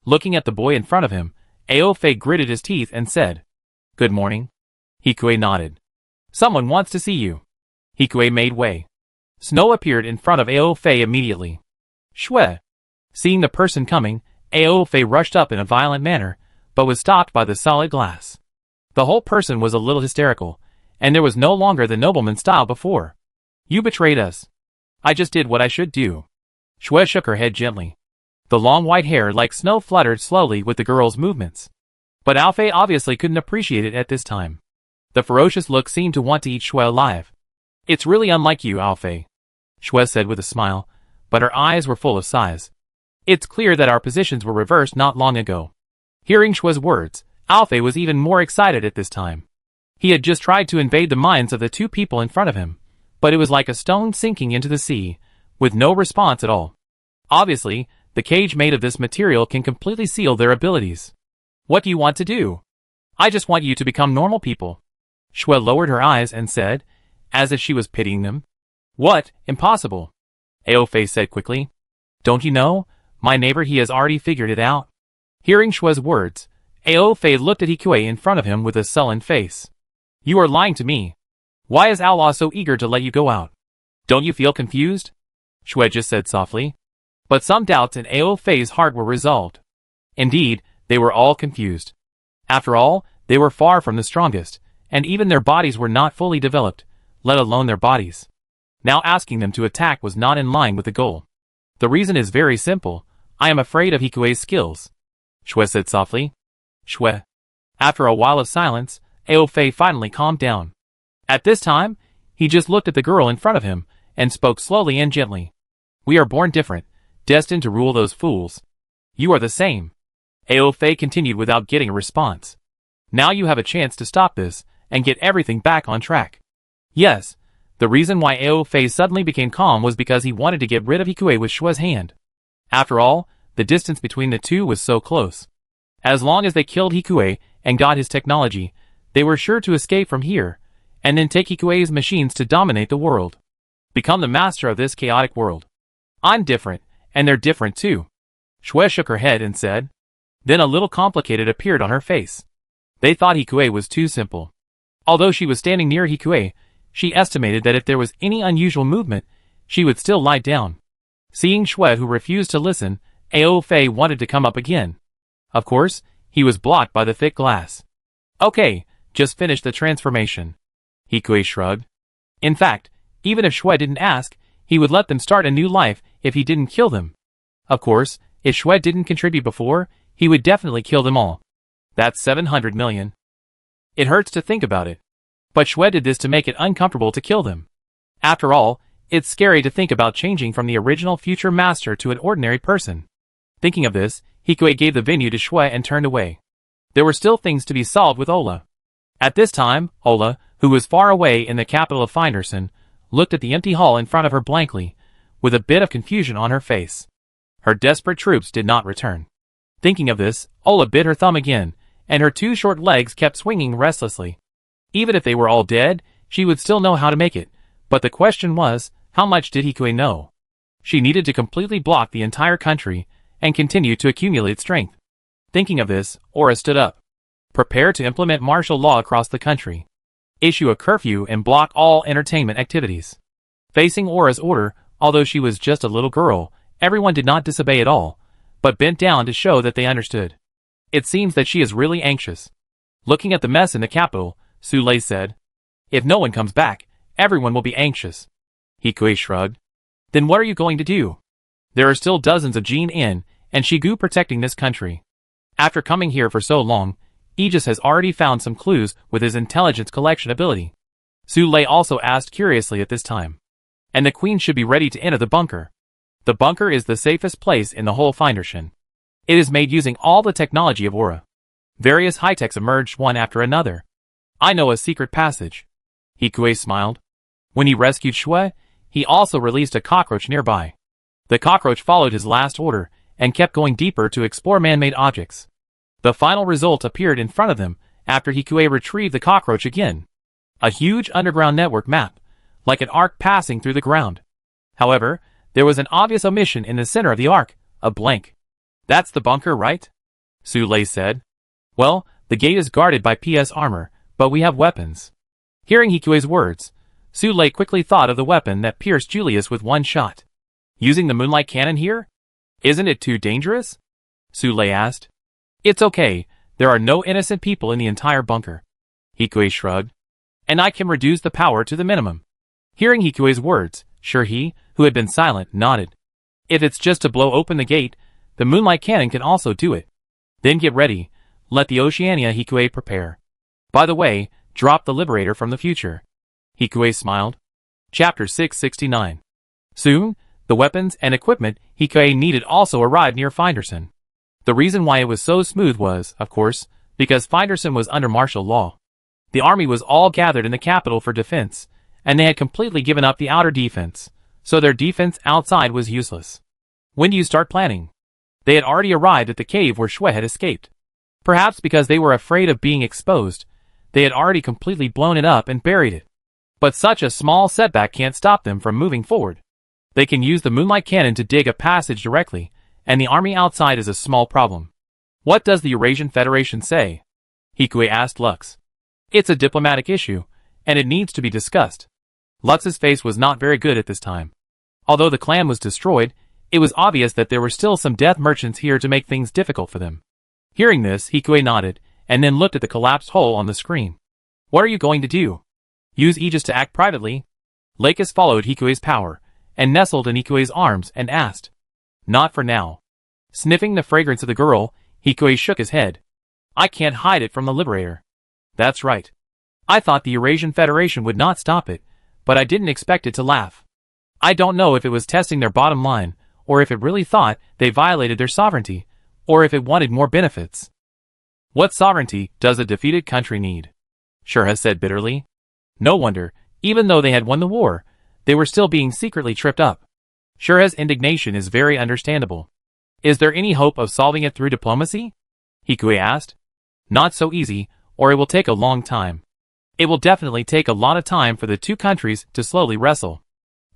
Looking at the boy in front of him, Ao Fei gritted his teeth and said, Good morning. Hikui nodded. Someone wants to see you. Hikui made way. Snow appeared in front of Ao Fei immediately. Shue. Seeing the person coming, Ao Fei rushed up in a violent manner, but was stopped by the solid glass. The whole person was a little hysterical, and there was no longer the nobleman style before. You betrayed us. I just did what I should do. Shue shook her head gently. The long white hair like snow fluttered slowly with the girl's movements. But Ao Fei obviously couldn't appreciate it at this time. The ferocious look seemed to want to eat Shue alive. It's really unlike you, Ao Fei, Shue said with a smile, but her eyes were full of sighs. It's clear that our positions were reversed not long ago. Hearing Shue's words, Ao Fei was even more excited at this time. He had just tried to invade the minds of the two people in front of him, but it was like a stone sinking into the sea, with no response at all. Obviously, the cage made of this material can completely seal their abilities. What do you want to do? I just want you to become normal people. Shue lowered her eyes and said, as if she was pitying them. What? Impossible. Ao Fei said quickly. Don't you know? My neighbor, he has already figured it out. Hearing Shue's words, Ao Fei looked at Hikui in front of him with a sullen face. You are lying to me. Why is Allah so eager to let you go out? Don't you feel confused? Shue just said softly. But some doubts in Ao Fei's heart were resolved. Indeed, they were all confused. After all, they were far from the strongest, and even their bodies were not fully developed, let alone their bodies. Now asking them to attack was not in line with the goal. The reason is very simple. I am afraid of Hikui's skills, Shue said softly. Shue. After a while of silence, Ao Fei finally calmed down. At this time, he just looked at the girl in front of him, and spoke slowly and gently. We are born different, destined to rule those fools. You are the same. Ao Fei continued without getting a response. Now you have a chance to stop this, and get everything back on track. Yes, the reason why Ao Fei suddenly became calm was because he wanted to get rid of Hikui with Shue's hand. After all, the distance between the two was so close. As long as they killed Hikui and got his technology, they were sure to escape from here, and then take Hikui's machines to dominate the world. Become the master of this chaotic world. I'm different, and they're different too. Shue shook her head and said. Then a little complicated appeared on her face. They thought Hikui was too simple. Although she was standing near Hikui, she estimated that if there was any unusual movement, she would still lie down. Seeing Shue who refused to listen, Ao Fei wanted to come up again. Of course, he was blocked by the thick glass. Okay, just finish the transformation. Hikui shrugged. In fact, even if Shue didn't ask, he would let them start a new life if he didn't kill them. Of course, if Shue didn't contribute before, he would definitely kill them all. That's 700 million. It hurts to think about it. But Shue did this to make it uncomfortable to kill them. After all, it's scary to think about changing from the original future master to an ordinary person. Thinking of this, Hikui gave the venue to Shue and turned away. There were still things to be solved with Ola. At this time, Ola, who was far away in the capital of Finderson, looked at the empty hall in front of her blankly, with a bit of confusion on her face. Her desperate troops did not return. Thinking of this, Ola bit her thumb again, and her two short legs kept swinging restlessly. Even if they were all dead, she would still know how to make it, but the question was, how much did Hikui know? She needed to completely block the entire country and continue to accumulate strength. Thinking of this, Aura stood up. Prepare to implement martial law across the country. Issue a curfew and block all entertainment activities. Facing Aura's order, although she was just a little girl, everyone did not disobey at all, but bent down to show that they understood. It seems that she is really anxious. Looking at the mess in the capital, Su Lei said, "If no one comes back, everyone will be anxious." Hikui shrugged. "Then what are you going to do? There are still dozens of Jin In and Shigu protecting this country. After coming here for so long, Aegis has already found some clues with his intelligence collection ability." Su Lei also asked curiously at this time. "And the queen should be ready to enter the bunker. The bunker is the safest place in the whole Findershan. It is made using all the technology of Aura. Various high-techs emerged one after another. I know a secret passage." Hikui smiled. When he rescued Shui, he also released a cockroach nearby. The cockroach followed his last order and kept going deeper to explore man-made objects. The final result appeared in front of them after Hikui retrieved the cockroach again. A huge underground network map, like an arc passing through the ground. However, there was an obvious omission in the center of the arc, a blank. "That's the bunker, right?" Su Lei said. "Well, the gate is guarded by PS armor, but we have weapons." Hearing Hikui's words, Su Lei quickly thought of the weapon that pierced Julius with one shot. "Using the moonlight cannon here? Isn't it too dangerous?" Su Lei asked. "It's okay, there are no innocent people in the entire bunker." Hikui shrugged. "And I can reduce the power to the minimum." Hearing Hikui's words, Shurhi, who had been silent, nodded. "If it's just to blow open the gate, the moonlight cannon can also do it. Then get ready, let the Oceania Hikui prepare. By the way, drop the Liberator from the future." Hikui smiled. Chapter 669. Soon, the weapons and equipment Hikui needed also arrived near Finderson. The reason why it was so smooth was, of course, because Finderson was under martial law. The army was all gathered in the capital for defense, and they had completely given up the outer defense, so their defense outside was useless. "When do you start planning?" They had already arrived at the cave where Shui had escaped. Perhaps because they were afraid of being exposed, they had already completely blown it up and buried it. But such a small setback can't stop them from moving forward. They can use the moonlight cannon to dig a passage directly, and the army outside is a small problem. "What does the Eurasian Federation say?" Hikui asked Lux. "It's a diplomatic issue, and it needs to be discussed." Lux's face was not very good at this time. Although the clan was destroyed, it was obvious that there were still some death merchants here to make things difficult for them. Hearing this, Hikui nodded, and then looked at the collapsed hole on the screen. "What are you going to do? Use Aegis to act privately?" Lakis followed Hikui's power, and nestled in Hikui's arms and asked. "Not for now." Sniffing the fragrance of the girl, Hikui shook his head. "I can't hide it from the Liberator." "That's right. I thought the Eurasian Federation would not stop it, but I didn't expect it to laugh. I don't know if it was testing their bottom line, or if it really thought they violated their sovereignty, or if it wanted more benefits." "What sovereignty does a defeated country need?" Shurha said bitterly. No wonder, even though they had won the war, they were still being secretly tripped up. Shurha's indignation is very understandable. "Is there any hope of solving it through diplomacy?" Hikui asked. "Not so easy, or it will take a long time. It will definitely take a lot of time for the two countries to slowly wrestle.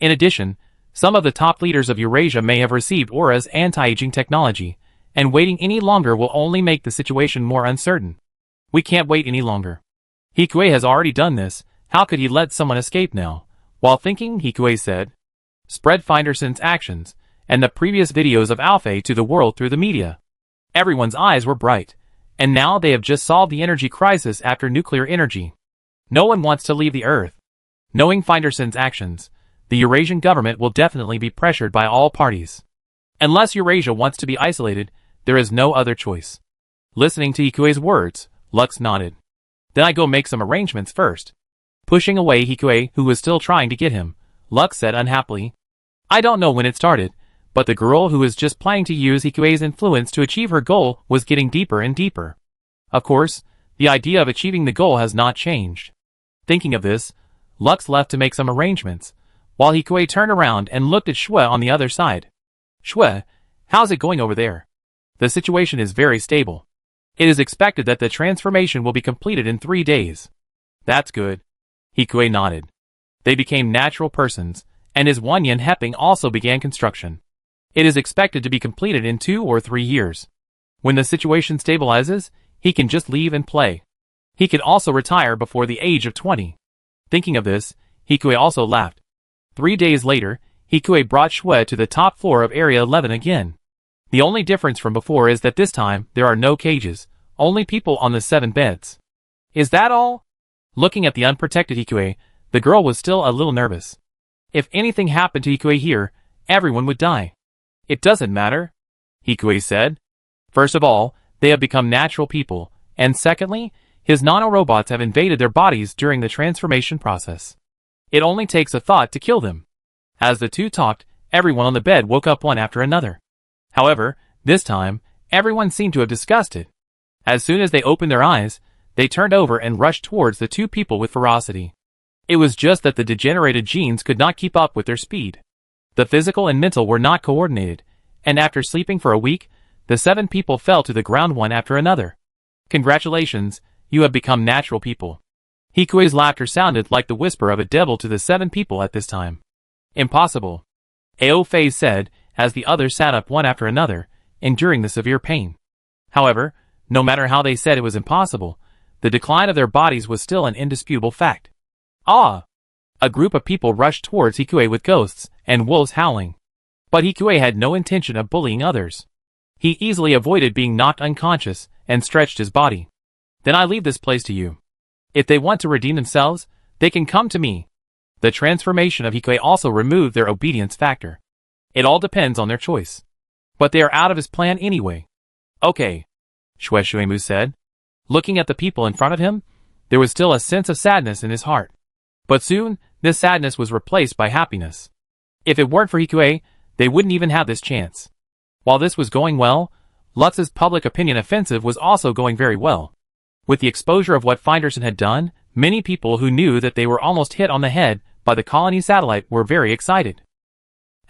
In addition, some of the top leaders of Eurasia may have received Aura's anti-aging technology, and waiting any longer will only make the situation more uncertain. We can't wait any longer. Hikui has already done this, how could he let someone escape now?" While thinking, Hikui said, "Spread Finderson's actions, and the previous videos of Alpha to the world through the media." Everyone's eyes were bright, and now they have just solved the energy crisis after nuclear energy. No one wants to leave the Earth. Knowing Finderson's actions, the Eurasian government will definitely be pressured by all parties. Unless Eurasia wants to be isolated, there is no other choice. Listening to Hikui's words, Lux nodded. "Then I go make some arrangements first." Pushing away Hikui, who was still trying to get him, Lux said unhappily, "I don't know when it started, but the girl who was just planning to use Hikui's influence to achieve her goal was getting deeper and deeper. Of course, the idea of achieving the goal has not changed." Thinking of this, Lux left to make some arrangements, while Hikui turned around and looked at Shui on the other side. "Shui, how's it going over there?" "The situation is very stable. It is expected that the transformation will be completed in 3 days." "That's good. Hikue nodded. They became natural persons, and his Wanyan Heping also began construction. It is expected to be completed in 2 or 3 years. When the situation stabilizes, he can just leave and play. He could also retire before the age of 20. Thinking of this, Hikue also laughed. 3 days later, Hikue brought Shui to the top floor of Area 11 again. The only difference from before is that this time, there are no cages, only people on the 7 beds. Is that all? Looking at the unprotected Hikue, the girl was still a little nervous. If anything happened to Hikue here, everyone would die. It doesn't matter, Hikue said. First of all, they have become natural people, and secondly, his nanorobots have invaded their bodies during the transformation process. It only takes a thought to kill them. As the two talked, everyone on the bed woke up one after another. However, this time, everyone seemed to have discussed it. As soon as they opened their eyes, they turned over and rushed towards the two people with ferocity. It was just that the degenerated genes could not keep up with their speed. The physical and mental were not coordinated, and after sleeping for a week, the 7 people fell to the ground one after another. Congratulations, you have become natural people. Hikue's laughter sounded like the whisper of a devil to the 7 people at this time. Impossible, Ao Fei said, as the others sat up one after another, enduring the severe pain. However, no matter how they said it was impossible, the decline of their bodies was still an indisputable fact. Ah! A group of people rushed towards Hikue with ghosts and wolves howling. But Hikue had no intention of bullying others. He easily avoided being knocked unconscious and stretched his body. Then I leave this place to you. If they want to redeem themselves, they can come to me. The transformation of Hikue also removed their obedience factor. It all depends on their choice. But they are out of his plan anyway. Okay, Shueishuemu said. Looking at the people in front of him, there was still a sense of sadness in his heart. But soon, this sadness was replaced by happiness. If it weren't for Hikue, they wouldn't even have this chance. While this was going well, Lutz's public opinion offensive was also going very well. With the exposure of what Finderson had done, many people who knew that they were almost hit on the head by the colony satellite were very excited.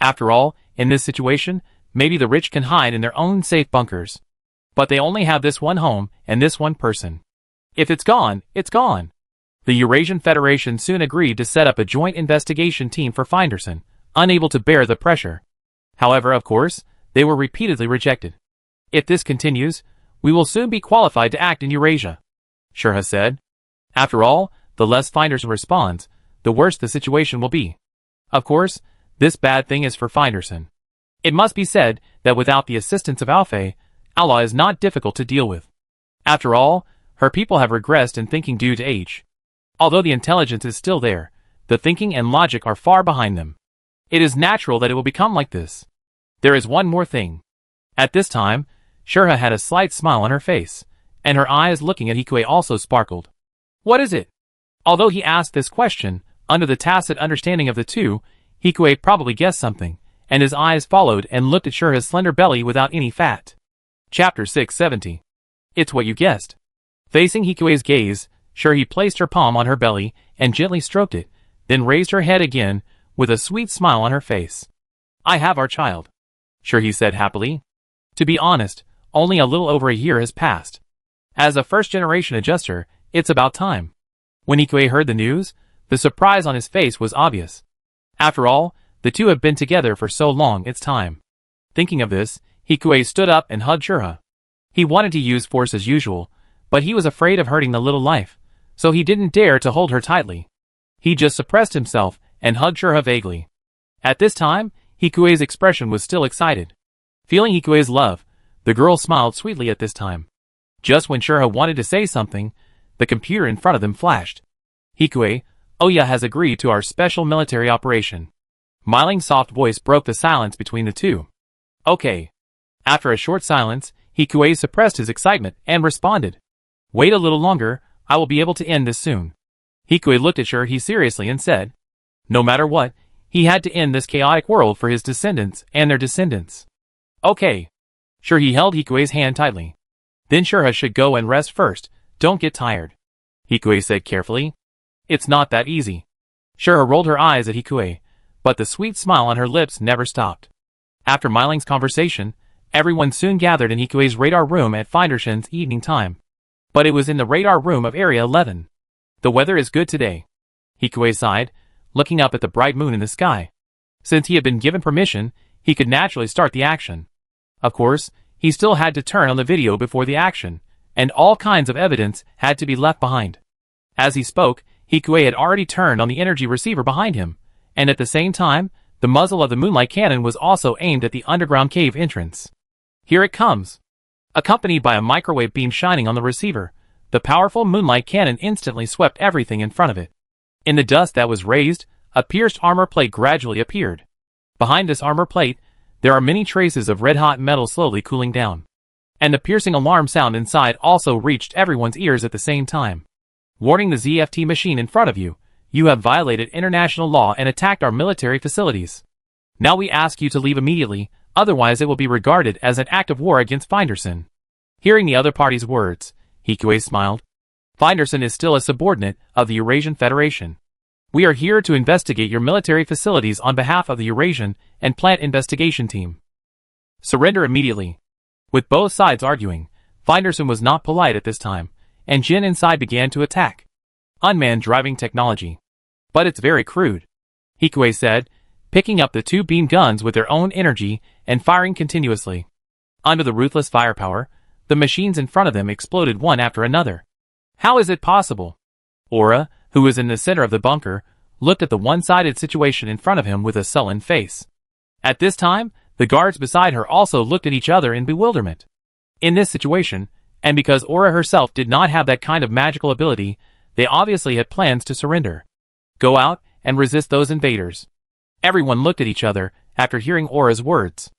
After all, in this situation, maybe the rich can hide in their own safe bunkers. But they only have this one home and this one person. If it's gone, it's gone. The Eurasian Federation soon agreed to set up a joint investigation team for Finderson, unable to bear the pressure. However, of course, they were repeatedly rejected. If this continues, we will soon be qualified to act in Eurasia, Shurha said. After all, the less Finderson responds, the worse the situation will be. Of course, this bad thing is for Finderson. It must be said that without the assistance of Alfei, Allah is not difficult to deal with. After all, her people have regressed in thinking due to age. Although the intelligence is still there, the thinking and logic are far behind them. It is natural that it will become like this. There is one more thing. At this time, Shurha had a slight smile on her face, and her eyes looking at Hikue also sparkled. What is it? Although he asked this question, under the tacit understanding of the two, Hikue probably guessed something, and his eyes followed and looked at Shurha's slender belly without any fat. Chapter 670. It's what you guessed. Facing Hikue's gaze, Shurha placed her palm on her belly and gently stroked it, then raised her head again, with a sweet smile on her face. I have our child, Shurha said happily. To be honest, only a little over a year has passed. As a first-generation adjuster, it's about time. When Hikue heard the news, the surprise on his face was obvious. After all, the two have been together for so long it's time. Thinking of this, Hikue stood up and hugged Shurha. He wanted to use force as usual, but he was afraid of hurting the little life, so he didn't dare to hold her tightly. He just suppressed himself and hugged Shurha vaguely. At this time, Hikue's expression was still excited. Feeling Hikue's love, the girl smiled sweetly at this time. Just when Shurha wanted to say something, the computer in front of them flashed. Hikue, Oya has agreed to our special military operation. Miling's soft voice broke the silence between the two. Okay. After a short silence, Hikue suppressed his excitement and responded. Wait a little longer, I will be able to end this soon. Hikue looked at Shurha seriously and said, no matter what, he had to end this chaotic world for his descendants and their descendants. Okay. Shurha held Hikue's hand tightly. Then Shurha should go and rest first, don't get tired. Hikue said carefully. It's not that easy. Shurha rolled her eyes at Hikue, but the sweet smile on her lips never stopped. After Miling's conversation, everyone soon gathered in Hikue's radar room at Finderson's evening time. But it was in the radar room of Area 11. The weather is good today. Hikue sighed, looking up at the bright moon in the sky. Since he had been given permission, he could naturally start the action. Of course, he still had to turn on the video before the action, and all kinds of evidence had to be left behind. As he spoke, Hikue had already turned on the energy receiver behind him, and at the same time, the muzzle of the moonlight cannon was also aimed at the underground cave entrance. Here it comes! Accompanied by a microwave beam shining on the receiver, the powerful moonlight cannon instantly swept everything in front of it. In the dust that was raised, a pierced armor plate gradually appeared. Behind this armor plate, there are many traces of red-hot metal slowly cooling down. And the piercing alarm sound inside also reached everyone's ears at the same time. Warning the ZFT machine in front of you, you have violated international law and attacked our military facilities. Now we ask you to leave immediately, otherwise it will be regarded as an act of war against Finderson. Hearing the other party's words, Hikue smiled. Finderson is still a subordinate of the Eurasian Federation. We are here to investigate your military facilities on behalf of the Eurasian and Plant Investigation Team. Surrender immediately. With both sides arguing, Finderson was not polite at this time, and Jin inside began to attack. Unmanned driving technology. But it's very crude, Hikue said, picking up the two beam guns with their own energy and firing continuously. Under the ruthless firepower, the machines in front of them exploded one after another. How is it possible? Aura, who was in the center of the bunker, looked at the one-sided situation in front of him with a sullen face. At this time, the guards beside her also looked at each other in bewilderment. In this situation, and because Aura herself did not have that kind of magical ability, they obviously had plans to surrender. Go out and resist those invaders. Everyone looked at each other after hearing Aura's words.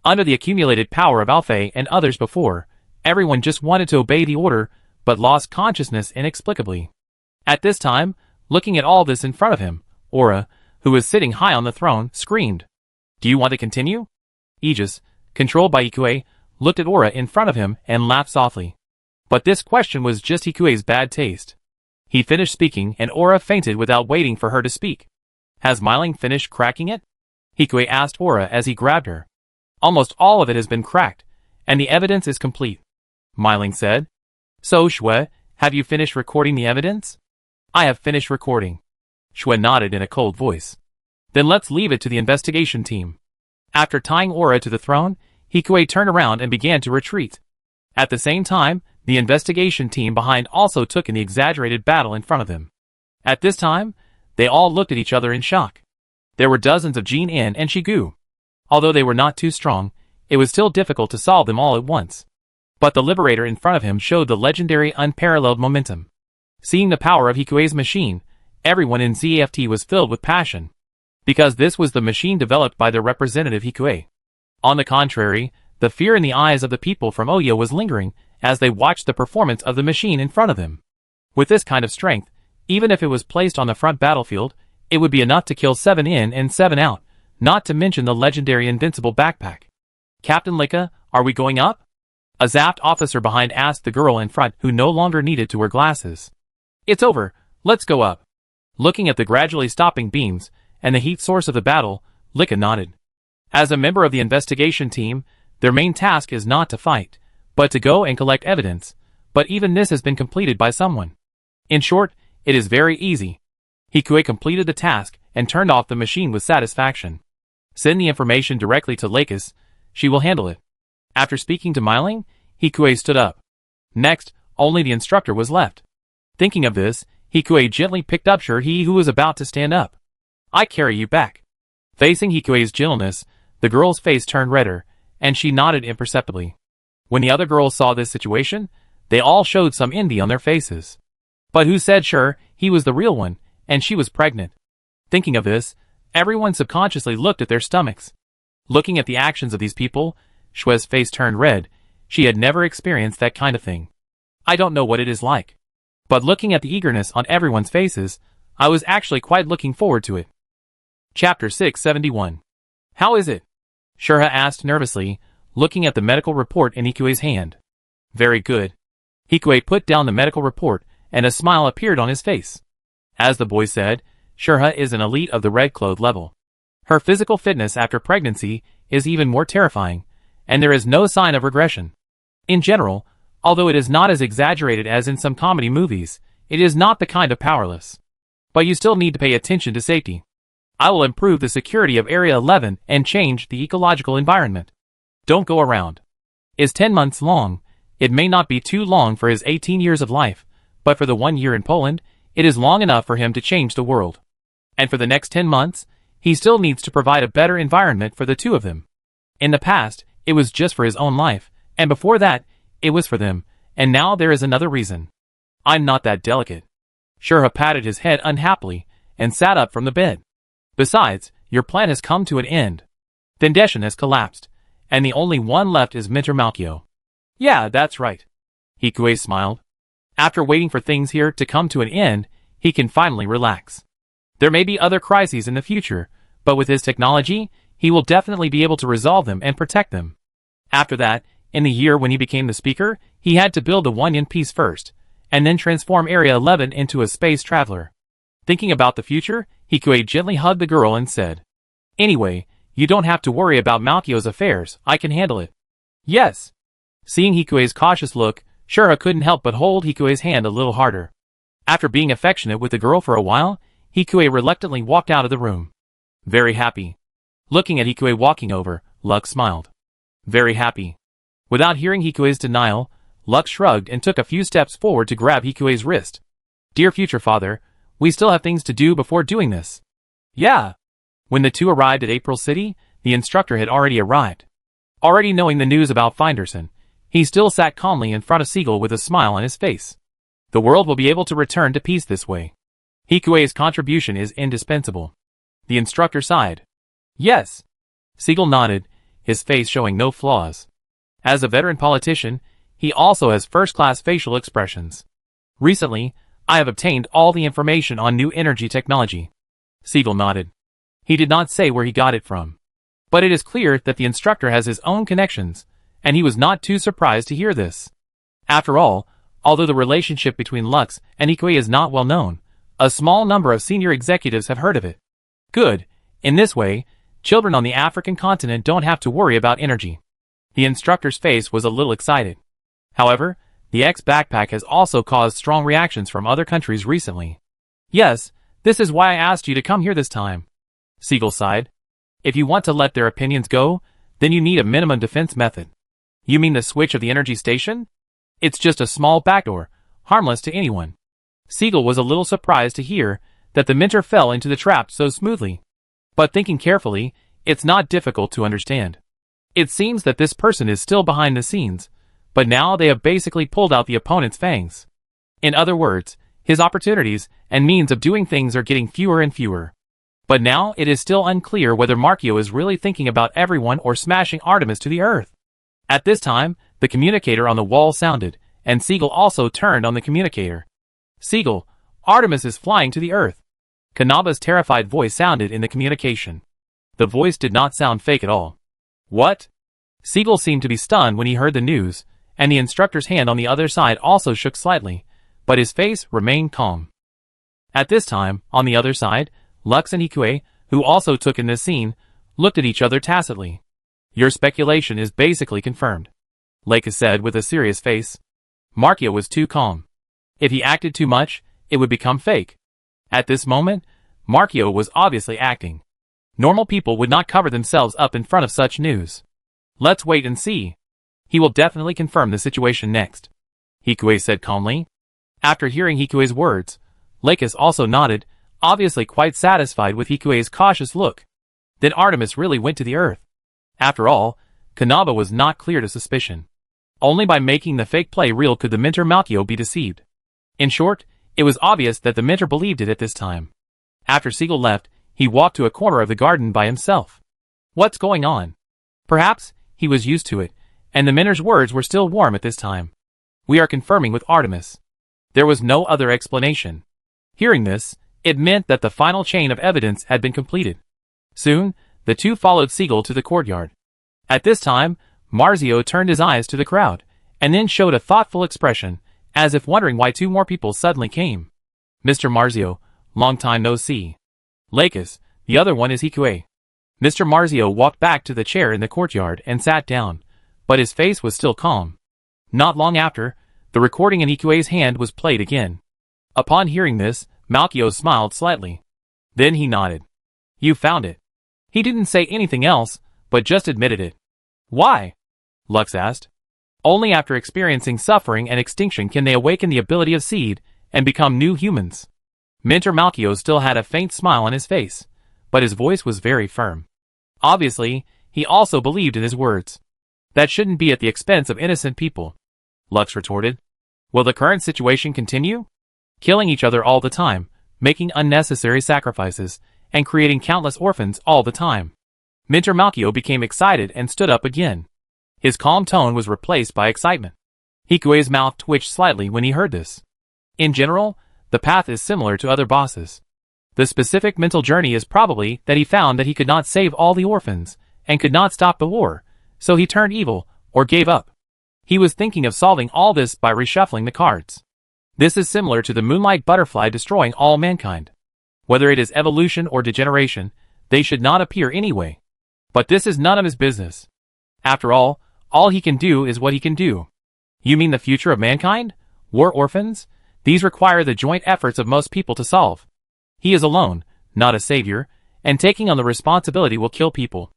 Under the accumulated power of Alpha and others before, everyone just wanted to obey the order, but lost consciousness inexplicably. At this time, looking at all this in front of him, Aura, who was sitting high on the throne, screamed. Do you want to continue? Aegis, controlled by Hikue, looked at Aura in front of him and laughed softly. But this question was just Hikue's bad taste. He finished speaking and Aura fainted without waiting for her to speak. Has Myling finished cracking it? Hikue asked Aura as he grabbed her. Almost all of it has been cracked, and the evidence is complete, Myling said. So, Shui, have you finished recording the evidence? I have finished recording. Shui nodded in a cold voice. Then let's leave it to the investigation team. After tying Aura to the throne, Hikue turned around and began to retreat. At the same time, the investigation team behind also took in the exaggerated battle in front of them. At this time, they all looked at each other in shock. There were dozens of Jin-In and Shigu. Although they were not too strong, it was still difficult to solve them all at once. But the Liberator in front of him showed the legendary unparalleled momentum. Seeing the power of Hikue's machine, everyone in ZFT was filled with passion. Because this was the machine developed by their representative Hikue. On the contrary, the fear in the eyes of the people from Oyo was lingering as they watched the performance of the machine in front of them. With this kind of strength, even if it was placed on the front battlefield, it would be enough to kill 7 in and 7 out, not to mention the legendary invincible backpack. Captain Lika, are we going up? A zapped officer behind asked the girl in front who no longer needed to wear glasses. It's over, let's go up. Looking at the gradually stopping beams and the heat source of the battle, Lika nodded. As a member of the investigation team, their main task is not to fight, but to go and collect evidence, but even this has been completed by someone. In short, it is very easy. Hikue completed the task and turned off the machine with satisfaction. Send the information directly to Lakis, she will handle it. After speaking to Myling, Hikue stood up. Next, only the instructor was left. Thinking of this, Hikue gently picked up Shurhi who was about to stand up. I carry you back. Facing Hikue's gentleness, the girl's face turned redder, and she nodded imperceptibly. When the other girls saw this situation, they all showed some envy on their faces. But who said sure, he was the real one, and she was pregnant? Thinking of this, everyone subconsciously looked at their stomachs. Looking at the actions of these people, Shue's face turned red. She had never experienced that kind of thing. I don't know what it is like. But looking at the eagerness on everyone's faces, I was actually quite looking forward to it. Chapter 671. How is it? Shurha asked nervously, looking at the medical report in Hikue's hand. Very good. Hikue put down the medical report, and a smile appeared on his face. As the boy said, Shurha is an elite of the red cloth level. Her physical fitness after pregnancy is even more terrifying, and there is no sign of regression. In general, although it is not as exaggerated as in some comedy movies, it is not the kind of powerless. But you still need to pay attention to safety. I will improve the security of Area 11 and change the ecological environment. Don't go around. Is 10 months long? It may not be too long for his 18 years of life, but for the 1 year in Poland, it is long enough for him to change the world. And for the next 10 months, he still needs to provide a better environment for the two of them. In the past, it was just for his own life, and before that, it was for them, and now there is another reason. I'm not that delicate. Shurha patted his head unhappily, and sat up from the bed. Besides, your plan has come to an end. Dendeshan has collapsed, and the only one left is Minter Malkio. Yeah, that's right. Hikue smiled. After waiting for things here to come to an end, he can finally relax. There may be other crises in the future, but with his technology, he will definitely be able to resolve them and protect them. After that, in the year when he became the speaker, he had to build the One Yen piece first, and then transform Area 11 into a space traveler. Thinking about the future, Hikue gently hugged the girl and said, "Anyway, you don't have to worry about Malkio's affairs, I can handle it." Yes. Seeing Hikue's cautious look, Shurha couldn't help but hold Hikue's hand a little harder. After being affectionate with the girl for a while, Hikue reluctantly walked out of the room. Very happy. Looking at Hikue walking over, Lux smiled. Very happy. Without hearing Hikue's denial, Lux shrugged and took a few steps forward to grab Hikue's wrist. Dear future father, we still have things to do before doing this. Yeah. When the two arrived at April City, the instructor had already arrived. Already knowing the news about Finderson, he still sat calmly in front of Siegel with a smile on his face. The world will be able to return to peace this way. Hikue's contribution is indispensable. The instructor sighed. Yes. Siegel nodded, his face showing no flaws. As a veteran politician, he also has first-class facial expressions. Recently, I have obtained all the information on new energy technology. Siegel nodded. He did not say where he got it from. But it is clear that the instructor has his own connections, and he was not too surprised to hear this. After all, although the relationship between Lux and Hikue is not well known, a small number of senior executives have heard of it. Good. In this way, children on the African continent don't have to worry about energy. The instructor's face was a little excited. However, the X-backpack has also caused strong reactions from other countries recently. Yes, this is why I asked you to come here this time. Siegel sighed. If you want to let their opinions go, then you need a minimum defense method. You mean the switch of the energy station? It's just a small backdoor, harmless to anyone. Siegel was a little surprised to hear that the Minter fell into the trap so smoothly. But thinking carefully, it's not difficult to understand. It seems that this person is still behind the scenes, but now they have basically pulled out the opponent's fangs. In other words, his opportunities and means of doing things are getting fewer and fewer. But now it is still unclear whether Malkio is really thinking about everyone or smashing Artemis to the earth. At this time, the communicator on the wall sounded, and Siegel also turned on the communicator. Siegel, Artemis is flying to the earth. Kanaba's terrified voice sounded in the communication. The voice did not sound fake at all. What? Siegel seemed to be stunned when he heard the news, and the instructor's hand on the other side also shook slightly, but his face remained calm. At this time, on the other side, Lux and Hikue, who also took in this scene, looked at each other tacitly. Your speculation is basically confirmed, Leica said with a serious face. Malkio was too calm. If he acted too much, it would become fake. At this moment, Malkio was obviously acting. Normal people would not cover themselves up in front of such news. Let's wait and see. He will definitely confirm the situation next, Hikue said calmly. After hearing Hikue's words, Lakis also nodded, obviously quite satisfied with Hikue's cautious look. Then Artemis really went to the earth. After all, Kanaba was not clear to suspicion. Only by making the fake play real could the Minter Malkio be deceived. In short, it was obvious that the Minter believed it at this time. After Siegel left, he walked to a corner of the garden by himself. What's going on? Perhaps he was used to it, and the Minter's words were still warm at this time. We are confirming with Artemis. There was no other explanation. Hearing this, it meant that the final chain of evidence had been completed. Soon, the two followed Siegel to the courtyard. At this time, Marzio turned his eyes to the crowd, and then showed a thoughtful expression, as if wondering why two more people suddenly came. Mr. Marzio, long time no see. Lakis, the other one is Hikue. Mr. Marzio walked back to the chair in the courtyard and sat down, but his face was still calm. Not long after, the recording in Hikue's hand was played again. Upon hearing this, Malchio smiled slightly. Then he nodded. You found it. He didn't say anything else, but just admitted it. Why? Lux asked. Only after experiencing suffering and extinction can they awaken the ability of seed and become new humans. Mentor Malchio still had a faint smile on his face, but his voice was very firm. Obviously, he also believed in his words. That shouldn't be at the expense of innocent people, Lux retorted. Will the current situation continue? Killing each other all the time, making unnecessary sacrifices, and creating countless orphans all the time. Mentor Malchio became excited and stood up again. His calm tone was replaced by excitement. Hikue's mouth twitched slightly when he heard this. In general, the path is similar to other bosses. The specific mental journey is probably that he found that he could not save all the orphans, and could not stop the war, so he turned evil, or gave up. He was thinking of solving all this by reshuffling the cards. This is similar to the moonlight butterfly destroying all mankind. Whether it is evolution or degeneration, they should not appear anyway. But this is none of his business. After all he can do is what he can do. You mean the future of mankind? War orphans? These require the joint efforts of most people to solve. He is alone, not a savior, and taking on the responsibility will kill people.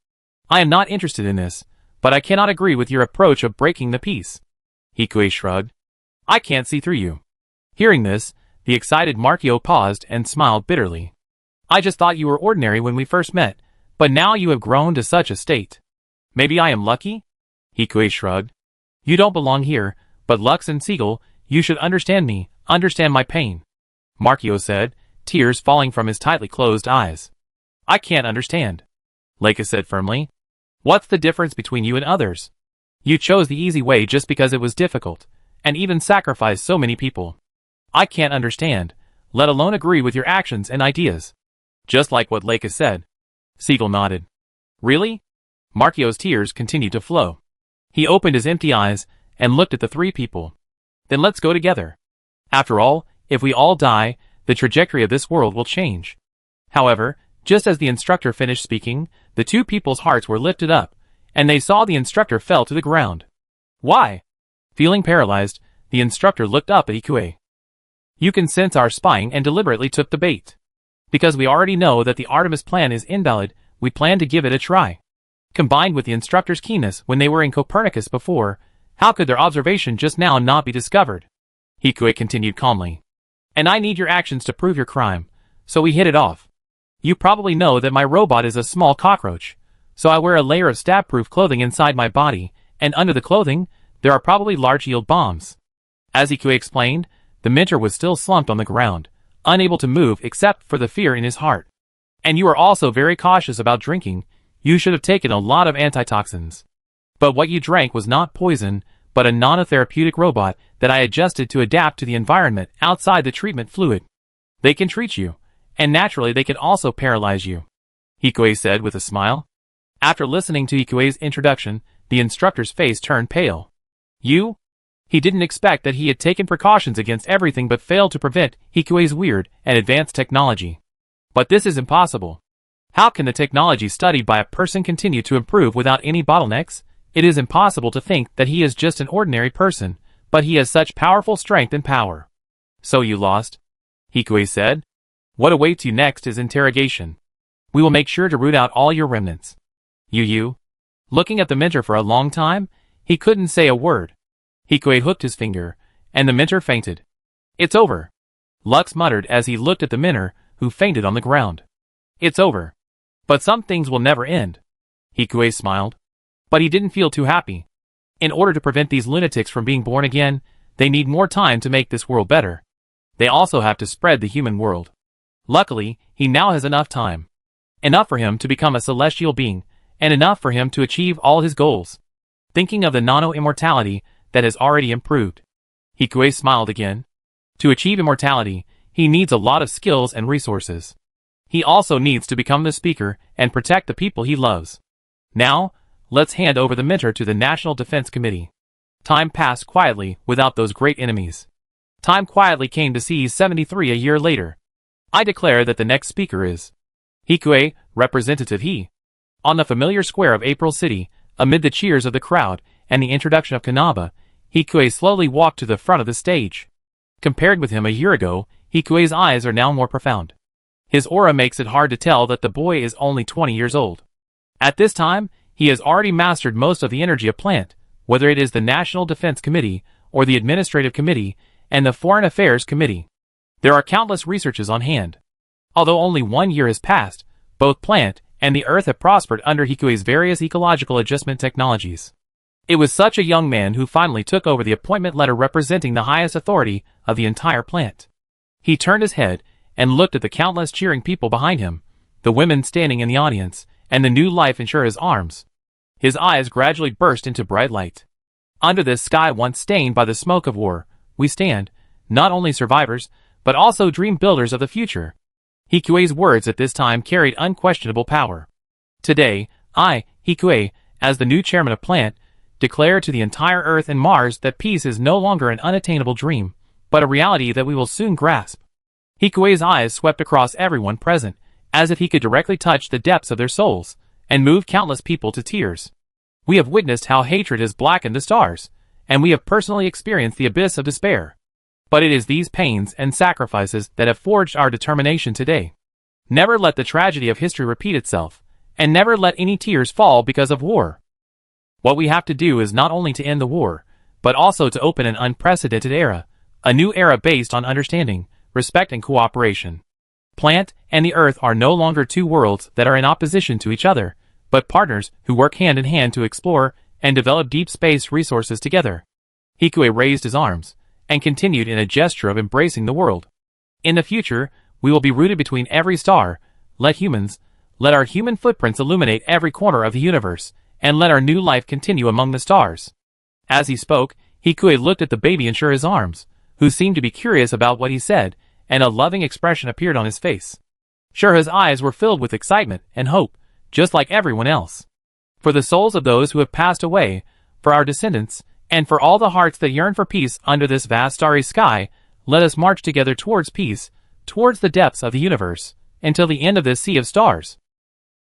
I am not interested in this, but I cannot agree with your approach of breaking the peace. Hikue shrugged. I can't see through you. Hearing this, the excited Malchio paused and smiled bitterly. I just thought you were ordinary when we first met, but now you have grown to such a state. Maybe I am lucky? Hikue shrugged. You don't belong here, but Lux and Siegel, you should understand me, understand my pain. Malchio said, tears falling from his tightly closed eyes. I can't understand. Leica said firmly. What's the difference between you and others? You chose the easy way just because it was difficult, and even sacrificed so many people. I can't understand, let alone agree with your actions and ideas. Just like what Leica said. Siegel nodded. Really? Malchio's tears continued to flow. He opened his empty eyes and looked at the three people. Then let's go together. After all, if we all die, the trajectory of this world will change. However, just as the instructor finished speaking, the two people's hearts were lifted up, and they saw the instructor fell to the ground. Why? Feeling paralyzed, the instructor looked up at Hikue. You can sense our spying and deliberately took the bait. Because we already know that the Artemis plan is invalid, we plan to give it a try. Combined with the instructor's keenness when they were in Copernicus before, how could their observation just now not be discovered? Hikue continued calmly. And I need your actions to prove your crime, so we hit it off. You probably know that my robot is a small cockroach, so I wear a layer of stab-proof clothing inside my body, and under the clothing, there are probably large-yield bombs. As Hikue explained, the mentor was still slumped on the ground, unable to move except for the fear in his heart. And you are also very cautious about drinking. You should have taken a lot of antitoxins. But what you drank was not poison, but a non-therapeutic robot that I adjusted to adapt to the environment outside the treatment fluid. They can treat you, and naturally they can also paralyze you, Hikue said with a smile. After listening to Hikue's introduction, the instructor's face turned pale. You? He didn't expect that he had taken precautions against everything but failed to prevent Hikue's weird and advanced technology. But this is impossible. How can the technology studied by a person continue to improve without any bottlenecks? It is impossible to think that he is just an ordinary person, but he has such powerful strength and power. So you lost? Hikue said. What awaits you next is interrogation. We will make sure to root out all your remnants. You. Looking at the mentor for a long time, he couldn't say a word. Hikue hooked his finger, and the mentor fainted. It's over. Lux muttered as he looked at the mentor, who fainted on the ground. It's over. But some things will never end. Hikue smiled. But he didn't feel too happy. In order to prevent these lunatics from being born again, they need more time to make this world better. They also have to spread the human world. Luckily, he now has enough time. Enough for him to become a celestial being, and enough for him to achieve all his goals. Thinking of the nano-immortality that has already improved. Hikue smiled again. To achieve immortality, he needs a lot of skills and resources. He also needs to become the speaker and protect the people he loves. Now, let's hand over the mentor to the National Defense Committee. Time passed quietly without those great enemies. Time quietly came to C-73 a year later. I declare that the next speaker is Hikue, Representative He. On the familiar square of April City, amid the cheers of the crowd and the introduction of Kanaba, Hikue slowly walked to the front of the stage. Compared with him a year ago, Hikue's eyes are now more profound. His aura makes it hard to tell that the boy is only 20 years old. At this time, he has already mastered most of the energy of plant, whether it is the National Defense Committee, or the Administrative Committee, and the Foreign Affairs Committee. There are countless researches on hand. Although only 1 year has passed, both plant and the earth have prospered under Hikue's various ecological adjustment technologies. It was such a young man who finally took over the appointment letter representing the highest authority of the entire plant. He turned his head and looked at the countless cheering people behind him, the women standing in the audience, and the new life insurer's arms. His eyes gradually burst into bright light. Under this sky once stained by the smoke of war, we stand, not only survivors, but also dream builders of the future. Hikue's words at this time carried unquestionable power. Today, I, Hikue, as the new chairman of Plant, declare to the entire Earth and Mars that peace is no longer an unattainable dream, but a reality that we will soon grasp. Hikue's eyes swept across everyone present, as if he could directly touch the depths of their souls, and move countless people to tears. We have witnessed how hatred has blackened the stars, and we have personally experienced the abyss of despair. But it is these pains and sacrifices that have forged our determination today. Never let the tragedy of history repeat itself, and never let any tears fall because of war. What we have to do is not only to end the war, but also to open an unprecedented era, a new era based on understanding, respect and cooperation. Plant and the Earth are no longer two worlds that are in opposition to each other, but partners who work hand in hand to explore and develop deep space resources together. Hikue raised his arms, and continued in a gesture of embracing the world. In the future, we will be rooted between every star. Let our human footprints illuminate every corner of the universe, and let our new life continue among the stars. As he spoke, Hikue looked at the baby in Shura's arms, who seemed to be curious about what he said, and a loving expression appeared on his face. Shura's eyes were filled with excitement and hope, just like everyone else. For the souls of those who have passed away, for our descendants, and for all the hearts that yearn for peace under this vast starry sky, let us march together towards peace, towards the depths of the universe, until the end of this sea of stars.